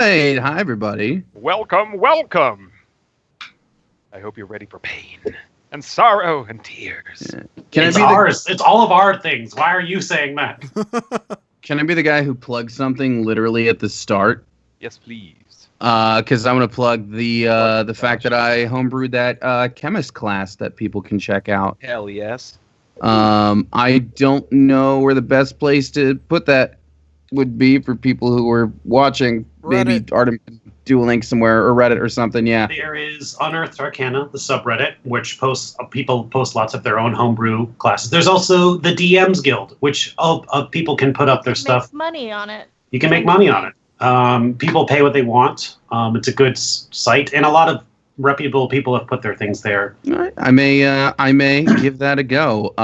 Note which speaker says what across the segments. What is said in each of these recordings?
Speaker 1: Hi everybody.
Speaker 2: Welcome, welcome. I hope you're ready for pain and sorrow and tears.
Speaker 1: Can
Speaker 3: It's
Speaker 1: I be
Speaker 3: ours. It's all of our things. Why are you saying that?
Speaker 1: Can I be the guy who plugs something literally at the start?
Speaker 2: Yes, please.
Speaker 1: Because I'm gonna plug the fact that I homebrewed that chemist class that people can check out.
Speaker 2: Hell yes.
Speaker 1: I don't know where the best place to put that would be for people who are watching. Maybe Artemis do a link somewhere or Reddit or something. Yeah.
Speaker 3: There is Unearthed Arcana, the subreddit, which people post lots of their own homebrew classes. There's also the DMs Guild, which people can put up their stuff.
Speaker 4: Make money on it.
Speaker 3: You can make money on it. People pay what they want. It's a good site, and a lot of reputable people have put their things there.
Speaker 1: All right. I may give that a go.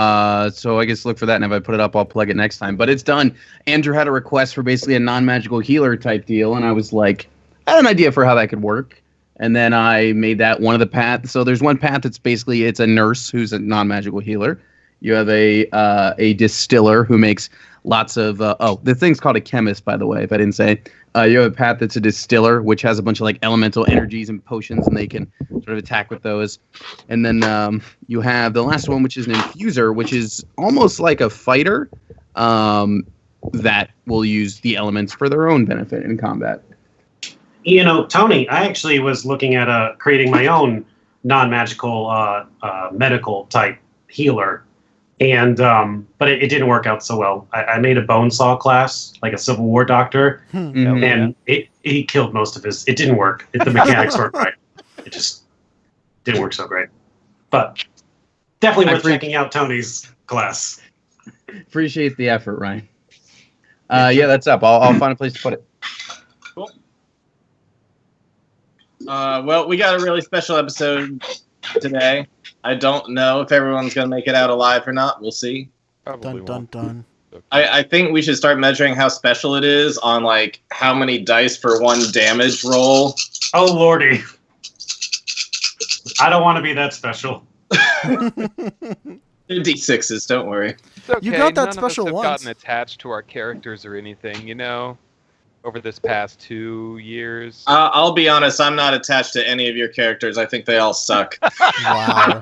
Speaker 1: So I guess look for that, and if I put it up, I'll plug it next time. But it's done. Andrew had a request for basically a non-magical healer type deal, and I was like, I had an idea for how that could work. And then I made that one of the paths. So there's one path that's basically it's a nurse who's a non-magical healer. You have a distiller who makes lots of the thing's called a chemist, by the way, if I didn't say. You have a path that's a distiller, which has a bunch of like elemental energies and potions, and they can sort of attack with those. And then you have the last one, which is an infuser, which is almost like a fighter that will use the elements for their own benefit in combat.
Speaker 3: You know, Tony, I actually was looking at creating my own non-magical medical type healer. And but it didn't work out so well. I made a bone saw class, like a Civil War doctor, and he killed most of his. It didn't work. The mechanics weren't right. It just didn't work so great. But definitely worth checking out Tony's class.
Speaker 1: Appreciate the effort, Ryan. Yeah, that's up. I'll find a place to put it.
Speaker 5: Cool. Well, we got a really special episode today. I don't know if everyone's going to make it out alive or not. We'll see.
Speaker 2: Probably
Speaker 6: Dun, dun, dun.
Speaker 5: I think we should start measuring how special it is on, like, how many dice for one damage roll.
Speaker 3: Oh, lordy. I don't want to be that special.
Speaker 5: They're D6s, don't worry.
Speaker 2: It's okay.
Speaker 6: You got that
Speaker 2: None
Speaker 6: special
Speaker 2: of us have
Speaker 6: once.
Speaker 2: gotten attached to our characters or anything, you know, over this past 2 years.
Speaker 5: I'll be honest, I'm not attached to any of your characters. I think they all suck.
Speaker 6: Wow.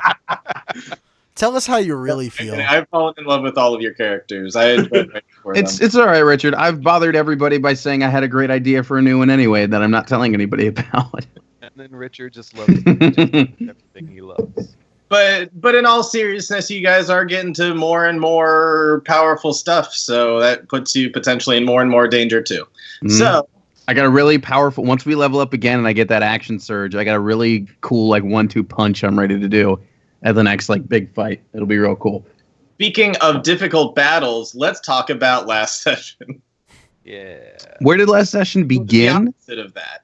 Speaker 6: Tell us how you really feel.
Speaker 5: I've fallen in love with all of your characters. I enjoyed writing for them.
Speaker 1: It's all right, Richard. I've bothered everybody by saying I had a great idea for a new one anyway that I'm not telling anybody about.
Speaker 2: And then Richard just loves everything he loves.
Speaker 5: But in all seriousness, you guys are getting to more and more powerful stuff, so that puts you potentially in more and more danger too.
Speaker 1: Mm-hmm.
Speaker 5: So
Speaker 1: I got a really powerful. Once we level up again and I get that action surge, I got a really cool like 1-2 punch I'm ready to do at the next like big fight. It'll be real cool.
Speaker 5: speaking of difficult battles, let's talk about last session.
Speaker 2: Yeah.
Speaker 1: Where did last session begin?
Speaker 5: The opposite of that.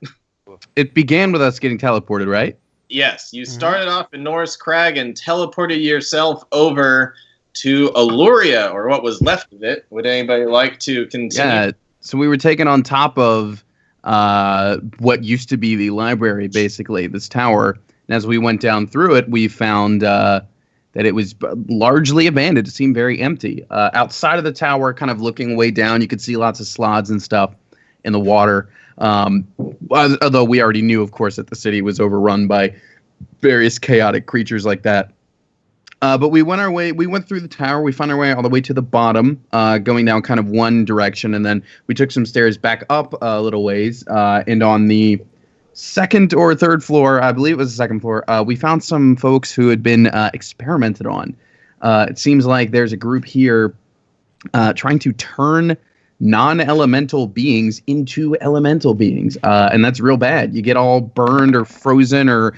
Speaker 1: It began with us getting teleported, right?
Speaker 5: Yes, you started off in Norris Crag and teleported yourself over to Aluria, or what was left of it. Would anybody like to continue?
Speaker 1: Yeah, so we were taken on top of what used to be the library, basically, this tower. And as we went down through it, we found that it was largely abandoned. It seemed very empty. Outside of the tower, kind of looking way down, you could see lots of slots and stuff in the water. Although we already knew, of course, that the city was overrun by various chaotic creatures like that. But we went our way. We went through the tower. We found our way all the way to the bottom, going down kind of one direction, and then we took some stairs back up a little ways. And on the second or third floor, I believe it was the second floor, we found some folks who had been experimented on. It seems like there's a group here trying to turn non-elemental beings into elemental beings, and that's real bad. You get all burned or frozen or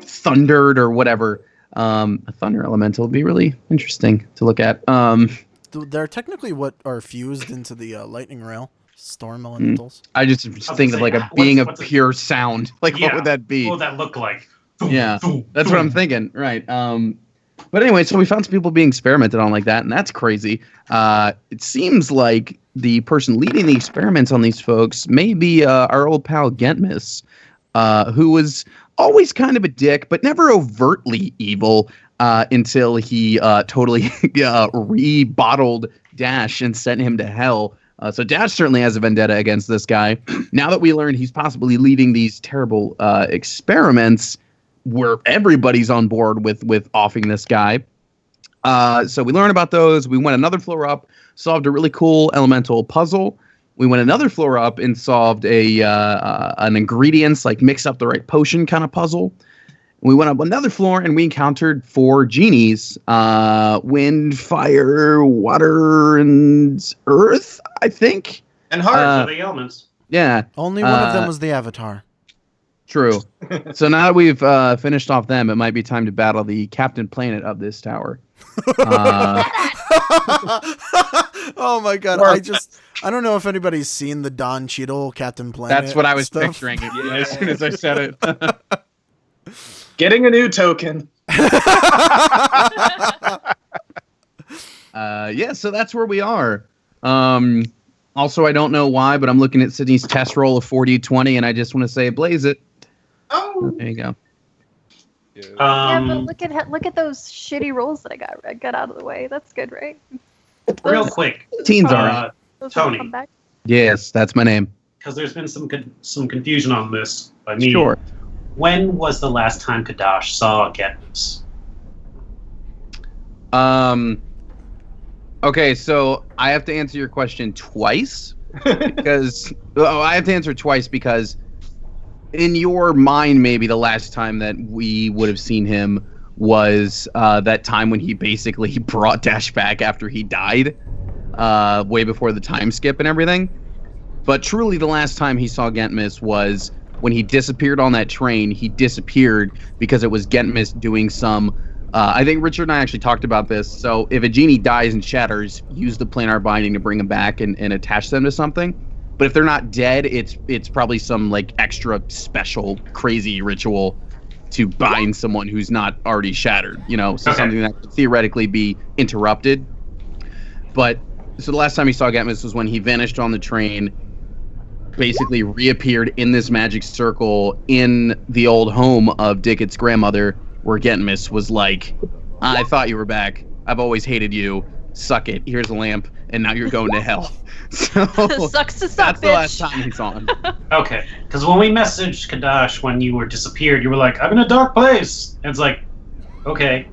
Speaker 1: thundered or whatever. A thunder elemental would be really interesting to look at.
Speaker 6: They're technically what are fused into the lightning rail. Storm elementals.
Speaker 1: I just think of like a being of pure sound. Like,
Speaker 3: Yeah.
Speaker 1: what would that be?
Speaker 3: What would that look like?
Speaker 1: Yeah, that's what I'm thinking. Right. But anyway, so we found some people being experimented on like that, and that's crazy. It seems like the person leading the experiments on these folks may be our old pal Gentmus, who was always kind of a dick, but never overtly evil until he totally rebottled Dash and sent him to hell So Dash certainly has a vendetta against this guy. Now that we learned he's possibly leading these terrible experiments where everybody's on board with offing this guy. So we learned about those. We went another floor up, solved a really cool elemental puzzle. We went another floor up and solved an ingredients, like mix up the right potion kind of puzzle. We went up another floor and we encountered 4 genies, wind, fire, water, and earth, I think.
Speaker 3: And heart are the elements.
Speaker 1: Yeah.
Speaker 6: Only one of them was the Avatar.
Speaker 1: True. So now that we've finished off them, it might be time to battle the Captain Planet of this tower.
Speaker 6: Oh my god! I don't know if anybody's seen the Don Cheadle Captain Planet.
Speaker 1: That's what I was
Speaker 6: stuff.
Speaker 1: picturing as soon as I said it.
Speaker 5: Getting a new token.
Speaker 1: Yeah, so that's where we are. Also, I don't know why, but I'm looking at Sydney's test roll of 40-20, and I just want to say, blaze it.
Speaker 5: Oh.
Speaker 1: There you go.
Speaker 4: Yeah, but look at those shitty rolls that I got out of the way. That's good, right?
Speaker 3: Real quick,
Speaker 1: Teens are.
Speaker 4: Those
Speaker 3: Tony.
Speaker 4: will come back.
Speaker 1: Yes, that's my name.
Speaker 3: because there's been some confusion on this by me.
Speaker 1: Sure.
Speaker 3: When was the last time Kadash saw Getnus?
Speaker 1: Okay, so I have to answer your question twice because I have to answer twice because in your mind, maybe the last time that we would have seen him was that time when he basically brought Dash back after he died, way before the time skip and everything. But truly, the last time he saw Gentmis was when he disappeared on that train. He disappeared because it was Gentmis doing some. I think Richard and I actually talked about this. So if a genie dies and shatters, use the planar binding to bring them back and attach them to something. But if they're not dead, it's probably some like extra special crazy ritual to bind someone who's not already shattered. You know, so something that could theoretically be interrupted. But so the last time he saw Gentmis was when he vanished on the train, basically reappeared in this magic circle in the old home of Dickett's grandmother, where Gentmis was like, I thought you were back. I've always hated you. Suck it. Here's a lamp, and now you're going to hell. So
Speaker 4: Sucks to suck,
Speaker 1: that's the
Speaker 4: bitch.
Speaker 1: last time he saw him.
Speaker 3: Okay, because when we messaged Kadash when you were disappeared, you were like, "I'm in a dark place." And it's like, okay,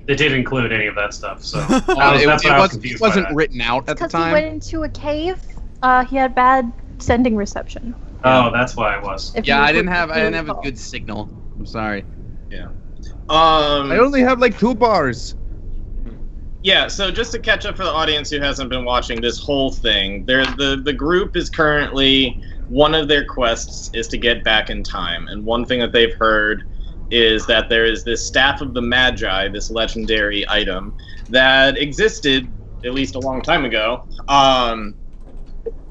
Speaker 3: it did include any of that stuff. So that's why I was confused.
Speaker 1: It wasn't
Speaker 3: by that.
Speaker 1: written out at the
Speaker 4: Because he
Speaker 1: time.
Speaker 4: went into a cave. He had bad sending reception.
Speaker 3: Oh, that's why it was.
Speaker 4: If
Speaker 1: Yeah,
Speaker 4: you
Speaker 1: I didn't have a
Speaker 4: recall.
Speaker 1: good signal. I'm sorry.
Speaker 5: Yeah.
Speaker 1: I only have like 2 bars.
Speaker 5: Yeah, so just to catch up for the audience who hasn't been watching this whole thing, the group is currently, one of their quests is to get back in time. And one thing that they've heard is that there is this Staff of the Magi, this legendary item, that existed, at least a long time ago,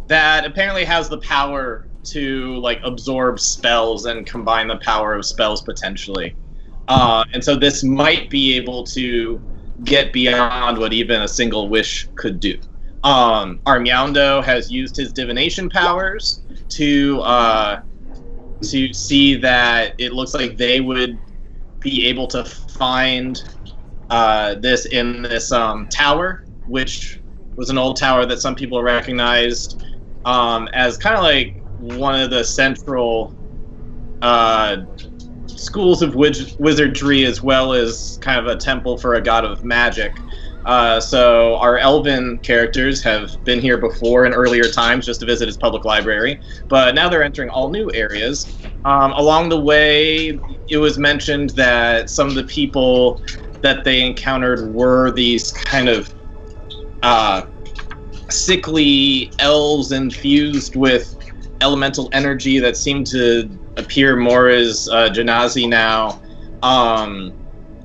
Speaker 5: that apparently has the power to like absorb spells and combine the power of spells potentially. And so this might be able to get beyond what even a single wish could do. Armyando has used his divination powers to see that it looks like they would be able to find this in this tower, which was an old tower that some people recognized as kind of like one of the central schools of wizardry, as well as kind of a temple for a god of magic. So our elven characters have been here before in earlier times just to visit his public library, but now they're entering all new areas. Along the way, it was mentioned that some of the people that they encountered were these kind of sickly elves infused with elemental energy that seemed to appear more as Janazi now.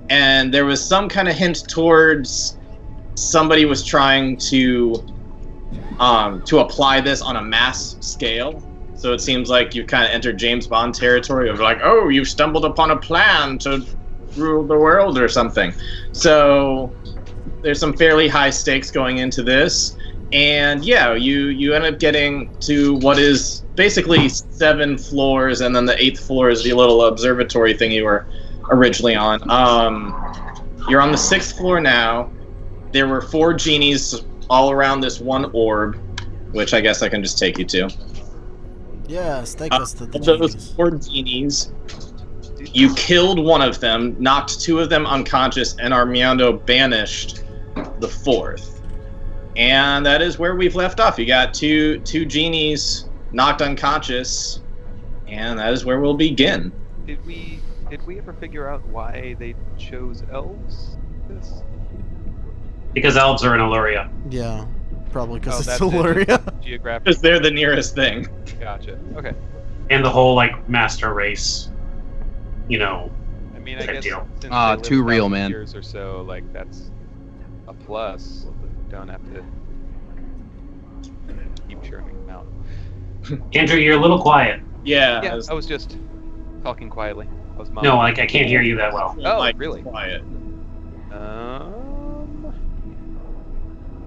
Speaker 5: And there was some kind of hint towards somebody was trying to apply this on a mass scale. So it seems like you've kind of entered James Bond territory of like, oh, you've stumbled upon a plan to rule the world or something. So there's some fairly high stakes going into this. And yeah, you end up getting to what is basically 7 floors, and then the 8th floor is the little observatory thing you were originally on. You're on the 6th floor now. There were 4 genies all around this one orb. which I guess I can just take you to.
Speaker 6: Yes, take us to the
Speaker 5: Those
Speaker 6: genies.
Speaker 5: 4 genies. You killed one of them, knocked 2 of them unconscious, and Armando banished the 4th. And that is where we've left off. You got two genies knocked unconscious, and that is where we'll begin.
Speaker 2: Did we ever figure out why they chose elves?
Speaker 3: Because elves are in Illyria.
Speaker 6: Yeah, probably because it's
Speaker 2: that's
Speaker 6: Illyria.
Speaker 2: Geographic.
Speaker 5: Because they're the nearest thing.
Speaker 2: Gotcha. Okay.
Speaker 3: And the whole, like, master race, you know,
Speaker 2: I mean, I
Speaker 3: That
Speaker 2: guess
Speaker 3: deal.
Speaker 2: since
Speaker 1: Ah,
Speaker 2: they live
Speaker 1: too real,
Speaker 2: 1,000
Speaker 1: man.
Speaker 2: Years or so, like that's a plus. Don't have to keep churning them out.
Speaker 3: Andrew, you're a little quiet.
Speaker 5: Yeah.
Speaker 2: Yeah, I was just talking quietly. I was
Speaker 3: No, like, I can't hear you that well.
Speaker 2: Oh,
Speaker 5: like,
Speaker 2: really?
Speaker 5: Quiet.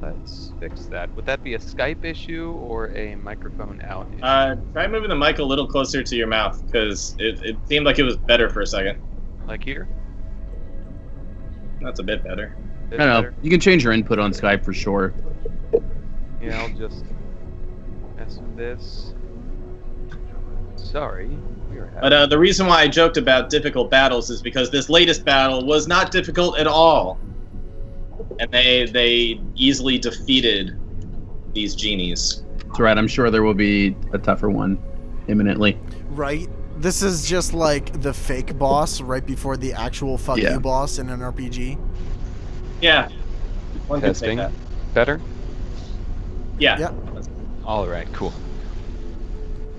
Speaker 2: Let's fix that. Would that be a Skype issue or a microphone out issue?
Speaker 5: Try moving the mic a little closer to your mouth, because it seemed like it was better for a second.
Speaker 2: Like here?
Speaker 5: That's a bit better.
Speaker 1: I don't know. You can change your input on Skype for sure.
Speaker 2: Yeah, I'll just mess with this. Sorry. We are having...
Speaker 5: But the reason why I joked about difficult battles is because this latest battle was not difficult at all. And they easily defeated these genies.
Speaker 1: That's right. I'm sure there will be a tougher one imminently.
Speaker 6: Right? This is just like the fake boss right before the actual fuck
Speaker 1: Yeah.
Speaker 6: you boss in an RPG.
Speaker 5: Yeah. One could say
Speaker 2: Testing.
Speaker 5: that.
Speaker 2: Better?
Speaker 5: Yeah.
Speaker 6: Yeah.
Speaker 2: All right, cool.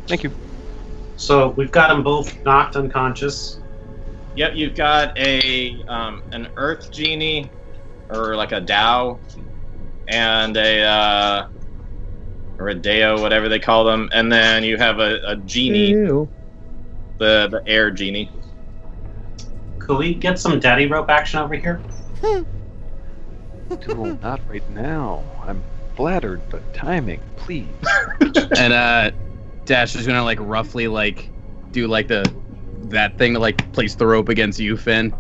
Speaker 2: Thank you.
Speaker 3: So we've got them both knocked unconscious.
Speaker 5: Yep, you've got an earth genie, or like a Dao, and or a Deo, whatever they call them, and then you have a genie, the air genie.
Speaker 3: Could we get some daddy rope action over here?
Speaker 2: Duel, not right now. I'm flattered, but timing, please.
Speaker 1: And Dash is gonna like roughly like do like that thing to like place the rope against you, Finn.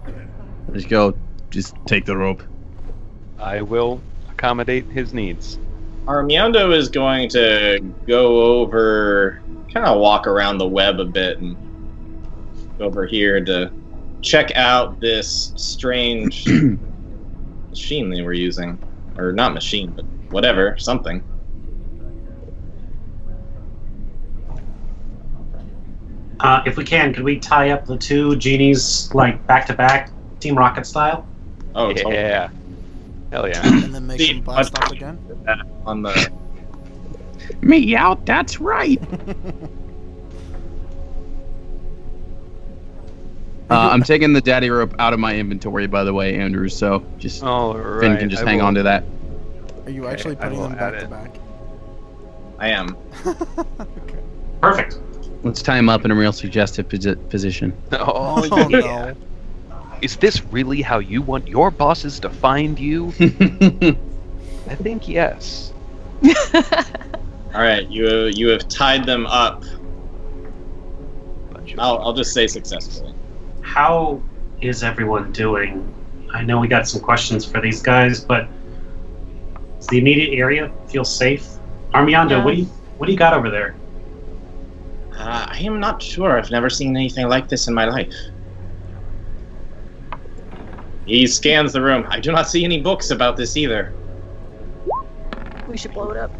Speaker 1: Just take the rope.
Speaker 2: I will accommodate his needs.
Speaker 5: Armando is going to go over, kind of walk around the web a bit and go over here to check out this strange machine they were using. Or not machine, but whatever, something.
Speaker 3: If we can, could we tie up the 2 genies, like, back-to-back, Team Rocket style?
Speaker 5: Oh, totally.
Speaker 2: Yeah. Hell yeah.
Speaker 6: And then make
Speaker 5: See,
Speaker 6: them blast off again.
Speaker 5: On the...
Speaker 1: Me out. That's right. I'm taking the daddy rope out of my inventory, by the way, Andrew. So just
Speaker 2: All right.
Speaker 1: Finn can just hang on to that.
Speaker 6: Are you
Speaker 2: Okay,
Speaker 6: actually
Speaker 2: I
Speaker 6: putting
Speaker 2: will
Speaker 6: them
Speaker 2: add
Speaker 6: back to
Speaker 2: it.
Speaker 6: back?
Speaker 5: I am.
Speaker 6: Okay.
Speaker 3: Perfect.
Speaker 1: Let's tie him up in a real suggestive position.
Speaker 2: Oh,
Speaker 6: Oh,
Speaker 2: yeah. Is this really how you want your bosses to find you? I think yes.
Speaker 5: All right, you have tied them up.
Speaker 2: Bunch of-
Speaker 5: I'll just say successfully.
Speaker 3: How is everyone doing? I know we got some questions for these guys, but does the immediate area feel safe? Armando,
Speaker 4: Yeah.
Speaker 3: what do you got over there?
Speaker 5: I am not sure. I've never seen anything like this in my life. He scans the room. I do not see any books about this either.
Speaker 4: We should blow it up.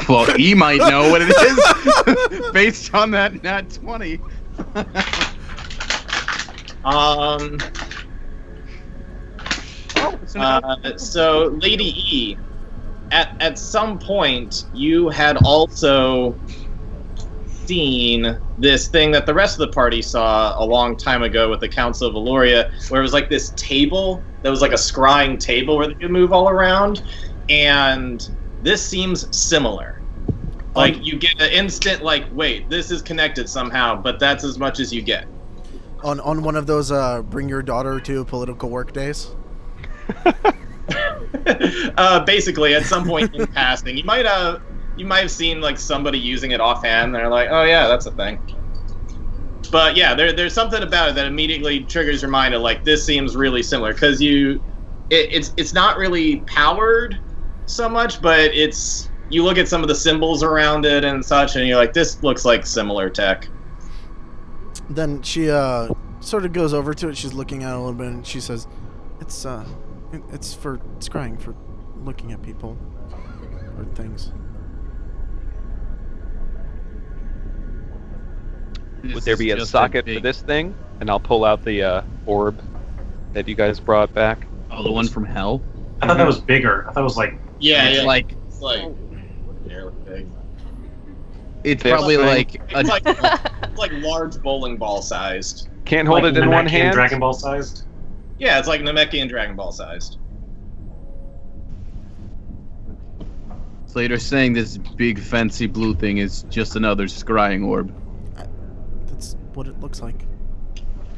Speaker 1: Well, he might know what it is based on that nat 20.
Speaker 5: So, Lady E, at some point, you had also seen this thing that the rest of the party saw a long time ago with the Council of Illyria, where it was like this table that was like a scrying table where they could move all around, and this seems similar. Like, you get an instant, like, wait, this is connected somehow, but that's as much as you get.
Speaker 6: On one of those bring your daughter to political work days?
Speaker 5: Basically, at some point in passing, you might have seen like somebody using it offhand. And they're like, "Oh yeah, that's a thing." But yeah, there's something about it that immediately triggers your mind of like, this seems really similar because it's not really powered, so much, but you look at some of the symbols around it and such, and you're like, this looks like similar tech.
Speaker 6: Then she sort of goes over to it. She's looking at it a little bit, and she says, it's for scrying, for looking at people or things.
Speaker 2: Would there be a socket for this thing? And I'll pull out the orb that you guys brought back.
Speaker 1: Oh, the one from hell?
Speaker 3: I thought that was bigger. I thought it was like...
Speaker 5: Yeah,
Speaker 1: It's
Speaker 5: yeah.
Speaker 1: like
Speaker 5: It's like fairly big.
Speaker 1: it's probably like
Speaker 5: It's like large bowling ball sized.
Speaker 2: Can't hold
Speaker 3: like
Speaker 2: it in one
Speaker 3: Namekian
Speaker 2: hand?
Speaker 3: Dragon Ball sized.
Speaker 5: Yeah, it's like Namekian Dragon Ball sized.
Speaker 1: so you're saying this big fancy blue thing is just another scrying orb.
Speaker 6: That's what it looks like.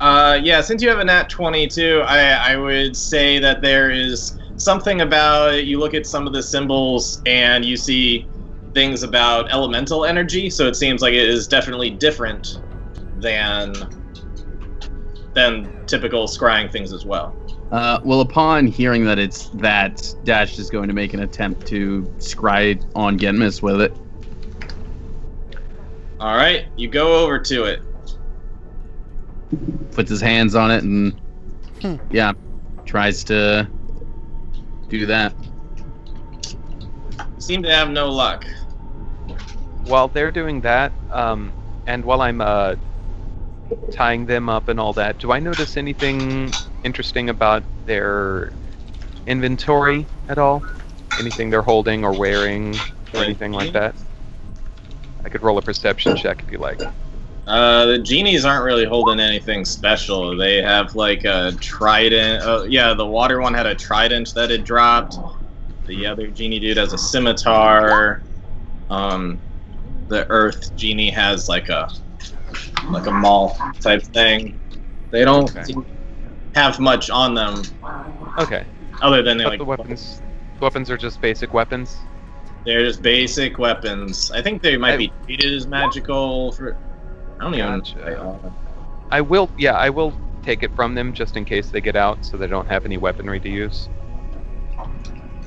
Speaker 5: Yeah, since you have a nat 22, I would say that there is something about it. You look at some of the symbols and you see things about elemental energy, so it seems like it is definitely different than typical scrying things as well.
Speaker 1: Well, upon hearing that it's that, Dash is going to make an attempt to scry on Genmis with it.
Speaker 5: All right, you go over to it.
Speaker 1: Puts his hands on it and, yeah, tries to do that.
Speaker 5: You seem to have no luck.
Speaker 2: While they're doing that, and while I'm tying them up and all that, do I notice anything interesting about their inventory at all? Anything they're holding or wearing or anything like that? I could roll a perception check if you like.
Speaker 5: The genies aren't really holding anything special. They have like a trident. Yeah, the water one had a trident that had dropped. The other genie dude has a scimitar. The earth genie has like a maul type thing. They don't have much on them.
Speaker 2: Okay.
Speaker 5: Other than
Speaker 2: But the weapons are just basic weapons?
Speaker 5: they're just basic weapons. I think they might be treated as magical for. I don't even.
Speaker 2: Gotcha. I will take it from them just in case they get out, so they don't have any weaponry to use.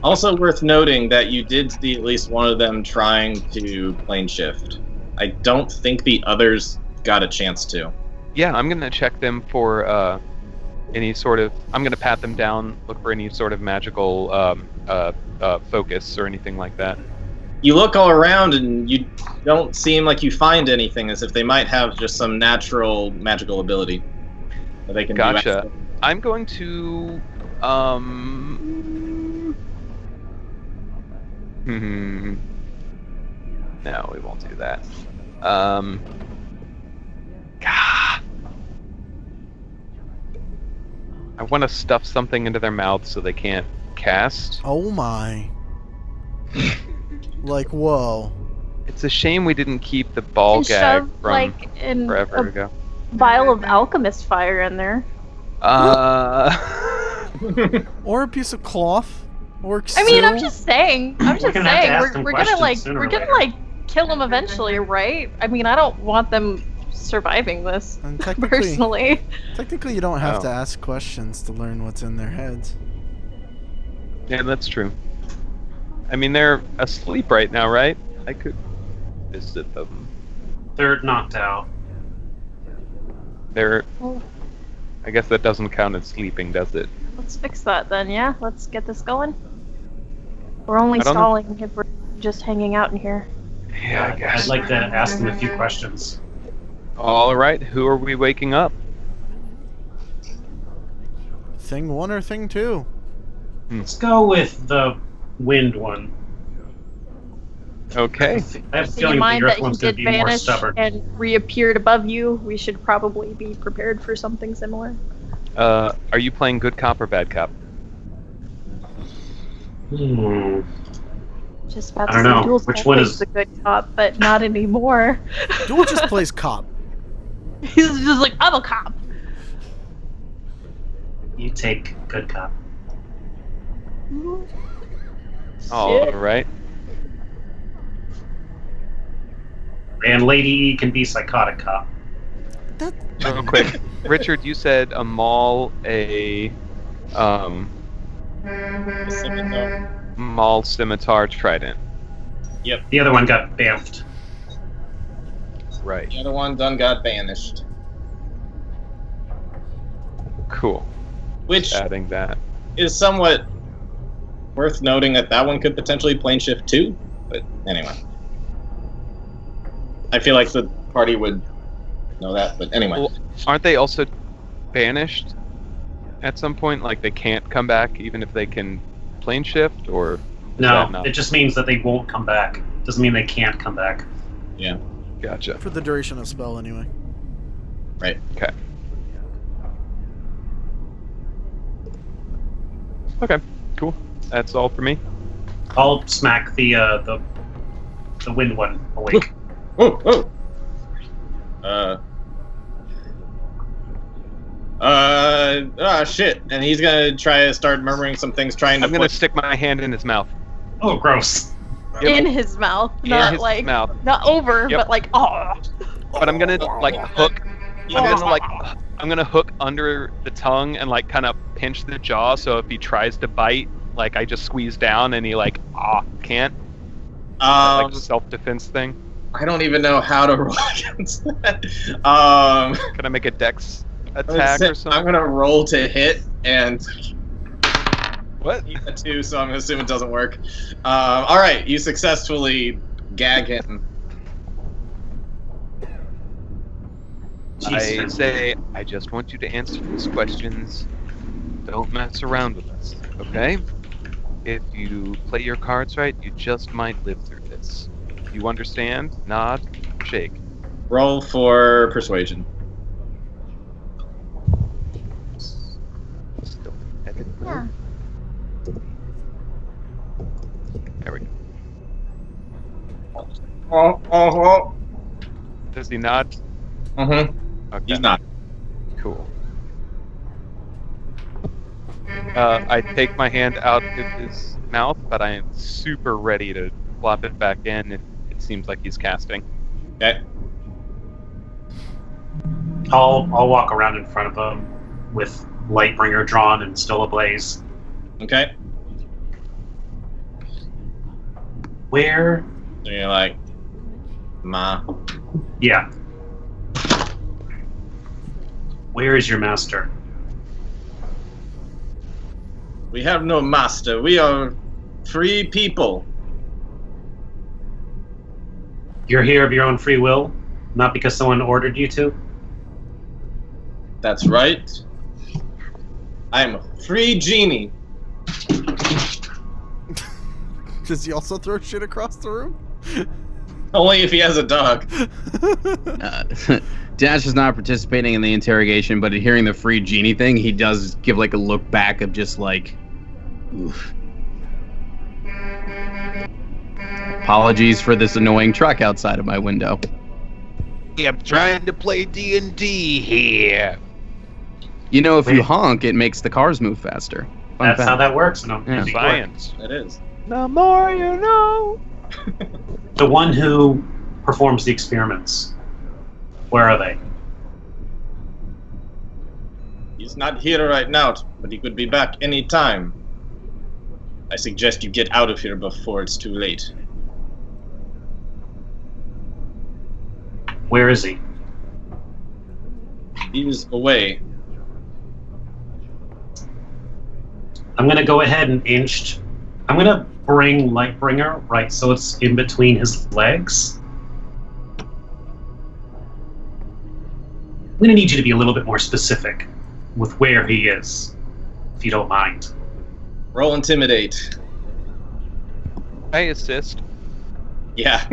Speaker 5: Also worth noting that you did see at least one of them trying to plane shift. I don't think the others got a chance to.
Speaker 2: Yeah, I'm gonna check them for any sort of. I'm gonna pat them down, look for any sort of magical focus or anything like that.
Speaker 5: You look all around and you don't seem like you find anything, as if they might have just some natural magical ability that they can do.
Speaker 2: Gotcha. I'm going to No, we won't do that. I want to stuff something into their mouth so they can't cast.
Speaker 6: Oh my. Like, whoa.
Speaker 2: It's a shame we didn't keep the ball
Speaker 4: And
Speaker 2: gag
Speaker 4: shove,
Speaker 2: from
Speaker 4: like, in
Speaker 2: forever
Speaker 4: a
Speaker 2: ago.
Speaker 4: vial of alchemist fire in there.
Speaker 6: Or a piece of cloth. Or
Speaker 4: I mean, I'm
Speaker 6: steel.
Speaker 4: just saying. I'm just
Speaker 3: gonna have to
Speaker 4: saying.
Speaker 3: ask them
Speaker 4: We're gonna
Speaker 3: questions
Speaker 4: like
Speaker 3: sooner or
Speaker 4: we're gonna
Speaker 3: later.
Speaker 4: like kill them eventually, right? I mean, I don't want them surviving this
Speaker 6: And technically,
Speaker 4: personally.
Speaker 6: technically, you don't have
Speaker 2: Oh.
Speaker 6: to ask questions to learn what's in their heads.
Speaker 2: Yeah, that's true. I mean, they're asleep right now, right? I could visit them.
Speaker 3: They're knocked out.
Speaker 2: They're.
Speaker 4: Well,
Speaker 2: I guess that doesn't count as sleeping, does it?
Speaker 4: let's fix that then. Yeah, let's get this going. We're only
Speaker 2: I don't know.
Speaker 4: stalling if we're just hanging out in here.
Speaker 2: Yeah, I guess.
Speaker 3: I'd like to ask them a few questions.
Speaker 2: All right, who are we waking up?
Speaker 6: Thing 1 or thing 2?
Speaker 3: Let's go with the wind one.
Speaker 2: Okay.
Speaker 3: I have a
Speaker 4: Keeping in
Speaker 3: feeling the
Speaker 4: mind
Speaker 3: earth
Speaker 4: that he
Speaker 3: one's going to
Speaker 4: did
Speaker 3: be more
Speaker 4: vanish
Speaker 3: stubborn.
Speaker 4: and reappeared above you, we should probably be prepared for something similar.
Speaker 2: Are you playing good cop or bad cop?
Speaker 4: Just about
Speaker 3: I
Speaker 4: to
Speaker 3: don't know.
Speaker 4: say Duel's
Speaker 3: Which one
Speaker 4: always
Speaker 3: is-
Speaker 4: the good cop, but not anymore.
Speaker 6: Duel just plays cop.
Speaker 4: He's just like, I'm a cop.
Speaker 3: You take good cop.
Speaker 2: All
Speaker 4: Shit.
Speaker 2: right.
Speaker 3: And Lady E can be psychotic cop.
Speaker 6: That,
Speaker 2: Real quick, Richard, you said a maul, a
Speaker 5: Scimitar.
Speaker 2: Maul, Scimitar, Trident.
Speaker 3: The other one got bamfed.
Speaker 2: Right.
Speaker 5: The other one done got banished.
Speaker 2: Cool.
Speaker 5: Which
Speaker 2: Adding that.
Speaker 5: is somewhat worth noting that one could potentially plane shift too. But anyway. I feel like the party would know that, but anyway.
Speaker 2: Well, aren't they also banished at some point? Like they can't come back even if they can plane shift, or is that
Speaker 3: No,
Speaker 2: not?
Speaker 3: it just means that they won't come back. Doesn't mean they can't come back.
Speaker 5: Yeah.
Speaker 2: Gotcha.
Speaker 6: For the duration of the spell, anyway.
Speaker 5: Right.
Speaker 2: Okay. Okay. Cool. That's all for me.
Speaker 3: I'll smack the wind one awake.
Speaker 5: Oh. Shit. And he's gonna try to start murmuring some things, trying to
Speaker 2: I'm gonna stick my hand in his mouth.
Speaker 3: Oh, gross.
Speaker 2: Yep.
Speaker 4: In his mouth,
Speaker 2: In
Speaker 4: not
Speaker 2: his
Speaker 4: like
Speaker 2: mouth.
Speaker 4: not over,
Speaker 2: Yep.
Speaker 4: but like oh.
Speaker 2: But I'm gonna like hook. I'm gonna hook under the tongue and like kind of pinch the jaw. So if he tries to bite, like I just squeeze down and he like can't. Like self-defense thing.
Speaker 5: I don't even know how to roll against that.
Speaker 2: Can I make a dex attack or something?
Speaker 5: I'm gonna roll to hit and
Speaker 2: What?
Speaker 5: a 2, so I'm gonna assume it doesn't work. All right, you successfully gag him.
Speaker 2: I say, I just want you to answer these questions. Don't mess around with us, okay? If you play your cards right, you just might live through this. You understand? Nod, shake.
Speaker 5: Roll for persuasion.
Speaker 2: Still headed.
Speaker 4: Yeah.
Speaker 2: There we go.
Speaker 5: Oh.
Speaker 2: Does he nod?
Speaker 5: Mm-hmm.
Speaker 2: Okay.
Speaker 5: He's not.
Speaker 2: Cool. I take my hand out of his mouth, but I am super ready to plop it back in if it seems like he's casting.
Speaker 5: Okay.
Speaker 3: I'll walk around in front of him with Lightbringer drawn and still ablaze.
Speaker 5: Okay.
Speaker 3: Where?
Speaker 5: So you're like, Ma.
Speaker 3: Yeah. Where is your master?
Speaker 5: We have no master. We are free people.
Speaker 3: You're here of your own free will, not because someone ordered you to?
Speaker 5: That's right. I'm a free genie.
Speaker 6: Does he also throw shit across the room?
Speaker 5: Only if he has a dog.
Speaker 1: Dash is not participating in the interrogation, but hearing the free genie thing, he does give like a look back of just like, oof. Apologies for this annoying truck outside of my window.
Speaker 2: I'm trying to play D&D here.
Speaker 1: You know, if you honk, it makes the cars move faster. Fun
Speaker 3: That's
Speaker 1: fact.
Speaker 3: how that works. No,
Speaker 1: Yeah.
Speaker 3: easy work.
Speaker 2: Science.
Speaker 5: It is.
Speaker 2: The more you know.
Speaker 3: The one who performs the experiments. Where are they?
Speaker 5: He's not here right now, but he could be back any time. I suggest you get out of here before it's too late.
Speaker 3: Where is he?
Speaker 5: He's away.
Speaker 3: I'm going to go ahead and I'm going to bring Lightbringer right so it's in between his legs. I'm going to need you to be a little bit more specific with where he is, if you don't mind.
Speaker 5: Roll intimidate.
Speaker 2: I assist.
Speaker 5: Yeah.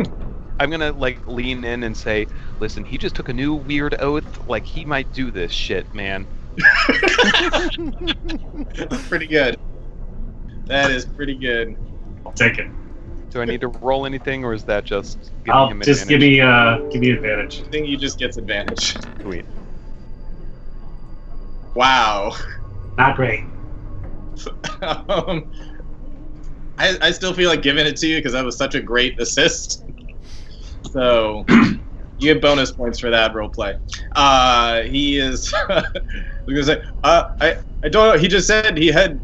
Speaker 2: I'm gonna like lean in and say, listen, he just took a new weird oath. Like he might do this shit, man.
Speaker 5: That's pretty good. That is pretty good.
Speaker 3: I'll take it.
Speaker 2: Do I need to roll anything, or is that just giving
Speaker 3: I'll
Speaker 2: him
Speaker 3: just
Speaker 2: advantage?
Speaker 3: give me advantage.
Speaker 5: I think he just gets advantage.
Speaker 2: Sweet.
Speaker 5: Wow.
Speaker 3: Not great.
Speaker 5: I still feel like giving it to you because that was such a great assist. So you get bonus points for that roleplay. He is. I was gonna say. I don't know. He just said he had.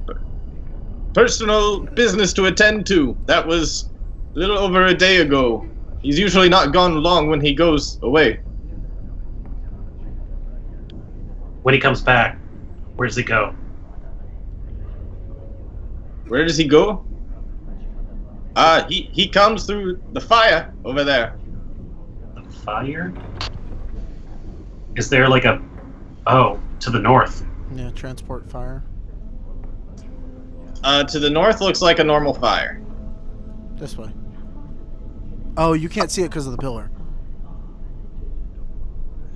Speaker 5: personal business to attend to. That was a little over a day ago. He's usually not gone long when he goes away.
Speaker 3: When he comes back, where does he go?
Speaker 5: Where does he go? He comes through the fire over there.
Speaker 3: The fire? Is there like a... Oh, to the north.
Speaker 6: Yeah, transport fire.
Speaker 5: To the north looks like a normal fire.
Speaker 6: This way. Oh, you can't see it because of the pillar.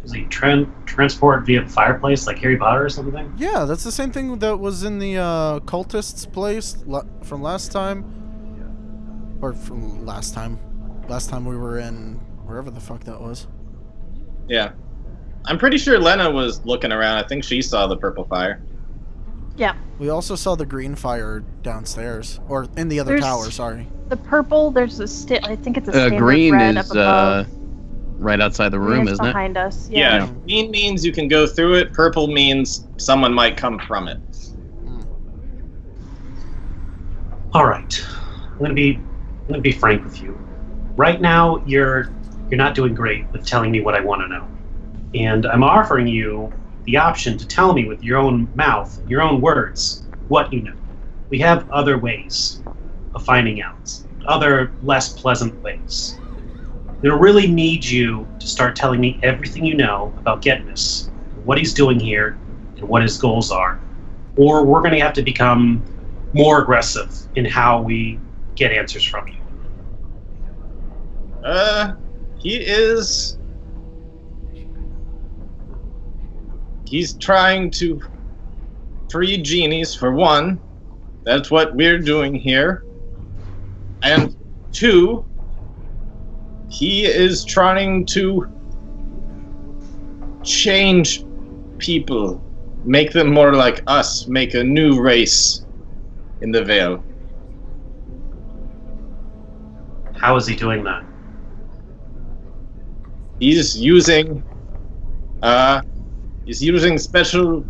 Speaker 3: Is he transport via fireplace like Harry Potter or something?
Speaker 6: Yeah, that's the same thing that was in the cultist's place from last time. Or from last time. Last time we were in wherever the fuck that was.
Speaker 5: Yeah. I'm pretty sure Lena was looking around. I think she saw the purple fire.
Speaker 4: Yeah.
Speaker 6: We also saw the green fire downstairs. Or in the other
Speaker 4: There's-
Speaker 6: tower, sorry.
Speaker 4: The purple, there's a I think it's a standard
Speaker 1: Green
Speaker 4: red
Speaker 1: is
Speaker 4: up above.
Speaker 1: right outside the room,
Speaker 4: It's
Speaker 1: isn't it?
Speaker 4: behind us.
Speaker 5: Yeah. Green means you can go through it. Purple means someone might come from it.
Speaker 3: All right. I'm gonna be frank with you. Right now, you're not doing great with telling me what I want to know, and I'm offering you the option to tell me with your own mouth, your own words, what you know. We have other ways of finding out, other less pleasant ways. I'm gonna really need you to start telling me everything you know about Getnus, what he's doing here, and what his goals are, or we're gonna have to become more aggressive in how we get answers from you.
Speaker 5: He's trying to free genies, for one. That's what we're doing here. And two, he is trying to change people, make them more like us, make a new race in the Vale.
Speaker 3: How is he doing that?
Speaker 5: He's using special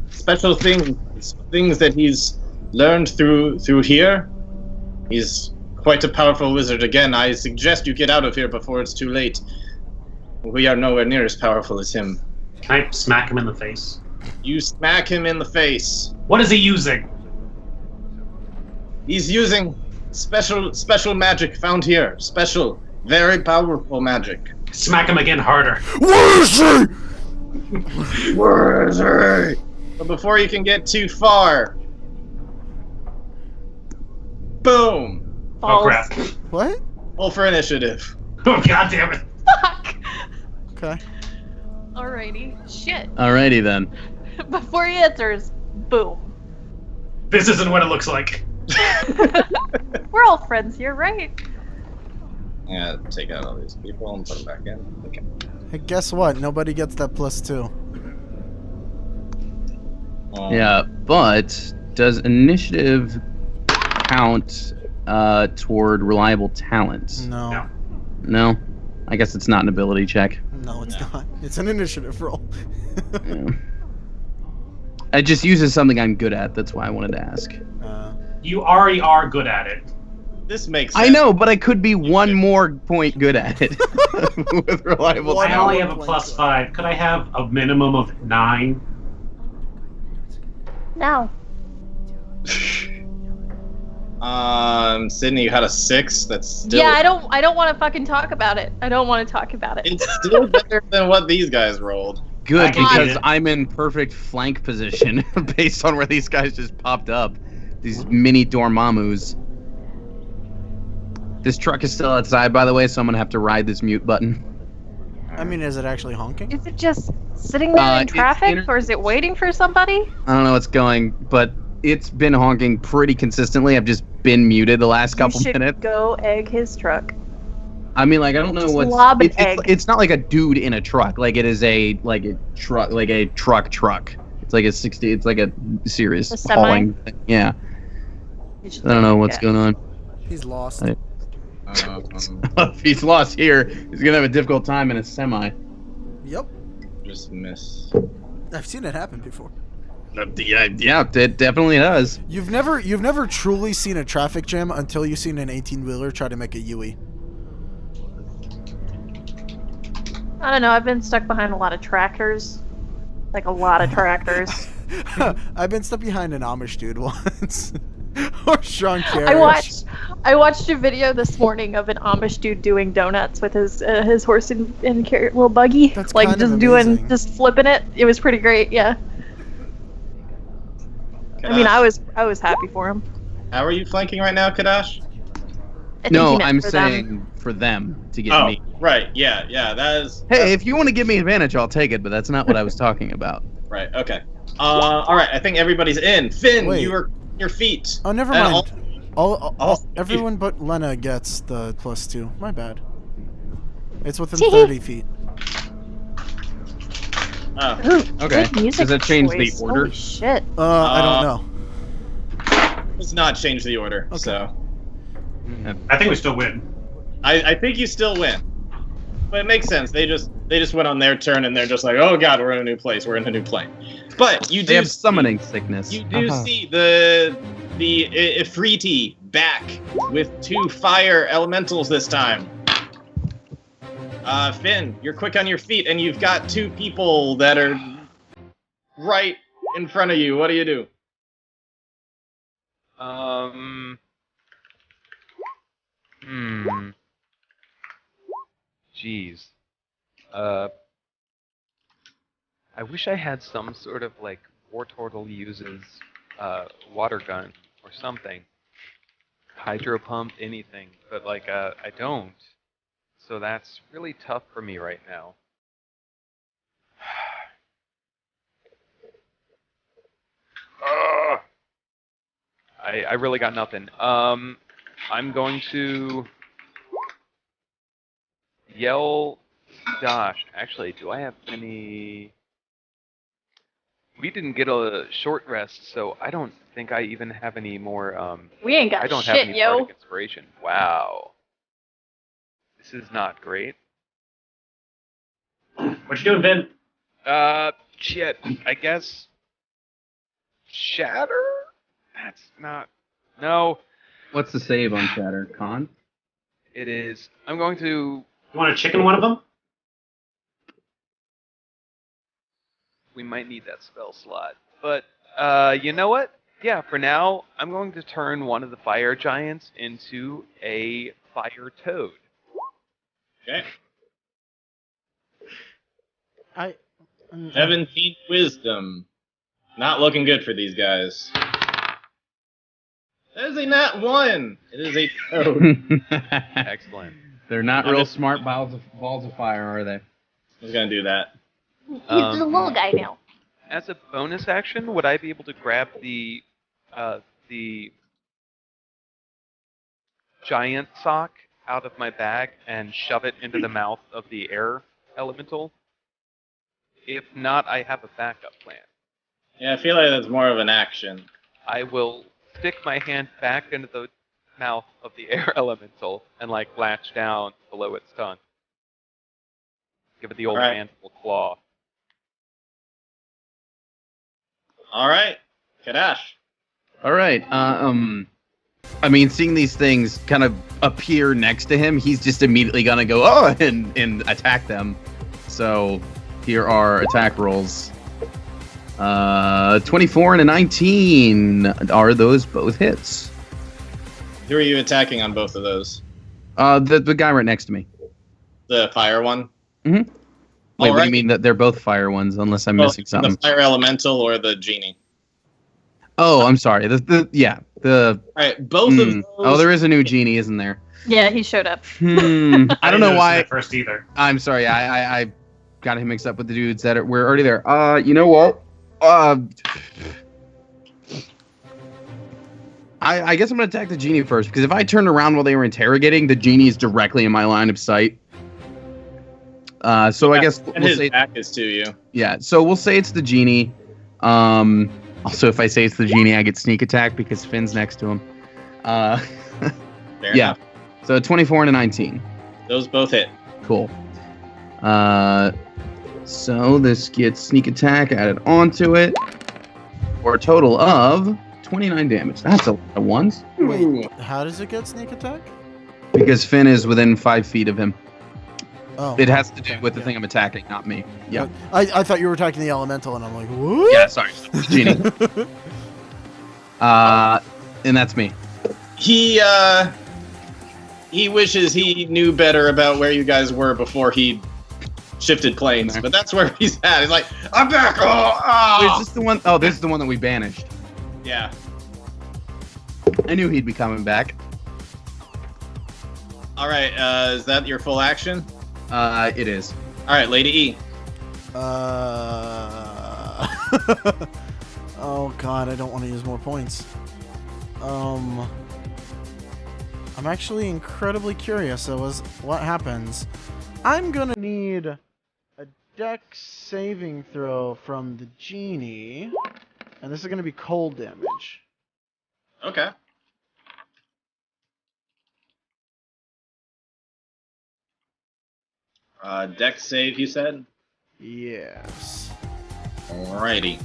Speaker 5: things that he's learned through here. He's quite a powerful wizard. Again, I suggest you get out of here before it's too late. We are nowhere near as powerful as him.
Speaker 3: Can I smack him in the face?
Speaker 5: You smack him in the face.
Speaker 3: What is he using?
Speaker 5: He's using special magic found here. Special, very powerful magic.
Speaker 3: Smack him again harder.
Speaker 6: Where is he?
Speaker 5: Where is he? But before you can get too far, boom!
Speaker 3: Oh crap.
Speaker 6: What?
Speaker 5: Roll for initiative.
Speaker 3: Oh god damn it.
Speaker 4: Fuck!
Speaker 6: Okay.
Speaker 4: Alrighty. Shit.
Speaker 1: Alrighty then.
Speaker 4: Before he answers, boom.
Speaker 3: This isn't what it looks like.
Speaker 4: We're all friends here, right?
Speaker 5: Yeah, take out all these people and put them back in. Okay.
Speaker 6: Hey, guess what? Nobody gets that +2.
Speaker 1: Yeah, but does initiative count toward reliable talent?
Speaker 6: No.
Speaker 3: No.
Speaker 1: No? I guess it's not an ability check.
Speaker 6: No, it's not. It's an initiative roll.
Speaker 1: Yeah. It just uses something I'm good at. That's why I wanted to ask.
Speaker 3: You already are good at it.
Speaker 5: This makes sense.
Speaker 1: I know, but I could be one more point good at it with reliable
Speaker 3: I only
Speaker 1: talent.
Speaker 3: have a +5. Could I have a minimum of 9?
Speaker 4: No.
Speaker 5: Sydney, you had a 6. That's still.
Speaker 4: Yeah, I don't want to fucking talk about it. I don't want to talk about it.
Speaker 5: It's still better than what these guys rolled.
Speaker 1: Good,
Speaker 3: I can
Speaker 1: because
Speaker 3: get it.
Speaker 1: I'm in perfect flank position based on where these guys just popped up. These mini Dormammus. This truck is still outside, by the way, so I'm gonna have to ride this mute button.
Speaker 6: I mean, is it actually honking?
Speaker 4: Is it just sitting there in
Speaker 1: It's
Speaker 4: traffic, or is it waiting for somebody?
Speaker 1: I don't know what's going, but it's been honking pretty consistently. I've just been muted the last couple
Speaker 4: you should
Speaker 1: minutes.
Speaker 4: go egg his truck.
Speaker 1: I mean, like, I don't know
Speaker 4: Just
Speaker 1: what's.
Speaker 4: lob an
Speaker 1: It's
Speaker 4: egg.
Speaker 1: it's not like a dude in a truck. Like it is a truck, like a truck. It's like a 60. It's like a serious
Speaker 4: A semi?
Speaker 1: hauling thing. Yeah.
Speaker 4: You should
Speaker 1: I don't know what's
Speaker 4: yeah.
Speaker 1: going on.
Speaker 6: He's lost.
Speaker 1: If he's lost here, he's gonna have a difficult time in a semi.
Speaker 6: Yep.
Speaker 5: Just miss.
Speaker 6: I've seen it happen before.
Speaker 1: Yeah, it definitely does.
Speaker 6: You've never truly seen a traffic jam until you've seen an 18-wheeler try to make a Yui.
Speaker 4: I don't know. I've been stuck behind a lot of tractors. Like a lot of tractors.
Speaker 6: I've been stuck behind an Amish dude once. Or Sean Carriage.
Speaker 4: I watched a video this morning of an Amish dude doing donuts with his horse and little buggy.
Speaker 6: That's
Speaker 4: like
Speaker 6: kind of
Speaker 4: just
Speaker 6: amazing.
Speaker 4: flipping it. It was pretty great. Yeah.
Speaker 5: Kadash,
Speaker 4: I mean, I was happy for him.
Speaker 5: How are you flanking right now, Kadash?
Speaker 4: I think
Speaker 1: No,
Speaker 4: he meant
Speaker 1: I'm
Speaker 4: for
Speaker 1: saying
Speaker 4: them.
Speaker 1: for them to get
Speaker 5: Oh,
Speaker 1: me.
Speaker 5: right. Yeah. That is.
Speaker 1: Hey, if you want to give me advantage, I'll take it, but that's not what I was talking about.
Speaker 5: Right. Okay. All right. I think everybody's in. Finn,
Speaker 6: Wait.
Speaker 5: you are on your feet.
Speaker 6: Oh, never
Speaker 5: And
Speaker 6: mind.
Speaker 5: all-
Speaker 6: Everyone but Lena gets the +2. My bad. It's within
Speaker 4: Tee-hee.
Speaker 6: 30 feet.
Speaker 5: Oh,
Speaker 4: Ooh,
Speaker 1: Okay.
Speaker 4: good music
Speaker 1: Does that change the
Speaker 4: choice.
Speaker 1: order?
Speaker 4: Holy shit.
Speaker 6: I don't know.
Speaker 5: let's not change the order.
Speaker 6: Okay.
Speaker 5: So
Speaker 3: I think we still win.
Speaker 5: I think you still win, but it makes sense. They just went on their turn and they're just like, oh god, we're in a new place. We're in a new plane. But you
Speaker 1: They
Speaker 5: do
Speaker 1: have summoning sickness.
Speaker 5: You do see the Ifriti back with 2 fire elementals this time. Finn, you're quick on your feet, and you've got 2 people that are right in front of you. What do you do?
Speaker 2: Jeez. I wish I had some sort of like War Turtle uses water gun or something. Hydro pump, anything. But like I don't. So that's really tough for me right now. I really got nothing. I'm going to yell Dosh. Actually, do I have any? We didn't get a short rest, so I don't think I even have any more.
Speaker 4: We ain't got
Speaker 2: I don't
Speaker 4: shit,
Speaker 2: have any
Speaker 4: yo.
Speaker 2: bardic inspiration. Wow, this is not great.
Speaker 3: What you doing, Vin?
Speaker 2: Shit. I guess shatter. That's not. No,
Speaker 1: What's the save on Shatter? Con?
Speaker 2: it is. I'm going to.
Speaker 3: You want to chicken one of them?
Speaker 2: We might need that spell slot. But, you know what? Yeah, for now, I'm going to turn one of the fire giants into a fire toad.
Speaker 5: Okay.
Speaker 6: I
Speaker 5: 17 wisdom. Not looking good for these guys. That is a nat 1. It is a toad.
Speaker 2: Excellent.
Speaker 1: They're not real smart balls of fire, are they?
Speaker 5: I was gonna do that.
Speaker 4: He's a little guy now.
Speaker 2: As a bonus action, would I be able to grab the giant sock out of my bag and shove it into the mouth of the air elemental? If not, I have a backup plan.
Speaker 5: Yeah, I feel like that's more of an action.
Speaker 2: I will stick my hand back into the mouth of the air elemental and like latch down below its tongue. Give it the old
Speaker 5: Alright.
Speaker 2: mandible claw.
Speaker 5: All right, Kadash.
Speaker 1: All right. I mean, seeing these things kind of appear next to him, he's just immediately gonna go and attack them. So here are attack rolls. 24 and a 19. Are those both hits?
Speaker 5: Who are you attacking on both of those?
Speaker 1: The guy right next to me.
Speaker 5: The fire one?
Speaker 1: Mm-hmm. Wait, what do
Speaker 5: Alright.
Speaker 1: you mean that they're both fire ones? Unless I'm missing something.
Speaker 5: The fire elemental or the genie?
Speaker 1: Oh, I'm sorry. The
Speaker 5: All right, both of those.
Speaker 1: Oh, there is a new genie, isn't there?
Speaker 4: Yeah, he showed up.
Speaker 1: I don't know
Speaker 3: didn't notice
Speaker 1: why.
Speaker 3: it at first either.
Speaker 1: I'm sorry. I got him mixed up with the dudes that were already there. You know what? I guess I'm gonna attack the genie first because if I turned around while they were interrogating, the genie is directly in my line of sight. So I guess
Speaker 5: And
Speaker 1: we'll
Speaker 5: his
Speaker 1: say
Speaker 5: back is to you.
Speaker 1: yeah. So we'll say it's the genie. Also, if I say it's the genie, I get sneak attack because Finn's next to him.
Speaker 5: Fair
Speaker 1: Yeah.
Speaker 5: enough.
Speaker 1: So 24 and a 19.
Speaker 5: Those both hit.
Speaker 1: Cool. So this gets sneak attack added onto it. for a total of 29 damage. That's a lot of ones.
Speaker 6: Wait, how does it get sneak attack?
Speaker 1: Because Finn is within 5 feet of him.
Speaker 6: Oh,
Speaker 1: It has to do
Speaker 6: okay,
Speaker 1: with the
Speaker 6: yeah.
Speaker 1: thing I'm attacking, not me. Yeah.
Speaker 6: I thought you were attacking the elemental, and I'm like, what?
Speaker 1: Yeah, sorry. Genie. And that's me.
Speaker 5: He wishes he knew better about where you guys were before he shifted planes, but that's where he's at. He's like, I'm back.
Speaker 1: Wait, is this the one? Oh, this is the one that we banished.
Speaker 5: Yeah.
Speaker 1: I knew he'd be coming back.
Speaker 5: All right. Is that your full action?
Speaker 1: It is.
Speaker 5: All right, Lady E.
Speaker 6: Oh god, I don't want to use more points. I'm actually incredibly curious as what happens. I'm gonna need a dex saving throw from the genie, and this is gonna be cold damage.
Speaker 5: Okay. Dex save, you said?
Speaker 6: Yes.
Speaker 5: Alrighty.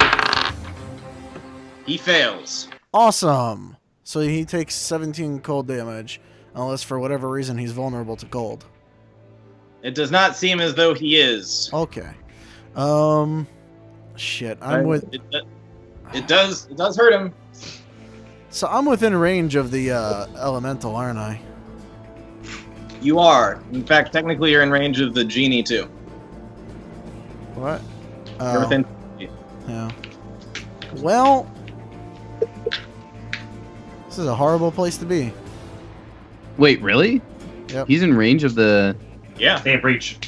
Speaker 5: He fails.
Speaker 6: Awesome. So he takes 17 cold damage, unless for whatever reason he's vulnerable to cold.
Speaker 5: It does not seem as though he is.
Speaker 6: Okay. Shit.
Speaker 5: It does hurt him.
Speaker 6: So I'm within range of the elemental, aren't I?
Speaker 5: You are. In fact, technically, you're in range of the genie too.
Speaker 6: What?
Speaker 5: You're within.
Speaker 6: Yeah. Well, this is a horrible place to be.
Speaker 1: Wait, really?
Speaker 6: Yep.
Speaker 1: He's in range of the.
Speaker 5: Yeah.
Speaker 3: They have reach.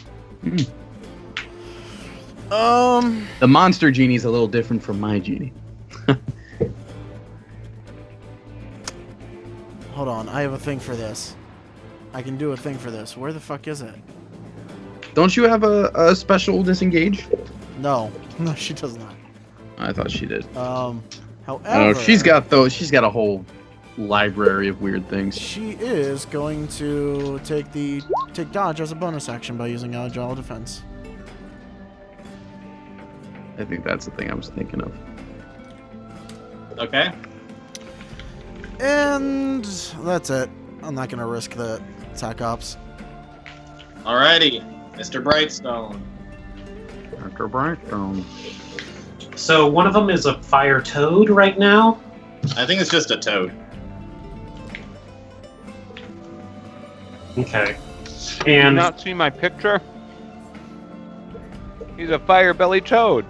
Speaker 1: The monster genie's a little different from my genie.
Speaker 6: Hold on, I have a thing for this. I can do a thing for this. Where the fuck is it?
Speaker 1: Don't you have a special disengage?
Speaker 6: No. No, she does not.
Speaker 1: I thought she did.
Speaker 6: However,
Speaker 1: I don't know. She's got a whole library of weird things.
Speaker 6: She is going to take dodge as a bonus action by using agile defense.
Speaker 1: I think that's the thing I was thinking of.
Speaker 5: Okay.
Speaker 6: And that's it. I'm not gonna risk the attack ops.
Speaker 5: Alrighty, Mr. Brightstone.
Speaker 1: Dr. Brightstone.
Speaker 3: So one of them is a fire toad right now.
Speaker 5: I think it's just a toad.
Speaker 3: Okay.
Speaker 2: Did you
Speaker 3: And
Speaker 2: not see my picture? He's a fire-bellied toad.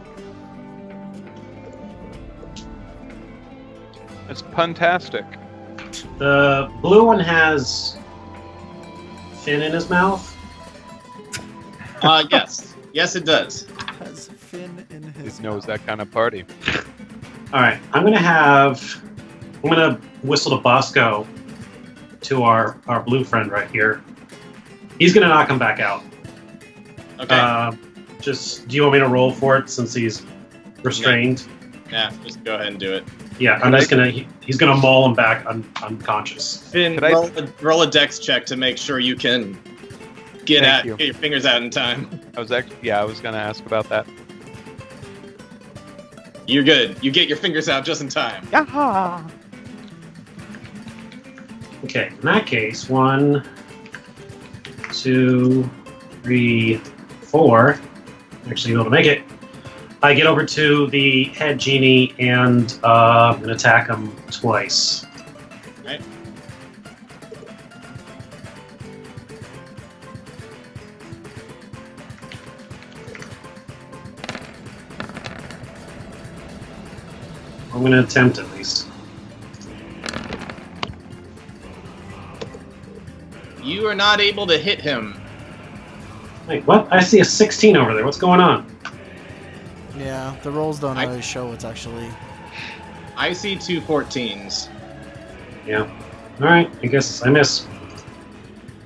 Speaker 2: It's puntastic.
Speaker 3: the blue one has fin in his mouth.
Speaker 5: Yes. Yes, it does.
Speaker 6: Has fin in his
Speaker 2: He knows
Speaker 6: mouth.
Speaker 2: that kind of party.
Speaker 3: All right, I'm gonna whistle to Bosco, to our blue friend right here. He's gonna knock him back out.
Speaker 5: Okay.
Speaker 3: Just, do you want me to roll for it since he's restrained?
Speaker 5: Yeah, just go ahead and do it.
Speaker 3: Yeah, I'm just gonna. He's gonna maul him back unconscious.
Speaker 5: Finn,
Speaker 2: Could I-
Speaker 5: roll a dex check to make sure you can get
Speaker 2: Thank you.
Speaker 5: get your fingers out in time.
Speaker 2: I was gonna ask about that.
Speaker 5: You're good. You get your fingers out just in time.
Speaker 2: Yaha!
Speaker 3: Okay, in that case, 1, 2, 3, 4. Actually, able to make it. I get over to the head genie and I'm gonna attack him twice.
Speaker 5: Right.
Speaker 3: I'm gonna attempt at least.
Speaker 5: You are not able to hit him.
Speaker 3: Wait, what? I see a 16 over there. What's going on?
Speaker 6: Yeah, the rolls don't always show what's actually.
Speaker 5: I see 2 14s.
Speaker 3: Yeah. All right. I guess I miss.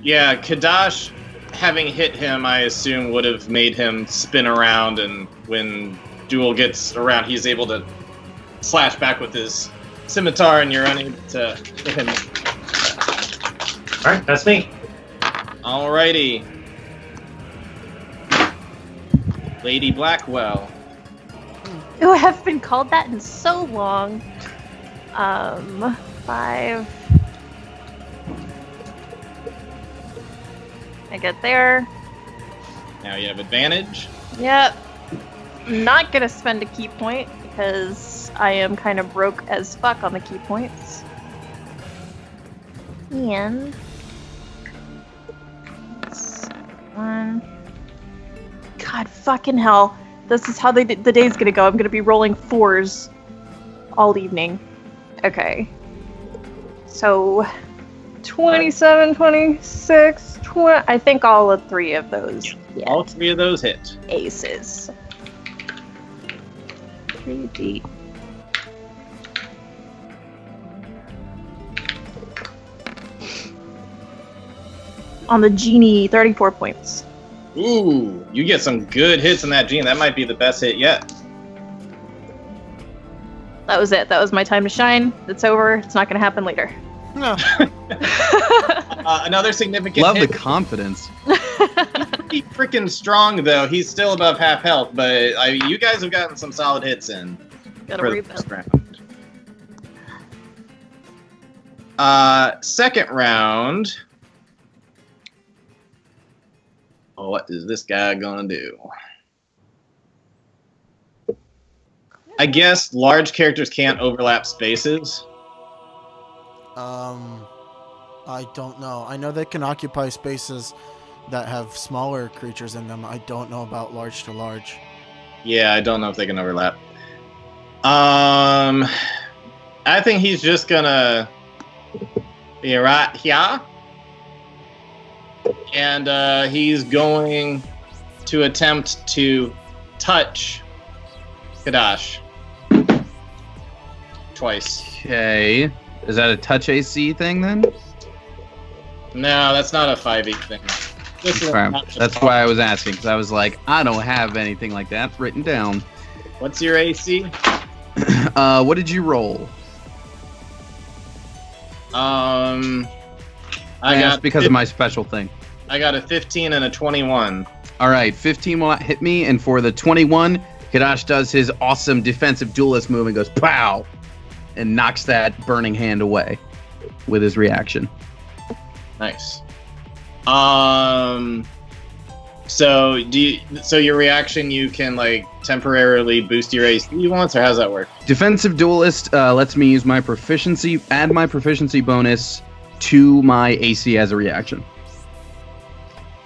Speaker 5: Yeah, Kadash, having hit him, I assume would have made him spin around, and when Duel gets around, he's able to slash back with his scimitar, and you're unable to hit him.
Speaker 3: All right, that's me.
Speaker 5: Alrighty. Lady Blackwell.
Speaker 4: Oh, I haven't been called that in so long. 5. I get there.
Speaker 5: Now you have advantage.
Speaker 4: Yep. I'm not gonna spend a key point because I am kind of broke as fuck on the key points. And 1. God fucking hell. This is how the day's gonna go. I'm gonna be rolling 4s all evening. Okay. So 27, 26, 20. I think all 3 of those. Yeah.
Speaker 5: All 3 of those hit.
Speaker 4: Aces. 3D. On the genie, 34 points.
Speaker 5: Ooh, you get some good hits in that gene. That might be the best hit yet.
Speaker 4: That was it. That was my time to shine. It's over. It's not going to happen later.
Speaker 6: No.
Speaker 5: Another significant
Speaker 1: Love
Speaker 5: hit.
Speaker 1: the confidence.
Speaker 5: Pretty freaking strong, though. He's still above half health, but you guys have gotten some solid hits in.
Speaker 4: Gotta
Speaker 5: for the
Speaker 4: rebuild.
Speaker 5: first round. Second round. What is this guy gonna do? I guess large characters can't overlap spaces.
Speaker 6: I don't know. I know they can occupy spaces that have smaller creatures in them. I don't know about large to large.
Speaker 5: Yeah, I don't know if they can overlap. I think he's just gonna be right here. And he's going to attempt to touch Kadash twice.
Speaker 1: Okay. Is that a touch AC thing then?
Speaker 5: No, that's not a 5e thing. This is
Speaker 1: Alright,
Speaker 5: not
Speaker 1: that's why I was asking, because I was like, I don't have anything like that written down.
Speaker 5: What's your AC?
Speaker 1: What did you roll?
Speaker 5: I
Speaker 1: That's
Speaker 5: got
Speaker 1: because of my special thing.
Speaker 5: I got a 15 and a 21.
Speaker 1: All right, 15 will not hit me, and for the 21, Kadash does his awesome defensive duelist move and goes pow, and knocks that burning hand away with his reaction.
Speaker 5: Nice. So your reaction, you can like temporarily boost your AC once, or how's that work?
Speaker 1: Defensive duelist lets me use my proficiency, add my proficiency bonus to my AC as a reaction.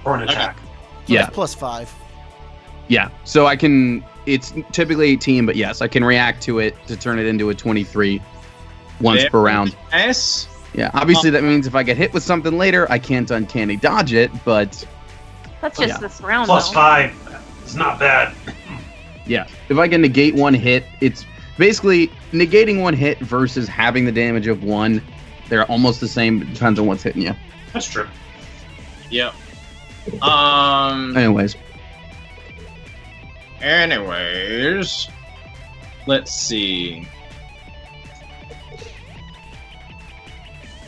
Speaker 3: Or an attack.
Speaker 6: So
Speaker 1: Yeah.
Speaker 6: it's +5.
Speaker 1: Yeah, so I can. It's typically 18, but yes, I can react to it to turn it into a 23 once per round.
Speaker 5: Nice.
Speaker 1: Yeah, obviously that means if I get hit with something later, I can't uncanny dodge it, but
Speaker 4: That's just
Speaker 1: Yeah.
Speaker 4: this round,
Speaker 3: Plus
Speaker 4: though.
Speaker 3: 5 is not bad.
Speaker 1: yeah, if I can negate one hit, it's basically negating one hit versus having the damage of 1. They're almost the same. It depends on what's hitting you.
Speaker 3: That's true.
Speaker 5: Yep.
Speaker 1: Anyways,
Speaker 5: Anyways, let's see.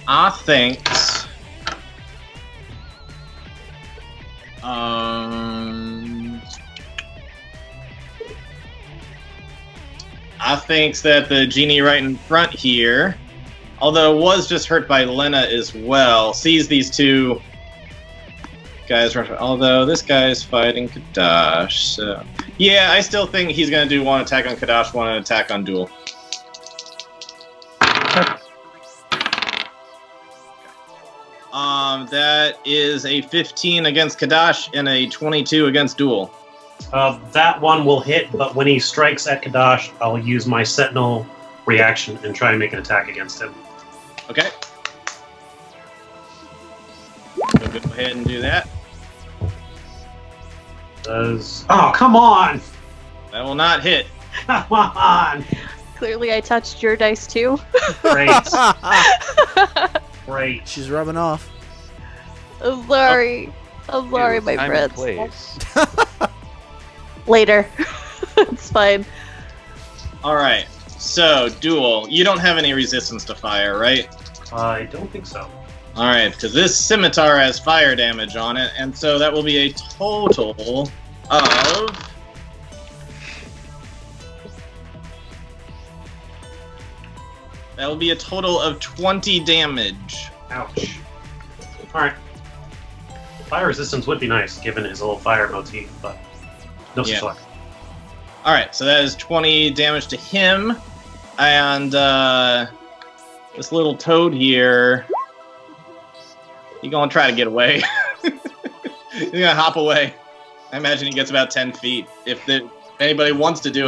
Speaker 5: I think. I think that the genie right in front here, although was just hurt by Lena as well, sees these two guys. Although this guy is fighting Kadash, so yeah, I still think he's gonna do one attack on Kadash, one attack on Duel. That is a 15 against Kadash and a 22 against Duel.
Speaker 3: That one will hit, but when he strikes at Kadash, I'll use my Sentinel reaction and try and make an attack against him.
Speaker 5: Okay. So go ahead and do that.
Speaker 3: Oh, come on!
Speaker 5: That will not hit.
Speaker 3: Come on!
Speaker 4: Clearly, I touched your dice too.
Speaker 3: Great. Great.
Speaker 6: She's rubbing off.
Speaker 4: I'm sorry. I'm sorry, my
Speaker 2: Time and
Speaker 4: friends.
Speaker 2: place.
Speaker 4: Later. It's fine.
Speaker 5: Alright, so Duel, you don't have any resistance to fire, right?
Speaker 3: I don't think so.
Speaker 5: Alright, because this scimitar has fire damage on it, and so that will be a total of That will be a total of 20 damage.
Speaker 3: Ouch. Alright. Fire resistance would be nice, given his little fire motif, but no such
Speaker 5: Yeah.
Speaker 3: luck.
Speaker 5: Alright, so that is 20 damage to him. And this little toad here, he's gonna try to get away. He's gonna hop away. I imagine he gets about 10 feet. If anybody wants to do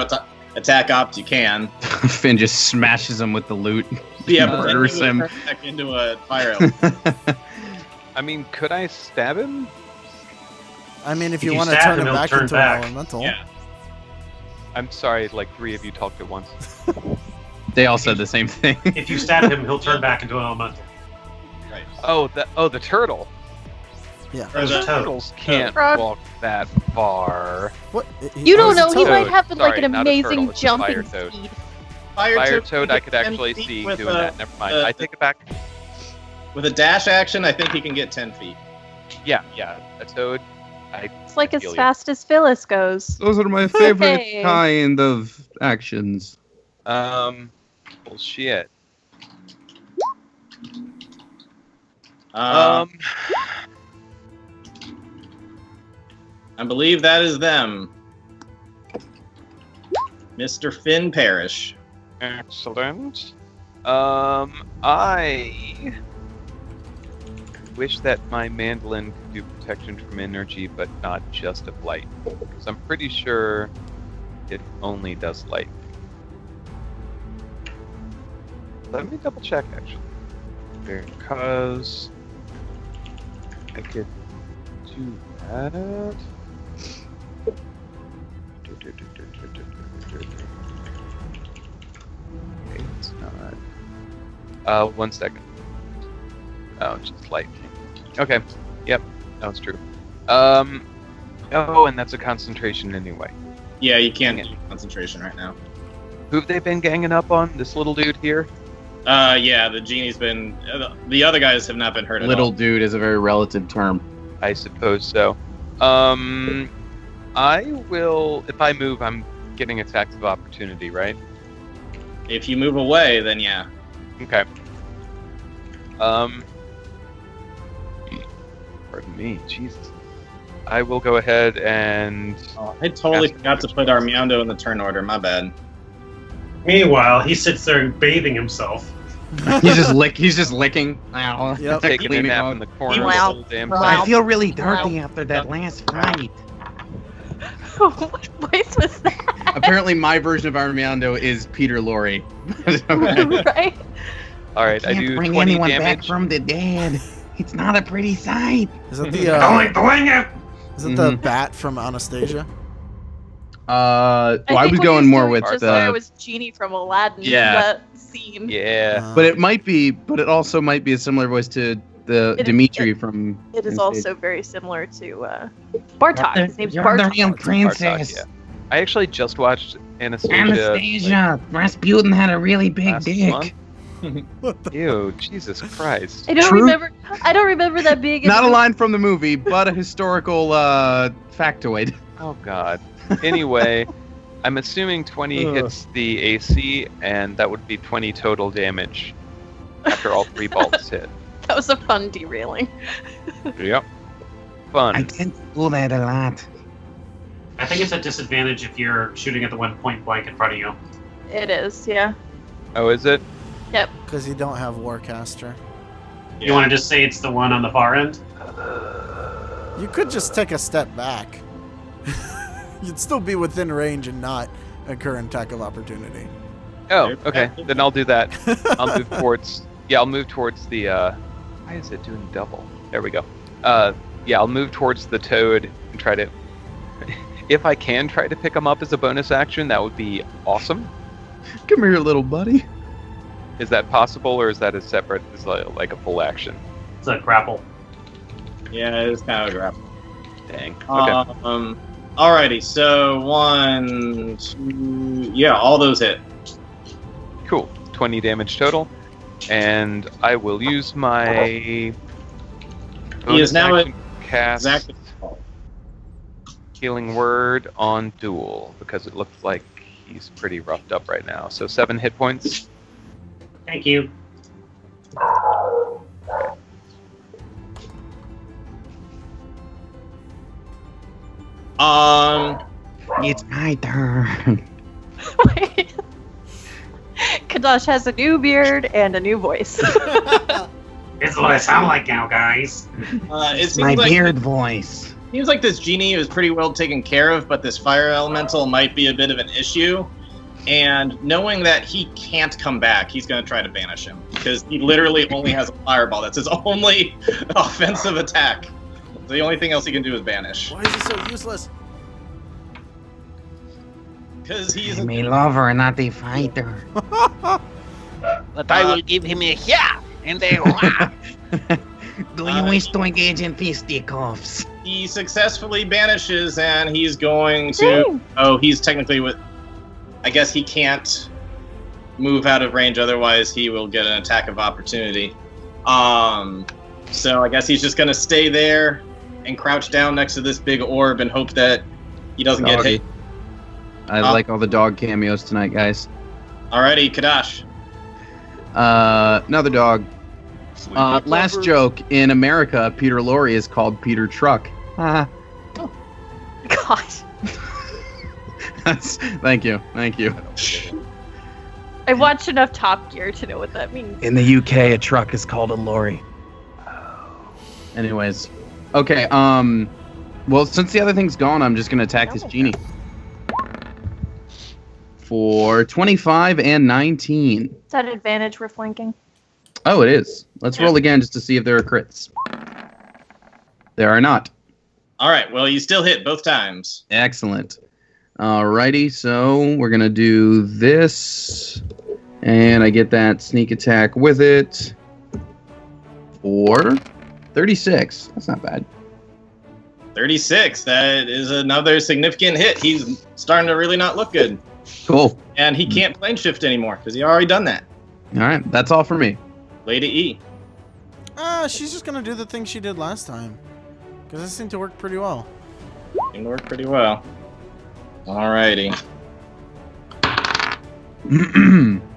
Speaker 5: attack ops, you can.
Speaker 1: Finn just smashes him with the loot.
Speaker 5: Yeah,
Speaker 1: Murders him.
Speaker 5: turn back into a fire elemental.
Speaker 2: I mean, could I stab him?
Speaker 6: I mean, if
Speaker 3: If
Speaker 6: you
Speaker 3: you
Speaker 6: want to
Speaker 3: stab
Speaker 6: turn
Speaker 3: him,
Speaker 6: him
Speaker 3: he'll
Speaker 6: back
Speaker 3: turn
Speaker 6: into
Speaker 3: back.
Speaker 6: an elemental.
Speaker 5: Yeah.
Speaker 2: I'm sorry, like 3 of you talked at once.
Speaker 1: They all said the same thing.
Speaker 3: If you stab him, he'll turn back into an elemental.
Speaker 5: Right.
Speaker 2: The turtle.
Speaker 6: Yeah.
Speaker 5: Or the
Speaker 3: Toad.
Speaker 2: Turtles can't
Speaker 4: Frog.
Speaker 2: walk that far.
Speaker 6: What?
Speaker 4: You don't know.
Speaker 6: He's
Speaker 4: He
Speaker 6: a toad.
Speaker 4: might have like
Speaker 2: Sorry,
Speaker 4: an
Speaker 2: not a turtle,
Speaker 4: amazing
Speaker 2: it's a fire
Speaker 4: jumping
Speaker 2: toad.
Speaker 4: speed.
Speaker 2: Fire toad, I
Speaker 5: can
Speaker 2: could
Speaker 5: get 10
Speaker 2: actually
Speaker 5: feet
Speaker 2: see
Speaker 5: with
Speaker 2: doing
Speaker 5: a-
Speaker 2: that. Never mind. I take it back.
Speaker 5: With a dash action, I think he can get 10 feet.
Speaker 2: Yeah. A toad.
Speaker 4: It's like
Speaker 2: I
Speaker 4: as
Speaker 2: feel you.
Speaker 4: fast as Phyllis goes.
Speaker 1: Those are my favorite
Speaker 4: Hey.
Speaker 1: kind of actions.
Speaker 2: Bullshit.
Speaker 5: I believe that is them. Mr. Finn Parrish.
Speaker 2: Excellent. I wish that my mandolin could do protection from energy, but not just of light. Because I'm pretty sure it only does light. Let me double check, actually. Because I could do that. Okay, it's not. 1 second. Oh, it's just light. Okay. Yep, that was true. Oh, and that's a concentration anyway.
Speaker 5: Yeah, you can't do concentration right now.
Speaker 2: Who've they been ganging up on? This little dude here?
Speaker 5: Yeah, the genie's been... the other guys have not been hurt at
Speaker 1: Little
Speaker 5: all.
Speaker 1: dude is a very relative term.
Speaker 2: I suppose so. I will... If I move, I'm getting attacks of opportunity, right?
Speaker 5: If you move away, then yeah.
Speaker 2: Okay. Pardon me, Jesus. I will go ahead and...
Speaker 5: Oh, I totally forgot to put Armando in the turn order, my bad.
Speaker 3: Meanwhile, he sits there bathing himself.
Speaker 1: He's just licking. Ow.
Speaker 6: Yep.
Speaker 2: taking a
Speaker 1: Cleaning
Speaker 2: nap
Speaker 1: out.
Speaker 2: in the corner of the
Speaker 4: Wow.
Speaker 2: whole damn
Speaker 4: Wow.
Speaker 2: thing.
Speaker 1: I feel really dirty after that last fight.
Speaker 4: What voice was that?
Speaker 1: Apparently, my version of Armando is Peter Lorre.
Speaker 4: Right?
Speaker 2: Alright, I
Speaker 1: Can't
Speaker 2: do
Speaker 1: bring
Speaker 2: 20
Speaker 1: anyone back
Speaker 2: damage.
Speaker 1: from the dead. It's not a pretty sight.
Speaker 6: Is it the
Speaker 3: Don't bling it!
Speaker 6: is it the bat from Anastasia?
Speaker 1: I
Speaker 4: think
Speaker 1: was
Speaker 4: what
Speaker 1: going
Speaker 4: he's
Speaker 1: more
Speaker 4: doing
Speaker 1: with
Speaker 4: just
Speaker 1: the.
Speaker 4: there was Genie from Aladdin.
Speaker 1: Yeah.
Speaker 4: That scene.
Speaker 2: Yeah.
Speaker 1: But it might be. But it also might be a similar voice to the
Speaker 4: It-
Speaker 1: Dimitri from.
Speaker 4: It is
Speaker 1: Anastasia.
Speaker 4: also very similar to Bartok. His name's
Speaker 1: You're the
Speaker 4: Bartok.
Speaker 1: real
Speaker 2: Bartok,
Speaker 1: princess.
Speaker 2: yeah. I actually just watched Anastasia.
Speaker 1: Anastasia. Rasputin had a really big
Speaker 2: last
Speaker 1: dick.
Speaker 2: month. Ew, Jesus Christ.
Speaker 4: I don't
Speaker 1: True.
Speaker 4: remember. I don't remember that being. in
Speaker 1: Not
Speaker 4: the
Speaker 1: a line from the movie, but a historical factoid.
Speaker 2: Oh God. Anyway, I'm assuming 20 hits the AC, and that would be 20 total damage after all 3 bolts hit.
Speaker 4: That was a fun derailing.
Speaker 2: Yep. Fun.
Speaker 1: I tend to do that a lot.
Speaker 3: I think it's a disadvantage if you're shooting at the one point blank in front of you.
Speaker 4: It is, yeah.
Speaker 2: Oh, is it?
Speaker 6: Because you don't have Warcaster.
Speaker 3: You want to just say it's the one on the far end?
Speaker 6: You could just take a step back. You'd still be within range and not incur an attack of opportunity.
Speaker 2: Oh, okay. Then I'll do that. I'll move towards. Yeah, I'll move towards the. Why is it doing double? There we go. Yeah, I'll move towards the toad and try to. If I can try to pick him up as a bonus action, that would be awesome.
Speaker 1: Come here, little buddy.
Speaker 2: Is that possible, or is that a separate? Is like a full action?
Speaker 3: It's a grapple.
Speaker 5: Yeah, it's kind of a grapple.
Speaker 2: Dang. Okay.
Speaker 5: Alrighty, so 1, 2... Yeah, all those hit.
Speaker 2: Cool. 20 damage total, and I will use my.
Speaker 5: He
Speaker 2: bonus
Speaker 5: is now
Speaker 2: action cast
Speaker 5: Exactly.
Speaker 2: Healing Word on Duel because it looks like he's pretty roughed up right now. So 7 hit points.
Speaker 3: Thank you.
Speaker 1: It's my turn.
Speaker 4: Wait. Kadash has a new beard and a new voice.
Speaker 3: This is what I sound like now, guys.
Speaker 5: It seems
Speaker 1: My
Speaker 5: like
Speaker 1: beard voice.
Speaker 5: seems like this genie is pretty well taken care of, but this fire elemental might be a bit of an issue. And knowing that he can't come back, he's going to try to banish him because he literally only has a fireball. That's his only offensive attack. The only thing else he can do is banish.
Speaker 6: Why is he so useless?
Speaker 5: Because he's
Speaker 1: I'm a lover, not a fighter.
Speaker 7: But I will give him a yeah and a wah.
Speaker 1: Do you wish to engage in fisticuffs?
Speaker 5: he successfully banishes, and he's going to.
Speaker 4: Dang.
Speaker 5: Oh, he's technically with. I guess he can't move out of range, otherwise he will get an attack of opportunity. So I guess he's just gonna stay there and crouch down next to this big orb and hope that he doesn't get hit.
Speaker 1: I like all the dog cameos tonight, guys.
Speaker 5: Alrighty, Kadash.
Speaker 1: Another dog. Last joke, in America, Peter Lorre is called Peter Truck.
Speaker 4: Gosh.
Speaker 1: Thank you.
Speaker 4: I've watched enough Top Gear to know what that means.
Speaker 1: In the UK, a truck is called a lorry. Anyways. Okay, well, since the other thing's gone, I'm just gonna attack this genie. For 25 and 19.
Speaker 4: Is that advantage we're flanking?
Speaker 1: Oh, it is. Let's roll again just to see if there are crits. There are not.
Speaker 5: Alright, well, you still hit both times.
Speaker 1: Excellent. Alrighty, so we're gonna do this, and I get that sneak attack with it for 36. That's not bad.
Speaker 5: 36, that is another significant hit. He's starting to really not look good.
Speaker 1: Cool.
Speaker 5: And he can't plane shift anymore, because he already done that.
Speaker 1: Alright, that's all for me.
Speaker 5: Lady E.
Speaker 6: She's just gonna do the thing she did last time. Because this seemed to work pretty well.
Speaker 5: Seemed to work pretty well. Alrighty.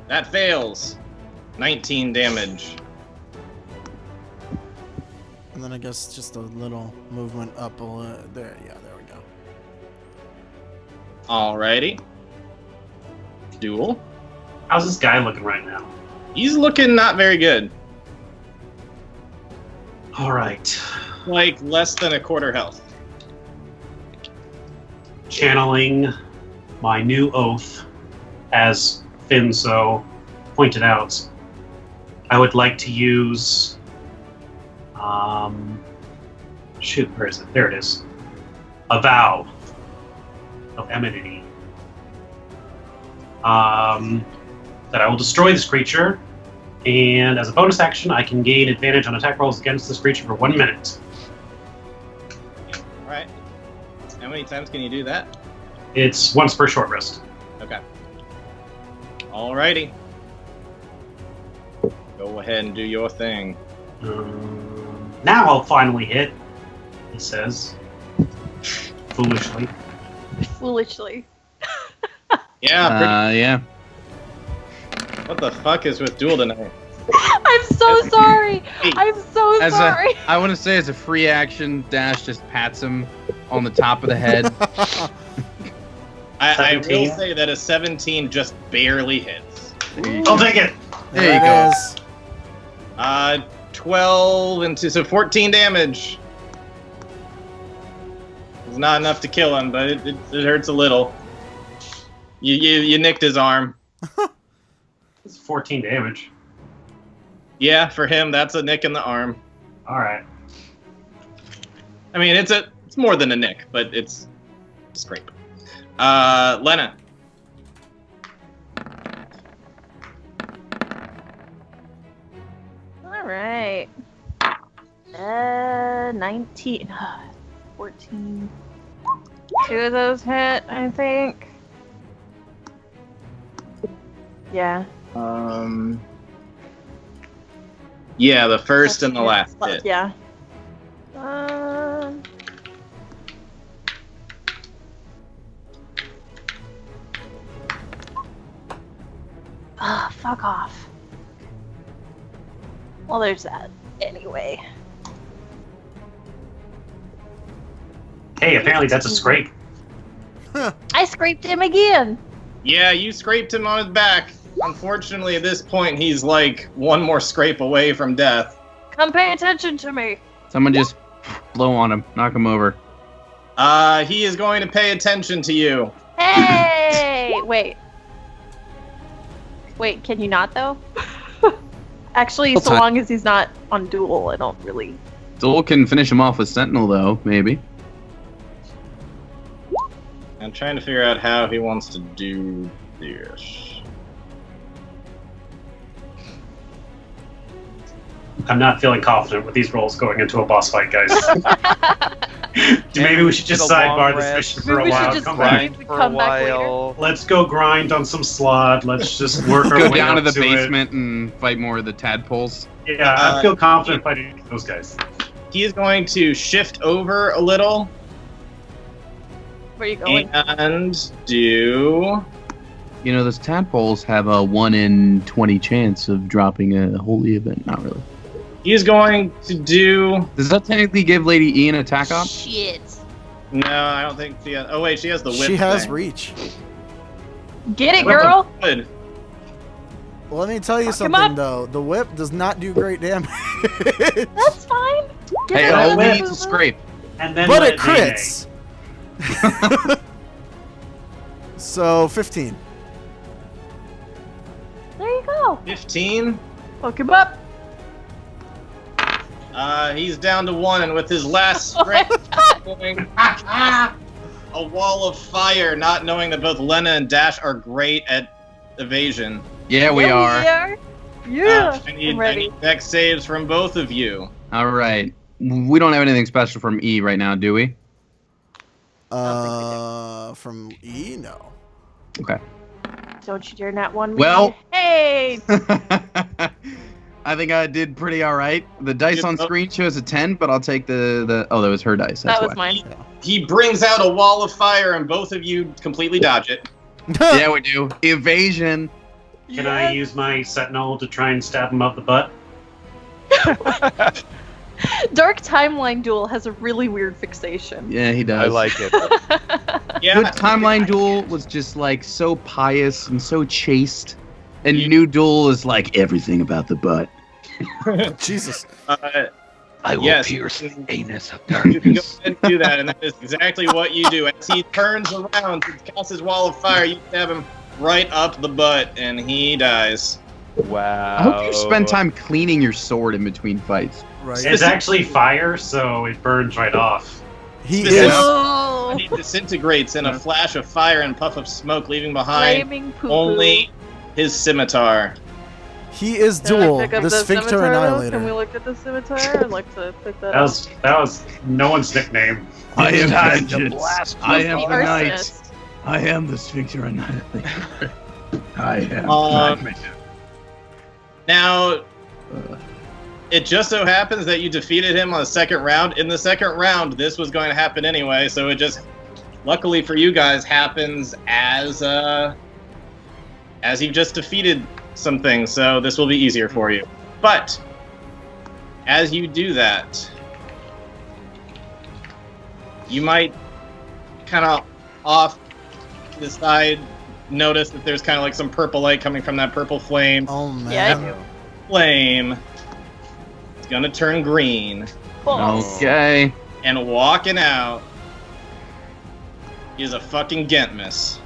Speaker 5: That fails. 19 damage.
Speaker 6: And then I guess just a little movement up a little. There, yeah, there we go.
Speaker 5: Alrighty. Duel.
Speaker 3: How's this guy looking right now?
Speaker 5: He's looking not very good.
Speaker 3: All right.
Speaker 5: Like less than a quarter health.
Speaker 3: Channeling my new oath, as Finso pointed out, I would like to use. Shoot, where is it? There it is. A vow of enmity. That I will destroy this creature, and as a bonus action, I can gain advantage on attack rolls against this creature for 1 minute.
Speaker 5: Alright. How many times can you do that?
Speaker 3: It's once per short rest.
Speaker 5: Okay. Alrighty. Go ahead and do your thing.
Speaker 3: Now I'll finally hit, he says, foolishly.
Speaker 4: Foolishly.
Speaker 5: Yeah,
Speaker 1: Yeah.
Speaker 5: what the fuck is with Duel tonight?
Speaker 4: I'm so sorry.
Speaker 5: Hey.
Speaker 4: I'm so sorry.
Speaker 1: I want to say as a free action, Dash just pats him on the top of the head.
Speaker 5: I will
Speaker 3: 17.
Speaker 5: say that a 17 just barely hits.
Speaker 3: I'll take it!
Speaker 1: There you go.
Speaker 6: it is.
Speaker 5: 12 into so 14 damage. It's not enough to kill him, but it hurts a little. You nicked his arm.
Speaker 3: It's 14 damage.
Speaker 5: Yeah, for him, that's a nick in the arm.
Speaker 3: Alright.
Speaker 5: I mean, it's more than a nick, but it's a scrape. Lena.
Speaker 4: Alright. 19. 14. 2 of those hit, I think. Yeah.
Speaker 5: Yeah, the first and the last hit.
Speaker 4: Yeah. Fuck off. Well, there's that. Anyway.
Speaker 3: Hey, apparently that's a scrape.
Speaker 4: I scraped him again.
Speaker 5: Yeah, you scraped him on his back. Unfortunately, at this point, he's like one more scrape away from death.
Speaker 4: Come pay attention to me.
Speaker 1: Someone just blow on him, knock him over.
Speaker 5: He is going to pay attention to you.
Speaker 4: Hey! Wait. Wait, can you not, though? Actually, so long as he's not on duel, I don't really...
Speaker 1: Duel can finish him off with Sentinel, though, maybe.
Speaker 5: I'm trying to figure out how he wants to do this.
Speaker 3: I'm not feeling confident with these rolls going into a boss fight, guys. Maybe we should just
Speaker 2: Get a long
Speaker 3: sidebar this
Speaker 2: rest.
Speaker 3: mission for
Speaker 4: Maybe
Speaker 3: a
Speaker 4: we should
Speaker 3: while.
Speaker 4: just
Speaker 3: Come
Speaker 4: grind.
Speaker 3: back.
Speaker 2: For a
Speaker 4: Come back later.
Speaker 2: while.
Speaker 3: Let's go grind on some slot. Let's just work our
Speaker 1: Go
Speaker 3: way
Speaker 1: down to
Speaker 3: up
Speaker 1: the
Speaker 3: to
Speaker 1: basement and fight more of the tadpoles.
Speaker 3: It. Yeah, I feel confident fighting those guys.
Speaker 5: He is going to shift over a little
Speaker 4: Where are you going?
Speaker 5: and do.
Speaker 1: You know, those tadpoles have a 1 in 20 chance of dropping a holy event. Not really.
Speaker 5: He's going to do.
Speaker 1: Does that technically give Lady E an attack op?
Speaker 4: Shit.
Speaker 5: No, I don't think she has. Oh wait, she has the whip.
Speaker 6: She has
Speaker 5: thing.
Speaker 6: reach.
Speaker 4: Get it,
Speaker 5: Whip
Speaker 4: girl.
Speaker 5: Good.
Speaker 6: Well, let me tell you
Speaker 4: Fuck him
Speaker 6: something
Speaker 4: up.
Speaker 6: though. The whip does not do great damage.
Speaker 4: That's fine. Get
Speaker 1: Hey,
Speaker 4: it,
Speaker 1: all we
Speaker 3: whip.
Speaker 1: need is a scrape.
Speaker 3: And then
Speaker 6: but
Speaker 3: let
Speaker 6: it crits. So 15.
Speaker 4: There you go.
Speaker 5: 15.
Speaker 4: Hook him up.
Speaker 5: He's down to 1, and with his last strength, going a wall of fire. Not knowing that both Lena and Dash are great at evasion.
Speaker 1: Yeah, we are.
Speaker 4: Yeah.
Speaker 5: I
Speaker 4: I'm
Speaker 5: need
Speaker 4: ready.
Speaker 5: dex saves from both of you.
Speaker 1: All right. We don't have anything special from E right now, do we?
Speaker 6: From E, no.
Speaker 1: Okay.
Speaker 4: Don't you dare not one.
Speaker 1: Well-
Speaker 4: Hey.
Speaker 1: I think I did pretty all right. The dice on screen shows a 10, but I'll take the oh, that was her dice. That's
Speaker 4: That was
Speaker 1: why.
Speaker 4: mine.
Speaker 5: He brings out a wall of fire, and both of you completely dodge it.
Speaker 1: Yeah, we do. Evasion.
Speaker 3: Can I use my sentinel to try and stab him up the butt?
Speaker 4: Dark Timeline Duel has a really weird fixation.
Speaker 1: Yeah, he does.
Speaker 2: I like it.
Speaker 5: Yeah.
Speaker 1: Good Timeline Duel was just like so pious and so chaste. And
Speaker 5: You-
Speaker 1: New Duel is like everything about the butt.
Speaker 6: Jesus.
Speaker 7: I will
Speaker 5: Yes.
Speaker 7: pierce the anus of
Speaker 5: You can go
Speaker 7: darkness.
Speaker 5: ahead and do that, and that is exactly what you do. As he turns around to cast his wall of fire, you stab him right up the butt, and he dies.
Speaker 2: Wow.
Speaker 1: I hope you spend time cleaning your sword in between fights.
Speaker 6: Right.
Speaker 3: It's actually fire, so it burns right off.
Speaker 6: He
Speaker 5: This
Speaker 6: is.
Speaker 5: is-
Speaker 4: Oh,
Speaker 5: He disintegrates in a flash of fire and puff of smoke, leaving behind
Speaker 4: flaming poo-poo.
Speaker 5: only his scimitar.
Speaker 6: He is
Speaker 4: Can I
Speaker 6: dual.
Speaker 4: pick up
Speaker 6: The Sphincter
Speaker 4: scimitar, though?
Speaker 6: Annihilator.
Speaker 4: Can we look at the scimitar? I'd like to pick that
Speaker 3: That was no one's nickname.
Speaker 1: I am
Speaker 7: Time to
Speaker 1: vengeance.
Speaker 7: blast
Speaker 1: I
Speaker 4: up.
Speaker 1: am
Speaker 4: The
Speaker 1: the knight.
Speaker 4: arsonist.
Speaker 1: I am the Sphincter Annihilator. I am
Speaker 5: Um, Now,
Speaker 1: Uh,
Speaker 5: it just so happens that you defeated him on the second round. In the second round, this was going to happen anyway, so it just, luckily for you guys, happens as you just defeated some things, so this will be easier for you. But, as you do that, you might kind of off to the side notice that there's kind of like some purple light coming from that purple flame.
Speaker 6: Oh man.
Speaker 4: Yeah,
Speaker 5: Flame is gonna turn green,
Speaker 4: Balls.
Speaker 1: Okay.
Speaker 5: and walking out is a fucking Gentmas.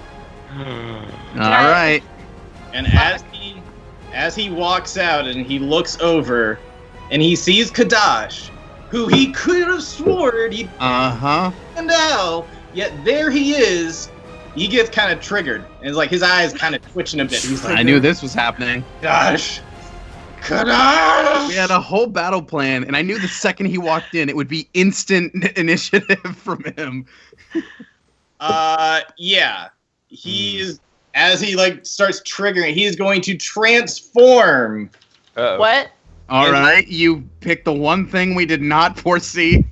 Speaker 1: All right.
Speaker 5: And as he walks out and he looks over and he sees Kadash, who he could have sworn he'd
Speaker 1: Uh-huh.
Speaker 5: found out, yet there he is. He gets kind of triggered, and it's like his eyes kind of twitching a bit. He's like,
Speaker 1: I knew this was happening.
Speaker 5: Kadash! Kadash!
Speaker 1: We had a whole battle plan, and I knew the second he walked in, it would be instant initiative from him.
Speaker 5: Yeah. He's as he like starts triggering, he's going to transform.
Speaker 2: Uh-oh.
Speaker 4: What?
Speaker 1: All
Speaker 5: And-
Speaker 1: right, you picked the one thing we did not foresee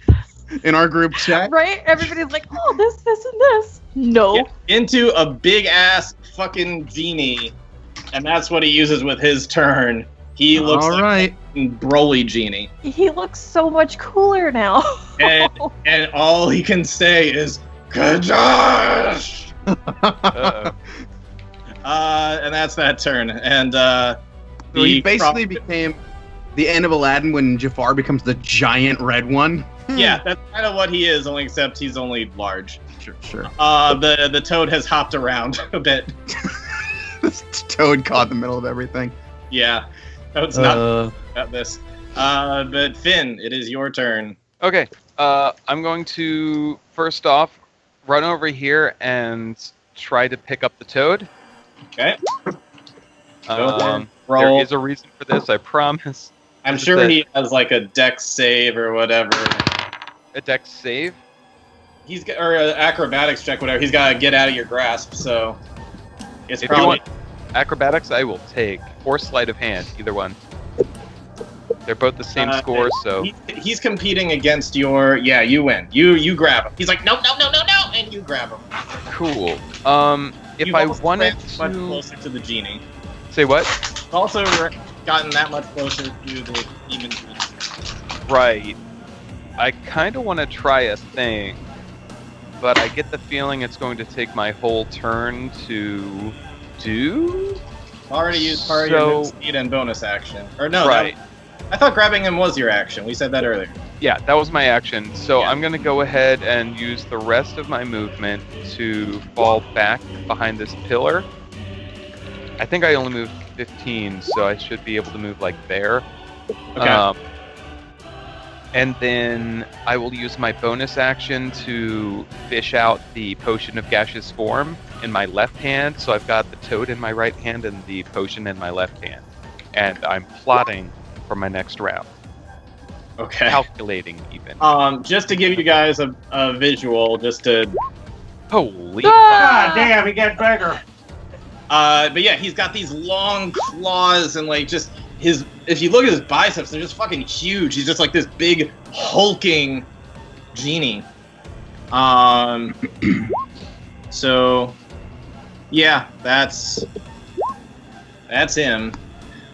Speaker 1: in our group chat.
Speaker 4: Right? Everybody's like, oh, this, and this. No.
Speaker 5: Yeah, into a big ass fucking genie, and that's what he uses with his turn. He looks
Speaker 1: All
Speaker 5: like
Speaker 1: right.
Speaker 5: a Broly genie.
Speaker 4: He looks so much cooler now.
Speaker 5: And all he can say is, Kajosh!
Speaker 2: Uh-oh.
Speaker 5: And that's that turn. And
Speaker 1: So he
Speaker 5: the
Speaker 1: basically became the end of Aladdin when Jafar becomes the giant red one.
Speaker 5: yeah, that's kind of what he is, only except he's only large.
Speaker 1: Sure.
Speaker 5: The toad has hopped around a bit.
Speaker 1: This toad caught in the middle of everything.
Speaker 5: Yeah, Toad's not about this. But Finn, it is your turn.
Speaker 2: Okay, I'm going to first off run over here and try to pick up the toad.
Speaker 5: Okay.
Speaker 2: There
Speaker 5: Roll.
Speaker 2: is a reason for this, I promise.
Speaker 5: I'm
Speaker 2: Is it
Speaker 5: sure
Speaker 2: that-
Speaker 5: he has like a dex save or whatever.
Speaker 2: A dex save.
Speaker 5: He's got, or an acrobatics check, whatever. He's got to get out of your grasp, so it's
Speaker 2: If you
Speaker 5: probably.
Speaker 2: want acrobatics, I will take, or sleight of hand, either one. They're both the same score, so
Speaker 5: He's competing against your. Yeah, you win. You grab him. He's like, no, and you grab him.
Speaker 2: cool. If
Speaker 5: You've
Speaker 2: I
Speaker 5: also
Speaker 2: wanted
Speaker 5: ran much
Speaker 2: to
Speaker 5: closer to the genie.
Speaker 2: say what?
Speaker 5: Also gotten that much closer to the demon genie.
Speaker 2: Right. I kind of want to try a thing, but I get the feeling it's going to take my whole turn to do.
Speaker 5: Already used part of your
Speaker 2: So-
Speaker 5: move speed and bonus action. Or no,
Speaker 2: Right.
Speaker 5: I thought grabbing him was your action. We said that earlier.
Speaker 2: Yeah, that was my action. So
Speaker 5: Yeah.
Speaker 2: I'm going to go ahead and use the rest of my movement to fall back behind this pillar. I think I only moved 15, so I should be able to move like there.
Speaker 5: Okay.
Speaker 2: And then I will use my bonus action to fish out the Potion of Gaseous Form in my left hand. So I've got the toad in my right hand and the potion in my left hand. And I'm plotting for my next round.
Speaker 5: Okay.
Speaker 2: Calculating even.
Speaker 5: Just to give you guys a visual, just to.
Speaker 2: Holy
Speaker 3: God damn, he got bigger.
Speaker 5: But yeah, he's got these long claws and like just his. If you look at his biceps, they're just fucking huge. He's just like this big hulking genie. So, yeah, that's him.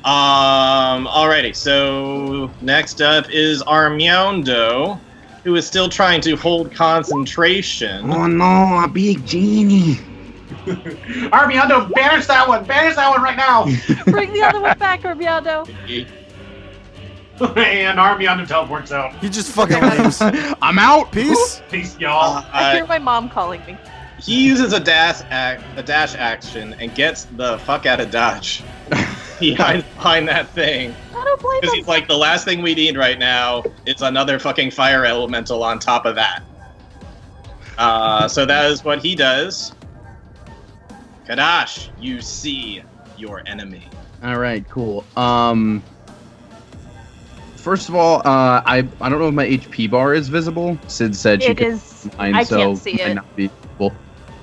Speaker 5: Alrighty. So next up is Armiondo, who is still trying to hold concentration.
Speaker 1: Oh no, a big genie.
Speaker 3: Armiondo, banish that one! Banish that one right now!
Speaker 4: Bring the other one back, Orbiando.
Speaker 3: And Armiondo teleports out.
Speaker 6: He just fucking leaves.
Speaker 1: I'm out.
Speaker 6: Peace.
Speaker 3: Peace, y'all.
Speaker 4: I hear my mom calling me.
Speaker 5: He uses a dash action and gets the fuck out of Dodge. He hides behind that thing.
Speaker 4: I don't blame
Speaker 5: Because
Speaker 4: him.
Speaker 5: he's like, the last thing we need right now is another fucking fire elemental on top of that. So that is what he does. Kadash, you see your enemy.
Speaker 1: All right, cool. First of all, I don't know if my HP bar is visible. Sid said she
Speaker 4: It
Speaker 1: could
Speaker 4: is.
Speaker 1: mine,
Speaker 4: I
Speaker 1: so
Speaker 4: can't see
Speaker 1: might
Speaker 4: it.
Speaker 1: not be visible.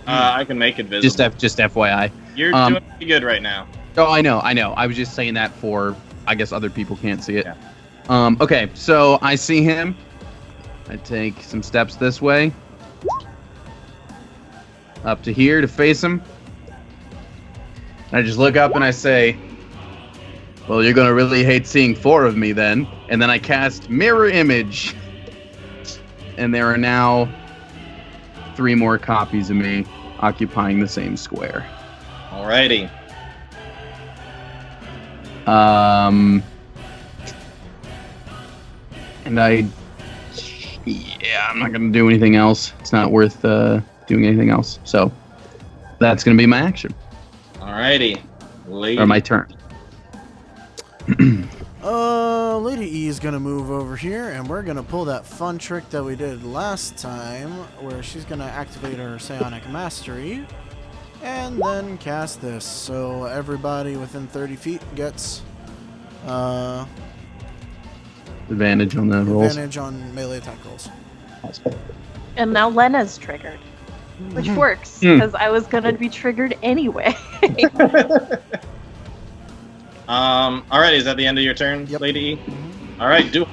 Speaker 5: I can make it visible.
Speaker 1: Just FYI.
Speaker 5: You're doing pretty good right now.
Speaker 1: Oh, I know. I was just saying that for, I guess other people can't see it.
Speaker 5: Yeah.
Speaker 1: Okay, so I see him. I take some steps this way. Up to here to face him. And I just look up and I say, well, you're going to really hate seeing 4 of me then. And then I cast Mirror Image. And there are now 3 more copies of me occupying the same square.
Speaker 5: Alrighty.
Speaker 1: And I'm not gonna do anything else. It's not worth doing anything else. So that's gonna be my action
Speaker 5: Alrighty. Lady.
Speaker 1: or my turn.
Speaker 6: Lady E is gonna move over here, and we're gonna pull that fun trick that we did last time, where she's gonna activate her Psionic Mastery, and then cast this. So everybody within 30 feet gets
Speaker 1: Advantage on the rolls.
Speaker 6: advantage on melee attack rolls.
Speaker 4: And now Lena's triggered. Which works,
Speaker 1: Hmm.
Speaker 4: because I was gonna be triggered anyway.
Speaker 5: Alrighty, is that the end of your turn,
Speaker 6: Yep.
Speaker 5: Lady E? Alright, do it.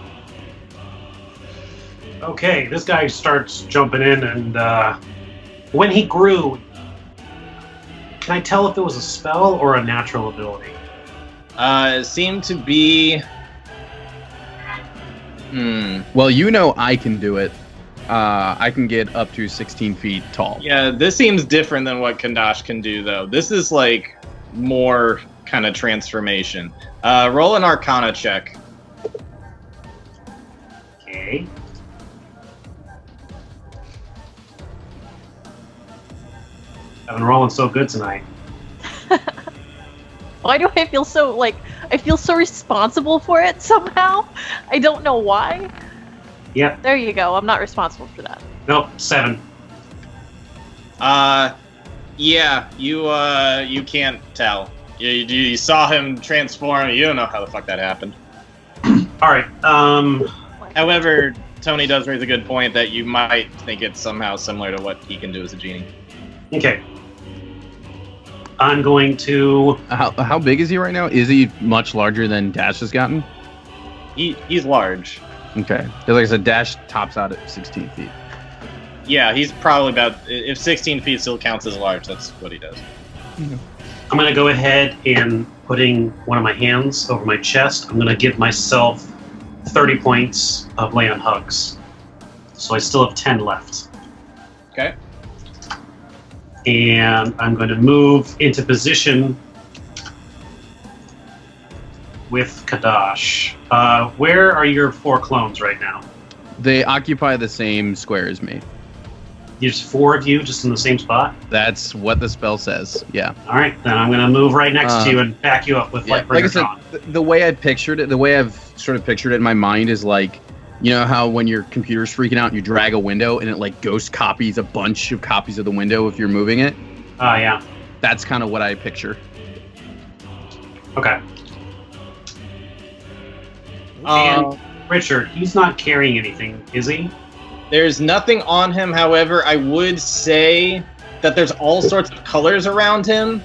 Speaker 3: Okay, this guy starts jumping in, and when he grew, can I tell if it was a spell or a natural ability?
Speaker 5: Seem to be.
Speaker 1: Well, you know I can do it. I can get up to 16 feet tall.
Speaker 5: Yeah, this seems different than what Kandash can do, though. This is like more kind of transformation. Roll an Arcana check.
Speaker 3: Okay. I've been rolling so good tonight.
Speaker 4: Why do I feel so I feel so responsible for it somehow? I don't know why.
Speaker 3: Yep.
Speaker 4: There you go. I'm not responsible for that.
Speaker 3: Nope. 7.
Speaker 5: Yeah, you can't tell. You saw him transform. You don't know how the fuck that happened.
Speaker 3: All right.
Speaker 5: However, Tony does raise a good point that you might think it's somehow similar to what he can do as a genie.
Speaker 3: Okay. I'm going to.
Speaker 1: How big is he right now? Is he much larger than Dash has gotten?
Speaker 5: He's large.
Speaker 1: Okay. Because like I said, Dash tops out at 16 feet.
Speaker 5: Yeah, he's probably about. If 16 feet still counts as large, that's what he does.
Speaker 3: I'm going to go ahead and putting one of my hands over my chest. I'm going to give myself 30 points of lay on hugs. So I still have 10 left.
Speaker 5: Okay.
Speaker 3: And I'm going to move into position with Kadash. Where are your 4 clones right now?
Speaker 1: They occupy the same square as me.
Speaker 3: There's 4 of you just in the same spot?
Speaker 1: That's what the spell says. Yeah.
Speaker 3: All right, then I'm going to move right next to you and back you up with
Speaker 1: Yeah, like I said,
Speaker 3: on.
Speaker 1: the way I pictured it, the way I've sort of pictured it in my mind is like, you know how when your computer's freaking out, you drag a window and it like ghost copies a bunch of copies of the window if you're moving it?
Speaker 3: Oh, yeah.
Speaker 1: That's kind of what I picture.
Speaker 3: Okay. And Richard, he's not carrying anything, is he?
Speaker 5: There's nothing on him, however, I would say that there's all sorts of colors around him,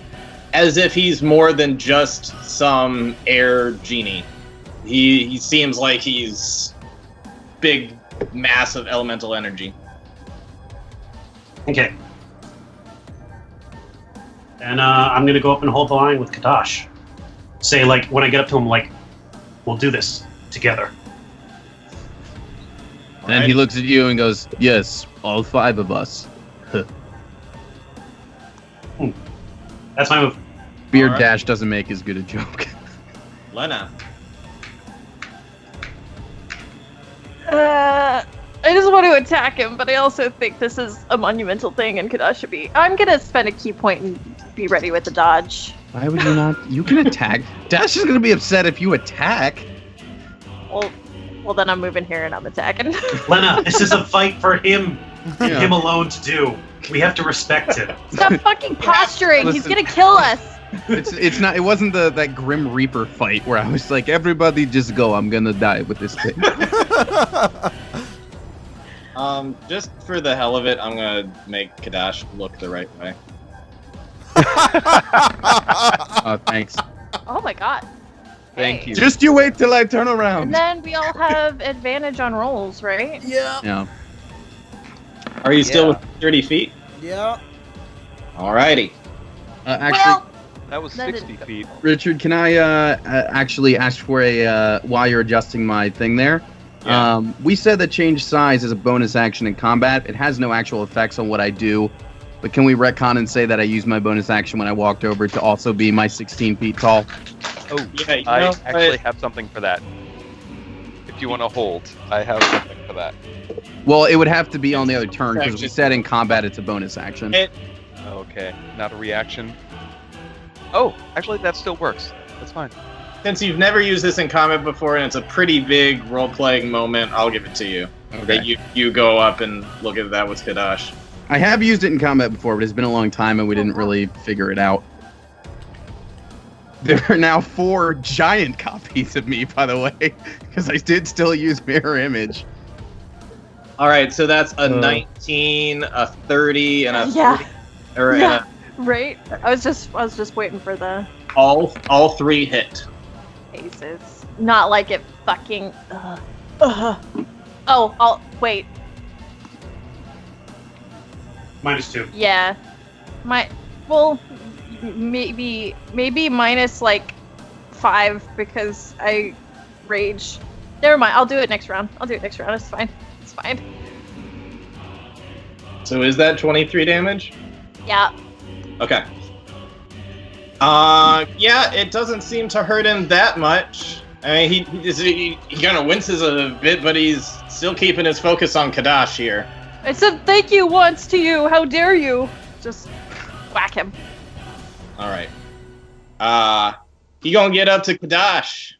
Speaker 5: as if he's more than just some air genie. He seems like he's big, massive elemental energy.
Speaker 3: Okay. And I'm going to go up and hold the line with Kadash. Say, like, when I get up to him, like, we'll do this together.
Speaker 1: And he looks at you and goes, yes, all 5 of us.
Speaker 3: That's my move.
Speaker 1: Beard
Speaker 5: Alright.
Speaker 1: Dash doesn't make as good a joke.
Speaker 5: Lena.
Speaker 4: I just want to attack him, but I also think this is a monumental thing, and Kadash should be. I'm gonna spend a key point and be ready with the dodge.
Speaker 1: Why would you not? You can attack. Dash is going to be upset if you attack.
Speaker 4: Well, then I'm moving here and I'm attacking.
Speaker 3: Lena, this is a fight for him and
Speaker 1: Yeah.
Speaker 3: him alone to do. We have to respect him.
Speaker 4: Stop fucking posturing. He's
Speaker 1: Listen.
Speaker 4: gonna kill us.
Speaker 1: It's not. It wasn't that Grim Reaper fight where I was like, everybody just go. I'm gonna die with this thing.
Speaker 5: Just for the hell of it, I'm gonna make Kadash look the right way.
Speaker 1: Thanks.
Speaker 4: Oh my god.
Speaker 2: Thank
Speaker 4: Hey.
Speaker 2: you.
Speaker 1: Just you wait till I turn
Speaker 4: And
Speaker 1: around.
Speaker 4: then we all have advantage on rolls, right?
Speaker 6: Yeah.
Speaker 1: Yeah.
Speaker 5: Are you still
Speaker 2: Yeah.
Speaker 5: with 30 feet?
Speaker 6: Yeah.
Speaker 5: Alrighty.
Speaker 1: Actually,
Speaker 4: Well,
Speaker 2: That was
Speaker 4: That
Speaker 2: 60 feet.
Speaker 1: Richard, can I actually ask for a while you're adjusting my thing there?
Speaker 5: Yeah.
Speaker 1: We said that change size is a bonus action in combat. It has no actual effects on what I do, but can we retcon and say that I used my bonus action when I walked over to also be my 16 feet tall?
Speaker 2: Oh,
Speaker 5: Yeah, you
Speaker 2: I
Speaker 5: know,
Speaker 2: actually have something for that. If you want to hold, I have something for that.
Speaker 1: Well, it would have to be on the other turn because we
Speaker 5: Action.
Speaker 1: said in combat it's a bonus action.
Speaker 2: Okay, not a reaction. Oh, actually, that still works. That's fine.
Speaker 5: Since you've never used this in combat before and it's a pretty big role-playing moment, I'll give it to you.
Speaker 1: Okay.
Speaker 5: That you go up and look at that with Kadash.
Speaker 1: I have used it in combat before, but it's been a long time and we didn't really figure it out. There are now 4 giant copies of me, by the way, because I did still use mirror image.
Speaker 5: Alright, so that's a 19, a 30, and a
Speaker 4: Yeah.
Speaker 5: 40. Or and
Speaker 4: Yeah. Right? I was just waiting for the
Speaker 5: all 3 hit.
Speaker 4: aces. Not like it fucking. Oh, I'll wait.
Speaker 3: -2.
Speaker 4: Yeah, maybe minus like 5 because I rage. Never mind. I'll do it next round. It's fine. It's fine.
Speaker 5: So is that 23 damage?
Speaker 4: Yeah.
Speaker 5: Okay. Yeah, it doesn't seem to hurt him that much. I mean, he kind of winces a bit, but he's still keeping his focus on Kadash here.
Speaker 4: I said thank you once to you. How dare you? Just whack him.
Speaker 5: All right. He gonna get up to Kadash.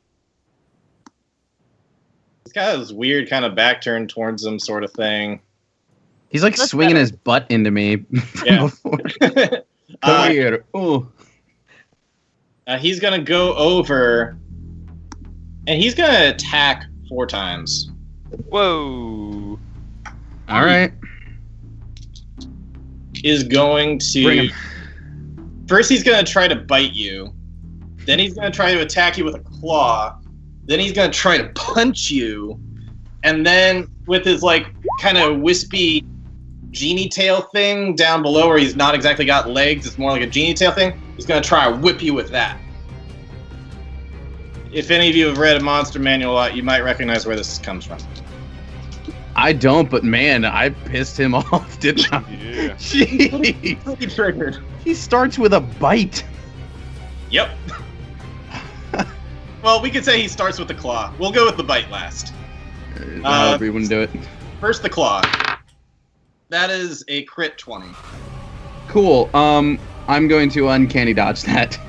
Speaker 5: He's got this weird kind of back turn towards him sort of thing.
Speaker 1: He's like
Speaker 4: That's
Speaker 1: swinging
Speaker 4: better.
Speaker 1: his butt into me.
Speaker 5: Yeah.
Speaker 1: Come here. Ooh.
Speaker 5: He's gonna go over, and he's gonna attack 4 times.
Speaker 2: Whoa.
Speaker 1: All right.
Speaker 5: Is going
Speaker 1: Bring
Speaker 5: to...
Speaker 1: him.
Speaker 5: First he's gonna try to bite you. Then he's gonna try to attack you with a claw. Then he's gonna try to punch you. And then with his like kind of wispy genie tail thing down below where he's not exactly got legs, it's more like a genie tail thing, he's gonna try to whip you with that. If any of you have read a Monster Manual, you might recognize where this comes from.
Speaker 1: I don't, but man, I pissed him off, didn't I?
Speaker 2: Yeah.
Speaker 1: Jeez.
Speaker 5: Pretty triggered.
Speaker 1: He starts with a bite.
Speaker 5: Yep. Well, we could say he starts with the claw. We'll go with the bite last.
Speaker 1: We wouldn't do it.
Speaker 5: First the claw. That is a crit 20.
Speaker 1: Cool. I'm going to uncanny dodge that.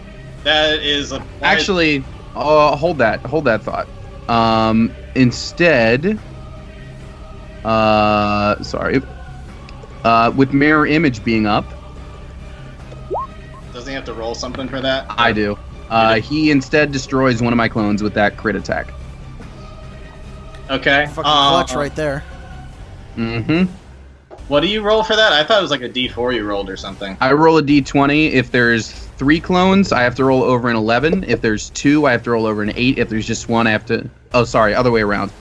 Speaker 5: That is a...
Speaker 1: Actually, hold that thought. Instead, sorry. With mirror image being up,
Speaker 5: Doesn't he have to roll something for that?
Speaker 1: I do. He instead destroys one of my clones with that crit attack.
Speaker 5: Okay.
Speaker 6: Fucking clutch right there.
Speaker 1: Mm-hmm.
Speaker 5: What do you roll for that? I thought it was like a D4 you rolled or something.
Speaker 1: I roll a d20. If there's 3 clones, I have to roll over an 11. If there's 2, I have to roll over an 8. If there's just 1, I have to... Oh, sorry, other way around.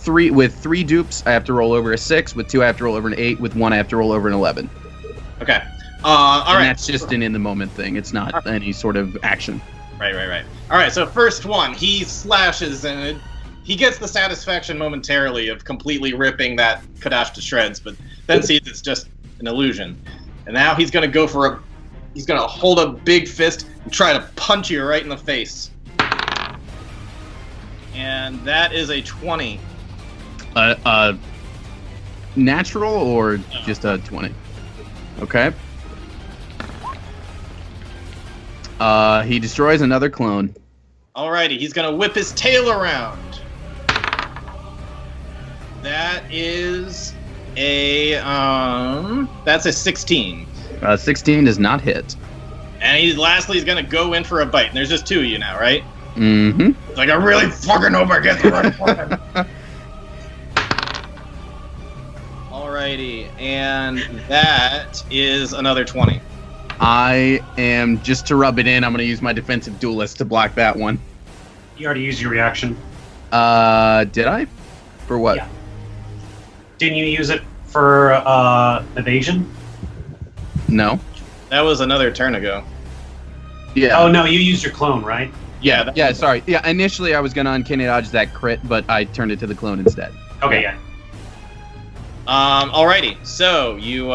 Speaker 1: With 3 dupes, I have to roll over a 6. With 2, I have to roll over an 8. With 1, I have to roll over an 11.
Speaker 5: Okay. All
Speaker 1: And
Speaker 5: right.
Speaker 1: that's just an in-the-moment thing. It's not any sort of action.
Speaker 5: Right. All right, so first one, he slashes and he gets the satisfaction momentarily of completely ripping that Kadash to shreds, but then sees it's just an illusion. And now he's going to go for he's going to hold a big fist and try to punch you right in the face. And that is a 20.
Speaker 1: Natural or just a 20? Okay. He destroys another clone.
Speaker 5: Alrighty, he's gonna whip his tail around. That is a that's a 16.
Speaker 1: 16 does not hit.
Speaker 5: And lastly he's gonna go in for a bite. And there's just 2 of you now, right?
Speaker 1: Mm-hmm.
Speaker 5: It's like I really fucking hope I get the right one. Alrighty, and that is another 20.
Speaker 1: I am, just to rub it in, I'm going to use my defensive duelist to block that one.
Speaker 3: You already used your reaction.
Speaker 1: Did I? For what?
Speaker 3: Yeah. Didn't you use it for evasion?
Speaker 1: No.
Speaker 5: That was another turn ago.
Speaker 1: Yeah.
Speaker 3: Oh no, you used your clone, right?
Speaker 5: Yeah.
Speaker 1: Yeah, sorry. Yeah, initially I was going to uncanny dodge that crit, but I turned it to the clone instead.
Speaker 3: Okay, yeah.
Speaker 5: Alrighty. So you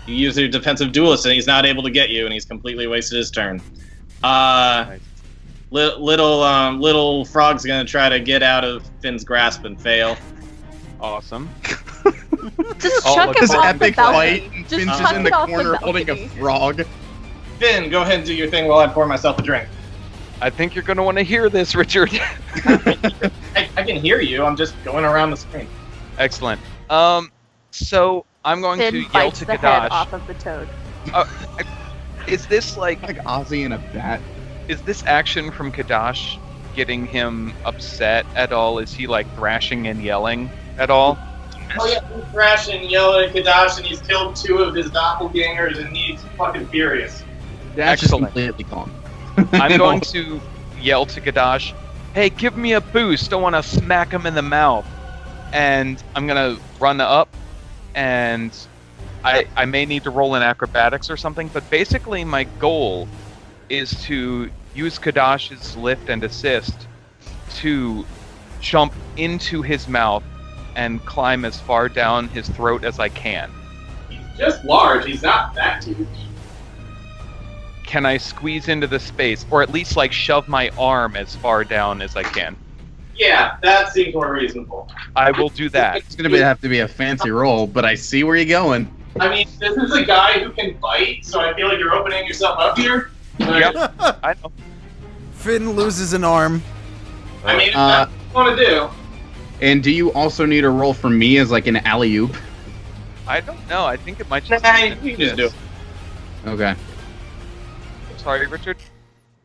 Speaker 5: use your defensive duelist, and he's not able to get you, and he's completely wasted his turn.
Speaker 2: Nice.
Speaker 5: Little frog's gonna try to get out of Finn's grasp and fail.
Speaker 2: Awesome.
Speaker 4: Just
Speaker 2: Oh,
Speaker 4: chuck
Speaker 2: look,
Speaker 4: him
Speaker 1: This
Speaker 4: off the
Speaker 1: epic
Speaker 4: balcony.
Speaker 1: fight, and
Speaker 4: Just
Speaker 1: Finn's
Speaker 4: chuck
Speaker 1: just in
Speaker 4: it
Speaker 1: the
Speaker 4: off the
Speaker 1: corner holding a
Speaker 4: balcony.
Speaker 1: frog.
Speaker 5: Finn, go ahead and do your thing while I pour myself a drink.
Speaker 2: I think you're going to want to hear this, Richard.
Speaker 5: I can hear you. I'm just going around the screen.
Speaker 2: Excellent. So I'm going
Speaker 4: Finn
Speaker 2: to yell
Speaker 4: bites
Speaker 2: to
Speaker 4: the head
Speaker 2: Kadash.
Speaker 4: off of the toad.
Speaker 2: Is this like
Speaker 1: Ozzy in a bat.
Speaker 2: is this action from Kadash getting him upset at all? Is he like thrashing and yelling at all?
Speaker 5: Oh yeah, he's thrashing, yelling at Kadash, and he's killed 2 of his doppelgangers, and he's fucking furious.
Speaker 1: That's just
Speaker 2: Excellent.
Speaker 1: completely calm.
Speaker 2: I'm going to yell to Kadash, "Hey, give me a boost! I want to smack him in the mouth." And I'm gonna run up, and I may need to roll in acrobatics or something. But basically, my goal is to use Kadash's lift and assist to jump into his mouth and climb as far down his throat as I can.
Speaker 5: He's just large. He's not that huge.
Speaker 2: Can I squeeze into the space, or at least like shove my arm as far down as I can?
Speaker 5: Yeah, that seems more reasonable.
Speaker 2: I will do that.
Speaker 1: It's gonna have to be a fancy roll, but I see where you're going.
Speaker 5: I mean, this is a guy who can bite, so I feel like you're opening yourself up here.
Speaker 2: Yep, I know.
Speaker 6: Finn loses an arm.
Speaker 5: I mean, if that's what you want to do.
Speaker 1: And do you also need a roll from me as like an alley-oop?
Speaker 2: I don't know. I think it might just.
Speaker 5: Nah,
Speaker 2: be
Speaker 5: you can just do it.
Speaker 1: Okay.
Speaker 2: Sorry, Richard.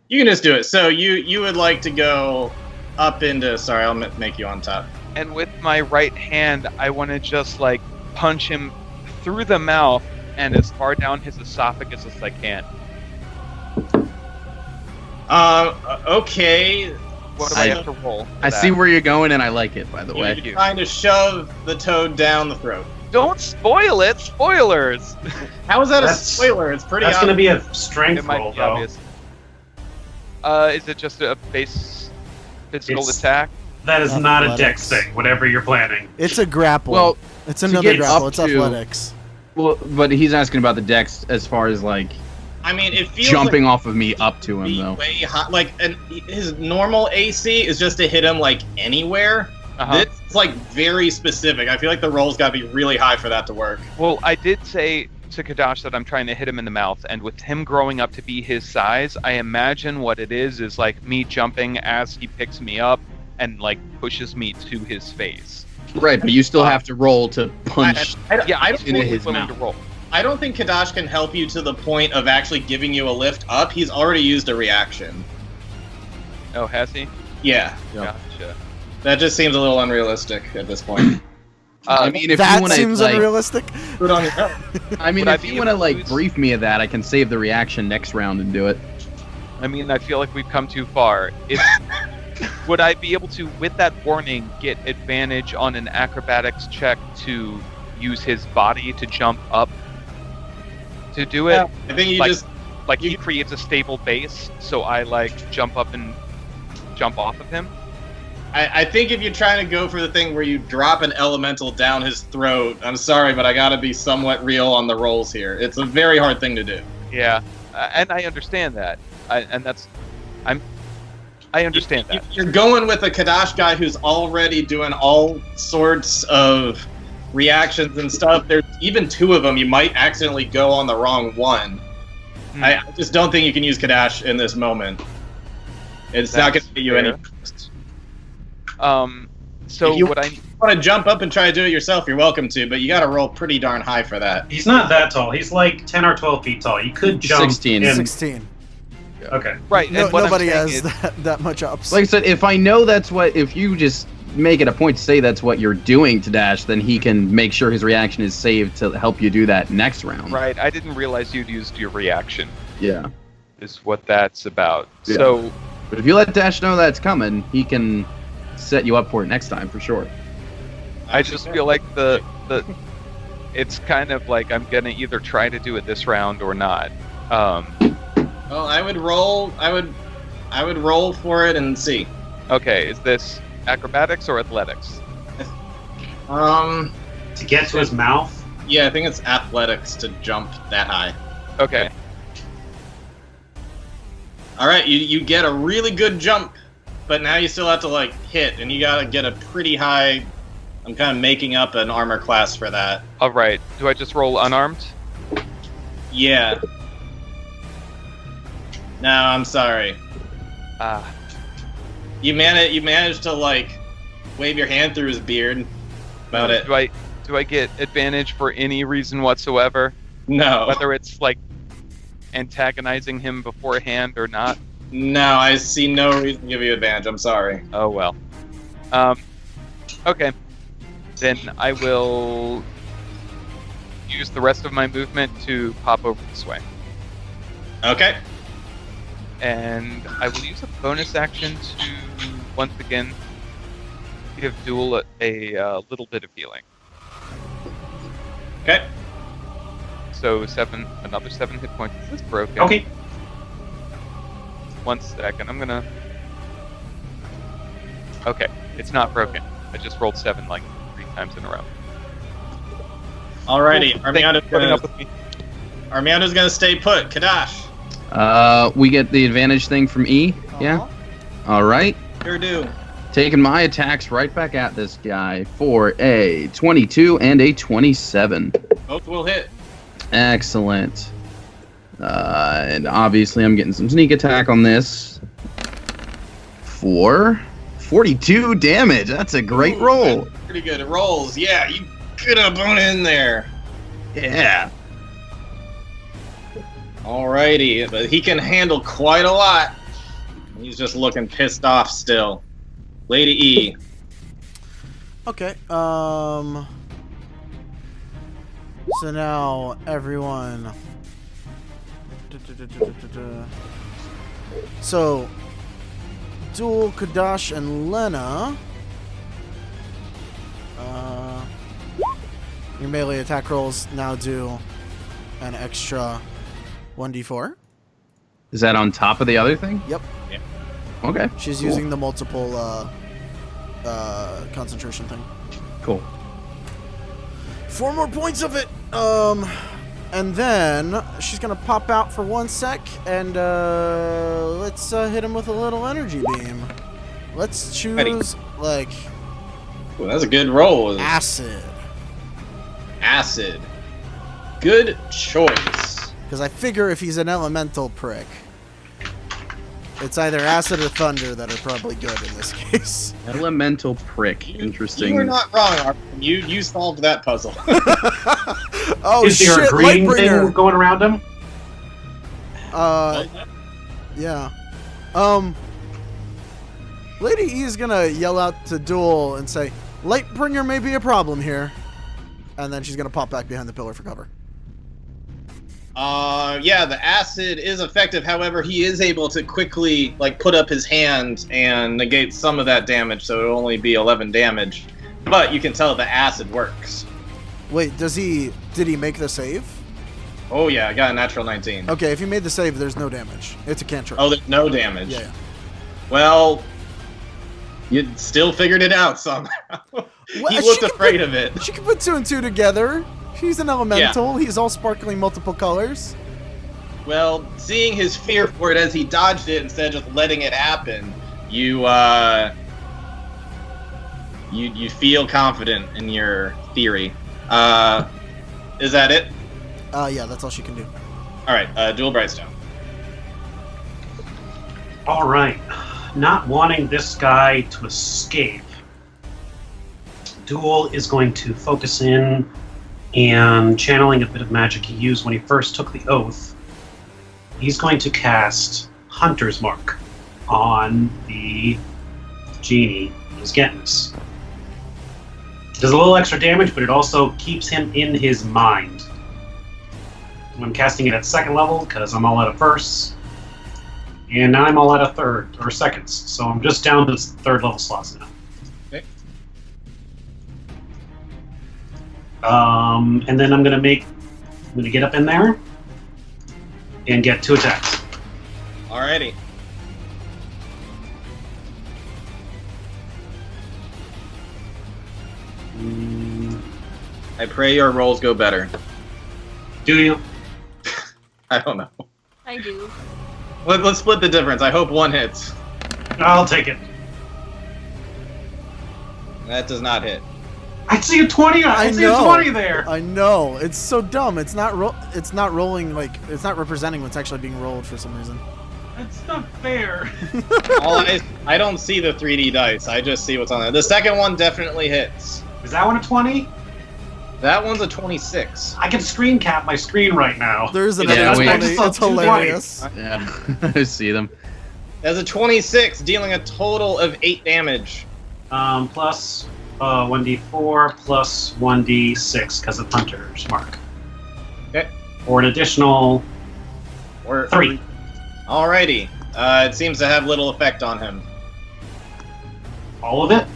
Speaker 5: You can just do it. So you would like to go up into... Sorry, I'll make you on top.
Speaker 2: And with my right hand, I want to just like punch him through the mouth and as far down his esophagus as I can.
Speaker 5: Okay.
Speaker 2: What do I have to roll?
Speaker 1: I see where you're going, and I like it, by the way.
Speaker 5: You're trying to shove the toad down the throat.
Speaker 2: Don't spoil it! Spoilers!
Speaker 5: How is that a
Speaker 3: That's-
Speaker 5: spoiler? It's pretty
Speaker 3: That's
Speaker 5: obvious.
Speaker 3: going to be a strength
Speaker 2: It might
Speaker 3: roll,
Speaker 2: be
Speaker 3: though.
Speaker 2: obvious. Is it just a base physical
Speaker 3: It's-
Speaker 2: attack?
Speaker 3: That is not a
Speaker 6: Athletics.
Speaker 3: dex thing, whatever you're planning.
Speaker 6: It's a grapple.
Speaker 1: Well,
Speaker 6: it's
Speaker 1: to
Speaker 6: another
Speaker 1: get
Speaker 6: grapple.
Speaker 1: up
Speaker 6: It's
Speaker 1: to-
Speaker 6: athletics.
Speaker 1: Well, but he's asking about the dex as far as like
Speaker 5: I mean, it feels
Speaker 1: jumping
Speaker 5: like
Speaker 1: off of me up to him,
Speaker 5: be
Speaker 1: though.
Speaker 5: way high. Like, his normal AC is just to hit him like anywhere.
Speaker 2: Uh-huh.
Speaker 5: This is like very specific. I feel like the roll's got to be really high for that to work.
Speaker 2: Well, I did say to Kadash that I'm trying to hit him in the mouth, and with him growing up to be his size, I imagine what it is like me jumping as he picks me up and like pushes me to his face.
Speaker 1: Right, but you still have to roll to punch.
Speaker 5: I
Speaker 2: Yeah,
Speaker 5: I
Speaker 2: I'm
Speaker 5: don't
Speaker 1: into
Speaker 5: think
Speaker 1: his
Speaker 2: willing
Speaker 1: mouth.
Speaker 2: to roll.
Speaker 5: I don't think Kadash can help you to the point of actually giving you a lift up. He's already used a reaction.
Speaker 2: Oh, has he?
Speaker 5: Yeah,
Speaker 1: Yeah.
Speaker 2: Gotcha.
Speaker 5: that just seems a little unrealistic at this point.
Speaker 1: I mean, if
Speaker 6: that
Speaker 1: you want to,
Speaker 6: seems
Speaker 1: like,
Speaker 6: unrealistic.
Speaker 5: Put on your
Speaker 1: I mean,
Speaker 2: Would I
Speaker 1: if
Speaker 2: be
Speaker 1: you want to
Speaker 2: able to
Speaker 1: like
Speaker 2: use-
Speaker 1: brief me of that, I can save the reaction next round and do it.
Speaker 2: I mean, I feel like we've come too far. Would I be able to, with that warning, get advantage on an acrobatics check to use his body to jump up to do it?
Speaker 5: I think you
Speaker 2: Like-
Speaker 5: just
Speaker 2: Like he creates a stable base, so I like jump up and jump off of him.
Speaker 5: I think if you're trying to go for the thing where you drop an elemental down his throat, I'm sorry, but I gotta be somewhat real on the rolls here. It's a very hard thing to do.
Speaker 2: Yeah, and I understand that. I understand that.
Speaker 5: You're going with a Kadash guy who's already doing all sorts of reactions and stuff. There's even two of them. You might accidentally go on the wrong one. I just don't think you can use Kadash in this moment. It's not going
Speaker 2: That's
Speaker 5: to get you any.
Speaker 2: fair. So
Speaker 5: If you-
Speaker 2: what I
Speaker 5: Want to jump up and try to do it yourself, you're welcome to, but you got to roll pretty darn high for that.
Speaker 3: He's not that tall. He's like 10 or 12 feet tall. You could jump
Speaker 1: 16.
Speaker 3: in-
Speaker 6: 16.
Speaker 3: Okay.
Speaker 2: right,
Speaker 6: No,
Speaker 2: and what
Speaker 6: nobody
Speaker 2: I'm
Speaker 6: has
Speaker 2: saying is,
Speaker 6: that much ups.
Speaker 1: Like I said, if I know that's what, if you just make it a point to say that's what you're doing to Dash, then he can make sure his reaction is saved to help you do that next round.
Speaker 2: right, I didn't realize you'd used your reaction.
Speaker 1: Yeah.
Speaker 2: Is what that's about.
Speaker 1: Yeah.
Speaker 2: So
Speaker 1: But if you let Dash know that's coming, he can set you up for it next time for sure.
Speaker 2: I just feel like the it's kind of like I'm gonna either try to do it this round or not.
Speaker 5: Well, I would roll. I would roll for it and see.
Speaker 2: Okay, is this acrobatics or athletics?
Speaker 5: Um,
Speaker 3: To get to his mouth.
Speaker 5: yeah, I think it's athletics to jump that high.
Speaker 2: Okay.
Speaker 5: All right, you get a really good jump, but now you still have to like hit, and you gotta get a pretty high. I'm kind of making up an armor class for that.
Speaker 2: All right. Do I just roll unarmed?
Speaker 5: Yeah. No, I'm sorry.
Speaker 2: Ah,
Speaker 5: You managed to like wave your hand through his beard. About it.
Speaker 2: do I get advantage for any reason whatsoever?
Speaker 5: No.
Speaker 2: Whether it's like antagonizing him beforehand or not?
Speaker 5: No, I see no reason to give you advantage. I'm sorry.
Speaker 2: Oh well. Okay. Then I will use the rest of my movement to pop over this way.
Speaker 5: Okay.
Speaker 2: And I will use a bonus action to once again give Duel a little bit of healing.
Speaker 5: Okay.
Speaker 2: So another 7 hit points. This is broken.
Speaker 3: Okay.
Speaker 2: 1 second. I'm gonna. Okay, it's not broken. I just rolled 7 like 3 times in a row.
Speaker 5: Alrighty,
Speaker 2: Thanks for putting up with me.
Speaker 5: Armiando's gonna stay put. Kadash,
Speaker 1: We get the advantage thing from E. Yeah. All right.
Speaker 5: sure do.
Speaker 1: Taking my attacks right back at this guy for a 22 and a 27.
Speaker 5: Both will hit.
Speaker 1: Excellent. And obviously I'm getting some sneak attack on this for 42 damage. That's a great roll.
Speaker 5: That's pretty good. It rolls. Yeah, you get a bone in there.
Speaker 1: Yeah.
Speaker 5: Alrighty, but he can handle quite a lot. He's just looking pissed off still. Lady E.
Speaker 6: Okay. So now everyone. So, Duel, Kadash, and Lena. Your melee attack rolls now do an extra 1d4.
Speaker 1: Is that on top of the other thing?
Speaker 6: Yep.
Speaker 1: Okay.
Speaker 6: She's
Speaker 1: cool.
Speaker 6: using the multiple concentration thing.
Speaker 1: Cool.
Speaker 6: 4 more points of it. And then she's gonna pop out for 1 sec, and let's hit him with a little energy beam. Let's choose
Speaker 5: Ready.
Speaker 6: like
Speaker 5: Ooh, that's a good roll.
Speaker 6: acid,
Speaker 5: Acid. Good choice.
Speaker 6: because I figure if he's an elemental prick, it's either acid or thunder that are probably good in this case.
Speaker 1: Elemental prick. Interesting.
Speaker 5: You were not wrong, Armin. You solved that puzzle.
Speaker 6: Oh
Speaker 3: Is there
Speaker 6: shit!
Speaker 3: a green thing
Speaker 6: Lightbringer.
Speaker 3: going around him?
Speaker 6: Yeah. Lady E is gonna yell out to Duel and say, "Lightbringer may be a problem here," and then she's gonna pop back behind the pillar for cover.
Speaker 5: Yeah, the acid is effective. However, he is able to quickly put up his hand and negate some of that damage, so it'll only be 11 damage. But you can tell the acid works.
Speaker 6: Wait, did he make the save?
Speaker 5: Oh yeah, I got a natural 19.
Speaker 6: Okay, if you made the save, there's no damage. It's a cantrip.
Speaker 5: Oh, there's no damage.
Speaker 6: Yeah.
Speaker 5: Well, you still figured it out somehow.
Speaker 6: Well,
Speaker 5: He
Speaker 6: she
Speaker 5: looked
Speaker 6: could
Speaker 5: afraid of it.
Speaker 6: She can put 2 and 2 together. He's an elemental. He's all sparkling multiple colors.
Speaker 5: Well, seeing his fear for it as he dodged it instead of just letting it happen, you feel confident in your theory. Is that it?
Speaker 6: Yeah, that's all she can do.
Speaker 5: All right, Dual Brightstone.
Speaker 3: All right. Not wanting this guy to escape, Duel is going to focus in and channeling a bit of magic he used when he first took the oath. He's going to cast Hunter's Mark on the genie who's getting this. Does a little extra damage, but it also keeps him in his mind. I'm casting it at 2nd level because I'm all out of firsts. And now I'm all out of 3rd or 2nds. So I'm just down to 3rd level slots now.
Speaker 5: Okay.
Speaker 3: And then I'm gonna get up in there and get 2 attacks.
Speaker 5: Alrighty. I pray your rolls go better.
Speaker 3: Do you?
Speaker 5: I don't know.
Speaker 4: I do.
Speaker 5: Let's split the difference. I hope 1 hits.
Speaker 3: I'll take it.
Speaker 5: That does not hit.
Speaker 3: I see a 20. I see a 20 there.
Speaker 6: I know. It's so dumb. It's not rolling it's not representing what's actually being rolled for some reason.
Speaker 3: That's not fair.
Speaker 5: I don't see the 3D dice. I just see what's on there. The second one definitely hits.
Speaker 3: Is that one a 20?
Speaker 5: That one's a 26.
Speaker 3: I can screen cap my screen right now.
Speaker 6: There's an
Speaker 1: Yeah,
Speaker 6: extra
Speaker 1: we-
Speaker 6: 20. It's hilarious.
Speaker 1: Yeah, I see them.
Speaker 5: That's a 26, dealing a total of 8 damage.
Speaker 3: Plus 1d4 plus 1d6 because of Hunter's Mark.
Speaker 5: Okay.
Speaker 3: Or an additional
Speaker 5: Or
Speaker 3: 3.
Speaker 5: Alrighty. It seems to have little effect on him.
Speaker 3: All of it?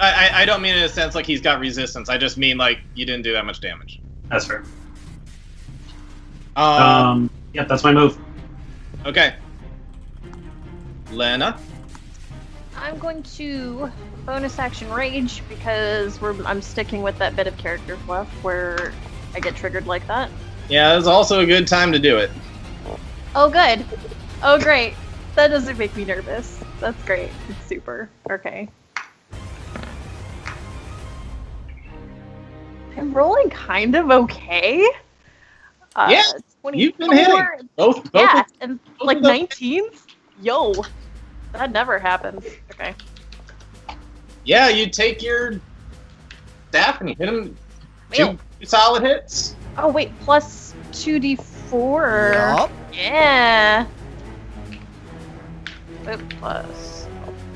Speaker 5: I don't mean in a sense like he's got resistance. I just mean you didn't do that much damage.
Speaker 3: That's fair.
Speaker 5: Um,
Speaker 3: Yep, that's my move.
Speaker 5: Okay. Lena.
Speaker 4: I'm going to bonus action rage because I'm sticking with that bit of character fluff where I get triggered like that.
Speaker 5: Yeah, it's also a good time to do it.
Speaker 4: Oh, good. Oh, great. That doesn't make me nervous. That's great. It's super. Okay. I'm rolling kind of okay.
Speaker 5: Yeah,
Speaker 4: 24,
Speaker 5: you've been hitting. Both
Speaker 4: yeah,
Speaker 5: of-
Speaker 4: and
Speaker 5: both
Speaker 4: like
Speaker 5: of them.
Speaker 4: 19s? Yo. That never happens. Okay.
Speaker 5: Yeah, you take your staff and you hit him
Speaker 4: Wheel.
Speaker 5: 2 solid hits.
Speaker 4: Oh, wait. Plus 2d4.
Speaker 6: Yup.
Speaker 4: Yeah. Wait, plus.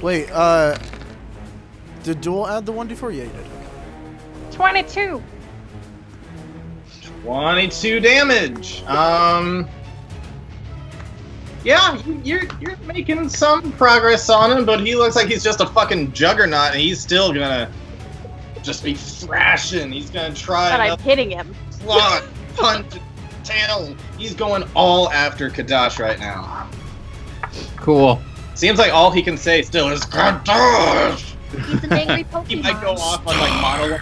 Speaker 6: Wait, did Duel add the 1d4? Yeah, you did.
Speaker 4: 22.
Speaker 5: 22 damage. Yeah, you're making some progress on him, but he looks like he's just a fucking juggernaut, and he's still gonna just be thrashing. He's gonna try
Speaker 4: But I'm
Speaker 5: another
Speaker 4: hitting him.
Speaker 5: claw, punch, tail. He's going all after Kadash right now.
Speaker 1: Cool.
Speaker 5: Seems like all he can say still is Kadash.
Speaker 4: He's an angry Pokemon.
Speaker 5: He might go off on like monologue.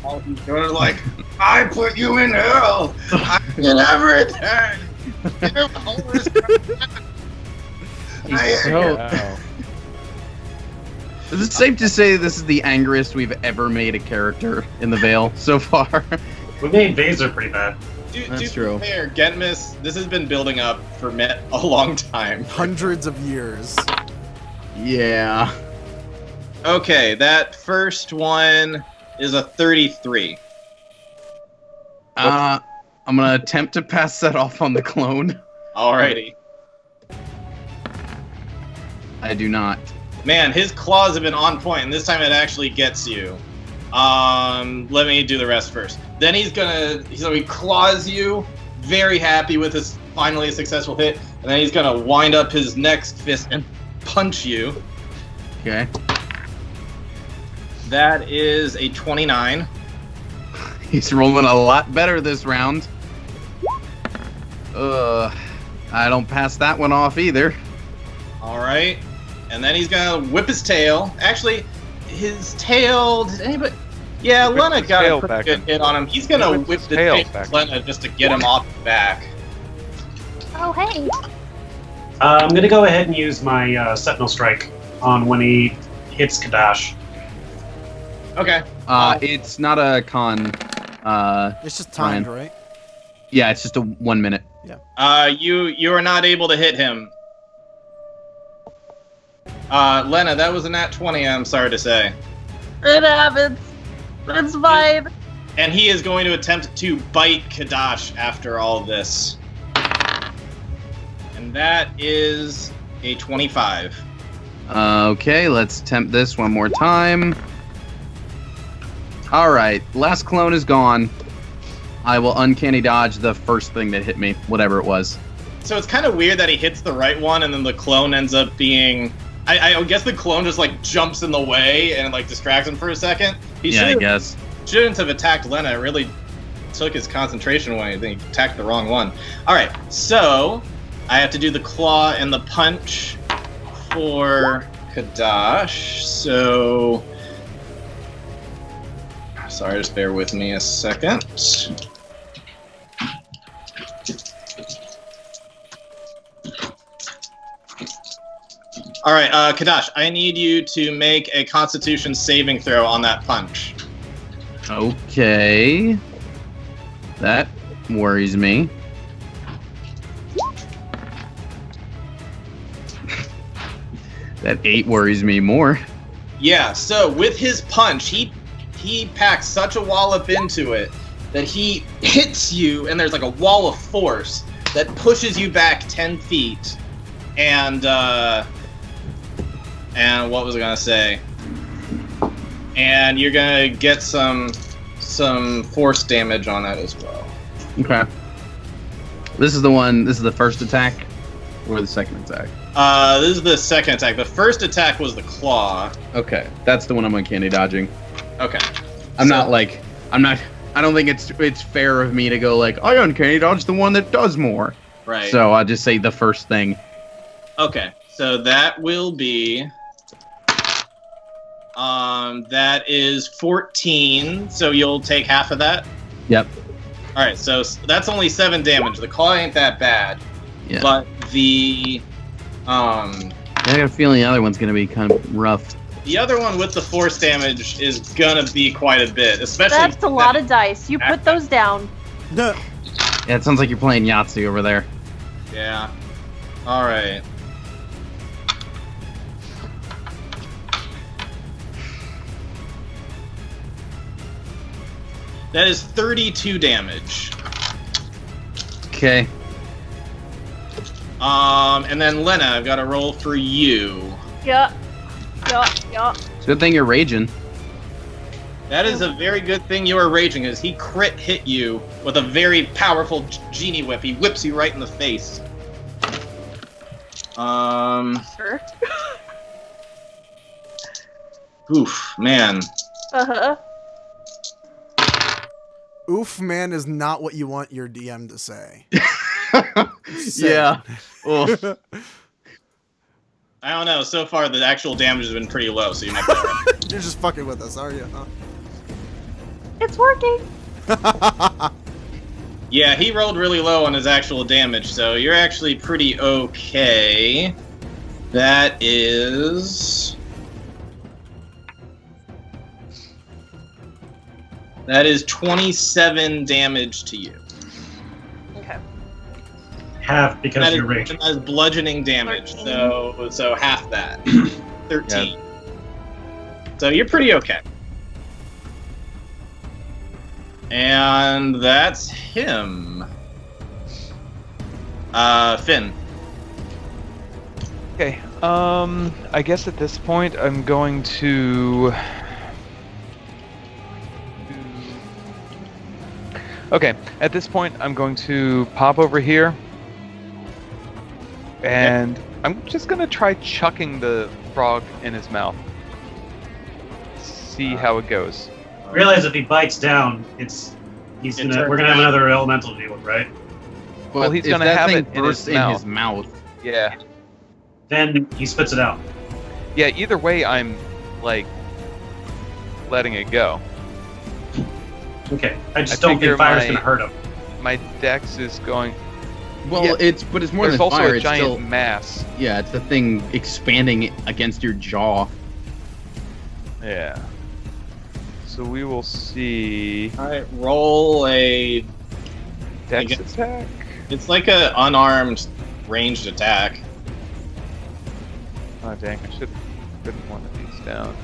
Speaker 5: All he's doing is like, I put you in hell. I did everything. Give him all this
Speaker 1: He's so.
Speaker 2: Wow.
Speaker 1: Is it safe to say this is the angriest we've ever made a character in the Vale so far?
Speaker 3: We made Vaser pretty bad.
Speaker 1: That's
Speaker 5: to
Speaker 1: true.
Speaker 5: be fair, Genmis, this has been building up for a long time.
Speaker 6: Hundreds of years.
Speaker 1: Yeah.
Speaker 5: Okay, that first one is a 33.
Speaker 1: I'm gonna attempt to pass that off on the clone.
Speaker 5: Alrighty.
Speaker 1: I do not.
Speaker 5: Man, his claws have been on point, and this time it actually gets you. Let me do the rest first. Then he claws you, very happy with his finally successful hit, and then he's gonna wind up his next fist and punch you.
Speaker 1: Okay.
Speaker 5: That is a 29.
Speaker 1: He's rolling a lot better this round. I don't pass that one off either.
Speaker 5: Alright. And then he's gonna whip his tail. Actually, his tail. Did anybody. Yeah,
Speaker 2: Whip
Speaker 5: Lena
Speaker 2: his
Speaker 5: got
Speaker 2: tail
Speaker 5: a pretty
Speaker 2: back
Speaker 5: good
Speaker 2: in.
Speaker 5: hit on him. He's gonna
Speaker 2: Whip
Speaker 5: whip
Speaker 2: his
Speaker 5: the
Speaker 2: tail
Speaker 5: tail
Speaker 2: back
Speaker 5: of Lena just to get him off the back.
Speaker 4: Oh, hey.
Speaker 3: I'm gonna go ahead and use my Sentinel Strike on when he hits Kadash.
Speaker 5: Okay.
Speaker 1: It's not a con.
Speaker 6: It's just timed,
Speaker 1: Ryan.
Speaker 6: right?
Speaker 1: Yeah, it's just a 1 minute.
Speaker 5: You are not able to hit him. Lena, that was a nat 20, I'm sorry to say.
Speaker 4: It happens. It's fine.
Speaker 5: And he is going to attempt to bite Kadash after all this. And that is a 25.
Speaker 1: Okay, let's attempt this one more time. Alright, last clone is gone. I will uncanny dodge the first thing that hit me, whatever it was.
Speaker 5: So it's kind of weird that he hits the right one and then the clone ends up being... I guess the clone just like jumps in the way and like distracts him for a second. He
Speaker 1: Yeah, I guess.
Speaker 5: shouldn't have attacked Lena. It really took his concentration away. I think he attacked the wrong one. Alright, so I have to do the claw and the punch for Kadash. So... Sorry, just bear with me a second. Alright, Kadash, I need you to make a Constitution saving throw on that punch.
Speaker 1: Okay. That worries me. That 8 worries me more.
Speaker 5: Yeah, so with his punch, he packs such a wallop into it that he hits you, and there's like a wall of force that pushes you back 10 feet. And what was I gonna say? And you're gonna get some force damage on that as well.
Speaker 1: Okay. This is the first attack, or the second attack?
Speaker 5: This is the second attack. The first attack was the claw.
Speaker 1: Okay, that's the one I'm uncanny dodging.
Speaker 5: Okay.
Speaker 1: I don't think it's fair of me to go like, I uncanny dodge the one that does more.
Speaker 5: Right.
Speaker 1: So I'll just say the first thing.
Speaker 5: Okay. So that will be. That is 14. So you'll take half of that.
Speaker 1: Yep.
Speaker 5: All right. So that's only 7 damage. The claw ain't that bad.
Speaker 1: Yeah.
Speaker 5: But the
Speaker 1: I got a feeling the other one's gonna be kind of rough.
Speaker 5: The other one with the force damage is gonna be quite a bit, especially.
Speaker 4: That's a lot of dice. You put those down.
Speaker 6: No.
Speaker 1: Yeah, it sounds like you're playing Yahtzee over there.
Speaker 5: Yeah. All right. That is 32 damage.
Speaker 1: Okay.
Speaker 5: And then Lena, I've got to roll for you.
Speaker 4: Yeah.
Speaker 1: It's a good thing you're raging.
Speaker 5: That is a very good thing you are raging, as he crit hit you with a very powerful genie whip. He whips you right in the face.
Speaker 4: Sure.
Speaker 5: Oof, man.
Speaker 4: Uh-huh.
Speaker 6: Oof, man is not what you want your DM to say.
Speaker 1: Yeah. Oof.
Speaker 5: I don't know. So far, the actual damage has been pretty low, so you might be alright.
Speaker 6: You're just fucking with us, are you? Huh?
Speaker 4: It's working.
Speaker 5: Yeah, he rolled really low on his actual damage, so you're actually pretty okay. That is 27 damage to you.
Speaker 4: Okay.
Speaker 3: Half because
Speaker 5: That
Speaker 3: you're raging.
Speaker 5: is bludgeoning damage,
Speaker 4: 13.
Speaker 5: so half that. 13. So you're pretty okay. And that's him. Finn.
Speaker 2: Okay. I guess at this point I'm going to. Okay. At this point I'm going to pop over here, and I'm just gonna try chucking the frog in his mouth. See how it goes.
Speaker 3: Realize if he bites down, we're gonna have another elemental deal with, right?
Speaker 2: Well, he's
Speaker 1: if
Speaker 2: gonna
Speaker 1: that
Speaker 2: have
Speaker 1: thing
Speaker 2: it in his
Speaker 1: bursts in
Speaker 2: mouth.
Speaker 1: his mouth.
Speaker 2: Yeah.
Speaker 3: Then he spits it out.
Speaker 2: Yeah. Either way, I'm like letting it go.
Speaker 3: Okay. I just
Speaker 2: I
Speaker 3: don't
Speaker 2: figure
Speaker 3: think fire's
Speaker 2: my-
Speaker 3: gonna hurt him.
Speaker 2: My dex is going.
Speaker 1: Well,
Speaker 2: Yeah.
Speaker 1: it's more
Speaker 2: There's
Speaker 1: than
Speaker 2: also
Speaker 1: fire.
Speaker 2: a
Speaker 1: It's
Speaker 2: giant
Speaker 1: still
Speaker 2: mass.
Speaker 1: yeah. It's the thing expanding against your jaw.
Speaker 2: Yeah. So we will see.
Speaker 5: Alright, roll a...
Speaker 2: Dex
Speaker 5: Okay.
Speaker 2: attack.
Speaker 5: It's like a unarmed ranged attack.
Speaker 2: Oh dang! I should have put one of these down.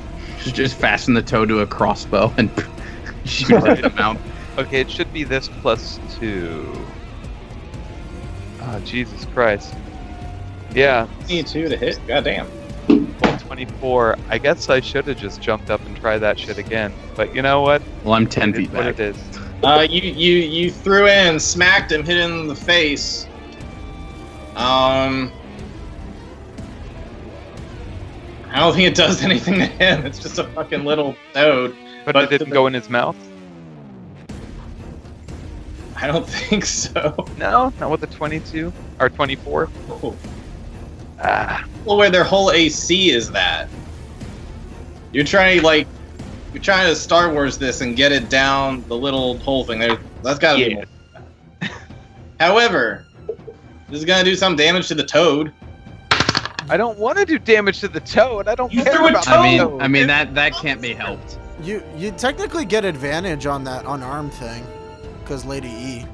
Speaker 1: Just fasten the toe to a crossbow and shoot it in the mouth.
Speaker 2: Okay, it should be this plus 2. Oh Jesus Christ! Yeah,
Speaker 5: 22 to hit? Goddamn.
Speaker 2: well, 24. I guess I should have just jumped up and tried that shit again. But you know what?
Speaker 1: Well, I'm 10
Speaker 2: It is
Speaker 1: feet
Speaker 2: what
Speaker 1: back.
Speaker 2: it is.
Speaker 5: You threw in, smacked him, hit him in the face. I don't think it does anything to him. It's just a fucking little toad.
Speaker 2: But
Speaker 5: But
Speaker 2: it didn't go in his mouth.
Speaker 5: I don't think so.
Speaker 2: No, not with the 22 or 24. Ah,
Speaker 5: Well, where their whole AC is that. You're trying to Star Wars this and get it down the little hole thing. That's gotta be
Speaker 2: yeah.
Speaker 5: more. However, this is gonna do some damage to the toad.
Speaker 2: I don't want to do damage to the toad. I don't
Speaker 3: You
Speaker 2: care
Speaker 3: threw a
Speaker 2: about
Speaker 3: toad!
Speaker 2: the toad.
Speaker 1: I mean that can't be helped.
Speaker 6: You technically get advantage on that unarmed thing, because Lady E.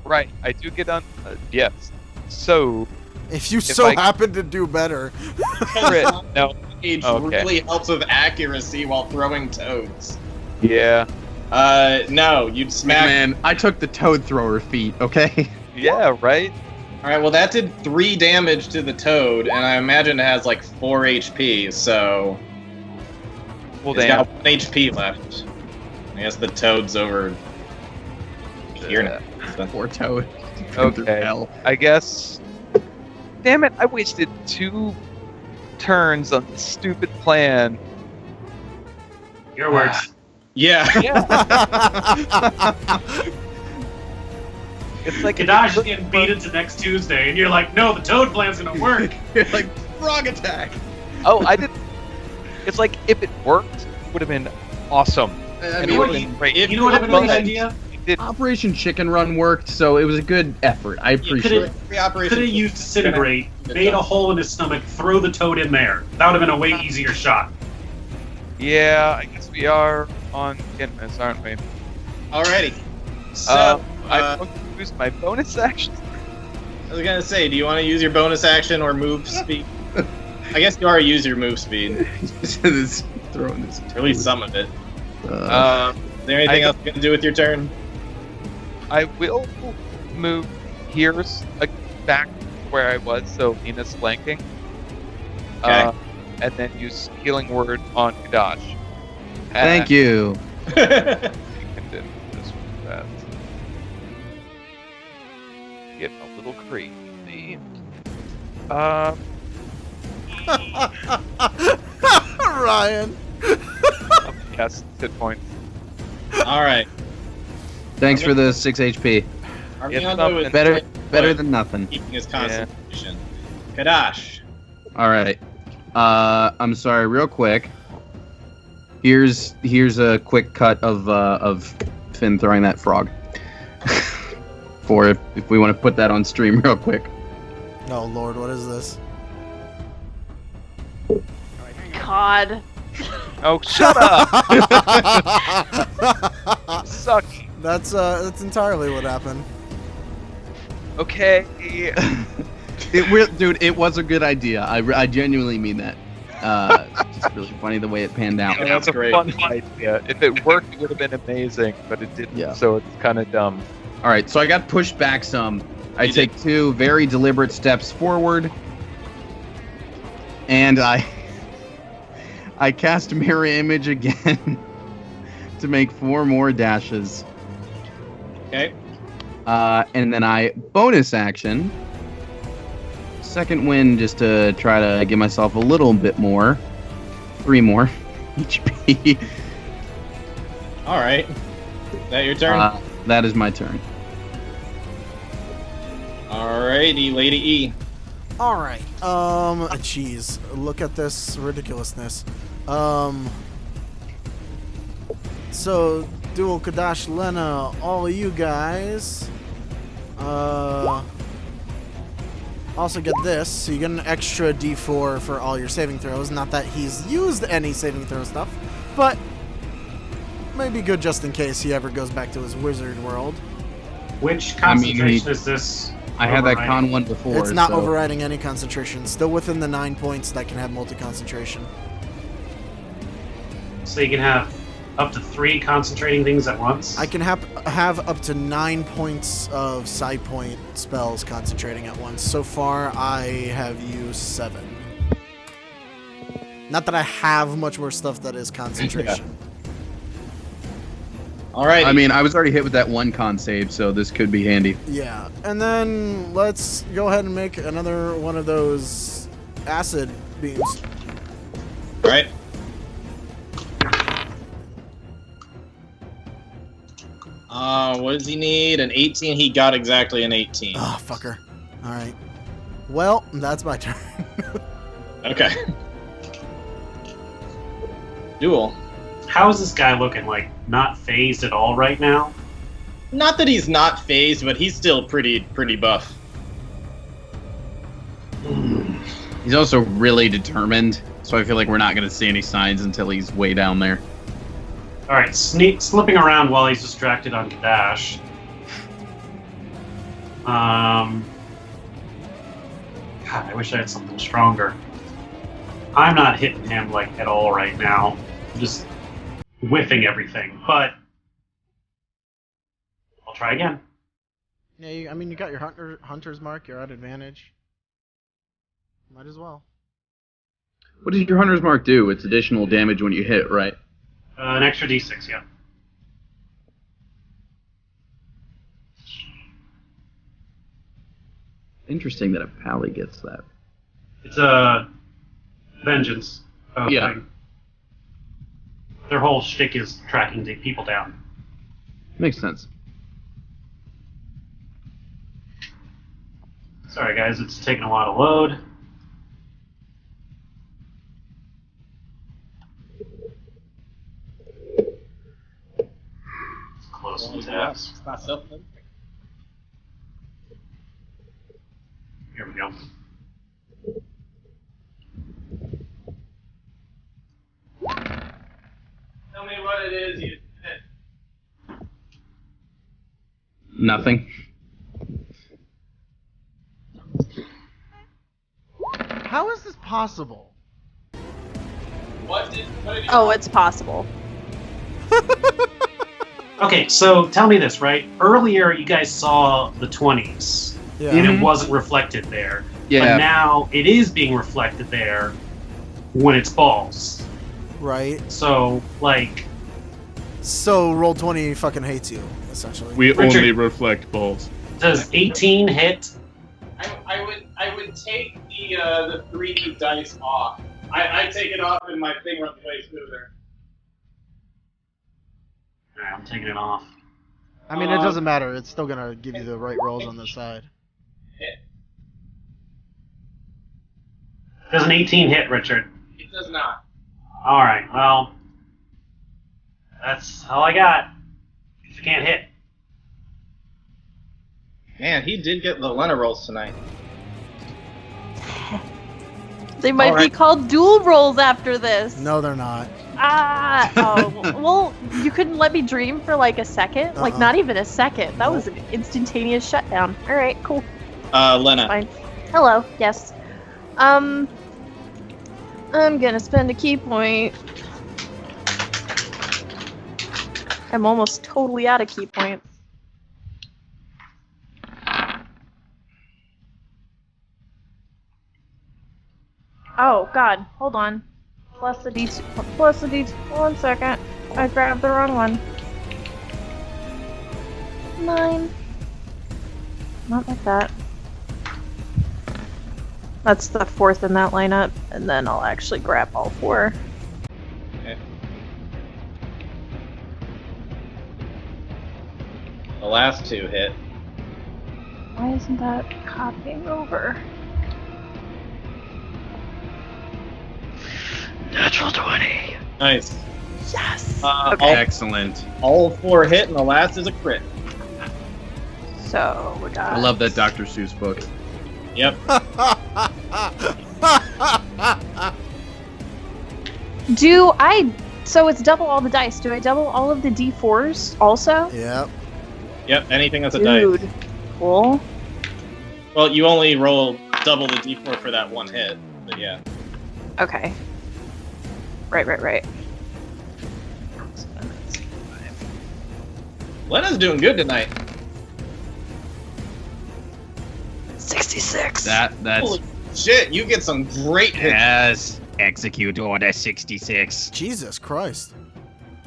Speaker 2: Right, I do get on. Yes. So,
Speaker 6: If you
Speaker 2: If
Speaker 6: so
Speaker 2: I-
Speaker 6: happen to do better.
Speaker 2: crit. No.
Speaker 5: Mage
Speaker 2: Okay.
Speaker 5: really helps with accuracy while throwing toads.
Speaker 2: Yeah.
Speaker 5: No, you'd
Speaker 1: Hey,
Speaker 5: smack.
Speaker 1: man, I took the toad thrower feat. Okay.
Speaker 2: Yeah. Right.
Speaker 5: All right, well that did 3 damage to the toad, and I imagine it has like 4 HP, so
Speaker 2: Well,
Speaker 5: it's
Speaker 2: damn.
Speaker 5: got 1 HP left. I guess the toad's over here now.
Speaker 1: Poor toad. Come through
Speaker 2: Okay.
Speaker 1: hell.
Speaker 2: I guess. Damn it! I wasted 2 turns on this stupid plan.
Speaker 3: Your words.
Speaker 5: Yeah.
Speaker 2: It's like
Speaker 3: Kadash is getting beat into next Tuesday, and you're like, no, the toad plan's gonna work.
Speaker 1: You're like,
Speaker 5: frog attack.
Speaker 2: Oh, I did. It's like if it worked, it would have been awesome.
Speaker 5: I
Speaker 2: And
Speaker 5: mean,
Speaker 2: it would have been great.
Speaker 3: You know what would have been a good idea?
Speaker 2: It did.
Speaker 1: Operation Chicken Run worked, so it was a good effort. I appreciate it.
Speaker 5: the operation
Speaker 3: Could have used Disintegrate, made a hole in his stomach, throw the toad in there. That would have been a way easier shot.
Speaker 2: Yeah, I guess we are on Gitmas, aren't we?
Speaker 5: Alrighty. So,
Speaker 2: I used my bonus action.
Speaker 5: I was gonna say, do you want to use your bonus action or move speed? I guess you already used your move speed.
Speaker 1: Throwing this.
Speaker 5: Or at least some of it.
Speaker 1: Uh,
Speaker 5: Is there anything else you can do with your turn?
Speaker 2: I will move here's back where I was, so Venus flanking.
Speaker 5: Okay.
Speaker 2: And then use Healing Word on Kadash.
Speaker 1: thank you.
Speaker 2: Get a little crazy.
Speaker 6: Ryan.
Speaker 2: Yes, hit points.
Speaker 5: Alright.
Speaker 1: Thanks for the 6 HP.
Speaker 5: Armando is
Speaker 1: Better than nothing.
Speaker 5: keeping his concentration. Kadash.
Speaker 1: All right. I'm sorry. Real quick. Here's a quick cut of Finn throwing that frog. For if we want to put that on stream real quick.
Speaker 6: Oh Lord, what is this?
Speaker 4: God.
Speaker 2: Oh, shut up! Sucky.
Speaker 6: That's entirely what happened.
Speaker 2: Okay.
Speaker 1: Dude, it was a good idea. I genuinely mean that. It's just really funny the way it panned out.
Speaker 5: Yeah,
Speaker 2: That's a
Speaker 5: great.
Speaker 2: fun idea. If it worked, it would have been amazing, but it didn't.
Speaker 1: Yeah.
Speaker 2: So it's kind of dumb.
Speaker 1: All right, so I got pushed back some. I
Speaker 5: You
Speaker 1: take 2 very deliberate steps forward, and I cast Mirror Image again to make 4 more dashes.
Speaker 5: Okay.
Speaker 1: And then I bonus action, second wind, just to try to give myself a little bit more, 3 more HP.
Speaker 5: Alright. Is that your turn?
Speaker 1: That is my turn.
Speaker 5: Alrighty, Lady E.
Speaker 6: All right. Jeez, look at this ridiculousness. So, Dual Kadash Lena, all of you guys. Also get this, so you get an extra D4 for all your saving throws. Not that he's used any saving throw stuff, but maybe good just in case he ever goes back to his wizard world.
Speaker 3: Which
Speaker 1: I mean,
Speaker 3: concentration is this?
Speaker 1: I had that
Speaker 3: overriding?
Speaker 1: con one before.
Speaker 6: It's not
Speaker 1: so-
Speaker 6: overriding any concentration. Still within the 9 points that can have multi-concentration.
Speaker 3: So you can have up to 3 concentrating things at once?
Speaker 6: I can have up to 9 points of side point spells concentrating at once. So far, I have used 7. Not that I have much more stuff that is concentration.
Speaker 5: Alrighty.
Speaker 1: I mean, I was already hit with that 1 con save, so this could be handy.
Speaker 6: Yeah, and then let's go ahead and make another one of those acid beams.
Speaker 5: Alright. What does he need? An 18? He got exactly an 18.
Speaker 6: Oh, fucker. Alright. Well, that's my turn.
Speaker 5: Okay. Duel.
Speaker 3: How is this guy looking? Like, not phased at all right now?
Speaker 5: Not that he's not phased, but he's still pretty buff.
Speaker 1: He's also really determined, so I feel like we're not going to see any signs until he's way down there.
Speaker 3: Alright, slipping around while he's distracted on Kadash. God, I wish I had something stronger. I'm not hitting him, like, at all right now. I'm just whiffing everything, but I'll try again.
Speaker 6: Yeah, I mean, you got your hunter's mark. You're at advantage. Might as well.
Speaker 1: What does your Hunter's Mark do? It's additional damage when you hit, right?
Speaker 3: An extra d6, yeah.
Speaker 1: Interesting that a pally gets that.
Speaker 3: It's a vengeance
Speaker 1: Yeah.
Speaker 3: thing. Their whole shtick is tracking the people down.
Speaker 1: Makes sense.
Speaker 3: Sorry guys, it's taking a while to load.
Speaker 5: It's not self-limiting.
Speaker 3: Here we go.
Speaker 5: Tell me what it is you did.
Speaker 1: Nothing.
Speaker 6: How is this possible?
Speaker 5: What did you
Speaker 4: Oh, it's possible.
Speaker 3: Okay, so tell me this, right? Earlier, you guys saw the 20s,
Speaker 6: Yeah.
Speaker 3: and
Speaker 1: Mhm.
Speaker 3: it wasn't reflected there.
Speaker 1: Yeah.
Speaker 3: But now it is being reflected there when it's balls.
Speaker 6: Right.
Speaker 3: So, like,
Speaker 6: So roll 20 fucking hates you, essentially.
Speaker 8: We
Speaker 3: Richard.
Speaker 8: only reflect balls.
Speaker 3: does 18 hit?
Speaker 5: I would take the 3 dice off. I take it off and my thing runs way smoother.
Speaker 3: Alright, I'm taking it off.
Speaker 6: I mean, it doesn't matter. It's still gonna give you the right rolls on this side.
Speaker 3: Does an 18 hit, Richard?
Speaker 5: It does not.
Speaker 3: Alright, well, that's all I got. If you can't hit.
Speaker 5: Man, he did get the Lena rolls tonight.
Speaker 4: They might be
Speaker 5: Alright.
Speaker 4: called dual rolls after this.
Speaker 6: No, they're not.
Speaker 4: Ah, oh, well, you couldn't let me dream for like a second? Like,
Speaker 6: Uh-uh.
Speaker 4: not even a second. That was
Speaker 6: Nope.
Speaker 4: an instantaneous shutdown. Alright, cool.
Speaker 5: Lena.
Speaker 4: Fine. Hello, yes. I'm gonna spend a key point. I'm almost totally out of key points. Oh, God, hold on. Plus the D2. 1 second. I grabbed the wrong one. 9. Not like that. That's the 4th in that lineup, and then I'll actually grab all 4.
Speaker 5: Okay. The last 2 hit.
Speaker 4: Why isn't that copying over? Natural 20.
Speaker 5: Nice.
Speaker 4: Yes.
Speaker 5: Okay.
Speaker 1: Excellent.
Speaker 5: All 4 hit, and the last is a crit.
Speaker 4: So we got.
Speaker 1: I love that Dr. Seuss book.
Speaker 5: Yep.
Speaker 4: Do I? So it's double all the dice. Do I double all of the D4s also?
Speaker 6: Yep.
Speaker 5: Yep. Anything that's a dice.
Speaker 4: Dude. Cool.
Speaker 5: Well, you only roll double the d4 for that 1 hit, but yeah.
Speaker 4: Okay. Right.
Speaker 5: Lena's doing good tonight.
Speaker 4: 66.
Speaker 1: That's
Speaker 5: Holy shit, you get some great hits.
Speaker 1: yes. Execute order 66.
Speaker 6: Jesus Christ.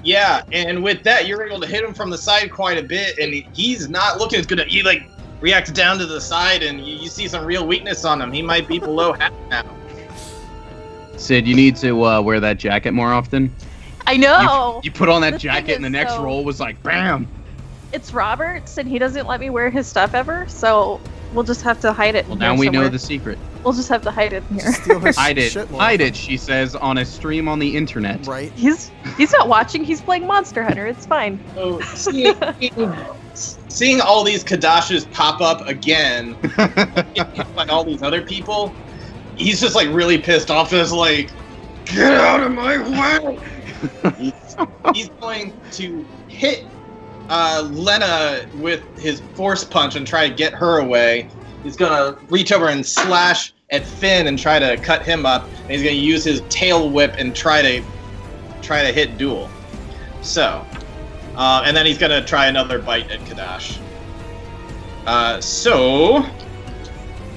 Speaker 5: Yeah, and with that, you're able to hit him from the side quite a bit, and he's not looking as good. He like reacts down to the side, and you see some real weakness on him. He might be below half now.
Speaker 1: Sid, you need to wear that jacket more often.
Speaker 4: I know.
Speaker 1: You put on
Speaker 4: The
Speaker 1: that
Speaker 4: thing
Speaker 1: jacket, and the
Speaker 4: is,
Speaker 1: next
Speaker 4: though-
Speaker 1: roll was like, bam.
Speaker 4: It's Roberts, and he doesn't let me wear his stuff ever, so we'll just have to hide it.
Speaker 1: Well,
Speaker 4: in
Speaker 1: now
Speaker 4: here
Speaker 1: we know
Speaker 4: somewhere.
Speaker 1: the secret.
Speaker 4: We'll just have to hide it in here.
Speaker 6: Steal his
Speaker 1: Hide it.
Speaker 6: shit more.
Speaker 1: Hide it, she says, on a stream on the internet.
Speaker 6: Right.
Speaker 4: He's not watching. He's playing Monster Hunter. It's fine.
Speaker 5: So seeing all these Kadashas pop up again, like all these other people, he's just like really pissed off. Just like, get out of my way! He's going to hit Lena with his force punch and try to get her away. He's gonna reach over and slash at Finn and try to cut him up. And he's gonna use his tail whip and try to hit Duel. So, and then he's gonna try another bite at Kadash. So,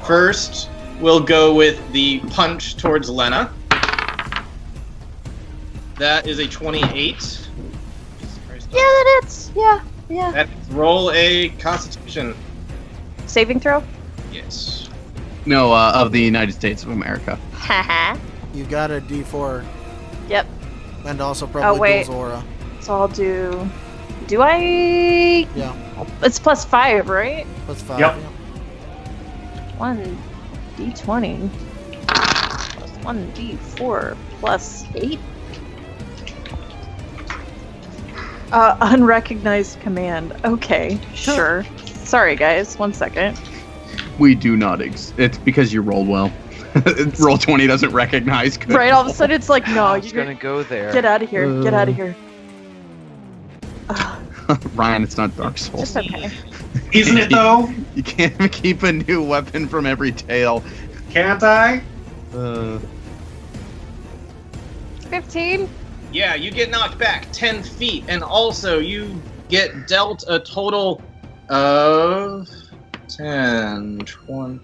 Speaker 5: first we'll go with the punch towards Lena. That is a 28.
Speaker 4: Yeah, that is. Yeah.
Speaker 5: That's roll a Constitution.
Speaker 4: Saving throw.
Speaker 5: Yes.
Speaker 1: No, of the United States of America.
Speaker 4: Haha.
Speaker 6: You got a D4
Speaker 4: Yep.
Speaker 6: and also probably
Speaker 4: wait.
Speaker 6: Duel's Aura.
Speaker 4: So I'll do. Do I?
Speaker 6: Yeah.
Speaker 4: It's +5, right?
Speaker 6: Plus 5.
Speaker 3: Yep.
Speaker 6: Yeah.
Speaker 4: 1d20 plus 1d4 plus 8. Unrecognized command. Okay, sure. Sorry, guys. 1 second.
Speaker 1: We do not. It's because you rolled well. Roll 20 doesn't recognize. Good
Speaker 4: Right, all of a
Speaker 1: roll.
Speaker 4: sudden it's like, no,
Speaker 2: I was
Speaker 4: you're
Speaker 2: gonna go there.
Speaker 4: get out of here. Get out of here.
Speaker 1: Ryan, it's not Dark Souls.
Speaker 4: It's okay.
Speaker 3: Isn't it though?
Speaker 1: You can't keep a new weapon from every tale.
Speaker 3: Can't I?
Speaker 4: 15.
Speaker 5: Yeah, you get knocked back 10 feet, and also you get dealt a total of 10, 20,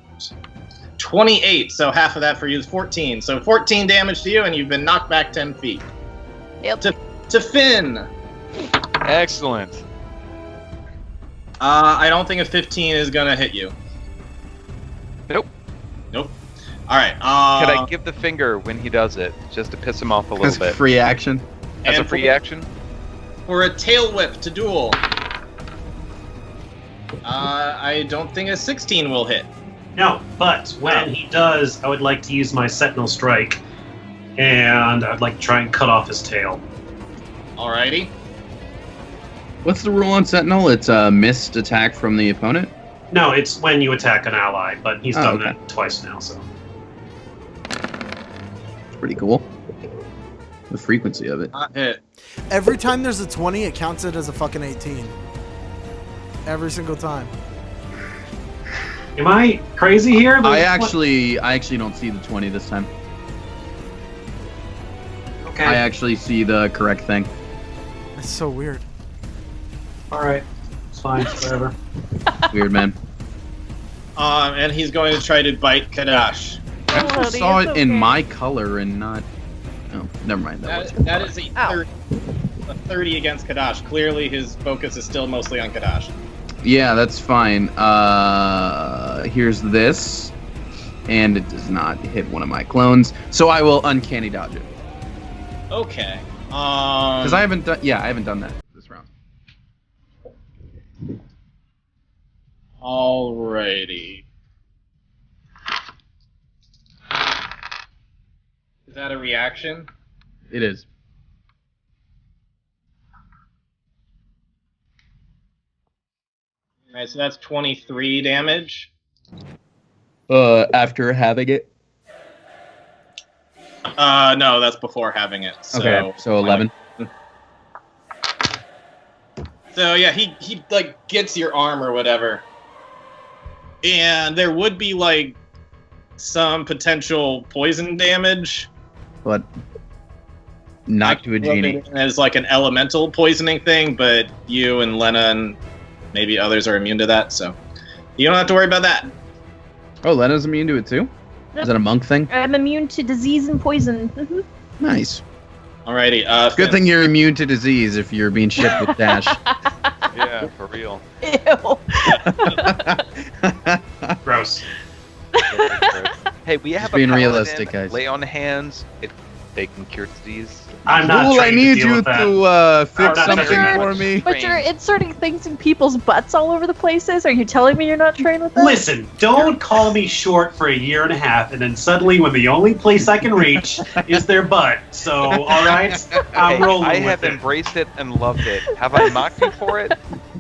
Speaker 5: 28. So half of that for you is 14. So 14 damage to you, and you've been knocked back 10 feet.
Speaker 4: Yep.
Speaker 5: To Finn.
Speaker 2: Excellent.
Speaker 5: I don't think a 15 is gonna hit you.
Speaker 2: Nope.
Speaker 5: Nope. All right.
Speaker 2: Could I give the finger when he does it, just to piss him off a little
Speaker 1: That's
Speaker 2: bit?
Speaker 1: free action.
Speaker 2: As a
Speaker 5: and
Speaker 2: free action?
Speaker 5: for a tail whip to duel? I don't think a 16 will hit.
Speaker 3: No, but when he does, I would like to use my Sentinel Strike, and I'd like to try and cut off his tail.
Speaker 5: Alrighty.
Speaker 1: What's the rule on Sentinel? It's a missed attack from the opponent?
Speaker 3: No, it's when you attack an ally, but he's done
Speaker 1: okay.
Speaker 3: that twice now, so.
Speaker 1: It's pretty cool. The frequency of it.
Speaker 5: Not hit.
Speaker 6: Every time there's a 20, it counts it as a fucking 18. Every single time.
Speaker 3: Am I crazy here?
Speaker 1: I actually don't see the 20 this time.
Speaker 3: Okay.
Speaker 1: I actually see the correct thing.
Speaker 6: It's so weird.
Speaker 3: Alright. It's fine. Whatever.
Speaker 1: Weird, man.
Speaker 5: And he's going to try to bite Kadash.
Speaker 1: I never
Speaker 4: Honey,
Speaker 1: saw
Speaker 4: it's
Speaker 1: it in
Speaker 4: okay.
Speaker 1: my color and not. Oh, never mind.
Speaker 5: That is a
Speaker 4: Ow.
Speaker 5: 30 against Kadash. Clearly, his focus is still mostly on Kadash.
Speaker 1: Yeah, that's fine. Here's this, and it does not hit one of my clones, so I will uncanny dodge it
Speaker 5: Okay.
Speaker 1: because I haven't done. Yeah, I haven't done that this round.
Speaker 5: Alrighty. Is that a reaction?
Speaker 1: It is.
Speaker 5: Alright, so that's 23 damage.
Speaker 1: After having it.
Speaker 5: No, that's before having it. So,
Speaker 1: Okay, so 11.
Speaker 5: So yeah, he like gets your arm or whatever. And there would be like some potential poison damage.
Speaker 1: But not to a genie.
Speaker 5: As like an elemental poisoning thing, but you and Lena and maybe others are immune to that, so you don't have to worry about that.
Speaker 1: Oh, Lena's immune to it too? Is that a monk thing?
Speaker 4: I'm immune to disease and poison. Mhm.
Speaker 1: Nice.
Speaker 5: Alrighty.
Speaker 1: Good thing you're immune to disease if you're being shipped with Dash.
Speaker 2: Yeah, for real.
Speaker 4: Ew.
Speaker 3: Gross.
Speaker 2: Hey, we have
Speaker 1: Just
Speaker 2: a
Speaker 1: being
Speaker 2: paladin,
Speaker 1: realistic, guys.
Speaker 2: Lay on hands. They can cure disease.
Speaker 3: I'm not
Speaker 1: Fool, I
Speaker 3: trained
Speaker 1: need
Speaker 3: to deal
Speaker 1: you
Speaker 3: with that.
Speaker 1: to fix
Speaker 3: not
Speaker 1: something
Speaker 3: trained.
Speaker 1: for me.
Speaker 4: But you're inserting things in people's butts all over the places? Are you telling me you're not trained with that?
Speaker 3: Listen, don't call me short for a year and a half, and then suddenly, when the only place I can reach is their butt. So, all right, I'm
Speaker 2: Hey,
Speaker 3: rolling
Speaker 2: I
Speaker 3: with
Speaker 2: have
Speaker 3: it.
Speaker 2: embraced it and loved it. Have I mocked you for it?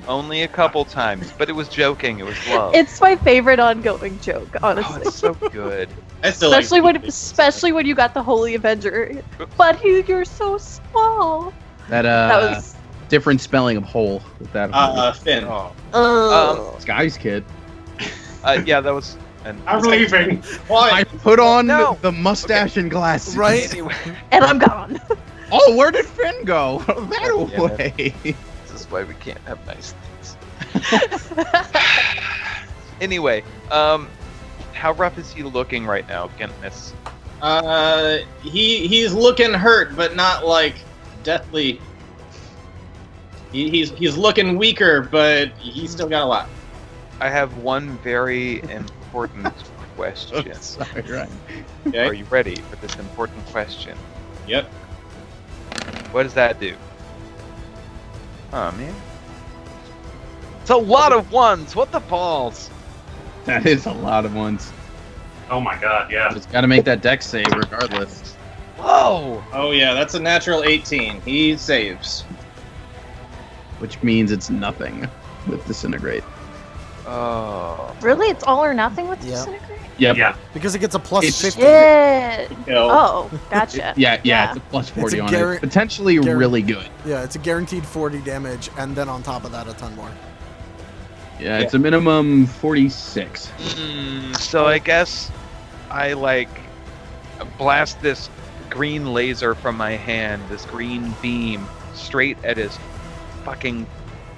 Speaker 2: Only a couple times, but it was joking. It was love.
Speaker 4: It's my favorite ongoing joke, honestly.
Speaker 2: Oh, it's so good.
Speaker 5: I still like
Speaker 4: especially when you got the Holy Avenger. But you're so small.
Speaker 1: That
Speaker 4: That was.
Speaker 1: different spelling of hole with that.
Speaker 5: Finn.
Speaker 2: Oh.
Speaker 1: Sky's kid.
Speaker 2: Yeah, that was. And
Speaker 3: I'm leaving.
Speaker 1: I put on
Speaker 2: No.
Speaker 1: the mustache and glasses.
Speaker 6: Right?
Speaker 2: Anyway,
Speaker 4: And I'm gone.
Speaker 1: Oh, where did Finn go? That
Speaker 2: Yeah.
Speaker 1: way.
Speaker 2: this is why we can't have nice things. Anyway, how rough is he looking right now, Kentness?
Speaker 5: He's looking hurt, but not like deathly. He's looking weaker, but he's still got a lot.
Speaker 2: I have one very important question.
Speaker 1: Sorry, right.
Speaker 5: Okay.
Speaker 2: Are you ready for this important question?
Speaker 5: Yep.
Speaker 2: What does that do? Oh man. It's a lot of ones. What the balls?
Speaker 1: That is a lot of ones.
Speaker 3: Oh my god, yeah.
Speaker 1: Just got to make that dex save regardless.
Speaker 2: Whoa!
Speaker 5: Oh yeah, that's a natural 18. He saves.
Speaker 1: which means it's nothing with disintegrate.
Speaker 2: Oh.
Speaker 4: Really? It's all or nothing with
Speaker 6: Yep.
Speaker 4: disintegrate?
Speaker 1: Yep.
Speaker 3: Yeah.
Speaker 6: Because it gets a plus
Speaker 1: It's-
Speaker 6: 50.
Speaker 4: Shit.
Speaker 5: Yo.
Speaker 4: Oh, gotcha.
Speaker 1: Yeah, it's a plus 40
Speaker 6: a
Speaker 1: on
Speaker 6: guar-
Speaker 1: it. Potentially
Speaker 6: guar-
Speaker 1: really good.
Speaker 6: Yeah, it's a guaranteed 40 damage, and then on top of that, a ton more.
Speaker 1: Yeah, it's a minimum 46.
Speaker 2: So I guess I like blast this green laser from my hand, this green beam, straight at his fucking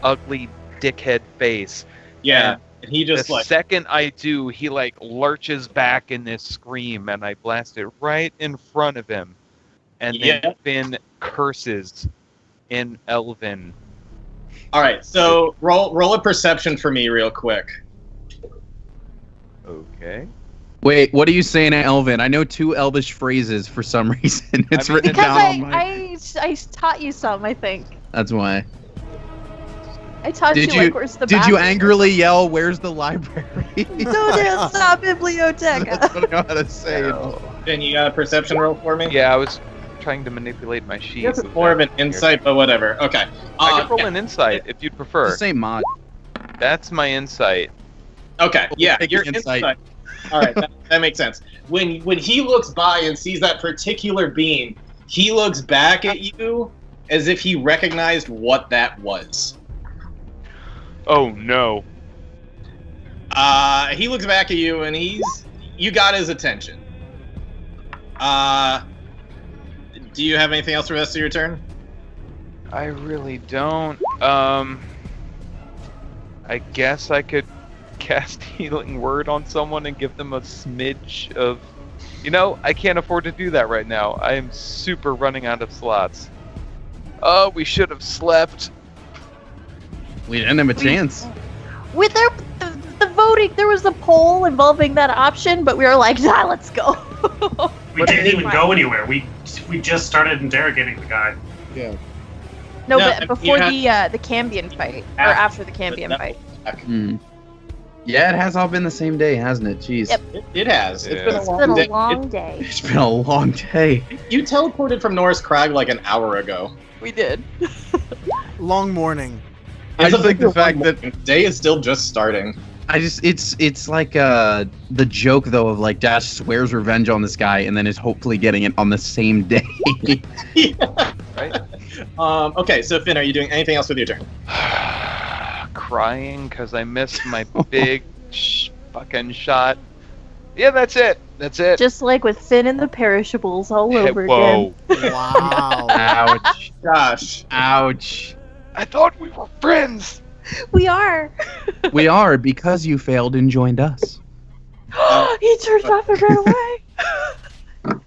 Speaker 2: ugly dickhead face.
Speaker 5: Yeah, and he just
Speaker 2: The
Speaker 5: like
Speaker 2: second I do, he like lurches back in this scream, and I blast it right in front of him. And then
Speaker 5: Yeah.
Speaker 2: Finn curses in Elven.
Speaker 5: All right, so roll a perception for me real quick.
Speaker 2: Okay.
Speaker 1: Wait, what are you saying, Elvin? I know 2 Elvish phrases for some reason. It's
Speaker 2: I mean,
Speaker 1: written
Speaker 4: Because
Speaker 1: down on my.
Speaker 4: I taught you some, I think.
Speaker 1: That's why.
Speaker 4: I taught
Speaker 1: Did
Speaker 4: you,
Speaker 1: you
Speaker 4: like, where's the
Speaker 1: did you
Speaker 4: bathroom?
Speaker 1: angrily yell, "Where's the library"?
Speaker 4: Don't stop biblioteca.
Speaker 1: That's what I know how to say.
Speaker 2: No.
Speaker 5: Then you got a perception roll for me?
Speaker 2: Yeah, I was trying to manipulate my sheet.
Speaker 5: That's
Speaker 2: with
Speaker 5: more of
Speaker 2: that
Speaker 5: an
Speaker 2: here.
Speaker 5: insight, but whatever. Okay.
Speaker 2: I could roll
Speaker 5: Yeah.
Speaker 2: an insight if you'd
Speaker 1: It's
Speaker 2: prefer.
Speaker 1: the same mod.
Speaker 2: That's my insight.
Speaker 5: Okay. Yeah,
Speaker 1: Take
Speaker 5: your
Speaker 1: insight.
Speaker 5: insight. All right, that makes sense. When he looks by and sees that particular beam, he looks back at you as if he recognized what that was.
Speaker 2: Oh no.
Speaker 5: He looks back at you and you got his attention. Do you have anything else for the rest of your turn?
Speaker 2: I really don't. I guess I could cast Healing Word on someone and give them a smidge of... You know, I can't afford to do that right now. I am super running out of slots. Oh, we should have slept.
Speaker 1: We didn't have a chance.
Speaker 4: With the voting, there was a poll involving that option, but we were like, nah, let's go.
Speaker 3: We didn't even go anywhere. We just started interrogating the guy.
Speaker 4: No,
Speaker 5: No,
Speaker 4: but before
Speaker 5: you
Speaker 4: the Cambion fight, or after the Cambion
Speaker 5: But
Speaker 4: fight.
Speaker 1: Hmm. Yeah, it has all been the same day, hasn't it? Jeez.
Speaker 4: Yep.
Speaker 5: It has. It's
Speaker 2: Yeah.
Speaker 5: been a
Speaker 4: It's
Speaker 5: long
Speaker 4: been a
Speaker 5: day.
Speaker 4: long day.
Speaker 1: It's been a long day.
Speaker 5: You teleported from Norris Crag like an hour ago.
Speaker 4: We did.
Speaker 6: Long morning.
Speaker 1: I just like the
Speaker 5: It's a
Speaker 1: fact
Speaker 5: long
Speaker 1: that
Speaker 5: morning. Day is still just starting.
Speaker 1: it's like the joke though of like Dash swears revenge on this guy and then is hopefully getting it on the same day.
Speaker 2: Right?
Speaker 5: Okay, so Finn, are you doing anything else with your turn?
Speaker 2: Crying because I missed my big fucking shot. Yeah, that's it. That's it.
Speaker 4: Just like with Finn and the Perishables all over
Speaker 2: Whoa.
Speaker 4: again.
Speaker 6: Wow.
Speaker 1: Ouch.
Speaker 5: Gosh.
Speaker 1: Ouch.
Speaker 2: I thought we were friends.
Speaker 4: We are.
Speaker 1: We are because you failed and joined us.
Speaker 4: He turned off and ran away.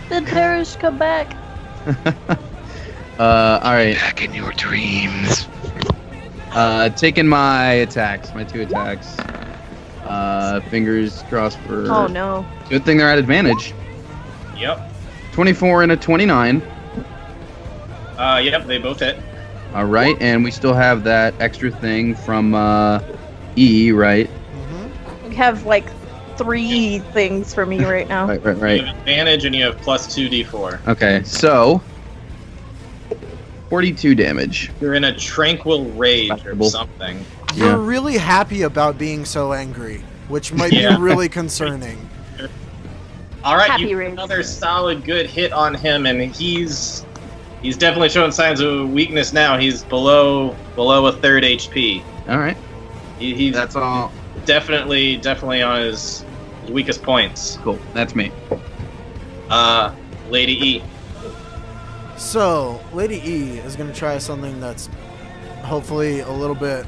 Speaker 4: Did Perish come back?
Speaker 1: All right.
Speaker 2: Back in your dreams.
Speaker 1: Taking my attacks, my 2 attacks. Fingers crossed for.
Speaker 4: Oh no.
Speaker 1: Good thing they're at advantage.
Speaker 5: Yep.
Speaker 1: 24 and a 29.
Speaker 5: Yep, they both hit.
Speaker 1: All right, and we still have that extra thing from E, right?
Speaker 6: Mm-hmm.
Speaker 4: We have like 3 things for me right now.
Speaker 1: Right.
Speaker 5: You have advantage and you have plus 2d4.
Speaker 1: Okay, so 42 damage.
Speaker 5: You're in a tranquil rage or
Speaker 1: Comfortable.
Speaker 5: something.
Speaker 6: You're
Speaker 1: Yeah.
Speaker 6: really happy about being so angry, which might
Speaker 5: Yeah.
Speaker 6: be really concerning.
Speaker 5: All right,
Speaker 4: Happy
Speaker 5: you
Speaker 4: rage.
Speaker 5: get another solid good hit on him, and he's definitely showing signs of weakness now. He's below a third HP.
Speaker 1: All right,
Speaker 5: He's
Speaker 1: that's all.
Speaker 5: definitely on his weakest points.
Speaker 1: Cool. That's me.
Speaker 5: Lady E.
Speaker 6: So, Lady E is going to try something that's hopefully a little bit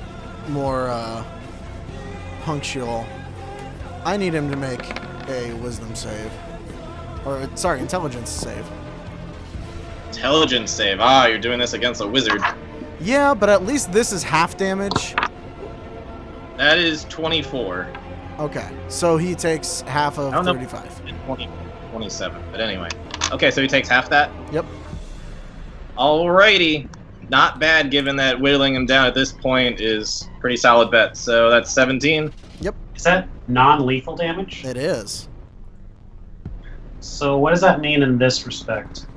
Speaker 6: more punctual. I need him to make a wisdom save. Or, sorry, intelligence save.
Speaker 5: Intelligence save. Ah, you're doing this against a wizard.
Speaker 6: Yeah, but at least this is half damage.
Speaker 5: That is 24.
Speaker 6: Okay, so he takes half of
Speaker 5: I don't know.
Speaker 6: 35.
Speaker 5: 27. But anyway. Okay, so he takes half that?
Speaker 6: Yep.
Speaker 5: Alrighty. Not bad given that whittling him down at this point is pretty solid bet. So that's 17.
Speaker 3: Is that non-lethal damage?
Speaker 6: It is.
Speaker 3: So what does that mean in this respect?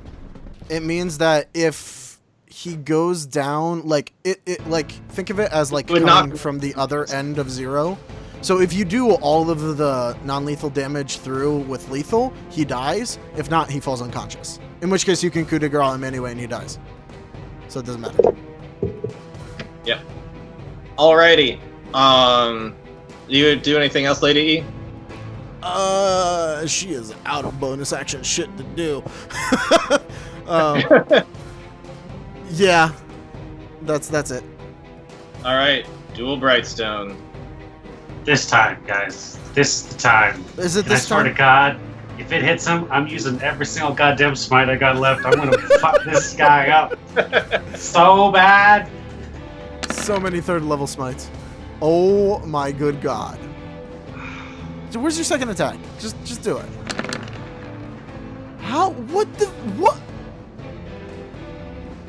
Speaker 6: It means that if he goes down like it like think of it as like
Speaker 5: Would
Speaker 6: coming
Speaker 5: not-
Speaker 6: from the other end of 0. So if you do all of the non-lethal damage through with lethal, he dies. If not, he falls unconscious. In which case you can coup de grace him anyway and he dies. So it doesn't matter.
Speaker 5: Yep. Alrighty. You do anything else, Lady E?
Speaker 6: She is out of bonus action shit to do. Yeah. That's it.
Speaker 5: Alright. Dual Brightstone.
Speaker 3: This time, guys. This is the time.
Speaker 6: Is it
Speaker 3: And I
Speaker 6: this
Speaker 3: swear to
Speaker 6: time?
Speaker 3: God, if it hits him, I'm using every single goddamn smite I got left. I'm gonna fuck this guy up so bad.
Speaker 6: So many 3rd level smites. Oh my good god. So where's your second attack? Just do it. How? What?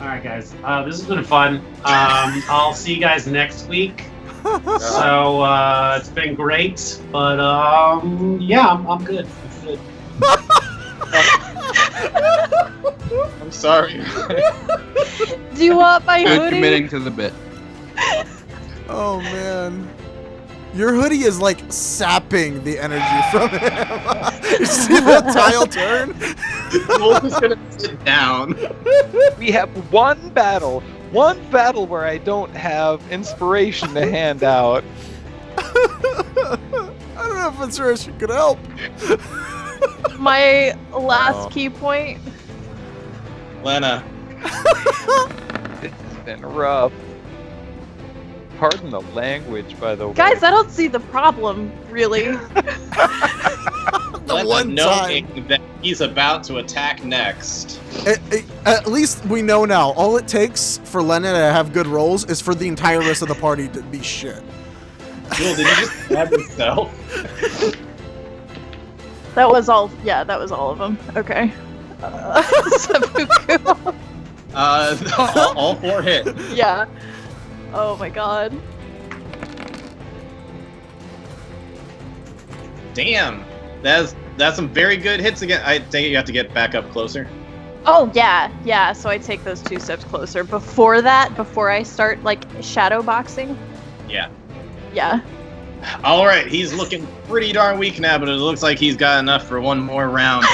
Speaker 3: All right, guys. This has been fun. I'll see you guys next week. So it's been great, but yeah, I'm good. I'm good.
Speaker 5: I'm sorry.
Speaker 4: Do you want my
Speaker 1: Good
Speaker 4: hoodie?
Speaker 1: committing to the bit.
Speaker 6: Oh man. Your hoodie is like sapping the energy from him. You see that tile turn?
Speaker 5: Wolf is gonna sit down.
Speaker 2: We have one battle where I don't have inspiration to hand out.
Speaker 6: I don't know if inspiration could help.
Speaker 4: My last
Speaker 2: Oh.
Speaker 4: key point.
Speaker 5: Lena.
Speaker 2: It's been rough. Pardon the language, by the way.
Speaker 4: Guys, I don't see the problem, really.
Speaker 6: The
Speaker 5: Lena,
Speaker 6: one
Speaker 5: knowing
Speaker 6: time.
Speaker 5: that he's about to attack next.
Speaker 6: At least we know now. All it takes for Lena to have good rolls is for the entire rest of the party to be shit.
Speaker 5: Joel, did you just stab yourself?
Speaker 4: That was all. Yeah, that was all of them. Okay. Seppuku.
Speaker 5: All 4 hit.
Speaker 4: Yeah. Oh my god.
Speaker 5: Damn. That's some very good hits again. I think you have to get back up closer.
Speaker 4: Oh yeah. So I take those 2 steps closer. Before that, before I start like shadow boxing.
Speaker 5: Yeah.
Speaker 4: Yeah.
Speaker 5: All right, he's looking pretty darn weak now, but it looks like he's got enough for one more round.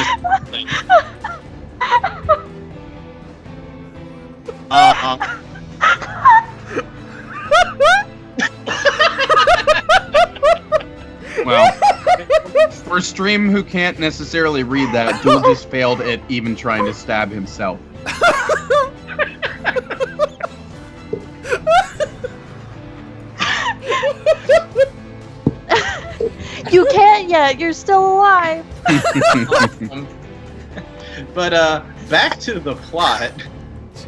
Speaker 1: Well, for a stream who can't necessarily read that, Duel just failed at even trying to stab himself.
Speaker 4: You can't yet. You're still alive.
Speaker 5: But back to the plot.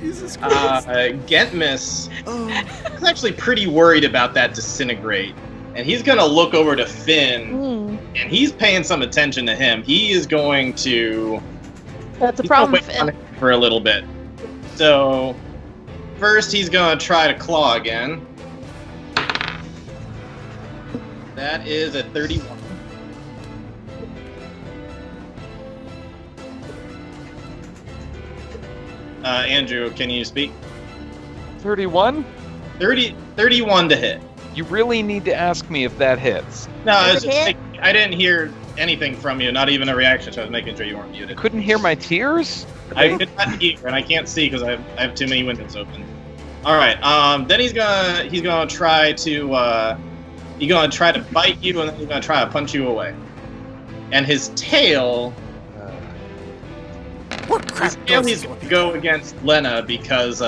Speaker 6: Jesus Christ.
Speaker 5: Gentmus
Speaker 6: Oh.
Speaker 5: is actually pretty worried about that disintegrate. And he's going to look over to Finn,
Speaker 4: Hmm.
Speaker 5: and he's paying some attention to him. He is going to...
Speaker 4: That's a
Speaker 5: he's gonna
Speaker 4: problem,
Speaker 5: wait on
Speaker 4: Finn.
Speaker 5: him for a little bit. So, first he's going to try to claw again. That is a 31. Andrew, can you speak?
Speaker 2: 31?
Speaker 5: 31 to hit.
Speaker 2: You really need to ask me if that hits.
Speaker 5: No,
Speaker 4: Does
Speaker 5: it's
Speaker 4: it
Speaker 5: just,
Speaker 4: hit?
Speaker 5: I didn't hear anything from you, not even a reaction, so I was making sure you weren't
Speaker 2: You
Speaker 5: muted.
Speaker 2: couldn't hear my tears?
Speaker 5: I could not hear, and I can't see because I have too many windows open. All right. Then he's gonna try to bite you, and then he's gonna try to punch you away. And his tail,
Speaker 6: What crap
Speaker 5: his tail
Speaker 6: does
Speaker 5: he's
Speaker 6: this
Speaker 5: going to
Speaker 6: one?
Speaker 5: go against Lena because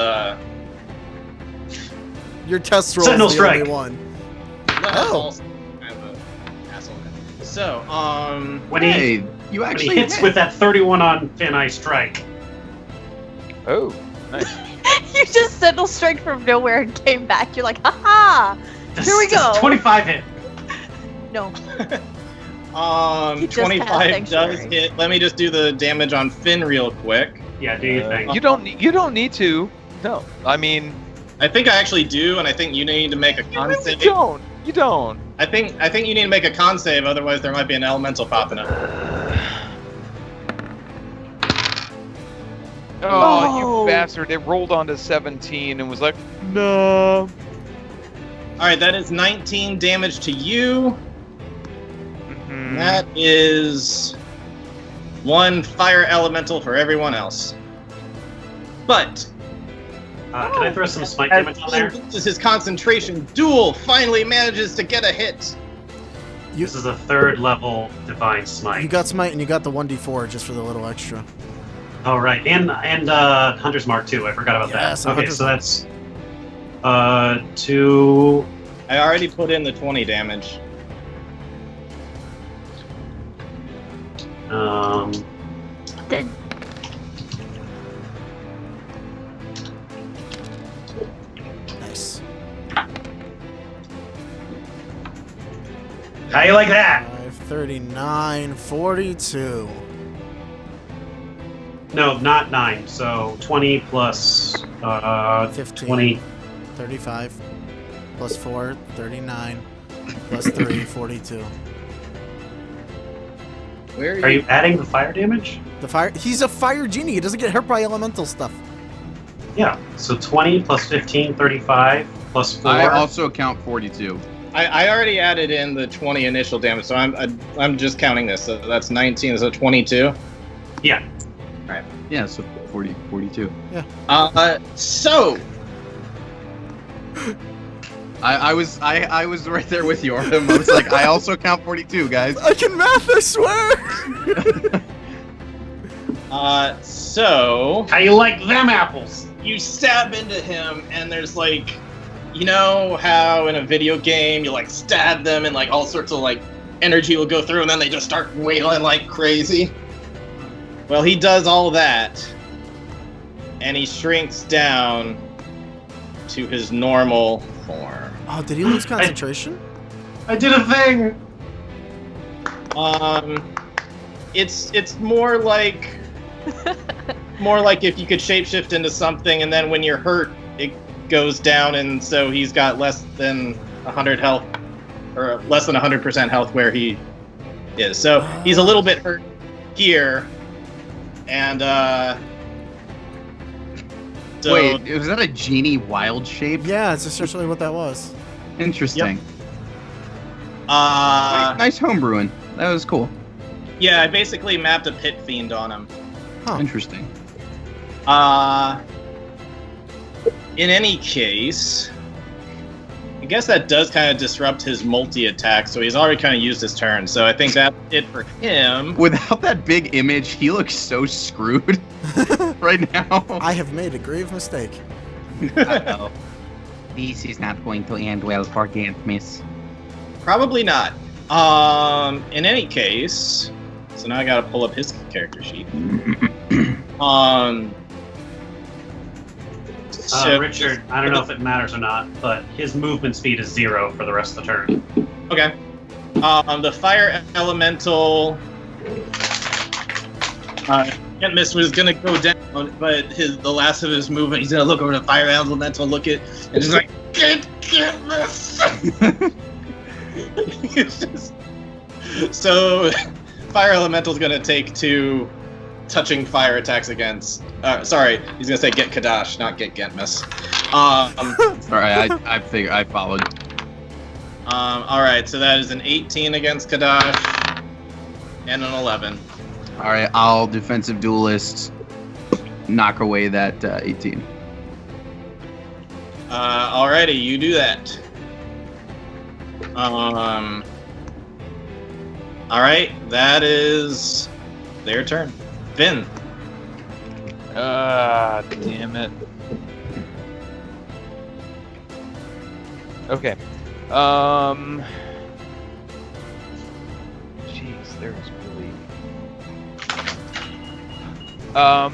Speaker 6: Your test roll
Speaker 3: Sentinel
Speaker 6: is the
Speaker 3: strike.
Speaker 6: only one.
Speaker 5: Lena's
Speaker 6: Oh.
Speaker 5: also kind of an asshole. So
Speaker 3: When he
Speaker 1: Hey, you
Speaker 3: when
Speaker 1: actually
Speaker 3: he hits
Speaker 1: hit.
Speaker 3: with that 31 on Finn, I strike.
Speaker 2: Oh, nice.
Speaker 4: You just sentinel strike from nowhere and came back. You're like, haha. Here we
Speaker 3: Does
Speaker 4: go.
Speaker 3: 25 hit.
Speaker 4: No. He just has
Speaker 5: 25 does
Speaker 4: sanctuary.
Speaker 5: hit. Let me just do the damage on Finn real quick.
Speaker 3: Yeah, do your thing.
Speaker 2: You don't need to. No, I mean,
Speaker 5: I think I actually do, and I think you need to make a
Speaker 2: you
Speaker 5: con
Speaker 2: really
Speaker 5: save.
Speaker 2: don't. You don't.
Speaker 5: I think you need to make a con save, otherwise there might be an elemental popping up.
Speaker 2: Oh,
Speaker 4: No.
Speaker 2: you bastard! It rolled onto 17 and was like, no.
Speaker 5: Alright, that is 19 damage to you.
Speaker 2: Mhm.
Speaker 5: That is 1 fire elemental for everyone else. But
Speaker 3: Can I throw some smite damage on there?
Speaker 5: as he loses his concentration, Duel finally manages to get a hit.
Speaker 3: This is a 3rd level divine smite.
Speaker 6: You got smite and you got the 1d4 just for the little extra.
Speaker 3: Oh right, and Hunter's Mark too. I forgot about
Speaker 6: Yes,
Speaker 3: that. Okay,
Speaker 6: Hunter's
Speaker 3: so
Speaker 6: Mark.
Speaker 3: that's 2.
Speaker 5: I already put in the 20 damage.
Speaker 4: Did-
Speaker 6: Nice.
Speaker 3: How you like that?
Speaker 6: 39, 42.
Speaker 3: No, not 9. So 20 plus
Speaker 6: 15.
Speaker 3: 20.
Speaker 6: 35. Plus 4, 39. Plus 3, 42.
Speaker 5: Where
Speaker 3: Are you adding the fire damage?
Speaker 6: The fire. He's a fire genie. He doesn't get hurt by elemental stuff.
Speaker 3: Yeah. So 20 plus 15, 35 plus 4.
Speaker 1: I also count 42.
Speaker 5: I already added in the 20 initial damage, so I'm just counting this. So that's 19, so 22.
Speaker 3: Yeah.
Speaker 1: Yeah, so 42.
Speaker 5: So
Speaker 1: I was right there with you, Artem. I was like, I also count 42, guys.
Speaker 6: I can math, I swear!
Speaker 5: so
Speaker 3: How you like them apples?
Speaker 5: you stab into him, and there's like, you know how in a video game you like stab them and like all sorts of like energy will go through, and then they just start wailing like crazy. Well, he does all that, and he shrinks down to his normal form.
Speaker 6: Oh, did he lose concentration?
Speaker 3: I did a thing.
Speaker 5: It's more like if you could shapeshift into something, and then when you're hurt, it goes down, and so he's got less than 100 health, or less than 100% health where he is. So he's a little bit hurt here, and so,
Speaker 1: Wait, was that a genie wild shape?
Speaker 6: Yeah, it's essentially what that was.
Speaker 1: Interesting.
Speaker 5: uh,
Speaker 1: Nice homebrewing. That was cool.
Speaker 5: yeah, I basically mapped a pit fiend on him.
Speaker 6: Huh.
Speaker 1: Interesting.
Speaker 5: In any case, I guess that does kind of disrupt his multi-attack, so he's already kind of used his turn. So I think that's it for him.
Speaker 1: Without that big image, he looks so screwed right now.
Speaker 6: I have made a grave mistake.
Speaker 1: Uh-oh. This is not going to end well for Gantmiss.
Speaker 5: Probably not. In any case, so now I gotta pull up his character sheet. So,
Speaker 3: Richard, I don't know if it matters or not, but his movement speed is 0 for the rest of the turn.
Speaker 5: okay. The fire elemental. Can't miss was gonna go down, but the last of his movement, he's gonna look over the fire elemental, look at, and just like can't miss. It's just, so, fire elemental's gonna take 2 touching fire attacks against. Sorry, he's gonna say get Kadash, not get Gentmus.
Speaker 1: Sorry, I figured I followed.
Speaker 5: All right, so that is an 18 against Kadash and an 11.
Speaker 1: All right, I'll defensive duelist knock away that 18.
Speaker 5: Alrighty, you do that. All right, that is their turn. Finn.
Speaker 2: Damn it. Okay. Jeez, there was really. Oh,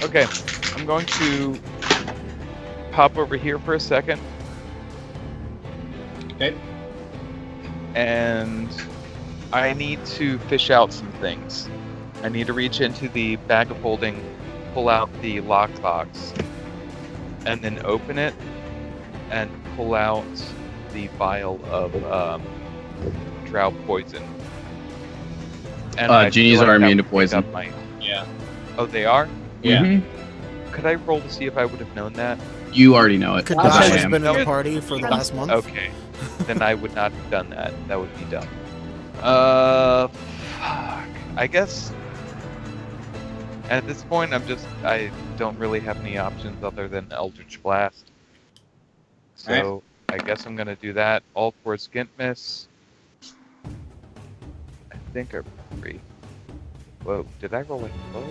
Speaker 2: no. Okay, I'm going to pop over here for a second.
Speaker 5: Okay.
Speaker 2: And I need to fish out some things. I need to reach into the bag of holding, pull out the lockbox, and then open it and pull out the vial of drow poison. And I
Speaker 1: Genies
Speaker 2: feel
Speaker 1: are
Speaker 2: that
Speaker 1: immune to
Speaker 2: would make
Speaker 1: poison.
Speaker 2: up my-
Speaker 5: Yeah.
Speaker 2: Oh, they are?
Speaker 5: Yeah.
Speaker 1: Mhm.
Speaker 2: Could I roll to see if I would have known that?
Speaker 1: You already know it.
Speaker 6: Kadash
Speaker 1: because I
Speaker 6: has
Speaker 1: am.
Speaker 6: been in the
Speaker 2: Good.
Speaker 6: party for the last month.
Speaker 2: Okay. Then I would not have done that. That would be dumb. Fuck. I guess at this point I don't really have any options other than Eldritch Blast. So I guess I'm gonna do that. All for Skint Miss. I think I'm free. Whoa, did I roll it low?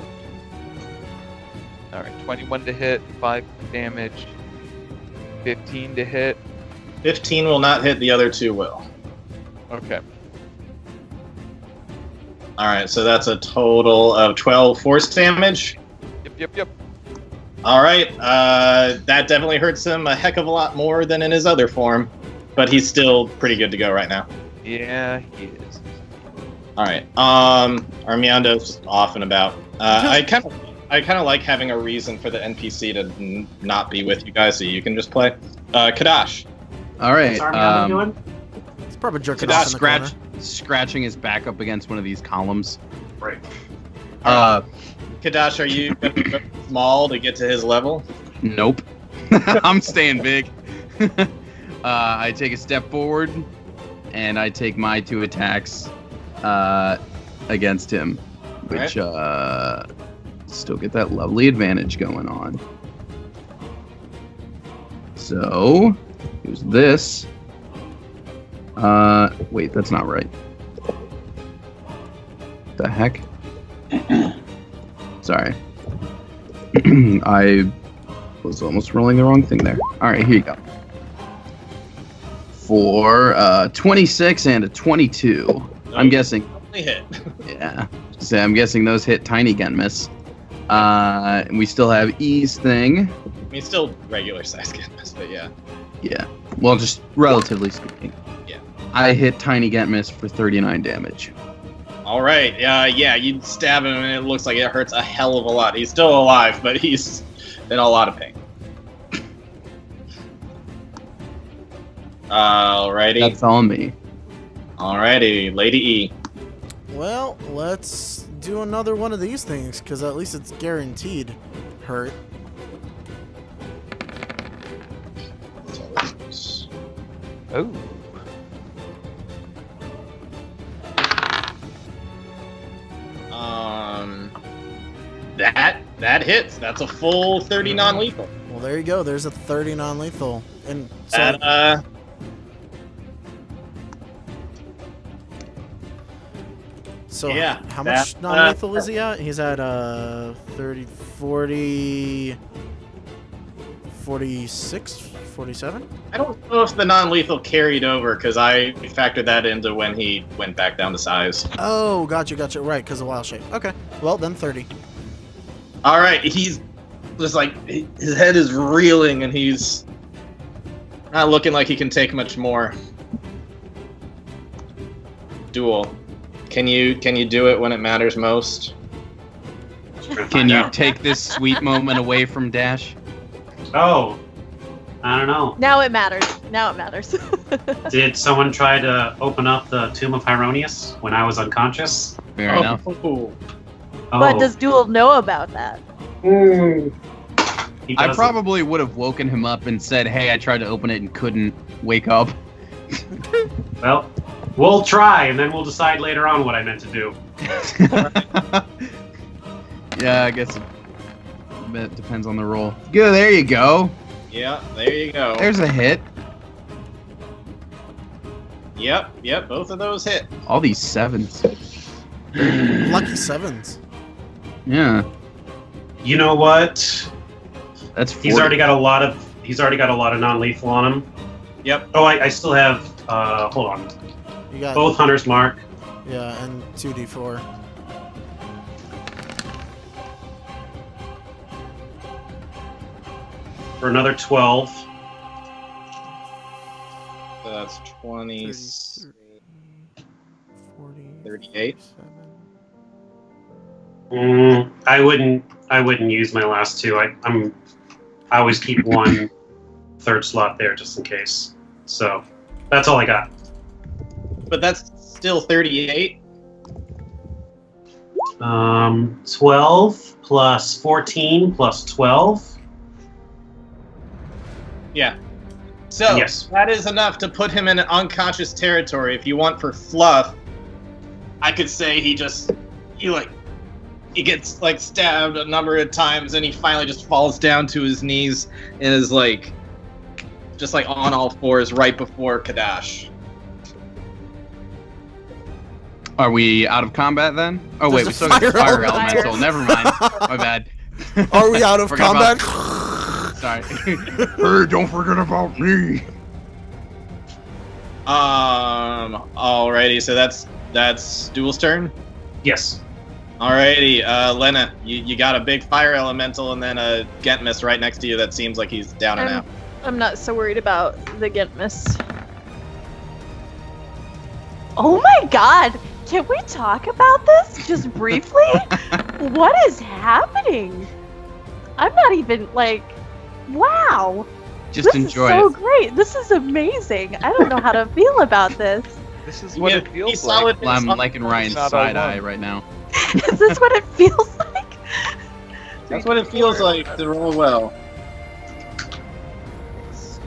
Speaker 2: Alright, 21 to hit, 5 damage, 15 to hit.
Speaker 5: 15 will not hit, the other 2 will.
Speaker 2: Okay.
Speaker 5: Alright, so that's a total of 12 force damage.
Speaker 2: Yep.
Speaker 5: Alright, that definitely hurts him a heck of a lot more than in his other form, but he's still pretty good to go right now.
Speaker 2: Yeah, he is.
Speaker 5: Alright, Armiando's just off and about. I kind of like having a reason for the NPC to not be with you guys so you can just play. Kadash.
Speaker 1: All right.
Speaker 3: What's Armiando doing?
Speaker 6: It's probably jerking
Speaker 5: Kadash,
Speaker 6: off in the corner.
Speaker 1: Scratching his back up against one of these columns.
Speaker 3: Right.
Speaker 5: Kadash, are you going to go small to get to his level?
Speaker 1: Nope. I'm staying big. I take a step forward, and I take my 2 attacks against him, which still get that lovely advantage going on. So, here's this. Wait, that's not right. The heck? Sorry. I was almost rolling the wrong thing there. Alright, here you go. For 26 and a 22. I'm guessing.
Speaker 5: Only hit.
Speaker 1: Yeah. So I'm guessing those hit tiny again, miss. And we still have E's thing.
Speaker 5: I mean, still regular size Gitmas, but yeah.
Speaker 1: Yeah. Well, just relatively speaking.
Speaker 5: Yeah.
Speaker 1: I hit tiny get miss for 39 damage.
Speaker 5: All right. Yeah, you stab him, and it looks like it hurts a hell of a lot. He's still alive, but he's in a lot of pain. Alrighty.
Speaker 1: That's on me.
Speaker 5: Alrighty, Lady E.
Speaker 6: Well, let's do another one of these things, because at least it's guaranteed hurt.
Speaker 2: Oh.
Speaker 5: That hits. That's a full 30 non-lethal.
Speaker 6: Well, there you go. There's a 30 non-lethal. And so
Speaker 5: That,
Speaker 6: so
Speaker 5: yeah,
Speaker 6: how much
Speaker 5: that,
Speaker 6: non-lethal is he at? He's at 30, 40, 46, 47?
Speaker 5: I don't know if the non-lethal carried over, because I factored that into when he went back down to size.
Speaker 6: Oh, gotcha. Right, because of wild shape. Okay. Well, then 30.
Speaker 5: Alright, he's just like, his head is reeling, and he's not looking like he can take much more. Duel. Can you do it when it matters most?
Speaker 1: Can you take this sweet moment away from Dash?
Speaker 3: Oh, I don't know.
Speaker 4: Now it matters. Now it matters.
Speaker 3: Did someone try to open up the Tomb of Hieronius when I was unconscious?
Speaker 1: Fair enough.
Speaker 5: Oh.
Speaker 4: But does Duel know about that?
Speaker 3: He
Speaker 1: I
Speaker 3: doesn't.
Speaker 1: probably would have woken him up and said, hey, I tried to open it and couldn't wake up.
Speaker 3: Well, we'll try, and then we'll decide later on what I meant to do.
Speaker 1: Yeah, I guess it depends on the roll. Good, there you go.
Speaker 5: Yeah, there you go.
Speaker 1: There's a hit.
Speaker 5: Yep, both of those hit.
Speaker 1: All these 7s.
Speaker 6: Lucky 7s.
Speaker 1: Yeah,
Speaker 3: You know what?
Speaker 1: that's 40.
Speaker 3: He's already got a lot of non-lethal on him.
Speaker 5: Yep.
Speaker 3: Oh, I still have. Hold on.
Speaker 6: You got
Speaker 3: Both Hunter's Mark.
Speaker 6: Yeah, and 2d4.
Speaker 3: For another 12.
Speaker 5: So that's 20,
Speaker 6: 30, 40,
Speaker 5: 38.
Speaker 6: 47.
Speaker 3: I wouldn't use my last 2. I always keep one third slot there just in case. So that's all I got.
Speaker 5: But that's still 38.
Speaker 3: 12 plus 14 plus 12.
Speaker 5: Yeah. So
Speaker 3: Yes.
Speaker 5: that is enough to put him in an unconscious territory. If you want for fluff, I could say he gets like stabbed a number of times and he finally just falls down to his knees and is like just like on all fours right before Kadash.
Speaker 1: Are we out of combat then? Oh wait,
Speaker 6: There's
Speaker 1: we
Speaker 6: a
Speaker 1: still got the
Speaker 6: fire
Speaker 1: fire
Speaker 4: element.
Speaker 1: elemental. Never mind. My bad.
Speaker 6: Are we out of
Speaker 1: Forgot
Speaker 6: combat?
Speaker 1: Sorry. Hey, don't forget about me.
Speaker 5: Alrighty, so that's Duel's turn.
Speaker 3: Yes.
Speaker 5: Alrighty, Lena, you got a big fire elemental and then a Gentmas right next to you that seems like he's down and out.
Speaker 4: I'm not so worried about the Gentmas. Oh my god! Can we talk about this just briefly? What is happening? I'm not even like, wow.
Speaker 1: Just
Speaker 4: this
Speaker 1: enjoy
Speaker 4: is so
Speaker 1: it.
Speaker 4: great. This is amazing. I don't know how to feel about this.
Speaker 2: This is what it
Speaker 5: He
Speaker 2: feels
Speaker 5: saw
Speaker 2: like.
Speaker 5: it
Speaker 1: Well, I'm
Speaker 5: in
Speaker 1: liking
Speaker 5: some-
Speaker 1: Ryan's
Speaker 2: not all
Speaker 1: side eye
Speaker 2: one.
Speaker 1: right now.
Speaker 4: Is this what it feels like?
Speaker 5: That's what it feels like to roll well.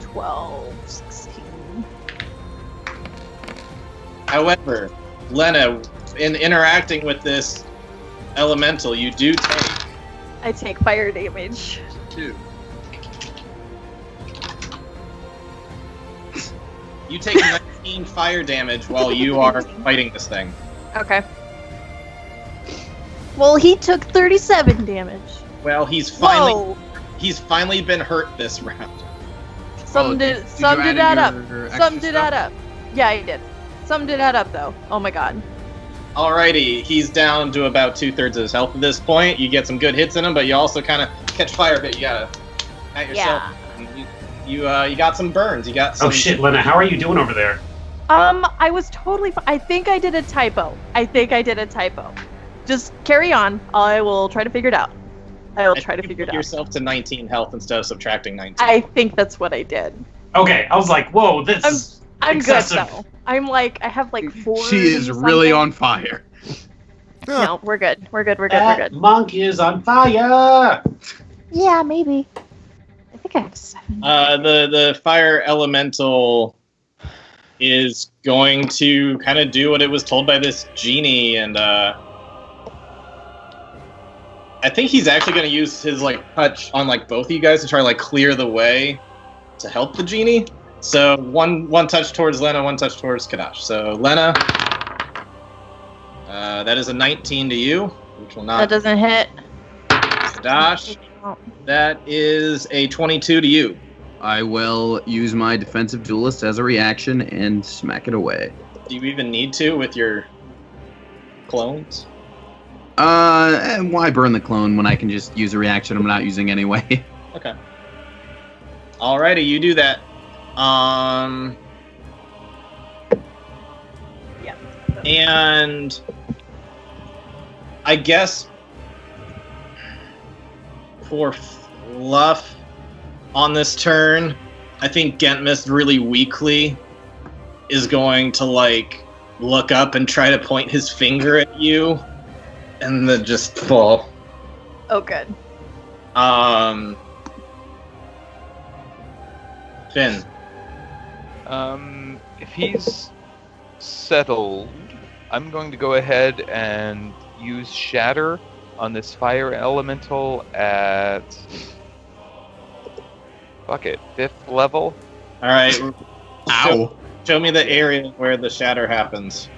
Speaker 4: 12, 16.
Speaker 5: However, Lena, in interacting with this elemental, you do take
Speaker 4: I take fire damage.
Speaker 5: 2. You take 19 fire damage while you are fighting this thing.
Speaker 4: Okay. Well, he took 37 damage.
Speaker 5: Well, he's
Speaker 4: Whoa!
Speaker 5: finally been hurt this round.
Speaker 4: Some
Speaker 1: did
Speaker 4: did add up. Some did add up. Yeah, he did. Some did add up though. Oh my god.
Speaker 5: Alrighty, he's down to about 2/3 of his health at this point. You get some good hits in him, but you also kind of catch fire a bit. You gotta at yourself.
Speaker 4: Yeah.
Speaker 5: You got some burns. You got some.
Speaker 3: Oh shit, Lena, how are you doing over there?
Speaker 4: I was totally I think I did a typo. Just carry on. I will try to figure it out. I will try to figure it out.
Speaker 5: yourself to 19 health instead of subtracting 19.
Speaker 4: I think that's what I did.
Speaker 3: Okay, I was like, whoa, this is
Speaker 4: I'm
Speaker 3: excessive.
Speaker 4: good though. I'm like I have like 4.
Speaker 1: She is really on fire.
Speaker 4: No, we're good. We're good.
Speaker 3: That monk is on fire.
Speaker 4: Yeah, maybe. I think I have 7.
Speaker 5: The fire elemental is going to kind of do what it was told by this genie, and I think he's actually going to use his like touch on like both of you guys to try to like clear the way to help the genie. So one touch towards Lena, one touch towards Kadash. So Lena, that is a 19 to you, which will
Speaker 4: That
Speaker 5: not.
Speaker 4: doesn't hit.
Speaker 5: Kadash, that is a 22 to you.
Speaker 1: I will use my defensive duelist as a reaction and smack it away.
Speaker 5: Do you even need to with your clones?
Speaker 1: Why burn the clone when I can just use a reaction I'm not using anyway?
Speaker 5: Okay. Alrighty, you do that.
Speaker 4: Yeah.
Speaker 5: And I guess for fluff on this turn, I think Gentmist really weakly is going to like look up and try to point his finger at you and then just fall.
Speaker 4: Oh, good.
Speaker 5: Finn.
Speaker 2: If he's settled, I'm going to go ahead and use Shatter on this fire elemental at fuck it, 5th level.
Speaker 5: All right.
Speaker 1: Ow.
Speaker 5: Show me the area where the shatter happens.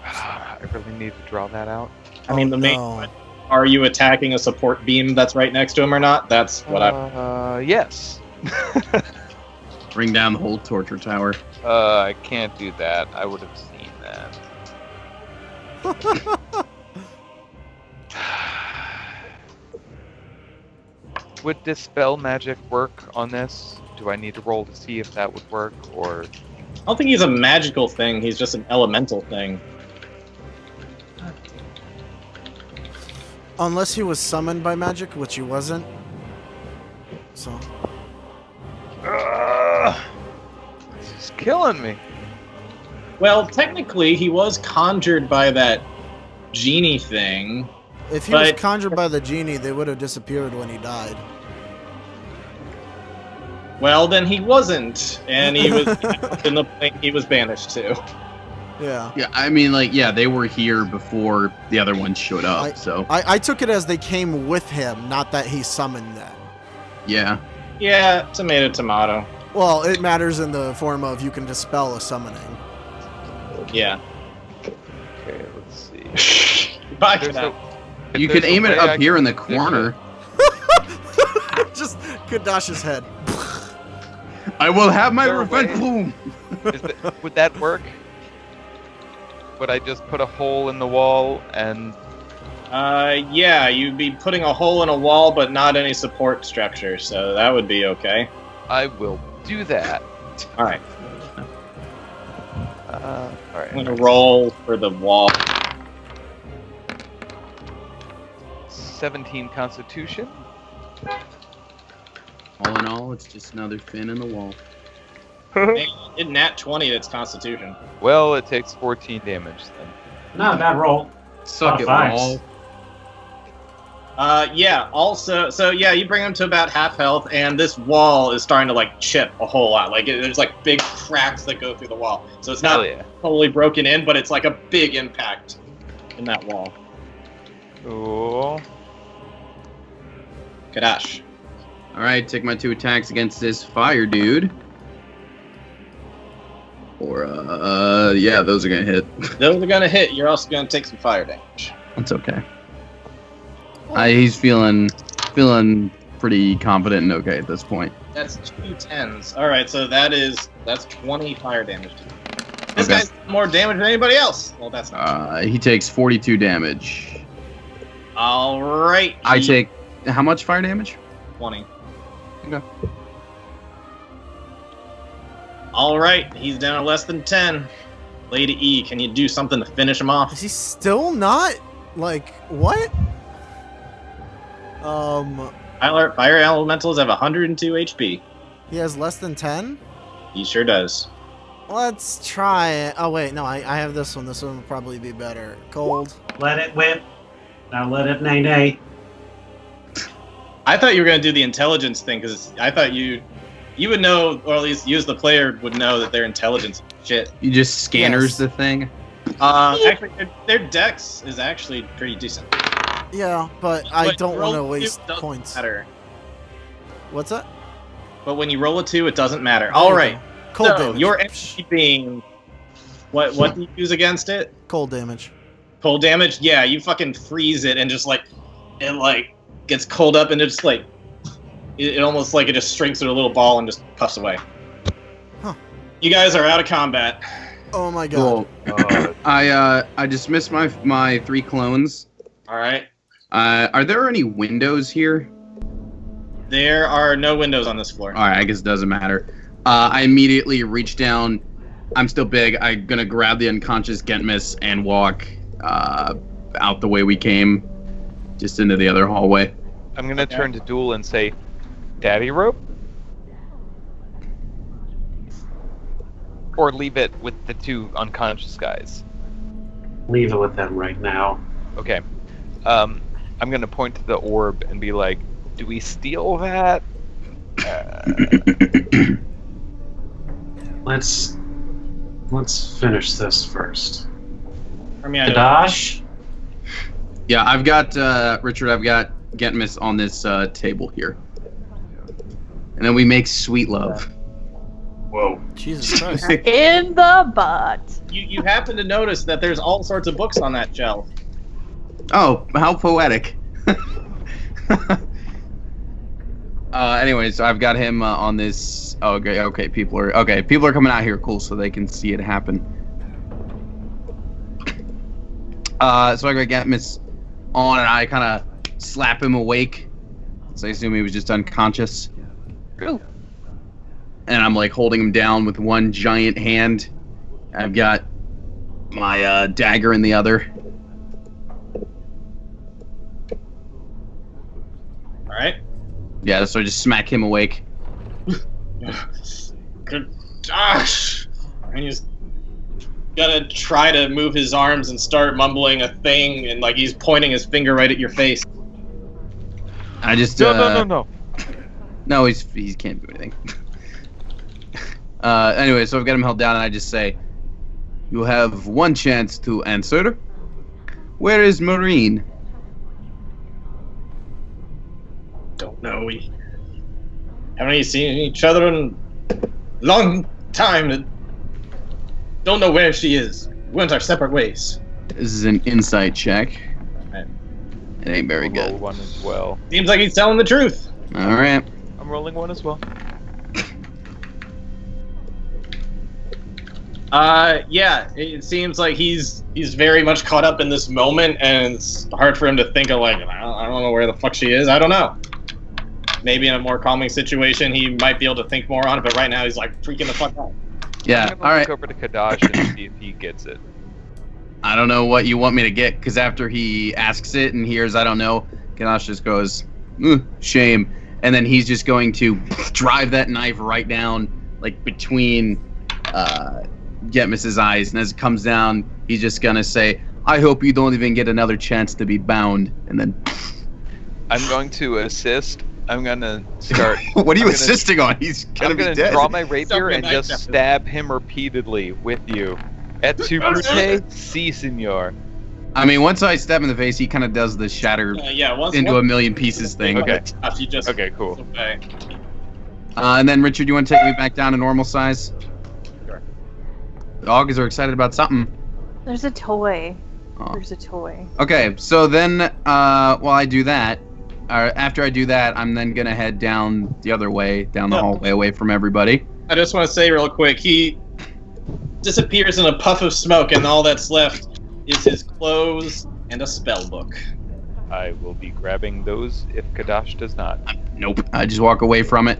Speaker 2: I really need to draw that out.
Speaker 5: I mean, the main
Speaker 6: no.
Speaker 5: one, are you attacking a support beam that's right next to him or not? That's what
Speaker 2: Yes.
Speaker 1: Bring down the whole torture tower.
Speaker 2: I can't do that. I would have seen that. Would Dispel Magic work on this? Do I need to roll to see if that would work, or...
Speaker 5: I don't think he's a magical thing. He's just an elemental thing.
Speaker 6: Unless he was summoned by magic, which he wasn't. So.
Speaker 2: This is killing me.
Speaker 5: Well, technically, he was conjured by that genie thing.
Speaker 6: If he was
Speaker 5: But-
Speaker 6: conjured by the genie, they would have disappeared when he died.
Speaker 5: Well, then he wasn't, and he was in the plane he was banished to.
Speaker 6: Yeah.
Speaker 1: Yeah, I mean, like, yeah, they were here before the other ones showed up, so
Speaker 6: I took it as they came with him, not that he summoned them.
Speaker 1: yeah.
Speaker 5: Yeah, tomato, tomato.
Speaker 6: Well, it matters in the form of you can dispel a summoning.
Speaker 5: Yeah.
Speaker 2: Okay, let's see.
Speaker 5: Goodbye,
Speaker 2: There's
Speaker 5: Cadet.
Speaker 2: if
Speaker 1: You could
Speaker 2: there's a
Speaker 1: aim it
Speaker 2: way
Speaker 1: up
Speaker 2: I
Speaker 1: here in
Speaker 2: can
Speaker 1: the
Speaker 2: position
Speaker 1: corner.
Speaker 6: Just Kadash's head.
Speaker 1: I will have my
Speaker 2: Is there a
Speaker 1: revenge.
Speaker 2: way?
Speaker 1: Boom.
Speaker 2: Would that work? Would I just put a hole in the wall and
Speaker 5: Yeah, you'd be putting a hole in a wall, but not any support structure, so that would be okay.
Speaker 2: I will do that.
Speaker 5: Alright,
Speaker 2: All right.
Speaker 5: I'm gonna roll for the wall.
Speaker 2: 17 Constitution.
Speaker 1: All in all, it's just another fin in the wall.
Speaker 5: Hey, in nat 20, that's Constitution.
Speaker 2: Well, it takes 14 damage then.
Speaker 3: Not a bad roll.
Speaker 1: Suck it,
Speaker 3: Fives.
Speaker 1: wall.
Speaker 5: Yeah, also, so yeah, you bring him to about half health, and this wall is starting to, like, chip a whole lot. Like, there's, like, big cracks that go through the wall. So it's not
Speaker 2: Hell yeah.
Speaker 5: totally broken in, but it's, like, a big impact in that wall.
Speaker 2: Cool.
Speaker 5: Kadash.
Speaker 1: All right, take my 2 attacks against this fire dude. Or yeah, those are gonna hit.
Speaker 5: Those are gonna hit. You're also gonna take some fire damage.
Speaker 1: That's okay. He's feeling pretty confident and okay at this point.
Speaker 5: That's 2 10s. Alright, so that's 20 fire damage. This
Speaker 1: Okay.
Speaker 5: guy's done more damage than anybody else. Well, that's not
Speaker 1: He takes 42 damage.
Speaker 5: Alright.
Speaker 1: I take how much fire damage?
Speaker 5: 20.
Speaker 1: Okay.
Speaker 5: Alright, he's down to less than 10. Lady E, can you do something to finish him off?
Speaker 6: Is he still not? Like, what?
Speaker 5: Fire elementals have 102 HP.
Speaker 6: He has less than 10?
Speaker 5: He sure does.
Speaker 6: Let's try it. Oh, wait, no, I have this one. This one will probably be better. Cold.
Speaker 3: Let it whip. Now let it nay nay.
Speaker 5: I thought you were going to do the intelligence thing, because I thought you would know, or at least you as the player would know that their intelligence is shit.
Speaker 1: You just scanners
Speaker 6: Yes.
Speaker 1: the thing.
Speaker 5: Actually, their dex is actually pretty decent.
Speaker 6: Yeah, but I
Speaker 5: But
Speaker 6: don't
Speaker 5: roll
Speaker 6: want to
Speaker 5: 2
Speaker 6: waste
Speaker 5: doesn't
Speaker 6: points.
Speaker 5: Matter.
Speaker 6: What's that?
Speaker 5: But when you roll a 2, it doesn't matter.
Speaker 6: There you
Speaker 5: Alright,
Speaker 6: go. Cold
Speaker 5: so
Speaker 6: damage.
Speaker 5: your energy being... What do you use against it?
Speaker 6: Cold damage.
Speaker 5: Cold damage? Yeah, you fucking freeze it and just like... It like gets cold up and it just like... It almost like it just shrinks to a little ball and just puffs away.
Speaker 6: Huh.
Speaker 5: You guys are out of combat.
Speaker 6: Oh my god.
Speaker 1: Cool. I dismissed my 3 clones.
Speaker 5: Alright.
Speaker 1: Are there any windows here?
Speaker 5: There are no windows on this floor.
Speaker 1: All right, I guess it doesn't matter. I immediately reach down. I'm still big. I'm gonna grab the unconscious Gentmis and walk out the way we came, just into the other hallway.
Speaker 2: I'm gonna
Speaker 5: Okay.
Speaker 2: turn to Duel and say, "Daddy rope," or leave it with the 2 unconscious guys.
Speaker 3: Leave it with them right now.
Speaker 2: Okay. I'm gonna point to the orb and be like, "Do we steal that?"
Speaker 3: Let's finish this first.
Speaker 5: I mean, I don't-
Speaker 3: Kadash?
Speaker 1: Yeah, I've got Richard. I've got Gentmis on this table here, and then we make sweet love.
Speaker 5: Whoa.
Speaker 6: Jesus Christ.
Speaker 4: In the butt.
Speaker 5: You happen to notice that there's all sorts of books on that shelf.
Speaker 1: Oh, how poetic. Anyways, so I've got him on this. Oh, okay. People are coming out here. Cool, so they can see it happen. So I got Gentmis on, and I kind of slap him awake. So I assume he was just unconscious.
Speaker 2: Ooh.
Speaker 1: And I'm like holding him down with one giant hand. I've got my dagger in the other.
Speaker 5: Alright.
Speaker 1: Yeah, so I just smack him awake.
Speaker 5: Good gosh. And you just gonna try to move his arms and start mumbling a thing, and like he's pointing his finger right at your face.
Speaker 1: I just
Speaker 2: No.
Speaker 1: No, he can't do anything. Anyway, so I've got him held down, and I just say, "You have one chance to answer. Where is Marine?"
Speaker 5: Don't know. We haven't seen each other in a long time. Don't know where she is. We went our separate ways.
Speaker 1: This is an insight check.
Speaker 5: Right.
Speaker 1: It ain't very
Speaker 2: I'll roll
Speaker 1: good.
Speaker 2: one as well.
Speaker 5: Seems like he's telling the truth.
Speaker 1: All right.
Speaker 2: I'm rolling one as well.
Speaker 5: Yeah, it seems like he's very much caught up in this moment, and it's hard for him to think of like, I don't know where the fuck she is. I don't know. Maybe in a more calming situation, he might be able to think more on it, but right now he's like freaking the fuck out.
Speaker 1: Yeah.
Speaker 2: I'm
Speaker 1: All
Speaker 2: gonna
Speaker 1: right.
Speaker 2: look over to Kadash and see if he gets it.
Speaker 1: I don't know what you want me to get, because after he asks it and hears I don't know, Ganache just goes, shame. And then he's just going to drive that knife right down, like, between Getmus's eyes. And as it comes down, he's just going to say, I hope you don't even get another chance to be bound. And then...
Speaker 2: I'm going to assist. I'm gonna start.
Speaker 1: What are you
Speaker 2: I'm gonna-
Speaker 1: assisting on? He's going to
Speaker 2: I'm
Speaker 1: be
Speaker 2: gonna
Speaker 1: dead.
Speaker 2: draw my rapier and
Speaker 5: Something
Speaker 2: just
Speaker 5: like that.
Speaker 2: stab him repeatedly with you. Et tu brute? Si, senor.
Speaker 1: I mean, once I stab him in the face, he kind of does the shatter
Speaker 5: Yeah, once
Speaker 1: into a million pieces thing.
Speaker 2: Okay.
Speaker 5: You just
Speaker 2: Okay, cool.
Speaker 5: Okay.
Speaker 1: And then, Richard, you want to take me back down to normal size?
Speaker 5: Sure.
Speaker 1: Dogs are excited about something.
Speaker 4: There's a toy.
Speaker 1: Oh.
Speaker 4: There's a toy.
Speaker 1: Okay, so then, while I do that, or after I do that, I'm then gonna head down the other way, down the
Speaker 5: Yeah.
Speaker 1: hallway, away from everybody.
Speaker 5: I just want to say real quick, he disappears in a puff of smoke, and all that's left is his clothes and a spell book.
Speaker 2: I will be grabbing those if Kadash does not.
Speaker 1: Nope. I just walk away from it.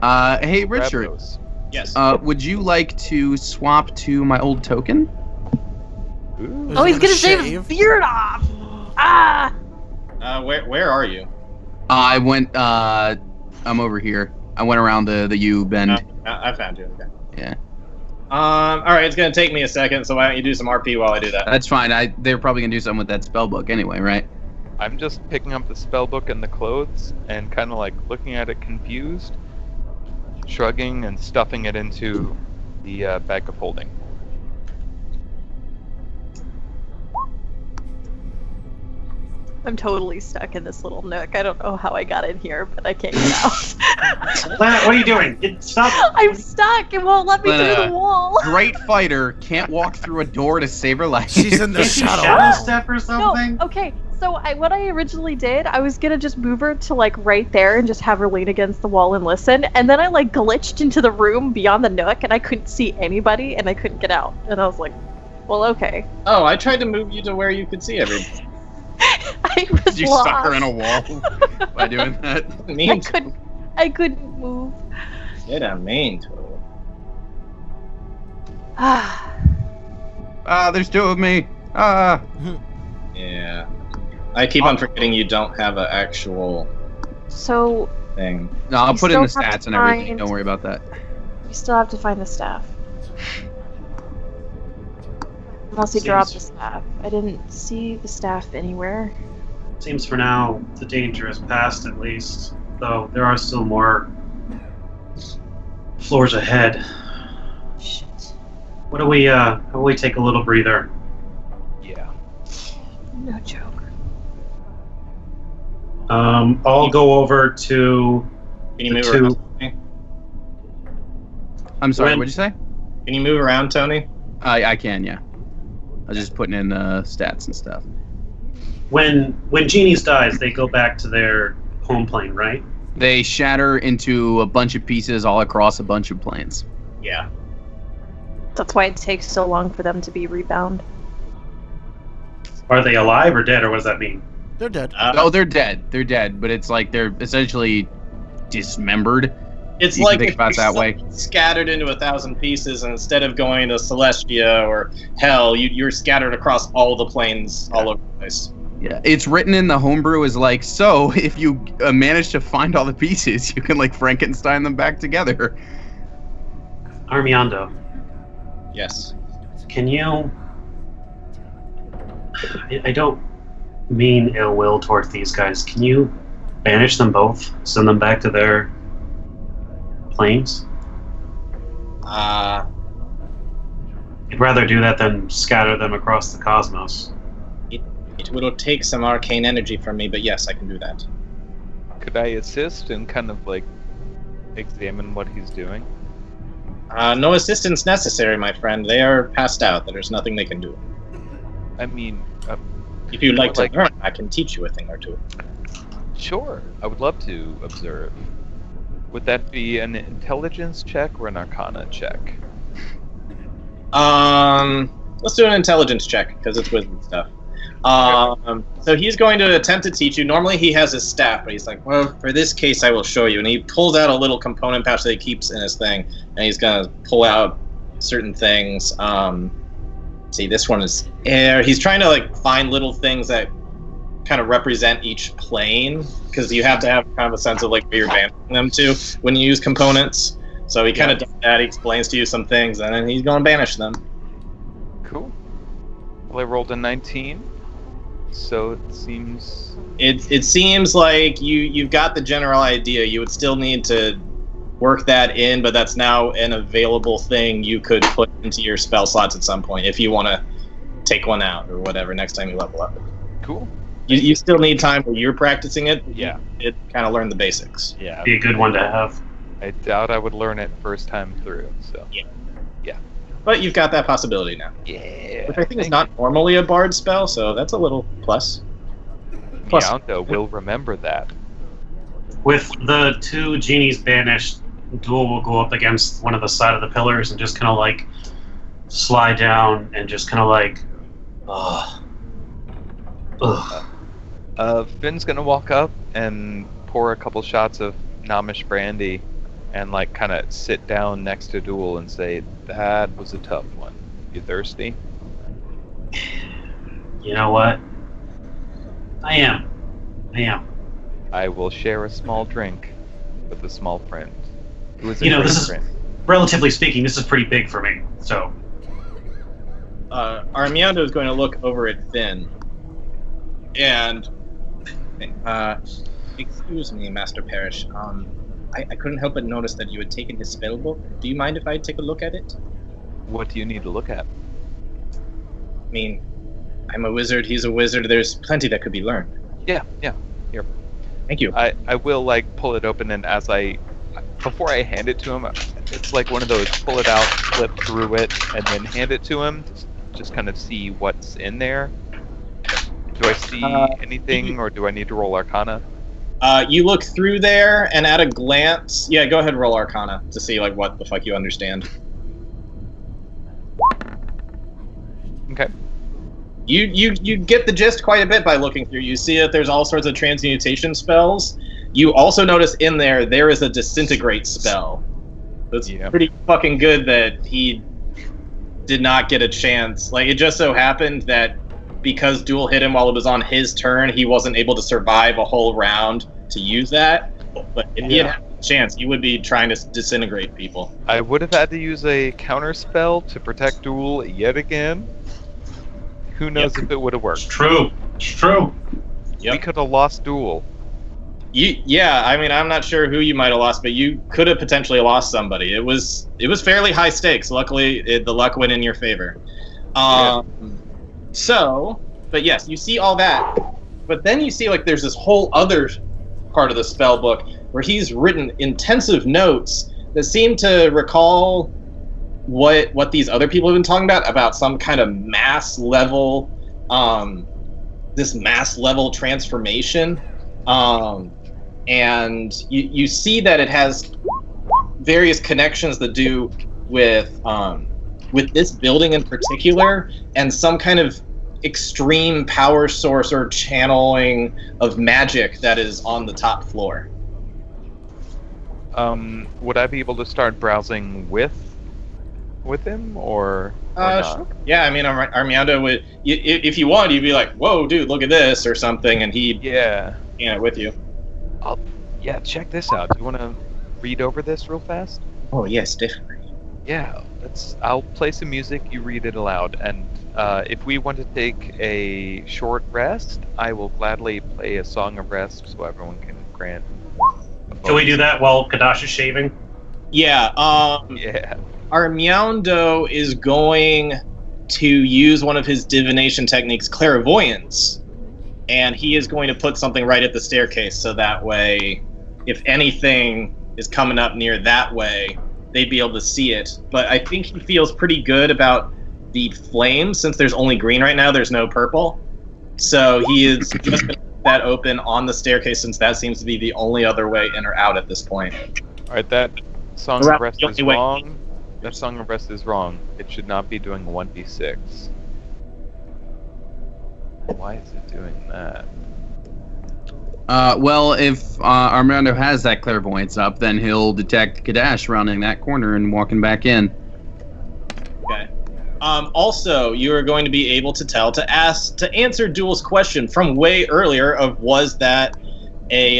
Speaker 1: Hey,
Speaker 2: Grab
Speaker 1: Richard,
Speaker 2: those.
Speaker 5: Yes.
Speaker 1: would you like to swap to my old token?
Speaker 2: Ooh.
Speaker 4: Oh, he's
Speaker 6: gonna
Speaker 4: gonna shave his
Speaker 6: shave?
Speaker 4: beard off! Ah!
Speaker 5: Where are you?
Speaker 1: I went, I'm over here. I went around the U bend.
Speaker 5: I found you. Okay.
Speaker 1: Yeah.
Speaker 5: All right, it's gonna take me a second, so why don't you do some RP while I do that?
Speaker 1: That's fine. They're probably gonna do something with that spell book anyway, right?
Speaker 2: I'm just picking up the spell book and the clothes and kind of like looking at it confused, shrugging and stuffing it into the bag of holding.
Speaker 4: I'm totally stuck in this little nook. I don't know how I got in here, but I can't get out.
Speaker 3: Lana, what are you doing? Stop.
Speaker 4: I'm stuck. It won't let me through
Speaker 1: Lana.
Speaker 4: the wall.
Speaker 1: Great fighter can't walk through a door to save her life.
Speaker 6: She's in the
Speaker 3: Can't you
Speaker 6: shadow.
Speaker 3: shadow step or
Speaker 4: No,
Speaker 3: something?
Speaker 4: okay. So what I originally did, I was gonna just move her to like right there and just have her lean against the wall and listen. And then I like glitched into the room beyond the nook, and I couldn't see anybody, and I couldn't get out. And I was like, well, okay.
Speaker 5: Oh, I tried to move you to where you could see everything.
Speaker 4: I was
Speaker 1: You
Speaker 4: lost.
Speaker 1: stuck her in a wall by doing that.
Speaker 5: Mean
Speaker 4: I couldn't move.
Speaker 5: Get a mean to.
Speaker 4: Ah.
Speaker 1: There's two of me.
Speaker 5: Yeah. I keep on forgetting you don't have an actual
Speaker 4: So
Speaker 5: thing.
Speaker 1: No, I'll
Speaker 4: You
Speaker 1: put in the
Speaker 4: still have
Speaker 1: stats
Speaker 4: to
Speaker 1: and everything.
Speaker 4: find-
Speaker 1: Don't worry about that.
Speaker 4: you still have to find the staff. Unless he
Speaker 5: Seems-
Speaker 4: dropped the staff. I didn't see the staff anywhere.
Speaker 3: Seems for now the danger is past, at least. Though there are still more floors ahead.
Speaker 4: Shit.
Speaker 3: What do we? How about we take a little breather?
Speaker 2: Yeah.
Speaker 4: No joke.
Speaker 3: I'll go over to.
Speaker 5: Can you
Speaker 3: The
Speaker 5: move
Speaker 3: two-
Speaker 5: around? Tony?
Speaker 1: I'm sorry,
Speaker 3: When-
Speaker 1: what'd you say?
Speaker 5: Can you move around, Tony?
Speaker 1: I can, yeah. I was just putting in stats and stuff.
Speaker 3: When genies dies, they go back to their home plane, right?
Speaker 1: They shatter into a bunch of pieces all across a bunch of planes.
Speaker 5: Yeah.
Speaker 4: That's why it takes so long for them to be rebound.
Speaker 3: Are they alive or dead, or what does that mean?
Speaker 6: They're dead.
Speaker 1: Oh, they're dead. They're dead, but it's like they're essentially dismembered.
Speaker 5: It's
Speaker 1: You can
Speaker 5: like
Speaker 1: think
Speaker 5: if
Speaker 1: about it that way.
Speaker 5: scattered into 1,000 pieces, and instead of going to Celestia or Hell, you're scattered across all the planes all over the place.
Speaker 1: Yeah, it's written in the homebrew as like, so if you manage to find all the pieces, you can like Frankenstein them back together.
Speaker 3: Armiando,
Speaker 5: Yes.
Speaker 3: can you... I don't mean ill will towards these guys. Can you banish them both? Send them back to their planes? I'd rather do that than scatter them across the cosmos.
Speaker 5: It will take some arcane energy from me, but yes, I can do that.
Speaker 2: Could I assist and kind of like examine what he's doing?
Speaker 5: No assistance necessary, my friend. They are passed out. There's nothing they can do.
Speaker 2: I mean,
Speaker 5: If you'd like to learn, I can teach you a thing or two.
Speaker 2: sure. I would love to observe. Would that be an intelligence check or an arcana check?
Speaker 5: Let's do an intelligence check, because it's wizard stuff. So he's going to attempt to teach you. Normally he has his staff, but he's like, well, for this case I will show you. And he pulls out a little component pouch that he keeps in his thing, and he's going to pull out certain things. See, this one is air. He's trying to like find little things that kind of represent each plane, because you have to have kind of a sense of like where you're banishing them to when you use components. So he kind of does that. He explains to you some things, and then he's going to banish them.
Speaker 2: Cool. Well, I rolled a 19, so it seems...
Speaker 5: It seems like you've got the general idea. You would still need to work that in, but that's now an available thing you could put into your spell slots at some point if you want to take one out or whatever next time you level up.
Speaker 2: Cool.
Speaker 5: You still need time where you're practicing it.
Speaker 2: Yeah.
Speaker 5: It kind of learn the basics.
Speaker 2: Yeah.
Speaker 3: Be a good one to have.
Speaker 2: I doubt I would learn it first time through, so...
Speaker 5: Yeah. But you've got that possibility now.
Speaker 2: Yeah.
Speaker 5: Which I think is not normally a bard spell, so that's a little plus.
Speaker 2: Meowndo will remember that.
Speaker 3: With the two genies banished, Duel will go up against one of the side of the pillars and just kind of like slide down and just kind of like,
Speaker 2: Finn's gonna walk up and pour a couple shots of Namish brandy and like kind of sit down next to Duel and say, that was a tough one. You thirsty?
Speaker 3: You know what? I am.
Speaker 2: I will share a small drink with a small friend. Who is a
Speaker 3: You know,
Speaker 2: great
Speaker 3: this is,
Speaker 2: friend.
Speaker 3: relatively speaking, this is pretty big for me, so.
Speaker 5: Armiando is going to look over at Finn. And, excuse me, Master Parrish. I couldn't help but notice that you had taken his spell book. Do you mind if I take a look at it?
Speaker 2: What do you need to look at?
Speaker 5: I mean, I'm a wizard, he's a wizard, there's plenty that could be learned.
Speaker 2: Yeah. Here.
Speaker 5: Thank you.
Speaker 2: I will like pull it open, and before I hand it to him, it's like one of those pull it out, flip through it, and then hand it to him. Just kind of see what's in there. Do I see anything, or do I need to roll Arcana?
Speaker 5: You look through there, and at a glance, yeah, go ahead and roll Arcana to see like what the fuck you understand.
Speaker 2: Okay.
Speaker 5: You get the gist quite a bit by looking through. You see that there's all sorts of transmutation spells. You also notice in there is a disintegrate spell. That's pretty fucking good that he did not get a chance. Like, it just so happened that because Duel hit him while it was on his turn, he wasn't able to survive a whole round to use that. But if he had had a chance, he would be trying to disintegrate people.
Speaker 2: I would have had to use a counter spell to protect Duel yet again. Who knows if it would have worked?
Speaker 3: It's true.
Speaker 5: Yep.
Speaker 2: We could have lost Duel.
Speaker 5: Yeah, I mean, I'm not sure who you might have lost, but you could have potentially lost somebody. It was fairly high stakes. Luckily, the luck went in your favor. So, but yes, you see all that. But then you see, like, there's this whole other part of the spell book where he's written intensive notes that seem to recall what these other people have been talking about some kind of mass level, this mass level transformation. And you see that it has various connections that do with this building in particular, and some kind of extreme power source or channeling of magic that is on the top floor.
Speaker 2: Would I be able to start browsing with him, or not?
Speaker 5: Sure. Yeah, I mean, Armiando would, if you want, you'd be like, "Whoa, dude, look at this," or something, and he'd with you.
Speaker 2: Check this out. Do you want to read over this real fast?
Speaker 5: Oh yes, definitely.
Speaker 2: Yeah. I'll play some music. You read it aloud, and if we want to take a short rest, I will gladly play a song of rest so everyone can grant.
Speaker 3: Can we do that while Kadash is shaving?
Speaker 5: Yeah.
Speaker 2: Yeah.
Speaker 5: Our Meowndo is going to use one of his divination techniques, clairvoyance, and he is going to put something right at the staircase, so that way, if anything is coming up near that way, they'd be able to see it. But I think he feels pretty good about the flames, since there's only green right now, there's no purple. So he is just going to keep that open on the staircase, since that seems to be the only other way in or out at this point.
Speaker 2: Alright, that song
Speaker 5: Around
Speaker 2: of rest
Speaker 5: the
Speaker 2: is
Speaker 5: only way.
Speaker 2: wrong. That song of rest is wrong. It should not be doing 1d6. Why is it doing that?
Speaker 1: Well, if Armando has that clairvoyance up, then he'll detect Kadash rounding that corner and walking back in.
Speaker 5: Okay. Also, you are going to be able to answer Duel's question from way earlier of was that a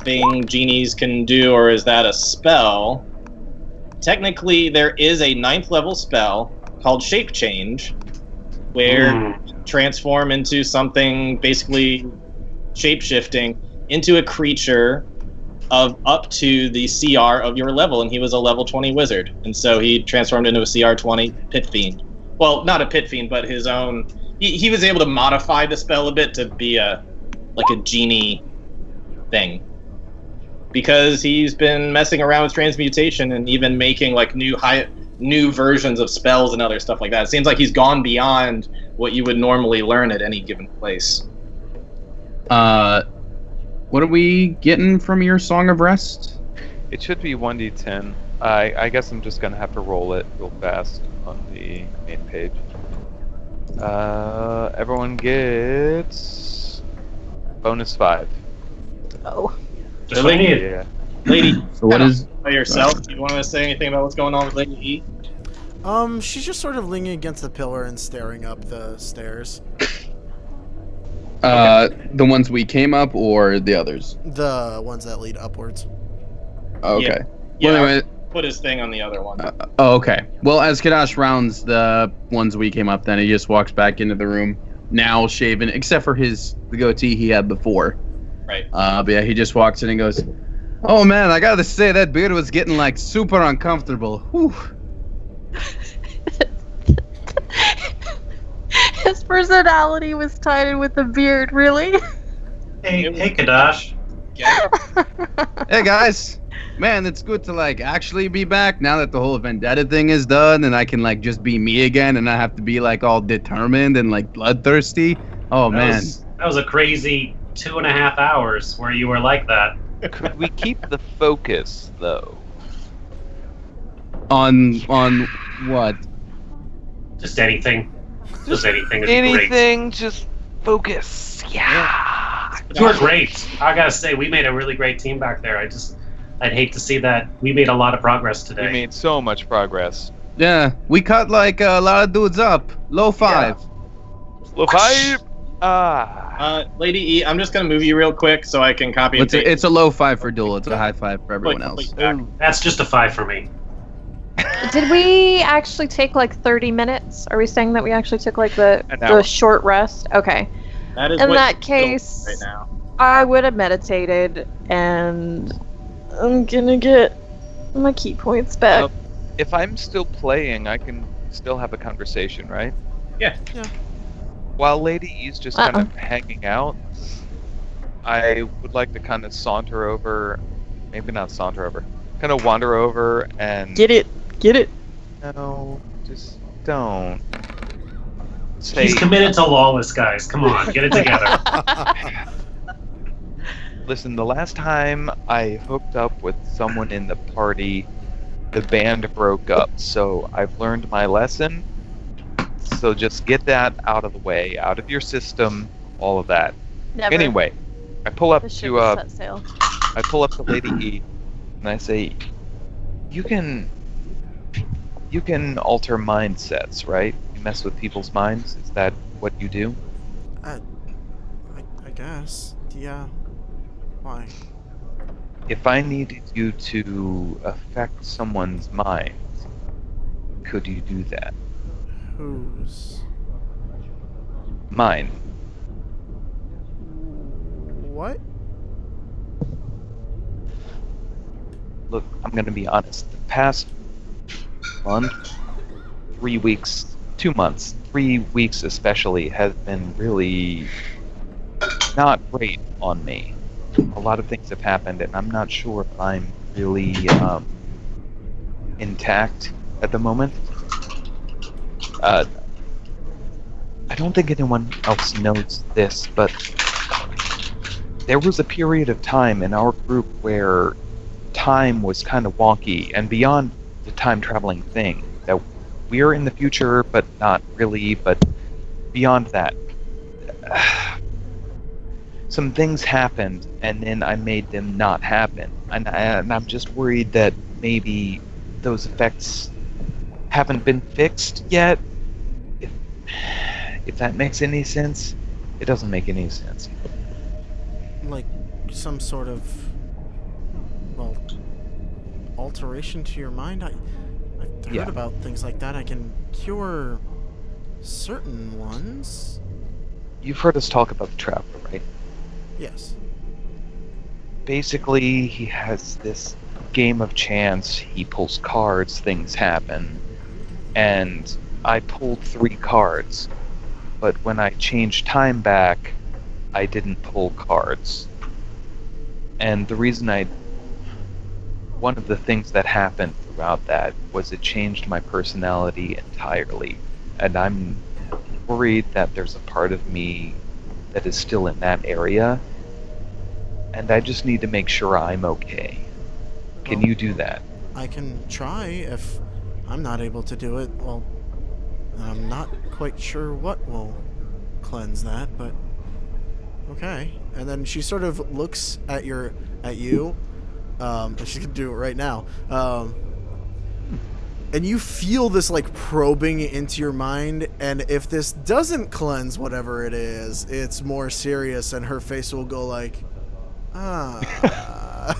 Speaker 5: thing genies can do, or is that a spell? Technically, there is a 9th level spell called Shape Change, where you transform into something basically shape-shifting into a creature of up to the CR of your level, and he was a level 20 wizard, and so he transformed into a CR 20 pit fiend. Well, not a pit fiend, but his own. He was able to modify the spell a bit to be a genie thing, because he's been messing around with transmutation and even making like new versions of spells and other stuff like that. It seems like he's gone beyond what you would normally learn at any given place.
Speaker 1: What are we getting from your Song of Rest?
Speaker 2: It should be 1d10. I guess I'm just gonna have to roll it real fast on the main page. Everyone gets bonus 5.
Speaker 4: Oh.
Speaker 3: Just what I need.
Speaker 2: Yeah.
Speaker 5: Lady,
Speaker 1: So what is?
Speaker 5: by yourself, do you want to say anything about what's going on with Lady E?
Speaker 6: She's just sort of leaning against the pillar and staring up the stairs.
Speaker 1: The ones we came up or the others?
Speaker 6: The ones that lead upwards.
Speaker 1: Oh, okay.
Speaker 5: Yeah,
Speaker 1: Well, anyway,
Speaker 5: put his thing on the other one.
Speaker 1: okay. Well, as Kadash rounds the ones we came up, then he just walks back into the room, now shaven, except for the goatee he had before.
Speaker 5: Right.
Speaker 1: But yeah, he just walks in and goes, "Oh man, I gotta say that beard was getting like super uncomfortable." Whew.
Speaker 4: His personality was tied in with the beard, really?
Speaker 3: Hey, Kadash.
Speaker 5: Yeah.
Speaker 1: Hey guys, man, it's good to like actually be back now that the whole vendetta thing is done, and I can like just be me again, and not have to be like all determined and like bloodthirsty. Oh man,
Speaker 3: That was a crazy 2.5 hours where you were like that.
Speaker 2: Could we keep the focus though?
Speaker 1: on what?
Speaker 3: Just anything. Just anything would be great.
Speaker 2: Anything, just focus. Yeah.
Speaker 3: You were great. I gotta say, we made a really great team back there. I'd hate to see that. We made a lot of progress today.
Speaker 2: We made so much progress.
Speaker 1: Yeah, we cut like a lot of dudes up. Low 5.
Speaker 2: Low 5.
Speaker 5: Lady E, I'm just gonna move you real quick so I can copy and paste.
Speaker 1: It's a low 5 for Duel. It's a high 5 for everyone else.
Speaker 3: That's just a 5 for me.
Speaker 4: Did we actually take like 30 minutes? Are we saying that we actually took like
Speaker 2: An
Speaker 4: the
Speaker 2: hour.
Speaker 4: short rest? Okay.
Speaker 5: That is
Speaker 4: In
Speaker 5: what
Speaker 4: that
Speaker 5: you're
Speaker 4: case,
Speaker 5: doing right now.
Speaker 4: I would have meditated, and I'm gonna get my key points back.
Speaker 2: If I'm still playing, I can still have a conversation, right?
Speaker 5: Yeah.
Speaker 6: Yeah.
Speaker 2: While Lady E's just kind of hanging out, I would like to kind of saunter over, maybe not saunter over, kind of wander over and...
Speaker 4: Get it.
Speaker 2: No, just don't.
Speaker 3: He's committed to lawless, guys. Come on, get it together.
Speaker 2: Listen, the last time I hooked up with someone in the party, the band broke up, so I've learned my lesson. So just get that out of the way, out of your system, all of that.
Speaker 4: Never.
Speaker 2: Anyway, I pull up
Speaker 4: The ship
Speaker 2: to
Speaker 4: has set sail.
Speaker 2: I pull up to Lady E, and I say, "You can alter mindsets, right? You mess with people's minds. Is that what you do?"
Speaker 6: I guess. Yeah. Why?
Speaker 2: If I needed you to affect someone's mind, could you do that?
Speaker 6: Whose?
Speaker 2: Mine.
Speaker 6: What?
Speaker 2: Look, I'm gonna be honest. The past month, 3 weeks, 2 months, 3 weeks especially, has been really not great on me. A lot of things have happened, and I'm not sure if I'm really intact at the moment. I don't think anyone else knows this, but there was a period of time in our group where time was kind of wonky, and beyond the time traveling thing, that we're in the future, but not really, but beyond that, some things happened, and then I made them not happen, and I'm just worried that maybe those effects haven't been fixed yet. If that makes any sense. It doesn't make any sense.
Speaker 6: Like some sort of, well, alteration to your mind? I've heard
Speaker 2: Yeah.
Speaker 6: about things like that. I can cure certain ones.
Speaker 2: You've heard us talk about the Traveler, right?
Speaker 6: Yes.
Speaker 2: Basically, he has this game of chance. He pulls cards, things happen. And I pulled 3 cards. But when I changed time back, I didn't pull cards. And the reason one of the things that happened throughout that was it changed my personality entirely. And I'm worried that there's a part of me that is still in that area. And I just need to make sure I'm okay. Can
Speaker 6: Well,
Speaker 2: you do that?
Speaker 6: I can try if I'm not able to do it. Well, I'm not quite sure what will cleanse that, but okay. And then she sort of looks at you. She can do it right now. And you feel this like probing into your mind, and if this doesn't cleanse whatever it is, it's more serious, and her face will go like, ah.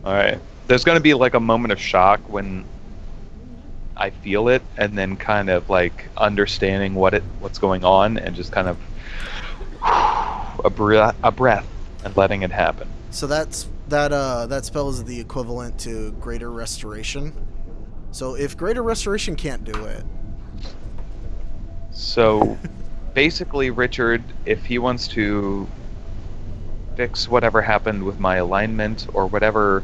Speaker 2: Alright. There's gonna be like a moment of shock when I feel it, and then kind of like understanding what's going on, and just kind of a breath and letting it happen.
Speaker 6: So that spell is the equivalent to Greater Restoration. So if Greater Restoration can't do it,
Speaker 2: So basically, Richard, if he wants to fix whatever happened with my alignment or whatever,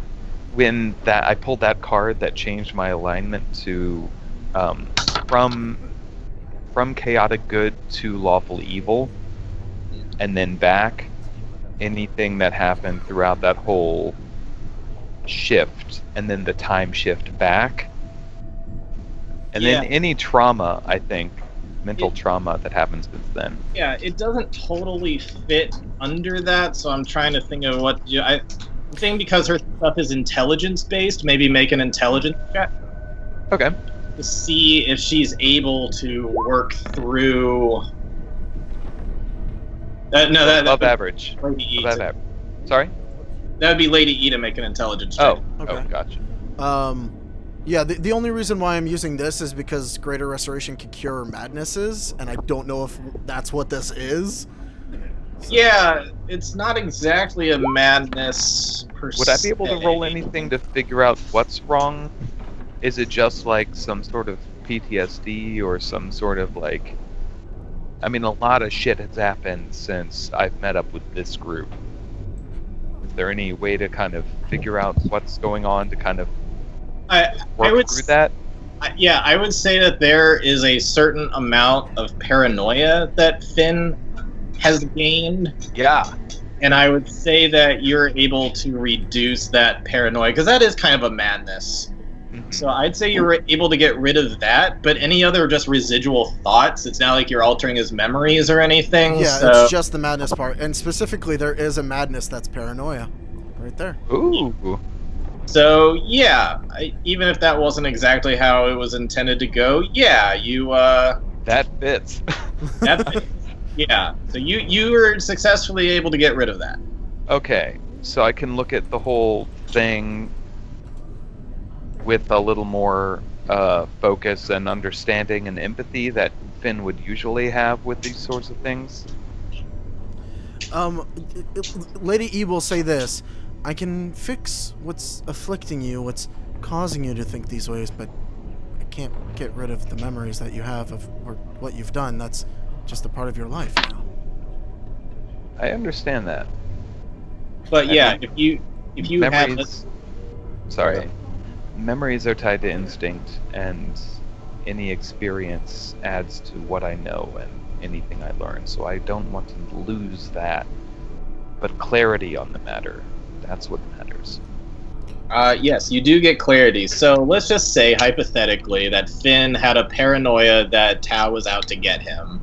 Speaker 2: when that I pulled that card that changed my alignment to from chaotic good to lawful evil, and then back, anything that happened throughout that whole shift, and then the time shift back, and then any trauma, I think, mental trauma that happens since then.
Speaker 5: Yeah, it doesn't totally fit under that, so I'm trying to think of what I think, because her stuff is intelligence based, maybe make an intelligence check
Speaker 2: Okay.
Speaker 5: to see if she's able to work through.
Speaker 2: Above average.
Speaker 5: Lady E
Speaker 2: Above
Speaker 5: to-
Speaker 2: average. Sorry?
Speaker 5: That would be Lady E to make an intelligence check.
Speaker 6: Okay.
Speaker 2: Gotcha.
Speaker 6: Yeah, the only reason why I'm using this is because Greater Restoration can cure madnesses, and I don't know if that's what this is.
Speaker 5: Yeah, it's not exactly a madness per
Speaker 2: Would I be able to roll
Speaker 5: se.
Speaker 2: anything to figure out what's wrong? Is it just like some sort of PTSD or some sort of like... I mean, a lot of shit has happened since I've met up with this group. Is there any way to kind of figure out what's going on to kind of
Speaker 5: I
Speaker 2: work
Speaker 5: would
Speaker 2: through that?
Speaker 5: I would say that there is a certain amount of paranoia that Finn has gained,
Speaker 2: Yeah.
Speaker 5: and I would say that you're able to reduce that paranoia, because that is kind of a madness.
Speaker 2: Mhm.
Speaker 5: So I'd say you're able to get rid of that, but any other just residual thoughts, it's not like you're altering his memories or anything.
Speaker 6: Yeah,
Speaker 5: so
Speaker 6: it's just the madness part, and specifically there is a madness that's paranoia, right there.
Speaker 2: Ooh.
Speaker 5: So yeah, even if that wasn't exactly how it was intended to go, yeah, you
Speaker 2: That fits.
Speaker 5: that yeah. So you were successfully able to get rid of that.
Speaker 2: Okay. so I can look at the whole thing with a little more focus and understanding and empathy that Finn would usually have with these sorts of things.
Speaker 6: Lady E will say this. I can fix what's afflicting you, what's causing you to think these ways, but I can't get rid of the memories that you have of or what you've done. That's just a part of your life now.
Speaker 2: I understand that.
Speaker 5: But yeah, if you have this,
Speaker 2: memories are tied to instinct, and any experience adds to what I know and anything I learn. So I don't want to lose that. But clarity on the matter, that's what matters.
Speaker 5: yes, you do get clarity. So let's just say, hypothetically, that Finn had a paranoia that Tao was out to get him.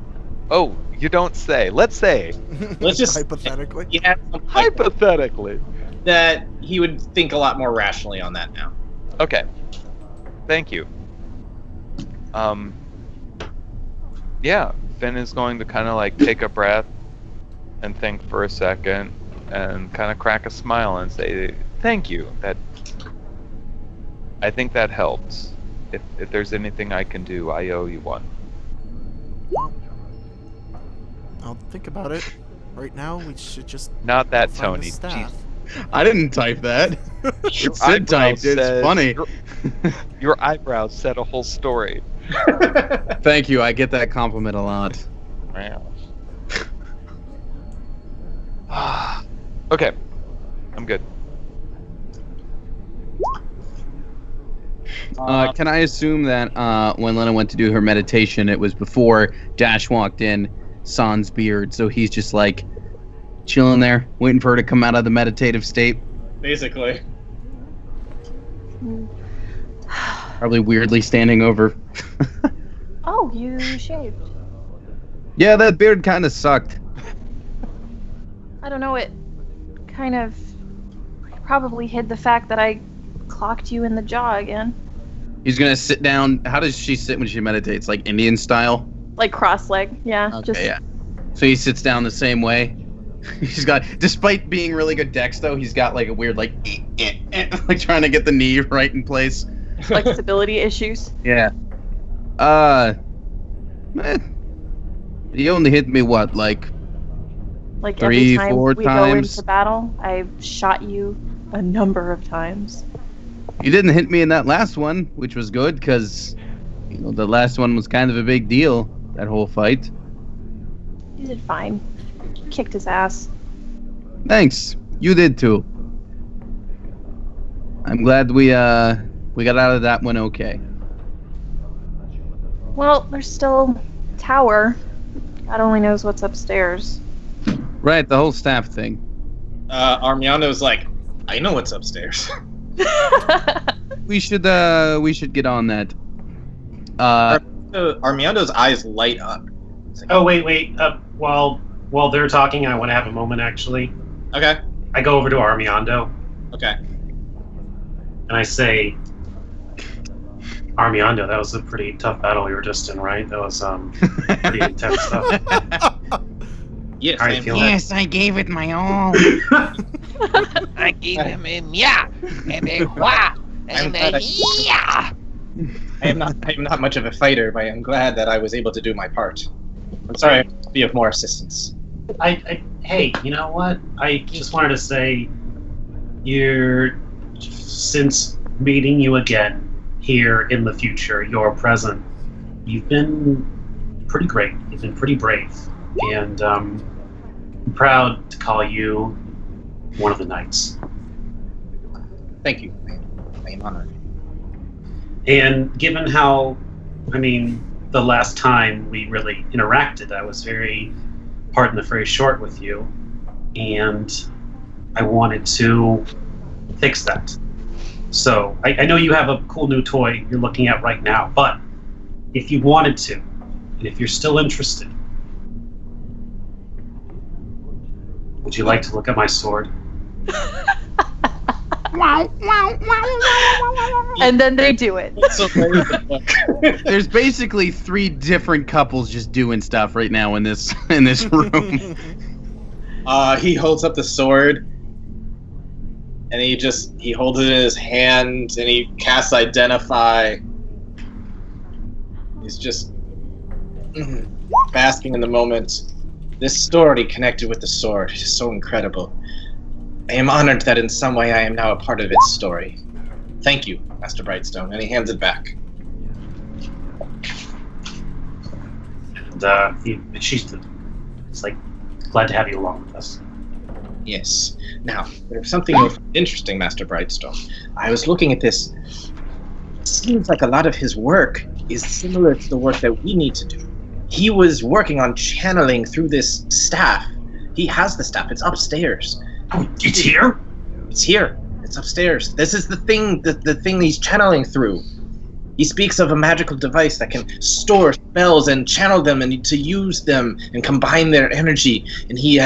Speaker 2: Oh, you don't say. Let's say.
Speaker 5: Let's just
Speaker 6: hypothetically.
Speaker 5: He had something
Speaker 2: Hypothetically.
Speaker 5: that he would think a lot more rationally on that now.
Speaker 2: Okay. Thank you. Yeah, Finn is going to kind of like take a breath and think for a second and kind of crack a smile and say, thank you. I think that helps. If there's anything I can do, I owe you one.
Speaker 6: I'll think about it. Right now, we should just
Speaker 2: Not that,
Speaker 6: find
Speaker 2: Tony.
Speaker 6: the staff.
Speaker 1: I didn't type that.
Speaker 2: Your
Speaker 1: Sid typed it. It's
Speaker 2: eyebrows
Speaker 1: funny.
Speaker 2: Your eyebrows said a whole story.
Speaker 1: Thank you. I get that compliment a lot.
Speaker 2: Wow. Okay. I'm good.
Speaker 1: Can I assume that when Lena went to do her meditation, it was before Dash walked in, sans beard, so he's just like chilling there, waiting for her to come out of the meditative state?
Speaker 5: Basically.
Speaker 1: Probably weirdly standing over.
Speaker 4: Oh, you shaved.
Speaker 1: Yeah, that beard kind of sucked.
Speaker 4: I don't know, it kind of probably hid the fact that I clocked you in the jaw again.
Speaker 1: He's gonna sit down. How does she sit when she meditates? Like Indian style?
Speaker 4: Like cross-leg, yeah.
Speaker 1: Okay, yeah. So he sits down the same way. He's got, despite being really good dex though, he's got like a weird like trying to get the knee right in place.
Speaker 4: Flexibility issues.
Speaker 1: Yeah. He only hit me what, like
Speaker 4: Like
Speaker 1: 3,
Speaker 4: every time
Speaker 1: 4
Speaker 4: we go
Speaker 1: times?
Speaker 4: into battle, I've shot you a number of times.
Speaker 1: You didn't hit me in that last one, which was good because, you know, the last one was kind of a big deal. That whole fight.
Speaker 4: You did fine. Kicked his ass.
Speaker 1: Thanks. You did too. I'm glad we got out of that one okay.
Speaker 4: Well, there's still tower. God only knows what's upstairs.
Speaker 1: Right, the whole staff thing.
Speaker 5: Armiando's like, I know what's upstairs.
Speaker 1: We should get on that.
Speaker 5: Armiando's eyes light up.
Speaker 3: Oh, wait. While they're talking, I want to have a moment, actually.
Speaker 5: Okay.
Speaker 3: I go over to Armiando,
Speaker 5: Okay.
Speaker 3: and I say, Armiando, that was a pretty tough battle you were just in, right? That was pretty intense stuff.
Speaker 5: Yes.
Speaker 3: How are you feeling?
Speaker 7: Yes, I gave it my all. I gave him a yeah and a wah and a yeah.
Speaker 5: I am not much of a fighter, but I'm glad that I was able to do my part. I'm sorry I have to be of more assistance.
Speaker 3: Hey, you know what? I just wanted to say, since meeting you again here in the future, your present, you've been pretty great. You've been pretty brave, and I'm proud to call you one of the knights.
Speaker 5: Thank you. I am honored.
Speaker 3: And given how, the last time we really interacted, I was very, pardon the phrase, short with you, and I wanted to fix that. So, I know you have a cool new toy you're looking at right now, but if you wanted to, and if you're still interested, would you like to look at my sword?
Speaker 4: And then they do it.
Speaker 1: There's basically 3 different couples just doing stuff right now in this room.
Speaker 5: He holds up the sword, And he holds it in his hand and he casts Identify. He's just basking in the moment. This story connected with the sword is so incredible. I am honored that in some way I am now a part of its story. Thank you, Master Brightstone. And he hands it back.
Speaker 3: And she's like glad to have you along with us.
Speaker 5: Yes. Now, there's something interesting, Master Brightstone. I was looking at this. It seems like a lot of his work is similar to the work that we need to do. He was working on channeling through this staff. He has the staff. It's upstairs.
Speaker 3: Oh, it's here?
Speaker 5: It's here. It's upstairs. This is the thing he's channeling through. He speaks of a magical device that can store spells and channel them and to use them and combine their energy. And he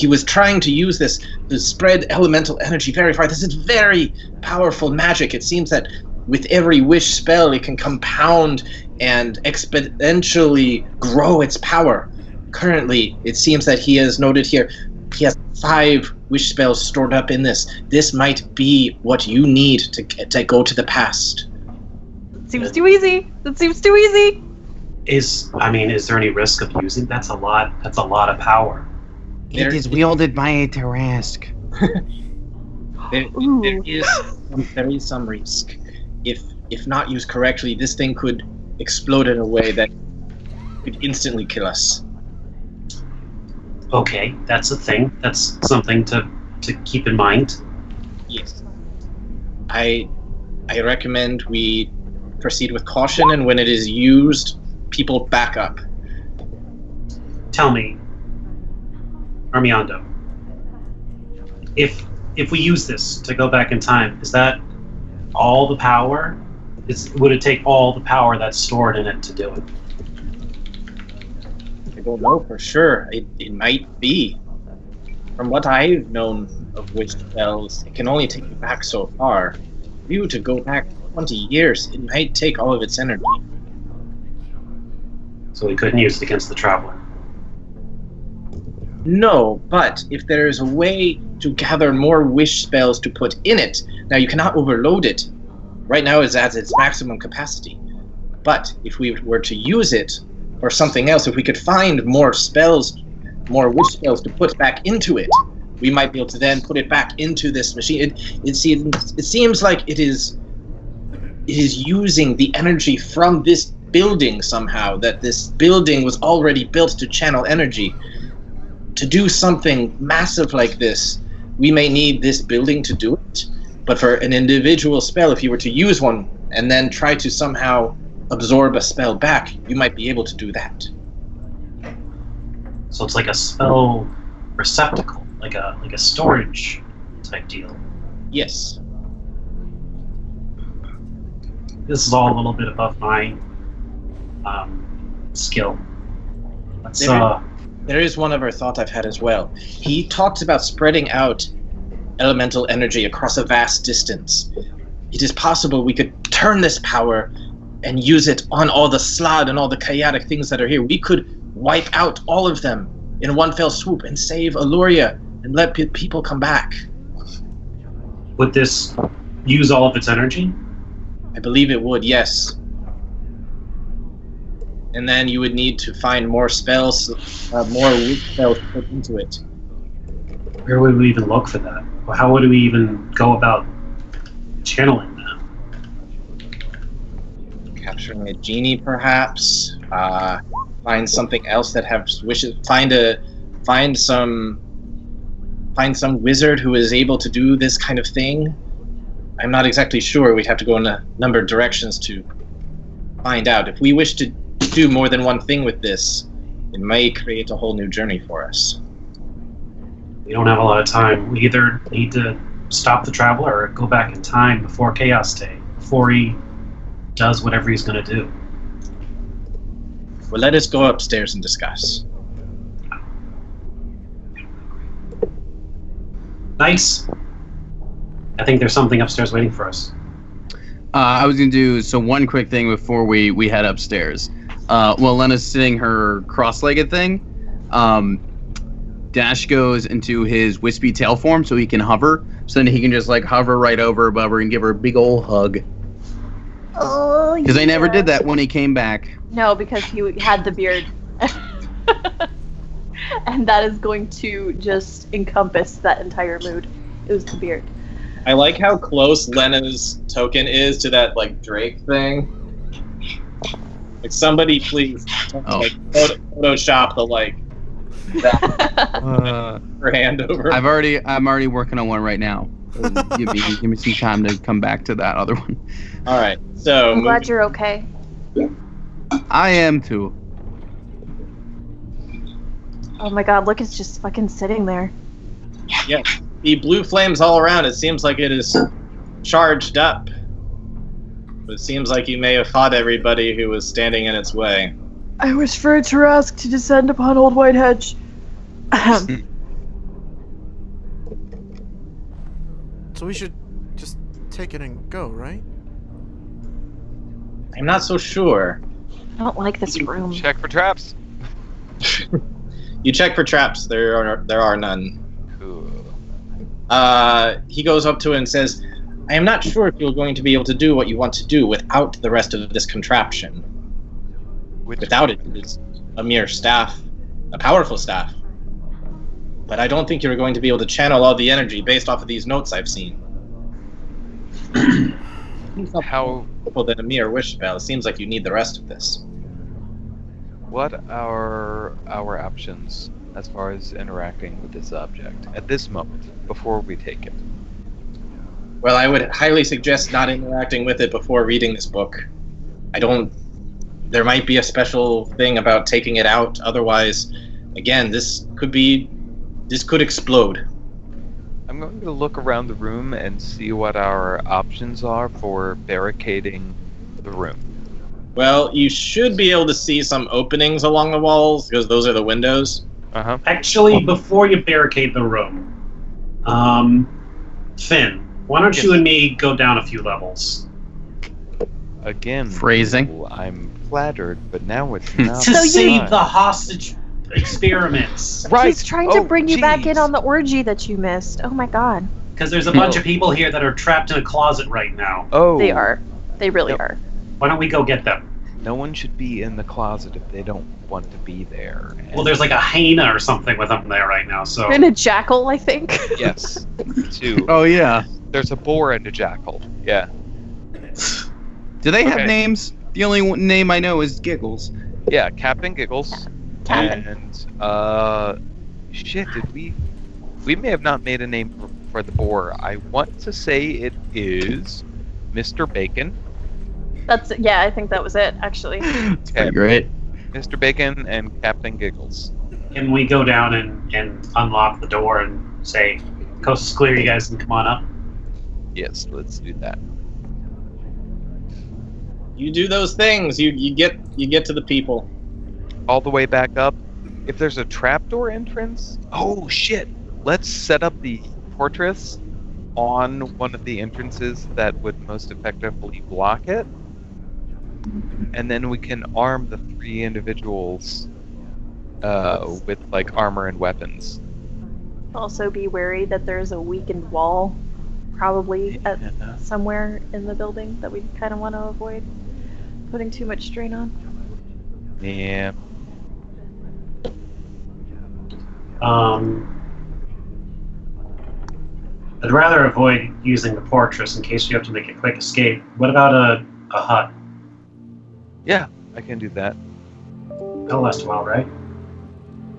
Speaker 5: was trying to use this to spread elemental energy very far. This is very powerful magic. It seems that with every wish spell, it can compound and exponentially grow its power. Currently, it seems that he has noted here, he has 5 wish spells stored up in this. This might be what you need to go to the past.
Speaker 4: Seems too easy. That seems too easy.
Speaker 3: Is there any risk of using? That's a lot of power.
Speaker 1: It is wielded by a Tarask.
Speaker 5: There is some risk. If not used correctly, this thing could explode in a way that could instantly kill us.
Speaker 3: Okay, that's a thing. That's something to keep in mind.
Speaker 5: Yes. I recommend we proceed with caution, and when it is used, people back up.
Speaker 3: Tell me, Armiondo, if we use this to go back in time, is that all the power? Would it take all the power that's stored in it to do it?
Speaker 5: I don't know for sure. It might be. From what I've known of witch spells, it can only take you back so far. For you to go back 20 years, it might take all of its energy.
Speaker 3: So we couldn't use it against the Traveler.
Speaker 5: No, but if there is a way to gather more wish spells to put in it, now you cannot overload it. Right now it's at its maximum capacity. But if we were to use it or something else, if we could find more spells, more wish spells to put back into it, we might be able to then put it back into this machine. It seems like it is using the energy from this building somehow, that this building was already built to channel energy. To do something massive like this, we may need this building to do it. But for an individual spell, if you were to use one and then try to somehow absorb a spell back, you might be able to do that.
Speaker 3: So it's like a spell receptacle, like a storage type deal.
Speaker 5: Yes.
Speaker 3: This is all a little bit above my skill.
Speaker 5: There is one other thought I've had as well. He talks about spreading out elemental energy across a vast distance. It is possible we could turn this power and use it on all the slod and all the chaotic things that are here. We could wipe out all of them in one fell swoop and save Aluria and let people come back.
Speaker 3: Would this use all of its energy?
Speaker 5: I believe it would, yes. And then you would need to find more spells, more weak spells to put into it.
Speaker 3: Where would we even look for that? Or how would we even go about channeling that?
Speaker 5: Capturing a genie, perhaps. Find something else that has wishes. Find some wizard who is able to do this kind of thing. I'm not exactly sure. We'd have to go in a number of directions to find out. If we wish to do more than one thing with this, it may create a whole new journey for us.
Speaker 3: We don't have a lot of time. We either need to stop the Traveler or go back in time before Chaos Day, before he does whatever he's going to do.
Speaker 5: Well, let us go upstairs and discuss.
Speaker 3: Nice. I think there's something upstairs waiting for us.
Speaker 1: I was going to do one quick thing before we head upstairs. While Lena's sitting her cross-legged thing, Dash goes into his wispy tail form so he can hover. So then he can just like hover right over above her and give her a big old hug.
Speaker 4: Oh,
Speaker 1: Because I never did that when he came back.
Speaker 4: No, because he had the beard. And that is going to just encompass that entire mood. It was the beard.
Speaker 5: I like how close Lena's token is to that like Drake thing. Like somebody please Photoshop the like that her hand over.
Speaker 1: I'm already working on one right now. Give me some time to come back to that other one.
Speaker 5: All right, so
Speaker 4: I'm glad you're okay.
Speaker 1: I am too.
Speaker 4: Oh my god, look, it's just fucking sitting there.
Speaker 5: Yes, the blue flames all around. It seems like it is charged up. But it seems like you may have fought everybody who was standing in its way.
Speaker 4: I was for Tarask to descend upon Old White Hedge.
Speaker 6: So we should just take it and go, right?
Speaker 5: I'm not so sure.
Speaker 4: I don't like this room.
Speaker 2: Check for traps.
Speaker 5: You check for traps. There are none.
Speaker 2: Cool.
Speaker 5: He goes up to it and says, I am not sure if you're going to be able to do what you want to do without the rest of this contraption. Without it, it's a mere staff, a powerful staff. But I don't think you're going to be able to channel all the energy based off of these notes I've seen.
Speaker 2: How?
Speaker 5: Well, than a mere wish spell. It seems like you need the rest of this.
Speaker 2: What are our options as far as interacting with this object at this moment before we take it?
Speaker 5: Well, I would highly suggest not interacting with it before reading this book. There might be a special thing about taking it out. Otherwise, again, this could explode.
Speaker 2: I'm going to look around the room and see what our options are for barricading the room.
Speaker 5: Well, you should be able to see some openings along the walls, because those are the windows.
Speaker 2: Uh-huh.
Speaker 3: Actually, before you barricade the room, Finn, why don't
Speaker 2: Yes.
Speaker 3: you and me go down a few levels?
Speaker 2: Again,
Speaker 1: Phrasing.
Speaker 2: I'm flattered, but now it's not.
Speaker 3: To
Speaker 4: So you-
Speaker 3: save the hostage experiments.
Speaker 2: Right.
Speaker 4: He's trying to
Speaker 2: Oh,
Speaker 4: bring you back in
Speaker 2: jeez.
Speaker 4: on the orgy that you missed. Oh my god.
Speaker 3: Because there's a bunch of people here that are trapped in a closet right now.
Speaker 2: Oh,
Speaker 4: They are. They really
Speaker 2: Yep.
Speaker 4: are.
Speaker 3: Why don't we go get them?
Speaker 2: No one should be in the closet if they don't want to be there.
Speaker 3: Well, there's like a hyena or something with them there right now, so...
Speaker 4: And a jackal, I think.
Speaker 2: Yes. Two.
Speaker 1: Oh yeah.
Speaker 2: There's a boar and a jackal. Yeah.
Speaker 1: Do they have
Speaker 2: Okay.
Speaker 1: names? The only name I know is Giggles.
Speaker 2: Yeah, Captain Giggles.
Speaker 4: Captain.
Speaker 2: And, shit, did we... We may have not made a name for the boar. I want to say it is Mr. Bacon.
Speaker 4: Yeah, I think that was it, actually.
Speaker 1: It's pretty great.
Speaker 2: Mr. Bacon and Captain Giggles.
Speaker 3: Can we go down and unlock the door and say, coast is clear, you guys can come on up?
Speaker 2: Yes, let's do that.
Speaker 5: You do those things. You get to the people.
Speaker 2: All the way back up. If there's a trapdoor entrance, oh shit! Let's set up the fortress on one of the entrances that would most effectively block it, and then we can arm the three individuals with like armor and weapons.
Speaker 4: Also be wary that there's a weakened wall, probably at
Speaker 2: Yeah.
Speaker 4: somewhere in the building that we kind of want to avoid putting too much strain on.
Speaker 2: Yeah.
Speaker 3: I'd rather avoid using the fortress in case you have to make a quick escape. What about a hut?
Speaker 2: Yeah, I can do that.
Speaker 3: That'll last a while, right?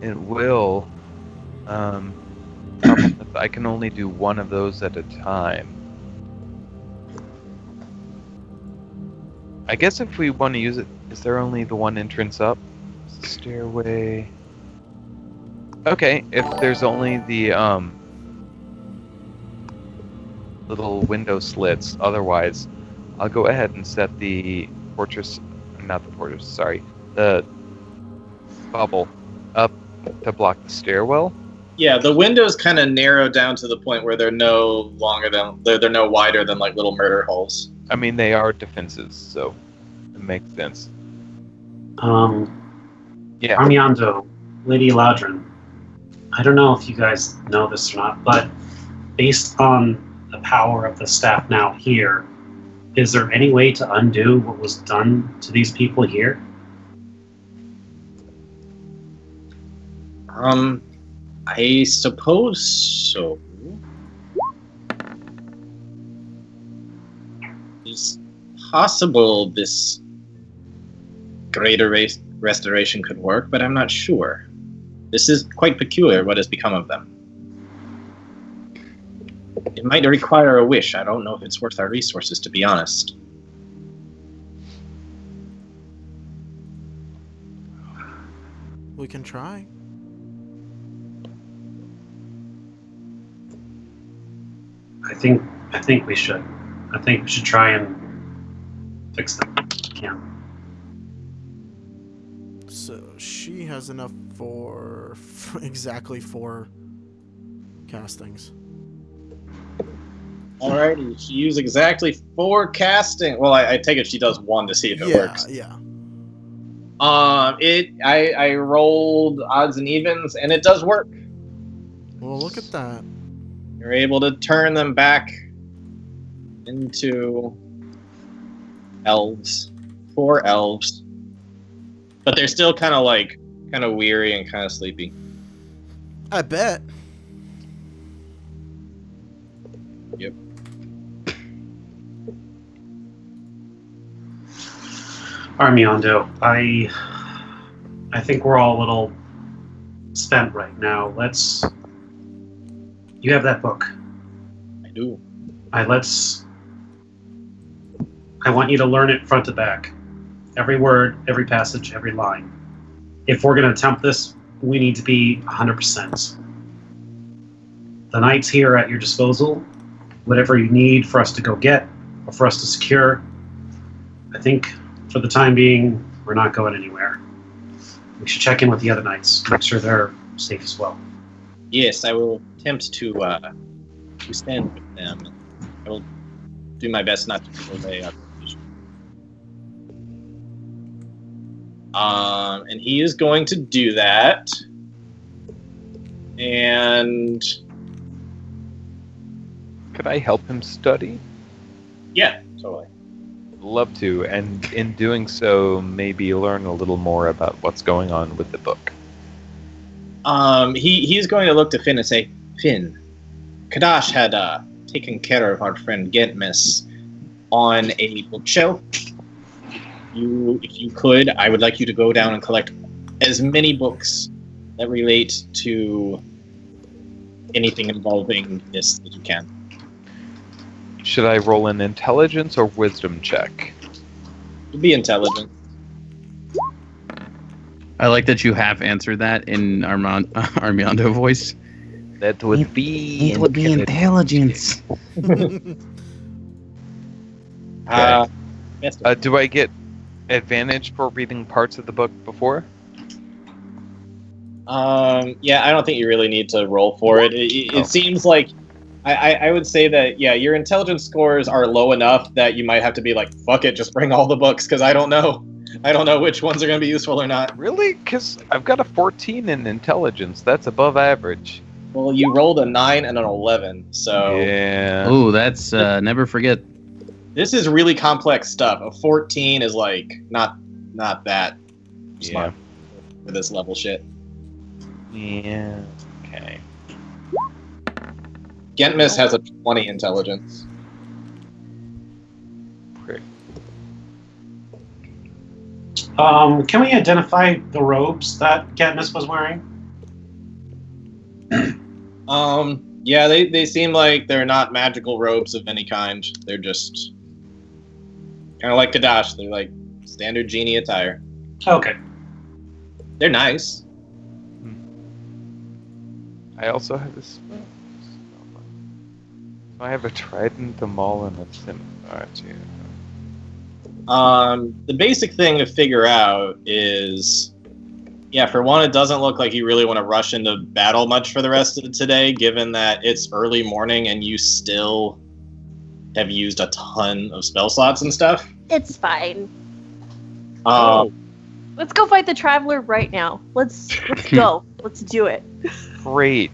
Speaker 2: It will. I can only do one of those at a time. I guess if we want to use it, is there only the one entrance up? Stairway. Okay, if there's only the little window slits, otherwise, I'll go ahead and set the fortress, not the fortress, sorry, the bubble up to block the stairwell.
Speaker 5: Yeah, the windows kind of narrow down to the point where they're no wider than like little murder holes.
Speaker 2: I mean, they are defenses, so it makes sense. Yeah.
Speaker 3: Armiando, Lady Eladrin, I don't know if you guys know this or not, but based on the power of the staff now here, is there any way to undo what was done to these people here?
Speaker 5: I suppose so. It's possible this greater restoration could work, but I'm not sure. This is quite peculiar, what has become of them. It might require a wish. I don't know if it's worth our resources, to be honest.
Speaker 6: We can try.
Speaker 3: I think we should. I think we should try and fix them. Yeah.
Speaker 6: So she has enough for exactly 4 castings.
Speaker 5: Alrighty, she used exactly 4 casting. Well, I take it she does 1 to see if it works.
Speaker 6: Yeah.
Speaker 5: I rolled odds and evens, and it does work.
Speaker 6: Well, look at that.
Speaker 5: You're able to turn them back into elves. 4 elves. But they're still kind of weary and kind of sleepy.
Speaker 6: I bet.
Speaker 5: Yep.
Speaker 3: Armiondo, I think we're all a little spent right now. You have that book.
Speaker 5: I do.
Speaker 3: I want you to learn it front to back. Every word, every passage, every line. If we're going to attempt this, we need to be 100%. The knights here are at your disposal. Whatever you need for us to go get or for us to secure, I think for the time being, we're not going anywhere. We should check in with the other knights, make sure they're safe as well.
Speaker 5: Yes, I will attempt to stand with them. I will do my best not to disobey our position. And he is going to do that. And
Speaker 2: Could I help him study?
Speaker 5: yeah, totally.
Speaker 2: Love to, and in doing so, maybe learn a little more about what's going on with the book.
Speaker 5: He's going to look to Finn and say, Finn, Kadash had taken care of our friend Gentmis on a bookshelf. If you could, I would like you to go down and collect as many books that relate to anything involving this that you can.
Speaker 2: Should I roll an intelligence or wisdom check?
Speaker 5: Be intelligent.
Speaker 1: I like that you have answered that in Armiondo voice.
Speaker 2: That would be
Speaker 1: It would be intelligence.
Speaker 2: Do I get advantage for reading parts of the book before?
Speaker 5: Yeah, I don't think you really need to roll for it. It seems like I would say that, yeah, your intelligence scores are low enough that you might have to be like, fuck it, just bring all the books, because I don't know. I don't know which ones are going to be useful or not.
Speaker 2: Really? Because I've got a 14 in intelligence. That's above average.
Speaker 5: Well, you rolled a 9 and an 11, so...
Speaker 2: Yeah.
Speaker 1: Oh, that's never forget.
Speaker 5: This is really complex stuff. A 14 is like not that smart for this level shit.
Speaker 2: Yeah. Okay.
Speaker 5: Gentmis has a 20 intelligence.
Speaker 2: Prick.
Speaker 3: Can we identify the robes that Gentmis was wearing?
Speaker 5: Yeah, they seem like they're not magical robes of any kind. They're just kind of like Kadash. They're like standard genie attire.
Speaker 3: Okay.
Speaker 5: They're nice.
Speaker 2: I also have this. So I have a trident, a maul, and a scimitar too.
Speaker 5: The basic thing to figure out is, yeah, for one, it doesn't look like you really want to rush into battle much for the rest of today, given that it's early morning and you still have used a ton of spell slots and stuff.
Speaker 4: It's fine.
Speaker 5: Oh.
Speaker 4: Let's go fight the Traveler right now. Let's go. Let's do it.
Speaker 2: Great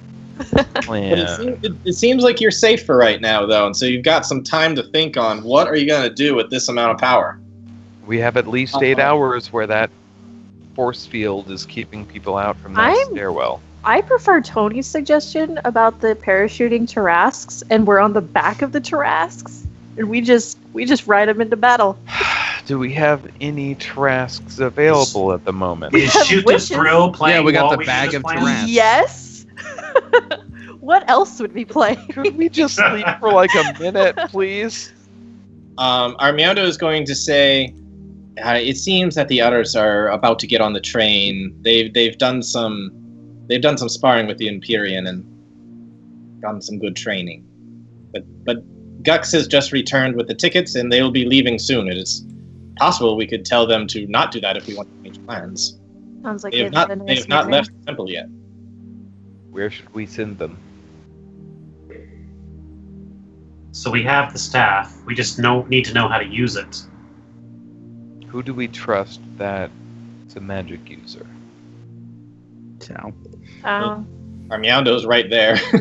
Speaker 5: But
Speaker 2: plan.
Speaker 5: it seems like you're safe for right now, though, and so you've got some time to think on what are you going to do with this amount of power.
Speaker 2: We have at least 8 hours where that force field is keeping people out from that stairwell.
Speaker 4: I prefer Tony's suggestion about the parachuting Tarrasques, and we're on the back of the Tarrasques, and we just ride them into battle.
Speaker 2: Do we have any Tarrasques available at the moment?
Speaker 3: Is
Speaker 4: have
Speaker 3: Shoot
Speaker 4: wishes.
Speaker 3: This Thrill playing?
Speaker 1: Yeah, we got
Speaker 3: while
Speaker 1: the
Speaker 3: do
Speaker 1: bag
Speaker 3: this
Speaker 1: of
Speaker 3: plan?
Speaker 1: Tarrasques.
Speaker 4: Yes. What else would we play?
Speaker 2: Could we just sleep for like a minute, please?
Speaker 5: Armiondo is going to say, it seems that the others are about to get on the train. They've done some sparring with the Empyrean and gotten some good training. But Gux has just returned with the tickets, and they'll be leaving soon. It is possible we could tell them to not do that if we want to change plans.
Speaker 4: Sounds like
Speaker 5: They have
Speaker 4: had a
Speaker 5: not
Speaker 4: nice meeting.
Speaker 5: left the temple yet.
Speaker 2: Where should we send them?
Speaker 3: So we have the staff. We just need to know how to use it.
Speaker 2: Who do we trust that is a magic user?
Speaker 1: Ciao.
Speaker 4: Oh.
Speaker 5: Armiondo's right there.
Speaker 2: Who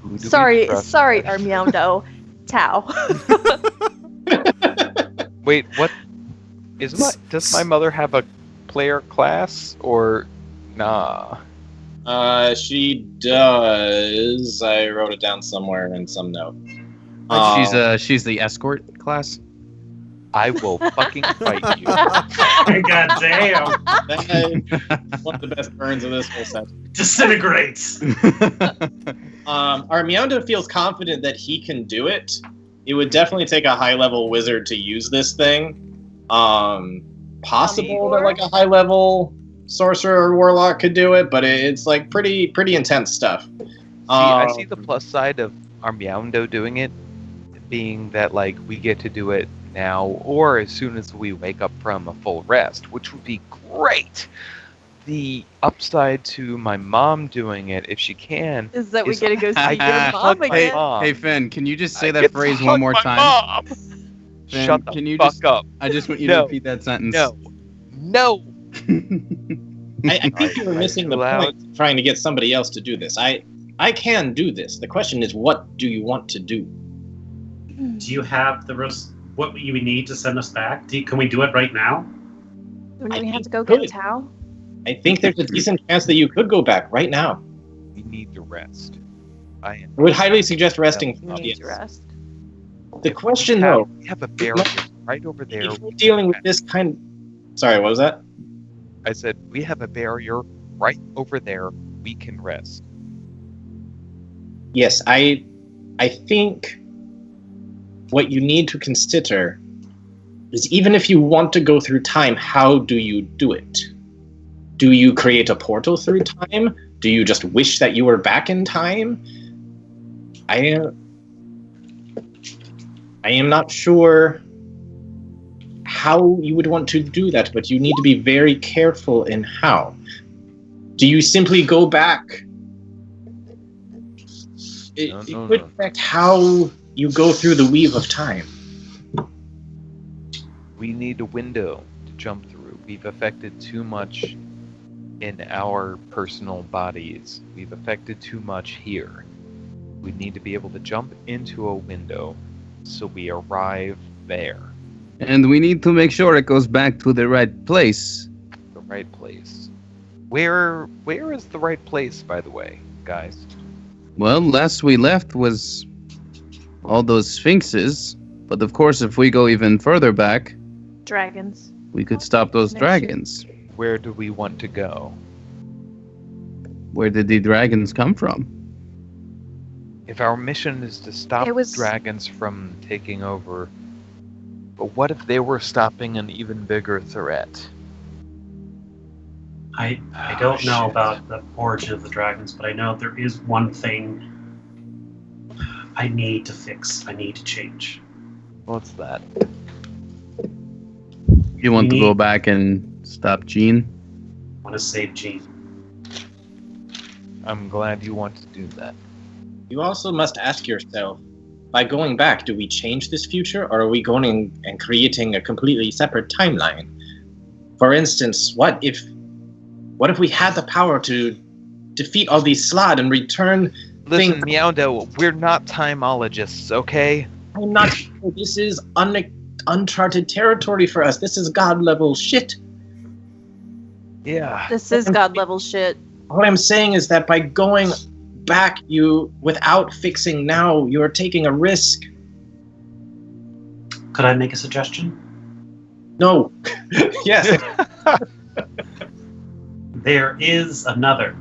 Speaker 2: do we
Speaker 4: Sorry,
Speaker 2: trust?
Speaker 4: Armiondo. Tau.
Speaker 2: Wait, what? Does my mother have a player class or nah?
Speaker 5: She does. I wrote it down somewhere in some note.
Speaker 1: She's the escort class.
Speaker 2: I will fucking fight you.
Speaker 3: God damn!
Speaker 5: That's one of the best burns of this whole set.
Speaker 3: Disintegrates.
Speaker 5: Armiondo feels confident that he can do it. It would definitely take a high-level wizard to use this thing. Possible that like a high-level sorcerer or warlock could do it, but it's like pretty intense stuff.
Speaker 2: I see the plus side of Armiondo doing it being that like we get to do it now or as soon as we wake up from a full rest, which would be great. The upside to my mom doing it, if she can,
Speaker 4: Is that we get to go see
Speaker 2: I
Speaker 4: your
Speaker 2: get
Speaker 4: mom
Speaker 2: my
Speaker 4: again?
Speaker 2: mom.
Speaker 1: Hey Finn, can you just say
Speaker 2: I
Speaker 1: that
Speaker 2: get to
Speaker 1: phrase
Speaker 2: hug
Speaker 1: one more
Speaker 2: my
Speaker 1: time?
Speaker 2: mom.
Speaker 1: Finn,
Speaker 2: Shut the
Speaker 1: can you
Speaker 2: fuck
Speaker 1: just-
Speaker 2: up.
Speaker 1: I just want you
Speaker 2: No.
Speaker 1: to repeat that sentence.
Speaker 2: No.
Speaker 5: I think you're missing the
Speaker 2: loud.
Speaker 5: point of trying to get somebody else to do this. I can do this. The question is, what do you want to do?
Speaker 3: Do you have what you would need to send us back? Can we do it right now?
Speaker 4: Do we have to go
Speaker 5: Good.
Speaker 4: get Tau?
Speaker 5: I think there's a decent chance that you could go back right now.
Speaker 2: We need to rest.
Speaker 5: I would highly suggest resting.
Speaker 4: We need
Speaker 5: Yes.
Speaker 4: to rest.
Speaker 5: The question, though,
Speaker 2: We have a barrier right over there.
Speaker 5: if we're dealing with this kind... Sorry, what was that?
Speaker 2: I said, we have a barrier right over there. We can rest.
Speaker 5: Yes, I think what you need to consider is even if you want to go through time, how do you do it? Do you create a portal through time? Do you just wish that you were back in time? I am not sure how you would want to do that, but you need to be very careful in how. Do you simply go back? It could affect how you go through the weave of time.
Speaker 2: We need a window to jump through. We've affected too much in our personal bodies. We've affected too much here. We need to be able to jump into a window so we arrive there.
Speaker 1: And we need to make sure it goes back to the right place.
Speaker 2: The right place. Where is the right place, by the way, guys?
Speaker 1: Well, last we left was all those sphinxes. But of course, if we go even further back,
Speaker 4: Dragons.
Speaker 1: we could stop those
Speaker 4: Next
Speaker 1: dragons.
Speaker 2: Where do we want to go?
Speaker 1: Where did the dragons come from?
Speaker 2: If our mission is to stop
Speaker 4: It was-
Speaker 2: dragons from taking over, but what if they were stopping an even bigger threat?
Speaker 3: I don't know
Speaker 2: shit.
Speaker 3: about the origin of the dragons, but I know there is one thing I need to fix. I need to change.
Speaker 2: What's that?
Speaker 1: You want to
Speaker 3: We
Speaker 1: go
Speaker 3: need-
Speaker 1: back and stop Jean?
Speaker 3: I want to save Jean.
Speaker 2: I'm glad you want to do that.
Speaker 5: You also must ask yourself, by going back, do we change this future, or are we going and creating a completely separate timeline? For instance, what if What if we had the power to defeat all these Slod and return
Speaker 2: Listen,
Speaker 5: things?
Speaker 2: Meowdo, we're not timologists, okay?
Speaker 5: I'm not. This is uncharted territory for us. This is god level shit.
Speaker 2: Yeah.
Speaker 4: This is god level shit.
Speaker 5: What I'm saying is that by going back, without fixing now, you're taking a risk.
Speaker 3: Could I make a suggestion?
Speaker 5: No. Yes.
Speaker 3: There is another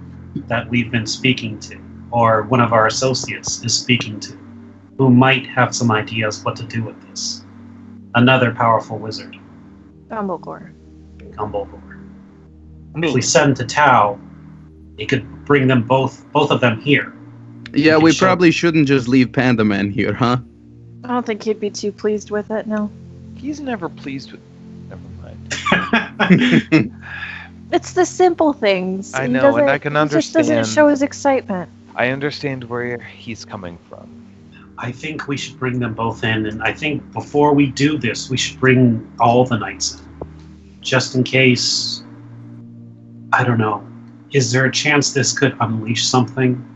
Speaker 3: that we've been speaking to, or one of our associates is speaking to, who might have some ideas what to do with this. Another powerful wizard,
Speaker 4: Dumbledore.
Speaker 3: Dumbledore. If we send to Tau, he could bring them both of them here.
Speaker 1: Yeah,
Speaker 3: can
Speaker 1: we
Speaker 3: show-
Speaker 1: probably shouldn't just leave Panda Man here, huh?
Speaker 4: I don't think he'd be too pleased with it, no.
Speaker 2: He's never pleased with... Never mind.
Speaker 4: It's the simple things.
Speaker 2: I
Speaker 4: He
Speaker 2: know, and I
Speaker 4: doesn't-
Speaker 2: can
Speaker 4: He just doesn't
Speaker 2: understand.
Speaker 4: show his excitement.
Speaker 2: I understand where he's coming from.
Speaker 3: I think we should bring them both in, and I think before we do this, we should bring all the knights in. Just in case, I don't know, is there a chance this could unleash something?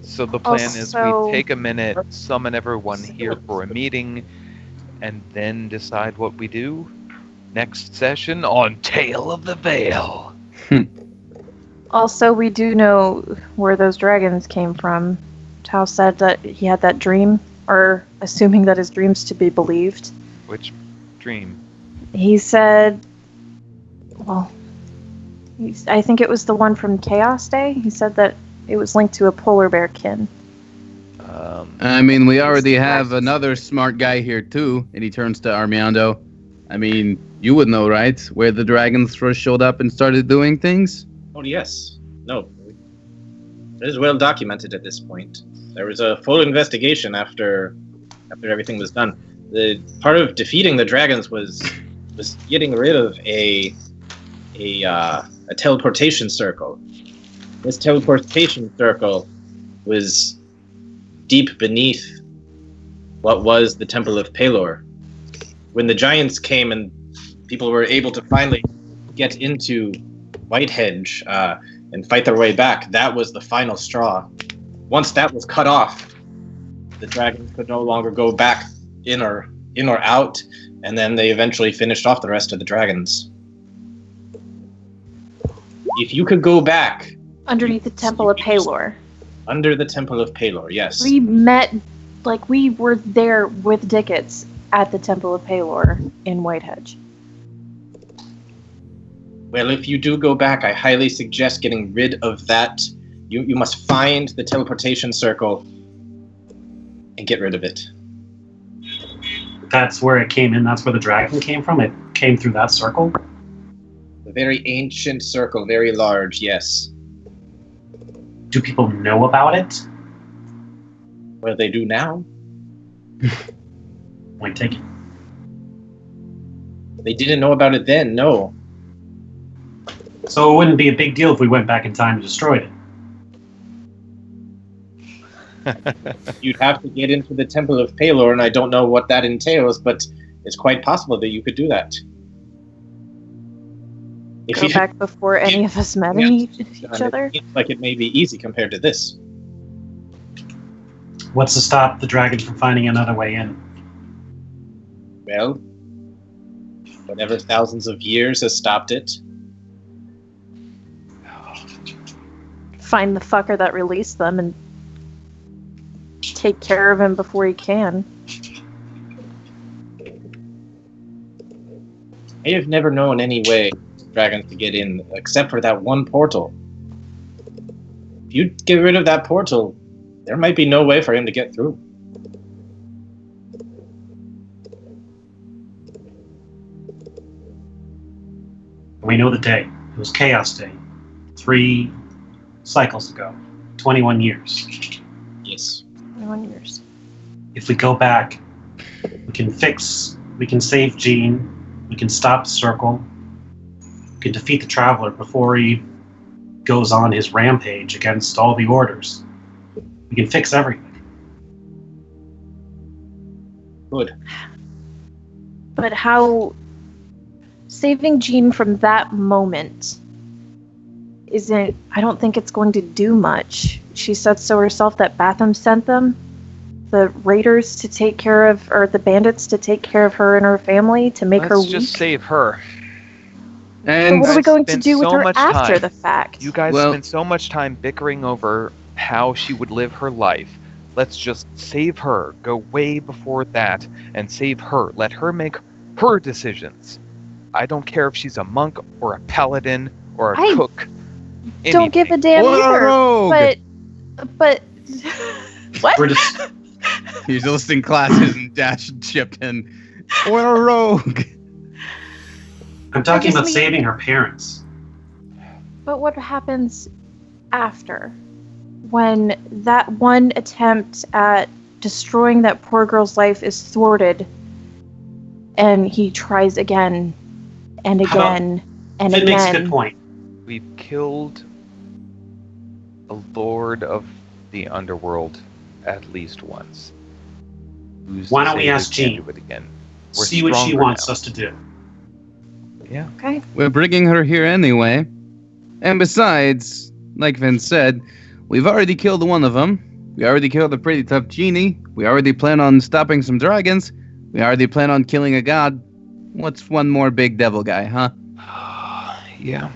Speaker 2: So the plan is
Speaker 4: Also-
Speaker 2: we take a minute, summon everyone here for a meeting, and then decide what we do next session on Tale of the Vale.
Speaker 4: Also, we do know where those dragons came from. Tao said that he had that dream, or assuming that his dream's to be believed.
Speaker 2: Which dream?
Speaker 4: He said, well, I think it was the one from Chaos Day. He said that it was linked to a polar bear kin.
Speaker 1: I mean, we already have another smart guy here, too. And he turns to Armando. I mean, you would know, right? Where the dragons first showed up and started doing things?
Speaker 5: Oh, yes. No. It is well documented at this point. There was a full investigation after everything was done. The part of defeating the dragons was getting rid of a teleportation circle. This teleportation circle was deep beneath what was the Temple of Pelor. When the giants came and people were able to finally get into Whitehedge and fight their way back, that was the final straw. Once that was cut off, the dragons could no longer go back in or out, and then they eventually finished off the rest of the dragons. If you could go back
Speaker 4: Underneath the Temple of Pelor.
Speaker 5: under the Temple of Pelor, yes.
Speaker 4: We met, like, we were there with Dickets at the Temple of Pelor in Whitehedge.
Speaker 5: Well, if you do go back, I highly suggest getting rid of that. You must find the teleportation circle and get rid of it.
Speaker 3: That's where it came in. That's where the dragon came from. It came through that circle.
Speaker 5: A very ancient circle, very large, yes.
Speaker 3: Do people know about it?
Speaker 5: Well, they do now.
Speaker 3: Point taken.
Speaker 5: They didn't know about it then, no.
Speaker 3: So it wouldn't be a big deal if we went back in time and destroyed it.
Speaker 5: You'd have to get into the Temple of Pelor, and I don't know what that entails, but it's quite possible that you could do that. If
Speaker 4: Go
Speaker 5: you
Speaker 4: back before any of us met
Speaker 5: Yeah.
Speaker 4: each other.
Speaker 5: It seems like it may be easy compared to this.
Speaker 3: What's to stop the dragon from finding another way in?
Speaker 5: Well, whatever thousands of years has stopped it.
Speaker 4: Find the fucker that released them and take care of him before he can.
Speaker 5: I have never known any way for dragons to get in except for that one portal. If you get rid of that portal, there might be no way for him to get through.
Speaker 3: We know the day. It was Chaos Day. 3 cycles ago. 21 years.
Speaker 5: Yes.
Speaker 4: 21 years.
Speaker 3: If we go back, we can save Jean, we can stop the circle, we can defeat the Traveler before he goes on his rampage against all the orders. We can fix everything.
Speaker 5: Good.
Speaker 4: But how saving Jean from that moment I don't think it's going to do much. She said so herself that Batham sent them, the raiders to take care of, or the bandits to take care of her and her family, to make her
Speaker 2: Let's
Speaker 4: weak.
Speaker 2: just save her.
Speaker 4: So
Speaker 1: And
Speaker 4: what are we
Speaker 2: guys
Speaker 4: going to
Speaker 2: spend
Speaker 4: do with
Speaker 2: so
Speaker 4: her
Speaker 2: much
Speaker 4: after
Speaker 2: time.
Speaker 4: the fact?
Speaker 2: You guys
Speaker 1: Well-
Speaker 2: spend so much time bickering over how she would live her life. Let's just save her. Go way before that and save her. Let her make her decisions. I don't care if she's a monk or a paladin or a
Speaker 4: I
Speaker 2: cook.
Speaker 4: don't give a damn
Speaker 1: What a
Speaker 4: either.
Speaker 1: rogue!
Speaker 4: But what?
Speaker 3: We're just
Speaker 1: He's listing classes and Dash chipped in. What a rogue!
Speaker 3: I'm talking
Speaker 4: just
Speaker 3: about
Speaker 4: mean-
Speaker 3: saving her parents.
Speaker 4: But what happens after? When that one attempt at destroying that poor girl's life is thwarted, and he tries again and
Speaker 3: How about-
Speaker 4: again and
Speaker 3: Finn makes a
Speaker 4: again.
Speaker 3: good point.
Speaker 2: We've killed a lord of the underworld at least once. Who's
Speaker 3: Why
Speaker 2: to
Speaker 3: don't we
Speaker 2: say
Speaker 3: ask
Speaker 2: can't
Speaker 3: Jean?
Speaker 2: do it again? We're
Speaker 3: See what she
Speaker 2: stronger
Speaker 3: wants
Speaker 2: now.
Speaker 3: us to do.
Speaker 2: Yeah.
Speaker 4: Okay.
Speaker 1: We're bringing her here anyway. And besides, like Vince said, we've already killed one of them. We already killed a pretty tough genie. We already plan on stopping some dragons. We already plan on killing a god. What's one more big devil guy, huh?
Speaker 2: Yeah.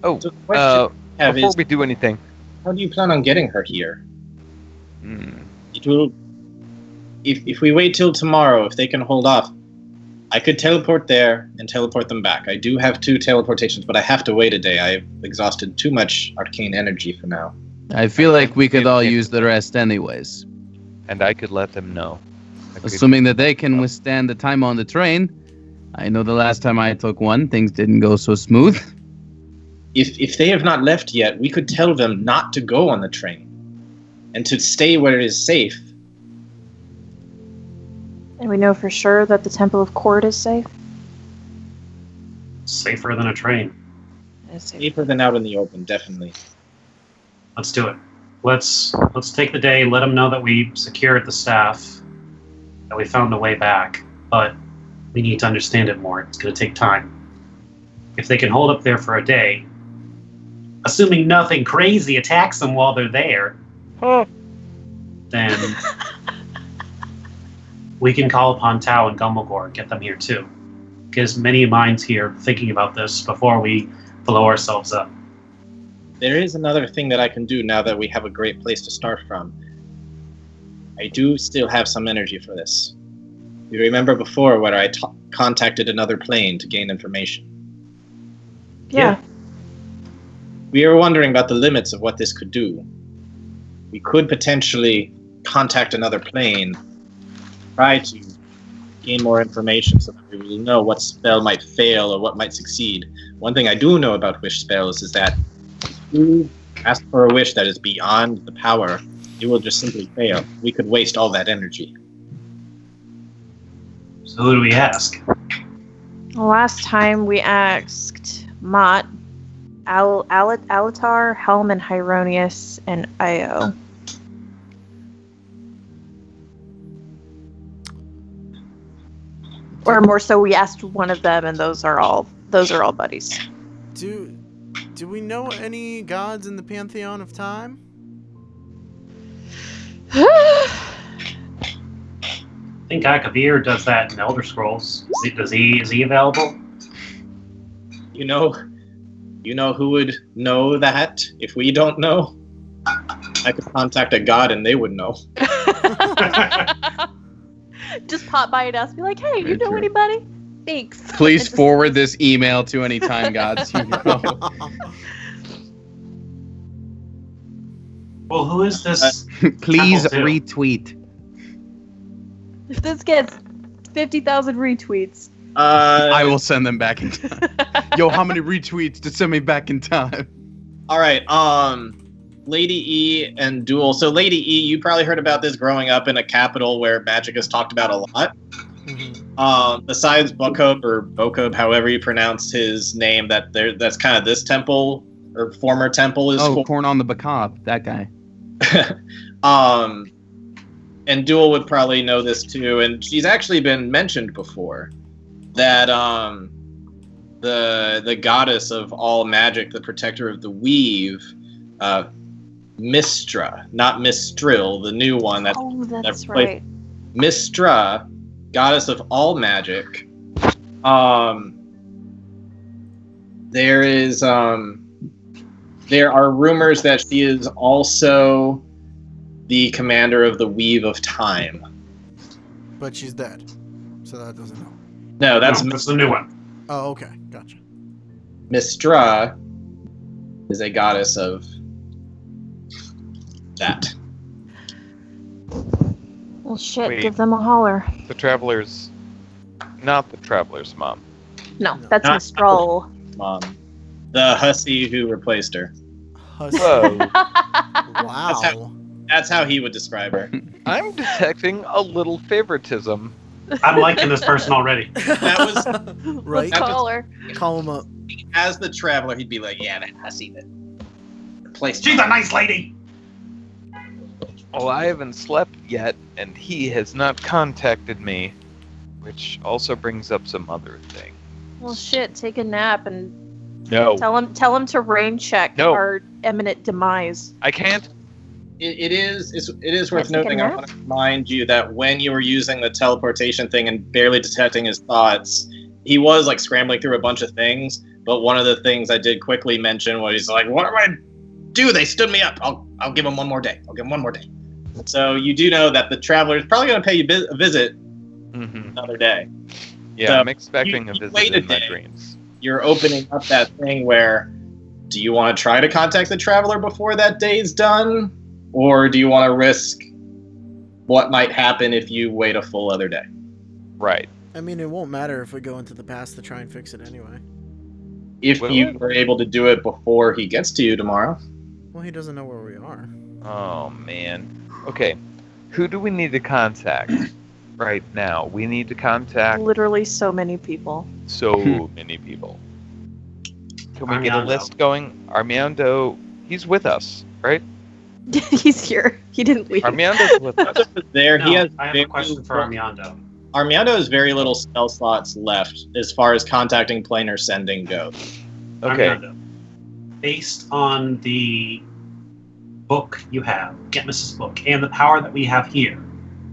Speaker 2: Oh,
Speaker 5: So the question I have
Speaker 2: before
Speaker 5: is,
Speaker 2: we do anything,
Speaker 5: how do you plan on getting her here?
Speaker 2: hmm,
Speaker 5: It will. If we wait till tomorrow, if they can hold off, I could teleport there and teleport them back. I do have 2 teleportations, but I have to wait a day. I've exhausted too much arcane energy for now.
Speaker 1: I feel like we could all
Speaker 2: If-
Speaker 1: use the rest anyways.
Speaker 2: and I could let them know. I could-
Speaker 1: Assuming that they can withstand the time on the train. I know the last time I took one, things didn't go so smooth.
Speaker 5: If they have not left yet, we could tell them not to go on the train and to stay where it is safe.
Speaker 4: And we know for sure that the Temple of Court is safe.
Speaker 3: Safer than a train.
Speaker 4: It's safe.
Speaker 5: Safer than out in the open, definitely.
Speaker 3: Let's do it. Let's take the day. Let them know that we secured the staff, that we found the way back. But we need to understand it more. It's going to take time. If they can hold up there for a day, assuming nothing crazy attacks them while they're there, then we can call upon Tau and Gumblegore and get them here too. Because many minds here thinking about this before we blow ourselves up.
Speaker 5: There is another thing that I can do now that we have a great place to start from. I do still have some energy for this. You remember before where I contacted another plane to gain information?
Speaker 4: Yeah.
Speaker 5: We were wondering about the limits of what this could do. We could potentially contact another plane, try to gain more information so that we will know what spell might fail or what might succeed. One thing I do know about wish spells is that if you ask for a wish that is beyond the power, it will just simply fail. We could waste all that energy.
Speaker 3: So who do we ask?
Speaker 4: Last time we asked Mott, Alatar, Helm, and Hyronius, and Io. Or more so, we asked one of them, and those are all buddies.
Speaker 6: Do we know any gods in the pantheon of time?
Speaker 3: I think Akavir does that in Elder Scrolls. Is he available?
Speaker 5: You know who would know that if we don't know? I could contact a god and they would know.
Speaker 4: Just pop by and ask me, like, hey, you
Speaker 1: Very
Speaker 4: know
Speaker 1: true.
Speaker 4: anybody? Thanks.
Speaker 1: Please
Speaker 4: And just-
Speaker 1: forward this email to any time gods you know.
Speaker 3: Well, who is this?
Speaker 1: Please
Speaker 3: Temple too.
Speaker 1: retweet.
Speaker 4: If this gets 50,000 retweets.
Speaker 1: I will send them back in time. Yo, how many retweets to send me back in time?
Speaker 5: All right. Lady E and Duel. So Lady E, you probably heard about this growing up in a capital where magic is talked about a lot. Besides Bokub, however you pronounce his name, that's kind of this temple or former temple is for.
Speaker 1: Corn on the Bacab, that guy.
Speaker 5: And Duel would probably know this too, and she's actually been mentioned before that the goddess of all magic, the protector of the weave, Mistra, not Mistril, the new one. That's
Speaker 4: right.
Speaker 5: Mistra, goddess of all magic. There are rumors that she is also the commander of the Weave of Time.
Speaker 6: But she's dead, so that doesn't help.
Speaker 5: No, that's
Speaker 3: the new one.
Speaker 6: Oh, okay, gotcha.
Speaker 5: Mistra is a goddess of that.
Speaker 4: Well, shit,
Speaker 2: Wait.
Speaker 4: give them a holler.
Speaker 2: The Traveler's... Not the Traveler's mom.
Speaker 4: No, that's
Speaker 5: Not-
Speaker 4: Miss Stroll.
Speaker 5: Mom. The hussy who replaced her.
Speaker 6: Hussy.
Speaker 2: Whoa.
Speaker 6: Wow.
Speaker 5: That's how he would describe her.
Speaker 2: I'm detecting a little favoritism.
Speaker 3: I'm liking this person already.
Speaker 5: That was
Speaker 6: Right?
Speaker 4: Let's call her.
Speaker 6: Call him up.
Speaker 5: as the traveler, he'd be like, "Yeah, that hussy that replaced."
Speaker 3: She's a nice lady.
Speaker 2: Well, I haven't slept yet, and he has not contacted me, which also brings up some other thing.
Speaker 4: Well, shit, take a nap and
Speaker 2: No,
Speaker 4: tell him to rain check
Speaker 2: No.
Speaker 4: our imminent demise.
Speaker 2: I can't.
Speaker 5: It is worth
Speaker 4: Let's take a
Speaker 5: noting. I
Speaker 4: nap.
Speaker 5: want to remind you that when you were using the teleportation thing and barely detecting his thoughts, he was like scrambling through a bunch of things. But one of the things I did quickly mention was he's like, "What do I do? They stood me up. I'll give him one more day. I'll give him one more day." So you do know that the traveler is probably going to pay you a visit
Speaker 2: Mm-hmm.
Speaker 5: another day.
Speaker 2: Yeah,
Speaker 5: So,
Speaker 2: I'm expecting
Speaker 5: you
Speaker 2: a visit
Speaker 5: wait a
Speaker 2: in my
Speaker 5: day.
Speaker 2: dreams.
Speaker 5: You're opening up that thing where, do you want to try to contact the traveler before that day's done? Or do you want to risk what might happen if you wait a full other day?
Speaker 2: Right.
Speaker 6: I mean, it won't matter if we go into the past to try and fix it anyway.
Speaker 5: If
Speaker 2: Will
Speaker 5: you
Speaker 2: it?
Speaker 5: were able to do it before he gets to you tomorrow.
Speaker 6: Well, he doesn't know where we are.
Speaker 2: Oh, man. Okay. Who do we need to contact right now? We need to contact
Speaker 4: Literally so many people.
Speaker 2: so many people. Can we get a
Speaker 3: Armando.
Speaker 2: list going? Armando, he's with us, right?
Speaker 4: He's here. He didn't leave.
Speaker 2: Armando's with us.
Speaker 5: There,
Speaker 3: No,
Speaker 5: he has
Speaker 3: I have
Speaker 5: very
Speaker 3: a question for Armando.
Speaker 5: Armando has very little spell slots left as far as contacting planar sending goes.
Speaker 2: Okay.
Speaker 3: Armando, based on the book you have, Get Mrs. Book, and the power that we have here,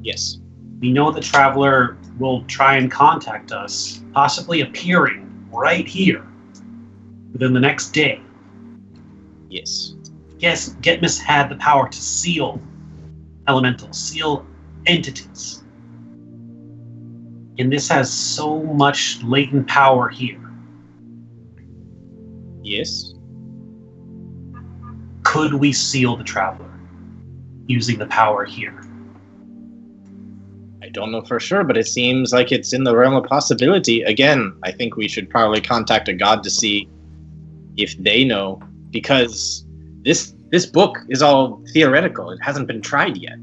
Speaker 5: Yes.
Speaker 3: we know the Traveler will try and contact us, possibly appearing right here within the next day.
Speaker 5: Yes.
Speaker 3: Yes, Get Miss had the power to seal elementals, seal entities. And this has so much latent power here.
Speaker 5: Yes.
Speaker 3: Could we seal the Traveler using the power here?
Speaker 5: I don't know for sure, but it seems like it's in the realm of possibility. Again, I think we should probably contact a god to see if they know, because this book is all theoretical. It hasn't been tried yet.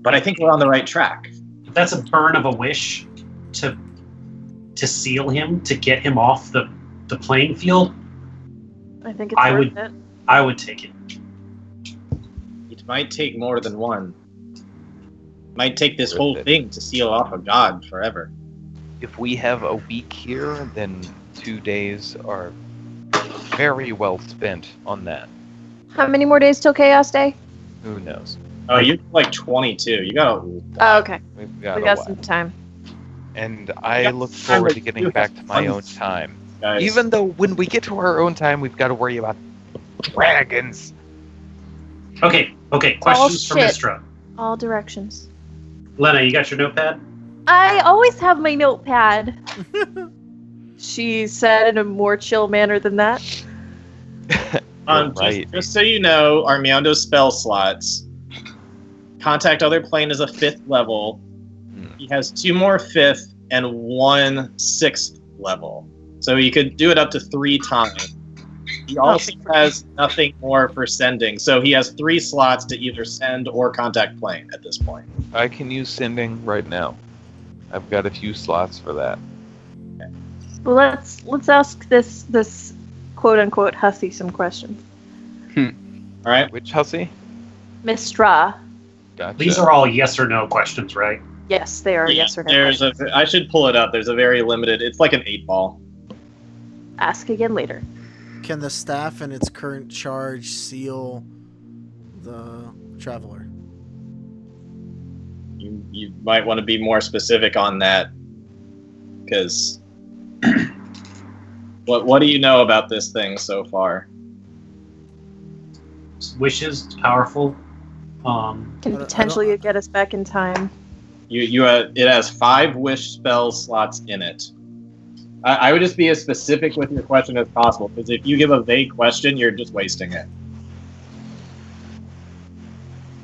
Speaker 5: But I think we're on the right track.
Speaker 3: If that's a burn of a wish to seal him, to get him off the playing field,
Speaker 4: I think it's
Speaker 3: I
Speaker 4: worth
Speaker 3: would-
Speaker 4: it.
Speaker 3: I would take it.
Speaker 5: It might take more than one. It might take this
Speaker 2: Worth
Speaker 5: whole
Speaker 2: it.
Speaker 5: thing to seal off a god forever.
Speaker 2: If we have a week here, then 2 days are very well spent on that.
Speaker 4: How many more days till Chaos Day?
Speaker 2: Who knows?
Speaker 5: Oh, you're like 22. You got
Speaker 4: Oh, okay.
Speaker 2: We've got
Speaker 4: We
Speaker 2: a
Speaker 4: got
Speaker 2: while.
Speaker 4: some time.
Speaker 2: And I
Speaker 5: Yeah,
Speaker 2: look forward to getting
Speaker 5: you
Speaker 2: back
Speaker 5: have
Speaker 2: to my
Speaker 5: fun.
Speaker 2: own time.
Speaker 5: guys.
Speaker 2: Even though when we get to our own time, we've got to worry about dragons.
Speaker 3: Okay, questions for
Speaker 4: shit.
Speaker 3: Mistra.
Speaker 4: All directions.
Speaker 3: Lena, you got your notepad?
Speaker 4: I always have my notepad. She said in a more chill manner than that.
Speaker 2: Right.
Speaker 5: Just so you know, Armando's spell slots. Contact other plane is a 5th level. He has 2 more 5th and 1 6th level. So you could do it up to 3 times. He also has nothing more for sending. So he has 3 slots to either send or contact plane at this point.
Speaker 2: I can use sending right now. I've got a few slots for that.
Speaker 4: Well, let's ask this quote unquote hussy some questions.
Speaker 5: All right.
Speaker 2: Which hussy?
Speaker 4: Mistra.
Speaker 2: Gotcha.
Speaker 3: These are all yes or no questions, right?
Speaker 4: Yes, they are
Speaker 5: Yeah,
Speaker 4: yes or no.
Speaker 5: there's
Speaker 4: questions.
Speaker 5: I should pull it up. There's a very limited. It's like an 8 ball.
Speaker 4: ask again later.
Speaker 6: Can the staff in its current charge seal the traveler?
Speaker 5: You might want to be more specific on that, because what do you know about this thing so far?
Speaker 3: Wishes, powerful.
Speaker 4: Can
Speaker 6: I don't-
Speaker 4: potentially get us back in time.
Speaker 5: It has 5 wish spell slots in it. I would just be as specific with your question as possible, because if you give a vague question, you're just wasting it.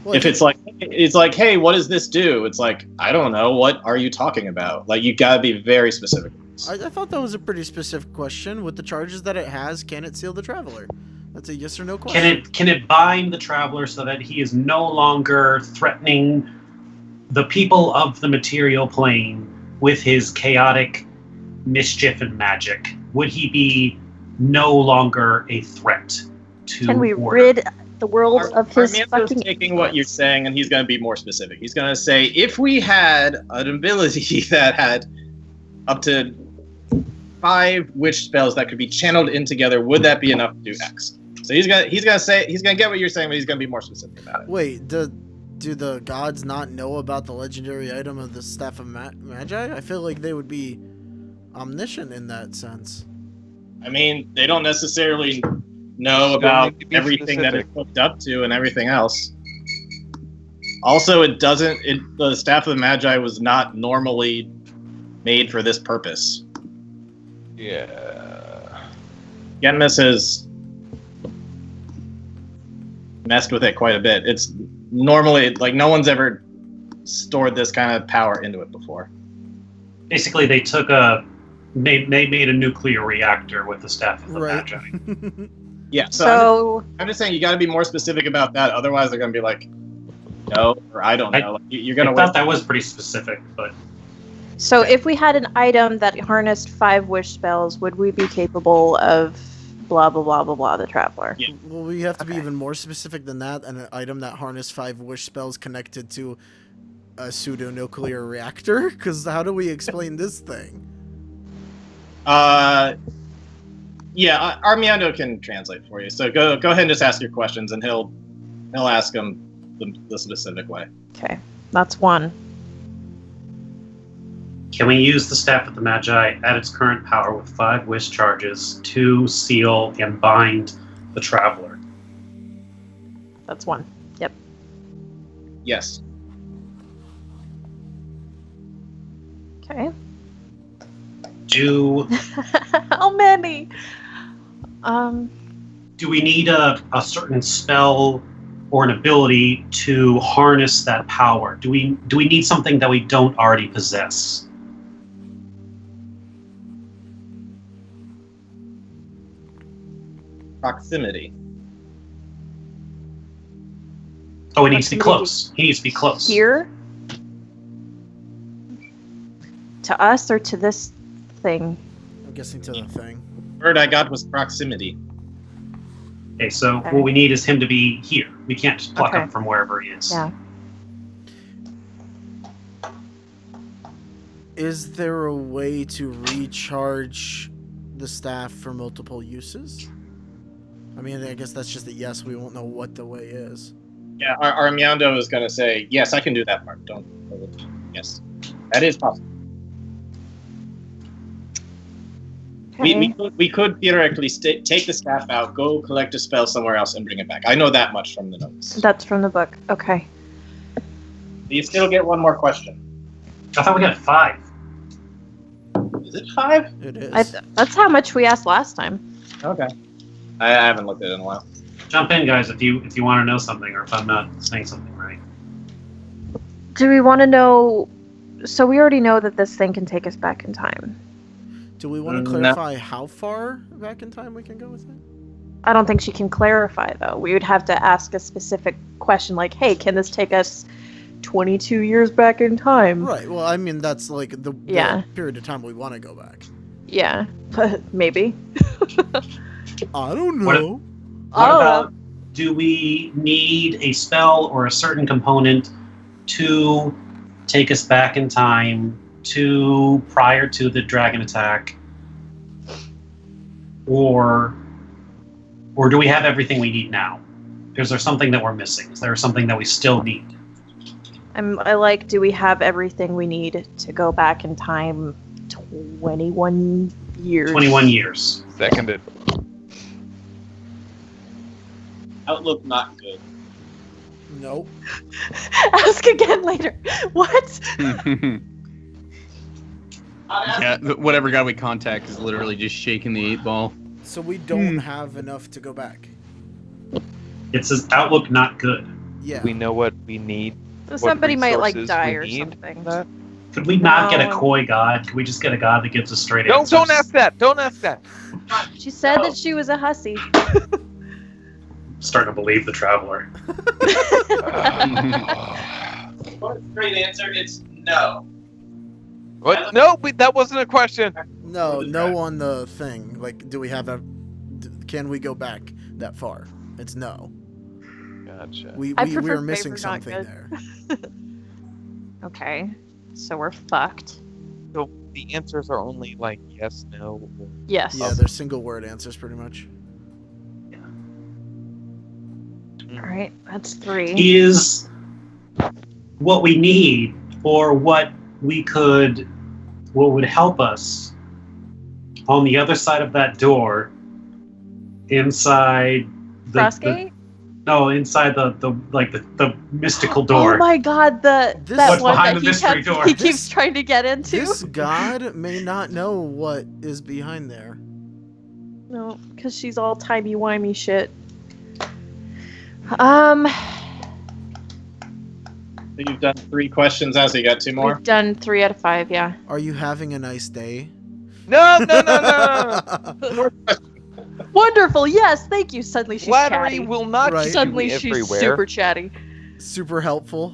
Speaker 6: Well,
Speaker 5: If it's like, hey, what does this do? It's like, I don't know. What are you talking about? Like, you gotta be very specific.
Speaker 6: I thought that was a pretty specific question. With the charges that it has, can it seal the traveler? That's a yes or no question.
Speaker 3: Can it bind the traveler so that he is no longer threatening the people of the material plane with his chaotic mischief and magic? Would he be no longer a threat to
Speaker 4: Can we
Speaker 3: order?
Speaker 4: rid the world of his
Speaker 5: Armando's
Speaker 4: fucking
Speaker 5: taking what you're saying, and he's going to be more specific. He's going to say, if we had an ability that had up to 5 wish spells that could be channeled in together, would that be enough to do X? So he's gonna get what you're saying, but he's gonna be more specific about it.
Speaker 6: Wait, do the gods not know about the legendary item of the Staff of Magi? I feel like they would be omniscient in that sense.
Speaker 5: I mean, they don't necessarily know about
Speaker 2: need to be
Speaker 5: everything that it's
Speaker 2: specific.
Speaker 5: hooked up to and everything else. Also, the Staff of the Magi was not normally made for this purpose.
Speaker 2: Yeah.
Speaker 5: Genmus has messed with it quite a bit. It's normally, like, no one's ever stored this kind of power into it before.
Speaker 3: Basically, they made a nuclear reactor with the staff of the Magi.
Speaker 5: Yeah,
Speaker 4: So
Speaker 5: I'm just saying you got to be more specific about that. Otherwise, they're going to be like, no, or I don't know. Like, you're going
Speaker 3: I
Speaker 5: to
Speaker 3: thought
Speaker 5: waste.
Speaker 3: that was pretty specific, but
Speaker 4: if we had an item that harnessed 5 wish spells, would we be capable of blah blah blah blah blah the traveler?
Speaker 5: Yeah.
Speaker 6: Well, we have to be
Speaker 4: Okay.
Speaker 6: even more specific than that, and an item that harnessed 5 wish spells connected to a pseudo-nuclear reactor? Because how do we explain this thing?
Speaker 5: Yeah, Armando can translate for you. So go ahead and just ask your questions, and he'll ask them the specific way.
Speaker 4: Okay, that's 1.
Speaker 3: can we use the staff of the Magi at its current power with 5 wish charges to seal and bind the traveler?
Speaker 4: That's 1. Yep.
Speaker 5: Yes.
Speaker 4: Okay. How many?
Speaker 3: Do we need a certain spell or an ability to harness that power? Do we need something that we don't already possess?
Speaker 5: Proximity.
Speaker 3: Oh, it needs to be
Speaker 4: Proximity.
Speaker 3: close. He needs to be close.
Speaker 4: Here? To us or to this thing?
Speaker 6: I'm guessing to the thing.
Speaker 5: Word I got was proximity.
Speaker 3: Okay, so
Speaker 4: Okay.
Speaker 3: what we need is him to be here. We can't just pluck
Speaker 4: Okay.
Speaker 3: him from wherever he is.
Speaker 4: Yeah.
Speaker 6: Is there a way to recharge the staff for multiple uses? I mean, I guess that's just a yes. We won't know what the way is.
Speaker 5: Yeah, Armando is going to say, yes, I can do that part. Don't. Yes. That is possible.
Speaker 4: Okay.
Speaker 5: We could theoretically take the staff out, go collect a spell somewhere else, and bring it back. I know that much from the notes.
Speaker 4: That's from the book. Okay.
Speaker 5: You still get one more question.
Speaker 3: I thought we got 5.
Speaker 5: Is it 5?
Speaker 6: It is.
Speaker 4: That's how much we asked last time.
Speaker 5: Okay. I haven't looked at it in a while.
Speaker 3: Jump in, guys, if you want to know something or if I'm not saying something right.
Speaker 4: Do we want to know? So we already know that this thing can take us back in time.
Speaker 6: Do we want to
Speaker 5: No.
Speaker 6: clarify how far back in time we can go with it?
Speaker 4: I don't think she can clarify, though. We would have to ask a specific question like, hey, can this take us 22 years back in time?
Speaker 6: Right. Well, I mean, that's like the
Speaker 4: Yeah.
Speaker 6: period of time we want to go back.
Speaker 4: Yeah, but maybe.
Speaker 6: I don't
Speaker 3: What-
Speaker 6: know.
Speaker 3: What
Speaker 4: Oh.
Speaker 3: about, do we need a spell or a certain component to take us back in time to prior to the dragon attack? or do we have everything we need now? Is there something that we're missing? Is there something that we still need?
Speaker 4: I like, do we have everything we need to go back in time 21 years?
Speaker 3: 21 years.
Speaker 2: Seconded.
Speaker 5: Outlook not good.
Speaker 6: Nope.
Speaker 4: Ask again later. What?
Speaker 1: Yeah, whatever guy we contact is literally just shaking the 8-ball.
Speaker 6: So we don't have enough to go back.
Speaker 3: It says outlook not good.
Speaker 6: Yeah.
Speaker 2: We know what we need.
Speaker 4: So somebody might like
Speaker 2: resources
Speaker 4: die
Speaker 2: we
Speaker 4: or
Speaker 2: need
Speaker 4: something.
Speaker 2: that.
Speaker 3: Could we not get a
Speaker 4: No.
Speaker 3: coy god? Could we just get a god that gives us straight
Speaker 2: No,
Speaker 3: answers?
Speaker 2: don't ask that. Don't ask that.
Speaker 4: She said that she was a hussy.
Speaker 3: Starting to believe the traveler.
Speaker 5: Straight answer, it's no.
Speaker 2: What? No, that wasn't a question.
Speaker 6: No on the thing. Like, do we have can we go back that far? It's no.
Speaker 2: Gotcha.
Speaker 6: We
Speaker 4: I
Speaker 6: we
Speaker 4: prefer
Speaker 6: are missing
Speaker 4: favor, not
Speaker 6: something
Speaker 4: good.
Speaker 6: there.
Speaker 4: Okay, so we're fucked.
Speaker 2: So the answers are only like yes, no. Or...
Speaker 4: Yes.
Speaker 6: Yeah, they're single word answers pretty much.
Speaker 4: All right, that's 3.
Speaker 3: Is what we need, or what would help us on the other side of that door, inside
Speaker 4: Frostgate?
Speaker 3: inside the mystical door.
Speaker 4: Oh my god, that
Speaker 3: What's
Speaker 4: one
Speaker 3: behind
Speaker 4: that
Speaker 3: the mystery door?
Speaker 4: he keeps trying to get into.
Speaker 6: This god may not know what is behind there.
Speaker 4: No, because she's all timey-wimey shit.
Speaker 5: So you've done 3 questions, so you got 2 more?
Speaker 4: We've done 3 out of 5, yeah.
Speaker 6: Are you having a nice day?
Speaker 2: No.
Speaker 4: Wonderful, yes, thank you. Suddenly she's
Speaker 2: Flattery
Speaker 4: chatty.
Speaker 2: will not
Speaker 6: Right.
Speaker 2: keep
Speaker 4: Suddenly
Speaker 2: you
Speaker 4: she's
Speaker 2: everywhere.
Speaker 4: super chatty.
Speaker 6: Super helpful.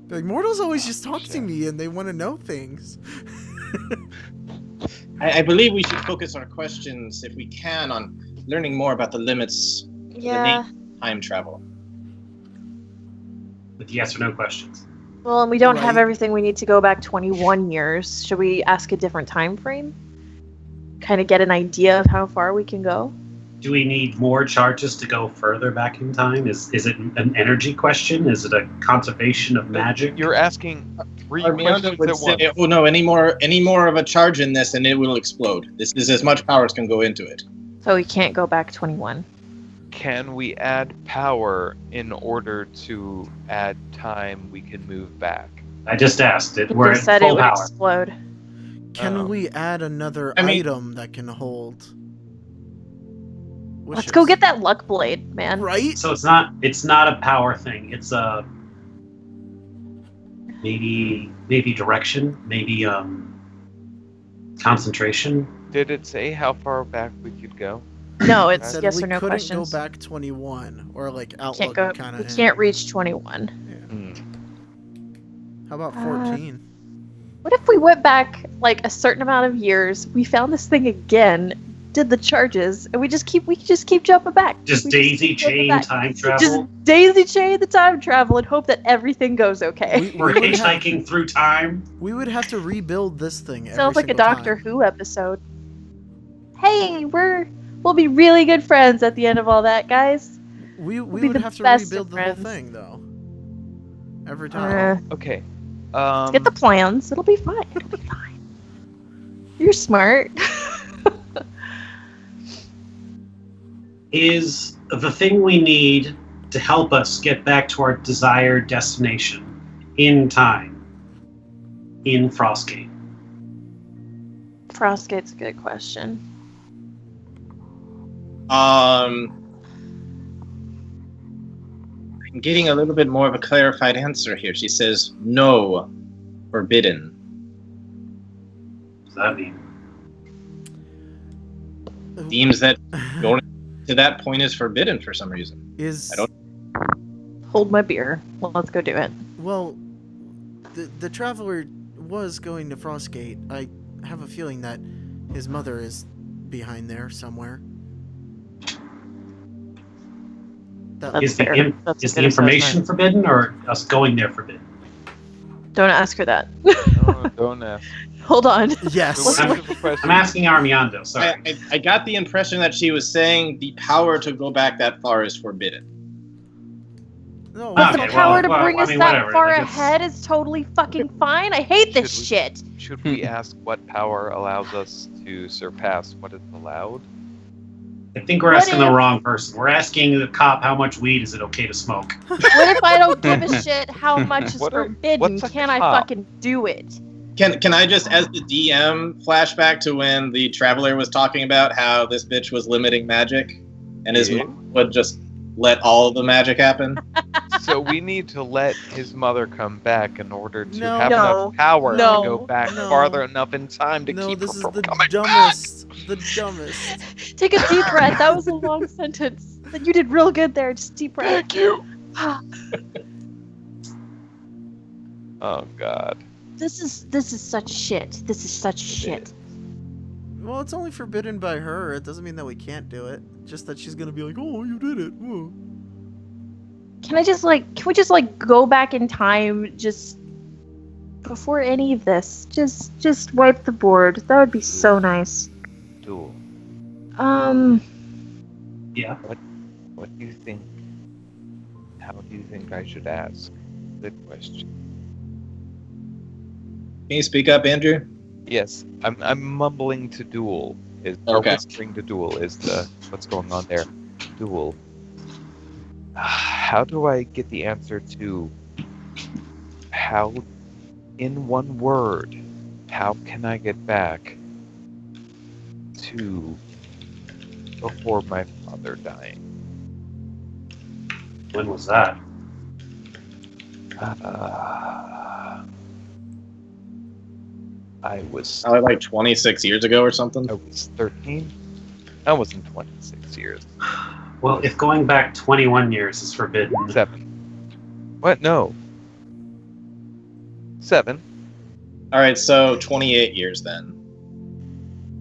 Speaker 6: Like, mortals always just talk to me and they want to know things.
Speaker 5: I believe we should focus our questions, if we can, on learning more about the limits
Speaker 4: Yeah.
Speaker 5: of time travel.
Speaker 3: With yes or no questions.
Speaker 4: Well, and we don't have
Speaker 6: Right.
Speaker 4: everything we need to go back 21 years. Should we ask a different time frame? Kind of get an idea of how far we can go?
Speaker 3: Do we need more charges to go further back in time? Is it an energy question? Is it a conservation of magic?
Speaker 2: You're asking 3
Speaker 5: Armando
Speaker 2: questions
Speaker 5: would
Speaker 2: at
Speaker 5: say,
Speaker 2: once.
Speaker 5: oh no, any more of a charge in this and it will explode. This is as much power as can go into it.
Speaker 4: So we can't go back 21.
Speaker 2: Can we add power in order to add time we can move back?
Speaker 3: I just asked it.
Speaker 4: It
Speaker 3: We're
Speaker 4: just
Speaker 3: at
Speaker 4: said it
Speaker 3: full
Speaker 4: would
Speaker 3: power.
Speaker 4: explode.
Speaker 6: Can
Speaker 2: Oh.
Speaker 6: we add another
Speaker 5: I mean-
Speaker 6: item that can hold?
Speaker 4: Let's go get that luck blade, man.
Speaker 6: Right?
Speaker 3: So it's not a power thing. It's a maybe direction, maybe concentration.
Speaker 2: Did it say how far back we could go?
Speaker 4: No, it's
Speaker 6: Said
Speaker 4: yes
Speaker 6: we
Speaker 4: or no
Speaker 6: couldn't
Speaker 4: questions.
Speaker 6: go back 21 or like
Speaker 4: Can't
Speaker 6: outlook
Speaker 4: go.
Speaker 6: kind
Speaker 4: We
Speaker 6: of.
Speaker 4: can't reach 21.
Speaker 6: How about 14?
Speaker 4: What if we went back like a certain amount of years? We found this thing again, did the charges, and we just keep jumping back.
Speaker 3: Just
Speaker 4: We
Speaker 3: daisy
Speaker 4: keep jumping
Speaker 3: chain
Speaker 4: back.
Speaker 3: time travel.
Speaker 4: Just daisy chain the time travel and hope that everything goes okay.
Speaker 3: We're
Speaker 6: would have,
Speaker 3: hitchhiking through time.
Speaker 6: we would have to rebuild this thing.
Speaker 4: Sounds like a
Speaker 6: single
Speaker 4: Doctor
Speaker 6: time.
Speaker 4: Who episode. Hey, we'll be really good friends at the end of all that, guys.
Speaker 6: We
Speaker 4: be
Speaker 6: would
Speaker 4: the
Speaker 6: have to
Speaker 4: best of
Speaker 6: rebuild the whole
Speaker 4: friends.
Speaker 6: thing though. Every time.
Speaker 2: Okay.
Speaker 4: Let's get the plans. It'll be fine. It'll be fine. You're smart.
Speaker 3: Is the thing we need to help us get back to our desired destination in time in Frostgate?
Speaker 4: Frostgate's a good question.
Speaker 5: I'm getting a little bit more of a clarified answer here. She says, no, forbidden.
Speaker 3: What does that mean?
Speaker 5: Deems that going to that point is forbidden for some reason.
Speaker 6: Is
Speaker 5: I don't-
Speaker 4: Hold my beer. Well, let's go do it.
Speaker 6: well, the traveler was going to Frostgate. I have a feeling that his mother is behind there somewhere. That,
Speaker 4: That's
Speaker 3: Is the,
Speaker 4: fair.
Speaker 3: in,
Speaker 4: That's a
Speaker 3: is the
Speaker 4: good
Speaker 3: information
Speaker 4: assessment.
Speaker 3: forbidden or us going there forbidden?
Speaker 4: Don't ask her that.
Speaker 2: No, don't ask.
Speaker 4: Hold on.
Speaker 6: Yes.
Speaker 3: I'm asking Armiando. Sorry.
Speaker 5: I got the impression that she was saying the power to go back that far is forbidden.
Speaker 6: No,
Speaker 4: But
Speaker 3: Okay,
Speaker 4: the power to
Speaker 3: well,
Speaker 4: bring
Speaker 3: I
Speaker 4: us
Speaker 3: mean,
Speaker 4: that
Speaker 3: whatever,
Speaker 4: far
Speaker 3: like, it's-
Speaker 4: ahead is totally fucking fine. I hate this
Speaker 2: Should we-
Speaker 4: shit.
Speaker 2: Should we ask what power allows us to surpass what is allowed?
Speaker 3: I think we're
Speaker 4: What
Speaker 3: asking the
Speaker 4: if-
Speaker 3: wrong person. We're asking the cop how much weed is it okay to smoke.
Speaker 4: What if I don't give a shit how much is
Speaker 2: What's
Speaker 4: forbidden?
Speaker 2: a
Speaker 4: Can I
Speaker 2: cop?
Speaker 4: fucking do it?
Speaker 5: Can I just, as the DM, flashback to when the Traveler was talking about how this bitch was limiting magic, and his
Speaker 2: Yeah.
Speaker 5: mom would just let all of the magic happen?
Speaker 2: So we need to let his mother come back in order to
Speaker 6: No.
Speaker 2: have
Speaker 4: No.
Speaker 2: enough power
Speaker 4: No.
Speaker 2: to go back
Speaker 6: No.
Speaker 2: farther enough in time to
Speaker 6: no,
Speaker 2: keep
Speaker 6: this
Speaker 2: her
Speaker 6: is
Speaker 2: from
Speaker 6: the
Speaker 2: coming
Speaker 6: dumbest. The dumbest.
Speaker 4: Take a deep breath. That was a long sentence. But you did real good there. Just deep breath.
Speaker 2: Thank you. Oh God.
Speaker 4: This is such shit. This is such shit.
Speaker 6: Well, it's only forbidden by her. It doesn't mean that we can't do it. Just that she's gonna be like, "Oh, you did it." Whoa.
Speaker 4: Can we just go back in time just before any of this? Just wipe the board. That would be so nice.
Speaker 2: Duel.
Speaker 3: Yeah.
Speaker 2: What do you think? How do you think I should ask? Good question.
Speaker 5: Can you speak up, Andrew?
Speaker 2: Yes, I'm mumbling to Duel. Or
Speaker 5: Okay.
Speaker 2: whispering to Duel is the what's going on there. Duel. How do I get the answer to how, in one word, how can I get back to before my father dying?
Speaker 3: When was that?
Speaker 2: I was
Speaker 5: Probably like 26 years ago or something.
Speaker 2: 13. I wasn't 26 years.
Speaker 3: Well, if going back 21 years is forbidden,
Speaker 2: 7. What? No. 7.
Speaker 5: All right, so 28 years then.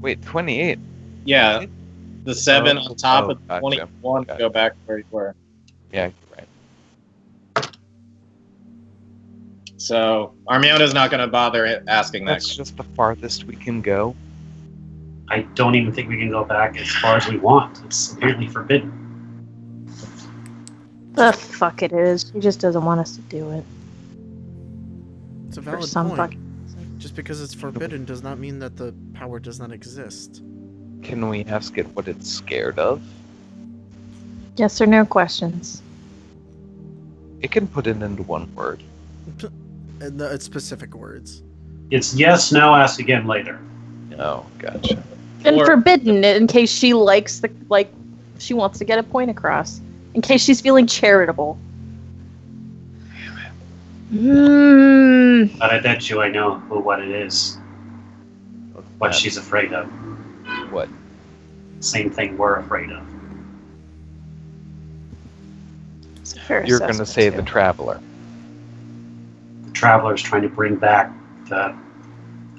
Speaker 2: Wait, 28.
Speaker 5: Yeah, the 7
Speaker 2: Oh,
Speaker 5: on top
Speaker 2: oh,
Speaker 5: of
Speaker 2: gotcha.
Speaker 5: 21 to
Speaker 2: Gotcha.
Speaker 5: go back to where you were.
Speaker 2: Yeah, you're right.
Speaker 5: So Armiona's not going to bother asking that.
Speaker 2: That's just the farthest we can go.
Speaker 3: I don't even think we can go back as far as we want. It's apparently forbidden.
Speaker 4: The fuck it is. He just doesn't want us to do it.
Speaker 6: It's a
Speaker 4: For
Speaker 6: valid
Speaker 4: some
Speaker 6: point.
Speaker 4: fucking
Speaker 6: Just because it's forbidden does not mean that the power does not exist.
Speaker 2: Can we ask it what it's scared of?
Speaker 4: yes or no questions.
Speaker 2: It can put it into one word.
Speaker 6: And it's specific words.
Speaker 3: It's yes, no, ask again later.
Speaker 2: Oh, gotcha.
Speaker 4: And
Speaker 5: Or-
Speaker 4: forbidden in case she likes she wants to get a point across. In case she's feeling charitable.
Speaker 3: But I bet you I know what it is. What she's afraid of.
Speaker 2: What?
Speaker 3: Same thing we're afraid of.
Speaker 4: It's a fair
Speaker 2: You're going to
Speaker 4: assessment,
Speaker 2: say
Speaker 4: too.
Speaker 2: the Traveler.
Speaker 3: The Traveler's trying to bring back the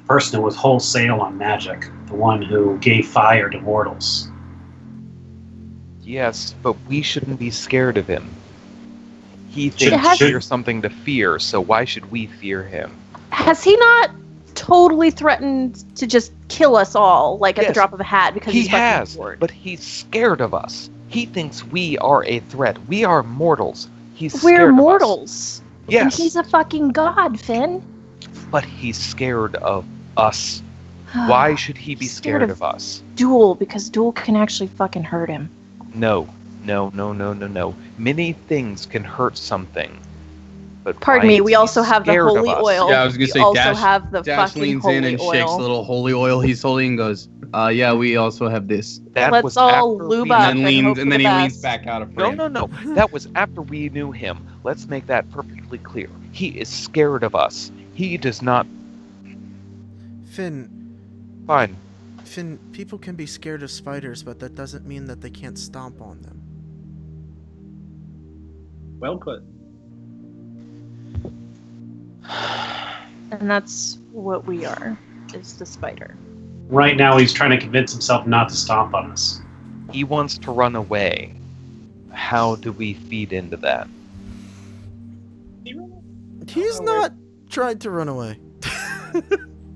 Speaker 3: person who was wholesale on magic. The one who gave fire to mortals.
Speaker 2: Yes, but we shouldn't be scared of him. He
Speaker 3: Should-
Speaker 2: thinks
Speaker 3: should-
Speaker 2: you're something to fear, so why should we fear him?
Speaker 4: Has he not totally threatened to just kill us all, like at the
Speaker 2: Yes.
Speaker 4: drop of a hat, because
Speaker 2: He
Speaker 4: he's fucking
Speaker 2: has,
Speaker 4: bored?
Speaker 2: but he's scared of us. He thinks we are a threat. We are mortals. He's
Speaker 4: We're
Speaker 2: scared of us.
Speaker 4: mortals. And
Speaker 2: Yes,
Speaker 4: he's a fucking god, Finn.
Speaker 2: but he's scared of us. Why should he be
Speaker 4: He's scared
Speaker 2: scared
Speaker 4: of
Speaker 2: of us?
Speaker 4: Duel, because Duel can actually fucking hurt him.
Speaker 2: No. Many things can hurt something. But
Speaker 4: Pardon
Speaker 2: why
Speaker 4: me,
Speaker 2: is
Speaker 4: we
Speaker 2: he
Speaker 4: also have the
Speaker 2: scared of
Speaker 4: holy
Speaker 2: us?
Speaker 4: oil.
Speaker 1: Yeah, I was gonna
Speaker 4: We
Speaker 1: say,
Speaker 4: also
Speaker 1: Dash-
Speaker 4: have the
Speaker 1: Dash
Speaker 4: fucking
Speaker 1: leans
Speaker 4: holy
Speaker 1: in and shakes
Speaker 4: oil.
Speaker 1: the little holy oil he's holding and goes, yeah, we also have this.
Speaker 2: That
Speaker 4: Let's
Speaker 2: was
Speaker 4: all
Speaker 2: after
Speaker 4: lube
Speaker 2: we-
Speaker 4: up.
Speaker 1: And then
Speaker 4: and
Speaker 1: leans,
Speaker 4: hope
Speaker 1: and
Speaker 4: for
Speaker 1: then
Speaker 4: the
Speaker 1: he leans
Speaker 4: best.
Speaker 1: back out of
Speaker 2: No,
Speaker 1: frame.
Speaker 2: no. That was after we knew him. Let's make that perfectly clear. He is scared of us. He does not.
Speaker 6: Finn,
Speaker 2: Fine.
Speaker 6: people can be scared of spiders, but that doesn't mean that they can't stomp on them.
Speaker 5: Well put.
Speaker 4: And that's what we are, is the spider.
Speaker 3: Right now he's trying to convince himself not to stomp on us.
Speaker 2: He wants to run away. How do we feed into that?
Speaker 6: He's not tried to run away.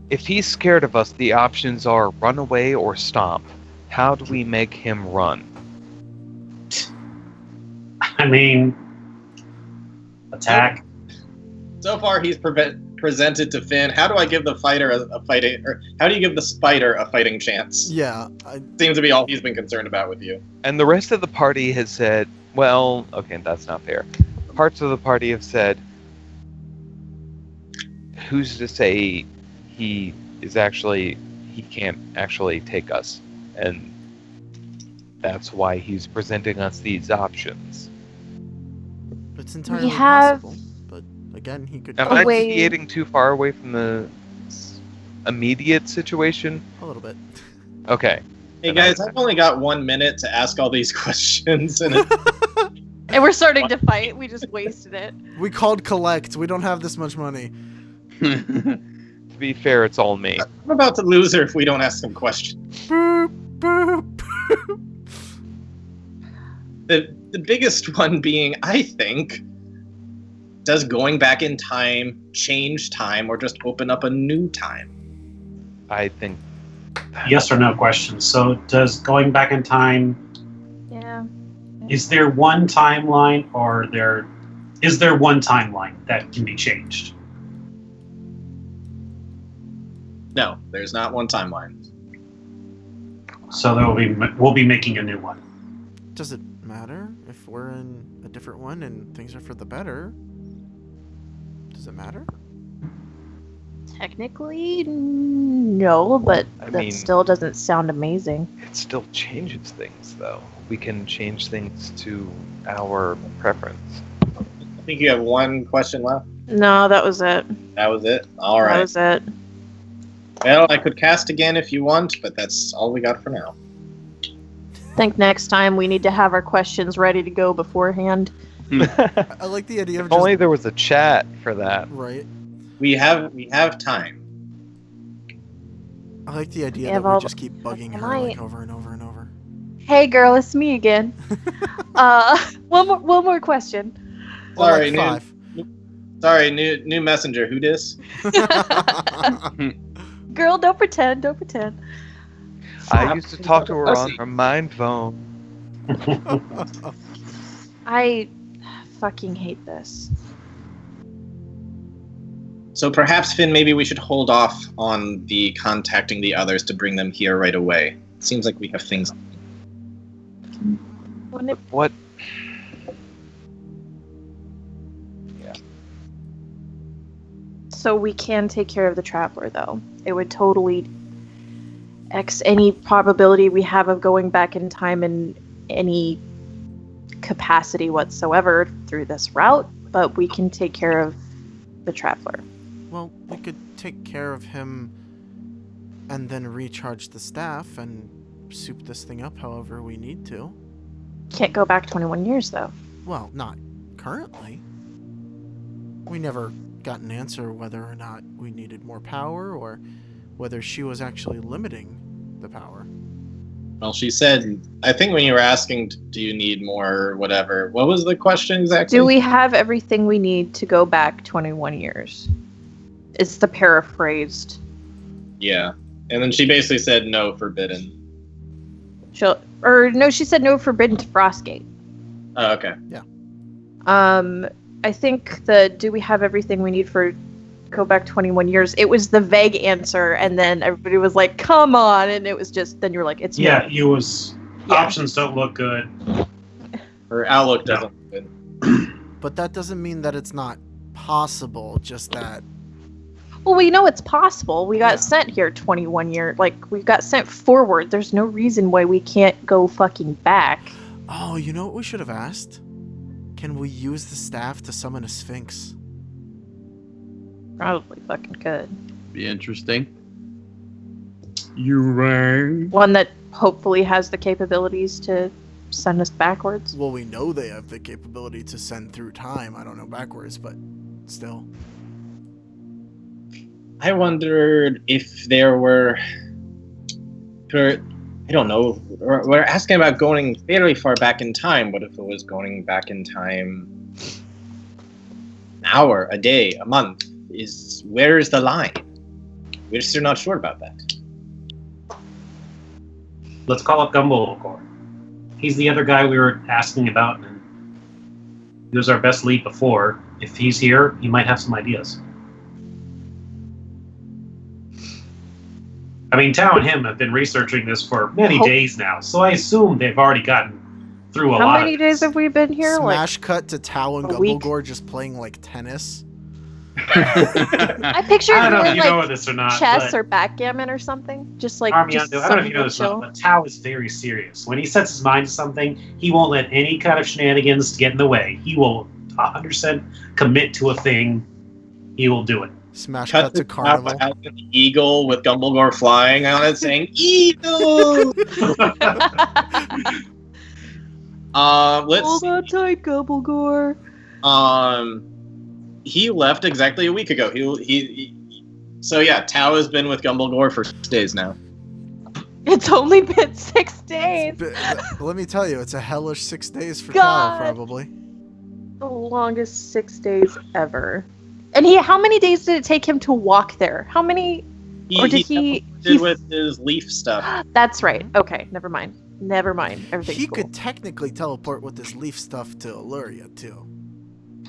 Speaker 2: If he's scared of us, the options are run away or stomp. How do we make him run?
Speaker 3: I mean, attack.
Speaker 5: So far, he's presented to Finn. How do I give the fighter a fighting, or how do you give the spider a fighting chance?
Speaker 6: Yeah.
Speaker 5: Seems to be all he's been concerned about with you.
Speaker 2: And the rest of the party has said, well, okay, that's not fair. Parts of the party have said, who's to say he can't actually take us? And that's why he's presenting us these options.
Speaker 6: It's entirely
Speaker 4: have-
Speaker 6: possible. But again, he could
Speaker 2: Am
Speaker 4: Oh,
Speaker 2: I
Speaker 4: wait.
Speaker 2: deviating too far away from the immediate situation?
Speaker 6: a little bit.
Speaker 2: Okay.
Speaker 5: Hey guys, I've only got 1 minute to ask all these questions, and
Speaker 4: And we're starting to fight. We just wasted it.
Speaker 6: We called collect. We don't have this much money.
Speaker 2: To be fair, it's all me.
Speaker 5: I'm about to lose her if we don't ask some questions.
Speaker 6: Boop, boop, boop.
Speaker 5: The biggest one being, I think, does going back in time change time or just open up a new time?
Speaker 2: I think
Speaker 3: Yes or no question. So, does going back in time,
Speaker 4: Yeah.
Speaker 3: is there one timeline, or is there one timeline that can be changed?
Speaker 5: No, there's not one timeline.
Speaker 3: So we'll be making a new one.
Speaker 6: Does it matter if we're in a different one and things are for the better? Does it matter?
Speaker 4: Technically, no, but
Speaker 2: I
Speaker 4: that
Speaker 2: mean-
Speaker 4: still doesn't sound amazing.
Speaker 2: it still changes things, though. We can change things to our preference.
Speaker 5: I think you have one question left.
Speaker 4: No, that was it.
Speaker 5: That was it? All
Speaker 4: That
Speaker 5: right.
Speaker 4: was it.
Speaker 5: Well, I could cast again if you want, but that's all we got for now.
Speaker 4: Think next time we need to have our questions ready to go beforehand.
Speaker 6: I like the idea of
Speaker 2: If
Speaker 6: just
Speaker 2: only there was a chat for that.
Speaker 6: right.
Speaker 5: We have time.
Speaker 6: I like the idea
Speaker 4: Yeah,
Speaker 6: that we
Speaker 4: well,
Speaker 6: just keep bugging her
Speaker 4: might.
Speaker 6: like over and over and over.
Speaker 4: Hey, girl, it's me again. One more question.
Speaker 6: Or
Speaker 5: Sorry,
Speaker 6: like
Speaker 5: Sorry, new messenger. Who dis?
Speaker 6: 5.
Speaker 4: Girl, don't pretend. Don't pretend.
Speaker 2: I used to talk to her on her mind phone.
Speaker 4: I fucking hate this.
Speaker 5: So perhaps, Finn, maybe we should hold off on the contacting the others to bring them here right away. Seems like we have things.
Speaker 4: Wouldn't it
Speaker 2: What?
Speaker 4: So we can take care of the traveler, though. It would totally X any probability we have of going back in time in any capacity whatsoever through this route, but we can take care of the traveler.
Speaker 6: Well, we could take care of him and then recharge the staff and soup this thing up however we need to.
Speaker 4: Can't go back 21 years, though.
Speaker 6: Well, not currently. We never got an answer whether or not we needed more power or whether she was actually limiting the power.
Speaker 5: Well, she said, I think when you were asking, do you need more or whatever, what was the question exactly?
Speaker 4: Do we have everything we need to go back 21 years? It's the paraphrased.
Speaker 5: Yeah. And then she basically said, no, forbidden.
Speaker 4: She said no forbidden to Frostgate.
Speaker 5: Oh, okay.
Speaker 4: I think do we have everything we need for go back 21 years? It was the vague answer, and then everybody was like, come on, and it was just, then you're like, it's
Speaker 3: Yeah,
Speaker 4: no.
Speaker 3: you was
Speaker 4: Yeah.
Speaker 3: options don't look good.
Speaker 5: Her outlook doesn't look good.
Speaker 6: But that doesn't mean that it's not possible, just that
Speaker 4: Well, we know it's possible. We got
Speaker 6: Yeah.
Speaker 4: sent here 21 years. Like, we got sent forward. There's no reason why we can't go fucking back.
Speaker 6: Oh, you know what we should have asked? Can we use the staff to summon a sphinx?
Speaker 4: Probably fucking could.
Speaker 1: Be interesting. You rang.
Speaker 4: One that hopefully has the capabilities to send us backwards.
Speaker 6: Well, we know they have the capability to send through time. I don't know backwards, but still.
Speaker 5: I wondered if there were, I don't know, we're asking about going fairly far back in time. What if it was going back in time an hour, a day, a month? where is the line? We're still not sure about that.
Speaker 3: Let's call up Gumball. He's the other guy we were asking about, and he was our best lead before. If he's here, he might have some ideas. I mean, Tao and him have been researching this for many days now, so I assume they've already gotten through a lot.
Speaker 4: How many days have we been here?
Speaker 6: Smash cut to Tao and
Speaker 4: a week?
Speaker 6: Gumblegore just playing like tennis.
Speaker 4: I pictured
Speaker 3: I don't know
Speaker 4: more
Speaker 3: if you know
Speaker 4: like
Speaker 3: this or not.
Speaker 4: chess
Speaker 3: but
Speaker 4: or backgammon or something. Just like
Speaker 3: Armiando,
Speaker 4: just
Speaker 3: I don't know if you know
Speaker 4: something
Speaker 3: this or not,
Speaker 4: chill.
Speaker 3: but Tao is very serious. When he sets his mind to something, he won't let any kind of shenanigans get in the way. He will 100% commit to a thing. He will do it.
Speaker 6: Smash cut to Carnival.
Speaker 5: An eagle with Gumblegore flying on it saying, Eagle! Let's
Speaker 4: Hold on tight, Gumblegore.
Speaker 5: He left exactly a week ago. So yeah, Tao has been with Gumblegore for 6 days now.
Speaker 4: It's only been 6 days.
Speaker 6: Let me tell you, it's a hellish 6 days for
Speaker 4: God.
Speaker 6: Tao, probably.
Speaker 4: The longest 6 days ever. And how many days did it take him to walk there? How many? Or did he
Speaker 5: did with his leaf stuff?
Speaker 4: That's right. Okay, never mind. Everything's
Speaker 6: He
Speaker 4: cool.
Speaker 6: could technically teleport with his leaf stuff to Illyria, too.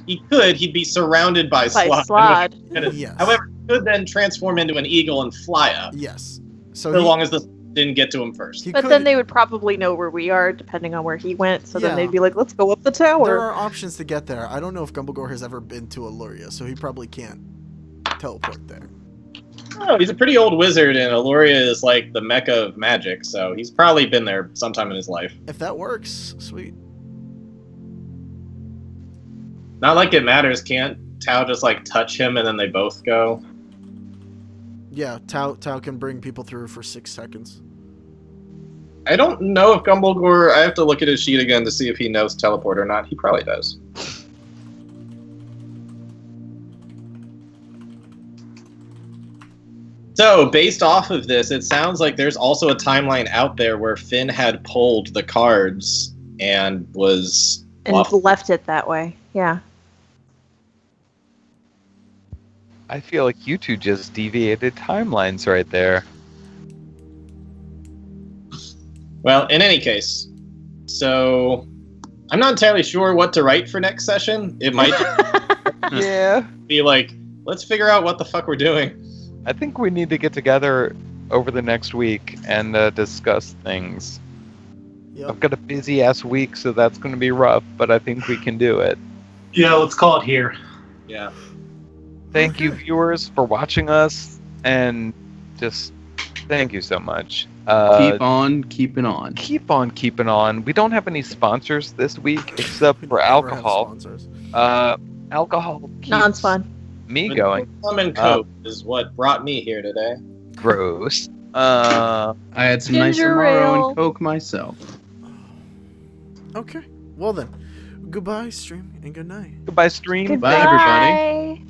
Speaker 5: He could. He'd be surrounded by Slod.
Speaker 4: Slod.
Speaker 6: Yes.
Speaker 5: However, he could then transform into an eagle and fly up.
Speaker 6: Yes. So
Speaker 5: long as this didn't get to him first.
Speaker 6: he
Speaker 4: But
Speaker 6: could-
Speaker 4: then they would probably know where we are, depending on where he went. So then
Speaker 6: Yeah.
Speaker 4: they'd be like, "Let's go up the tower."
Speaker 6: There are options to get there. I don't know if Gumblegore has ever been to Illyria, so he probably can't teleport there.
Speaker 5: Oh, he's a pretty old wizard, and Illyria is like the mecca of magic, so he's probably been there sometime in his life.
Speaker 6: If that works, sweet.
Speaker 5: Not like it matters. Can't Tao just like touch him and then they both go?
Speaker 6: Yeah, Tao can bring people through for 6 seconds.
Speaker 5: I don't know if Gumblegore. I have to look at his sheet again to see if he knows teleport or not. He probably does. So, based off of this, it sounds like there's also a timeline out there where Finn had pulled the cards and was
Speaker 4: and left it that way. Yeah.
Speaker 2: I feel like you two just deviated timelines right there.
Speaker 5: Well, in any case, so I'm not entirely sure what to write for next session. It might
Speaker 2: Yeah.
Speaker 5: be like, let's figure out what the fuck we're doing.
Speaker 2: I think we need to get together over the next week and discuss things.
Speaker 6: Yep.
Speaker 2: I've got a busy ass week, so that's going to be rough, but I think we can do it.
Speaker 3: Yeah, let's call it here.
Speaker 5: Yeah.
Speaker 2: Thank you,
Speaker 6: Okay.
Speaker 2: viewers, for watching us, and just thank you so much.
Speaker 1: Keep on keeping on.
Speaker 2: Keep on keeping on. We don't have any sponsors this week except for
Speaker 6: Never have
Speaker 2: alcohol.
Speaker 6: sponsors.
Speaker 2: Alcohol keeps
Speaker 4: Non-spawn.
Speaker 2: me going.
Speaker 5: Rum and Coke is what brought me here today.
Speaker 2: Gross.
Speaker 1: I had some nice
Speaker 4: Ginger
Speaker 1: Amaro
Speaker 4: ale.
Speaker 1: and Coke myself.
Speaker 6: Okay. Well then, goodbye, stream, and good night.
Speaker 2: Goodbye, stream.
Speaker 1: Bye, everybody.
Speaker 4: Goodbye.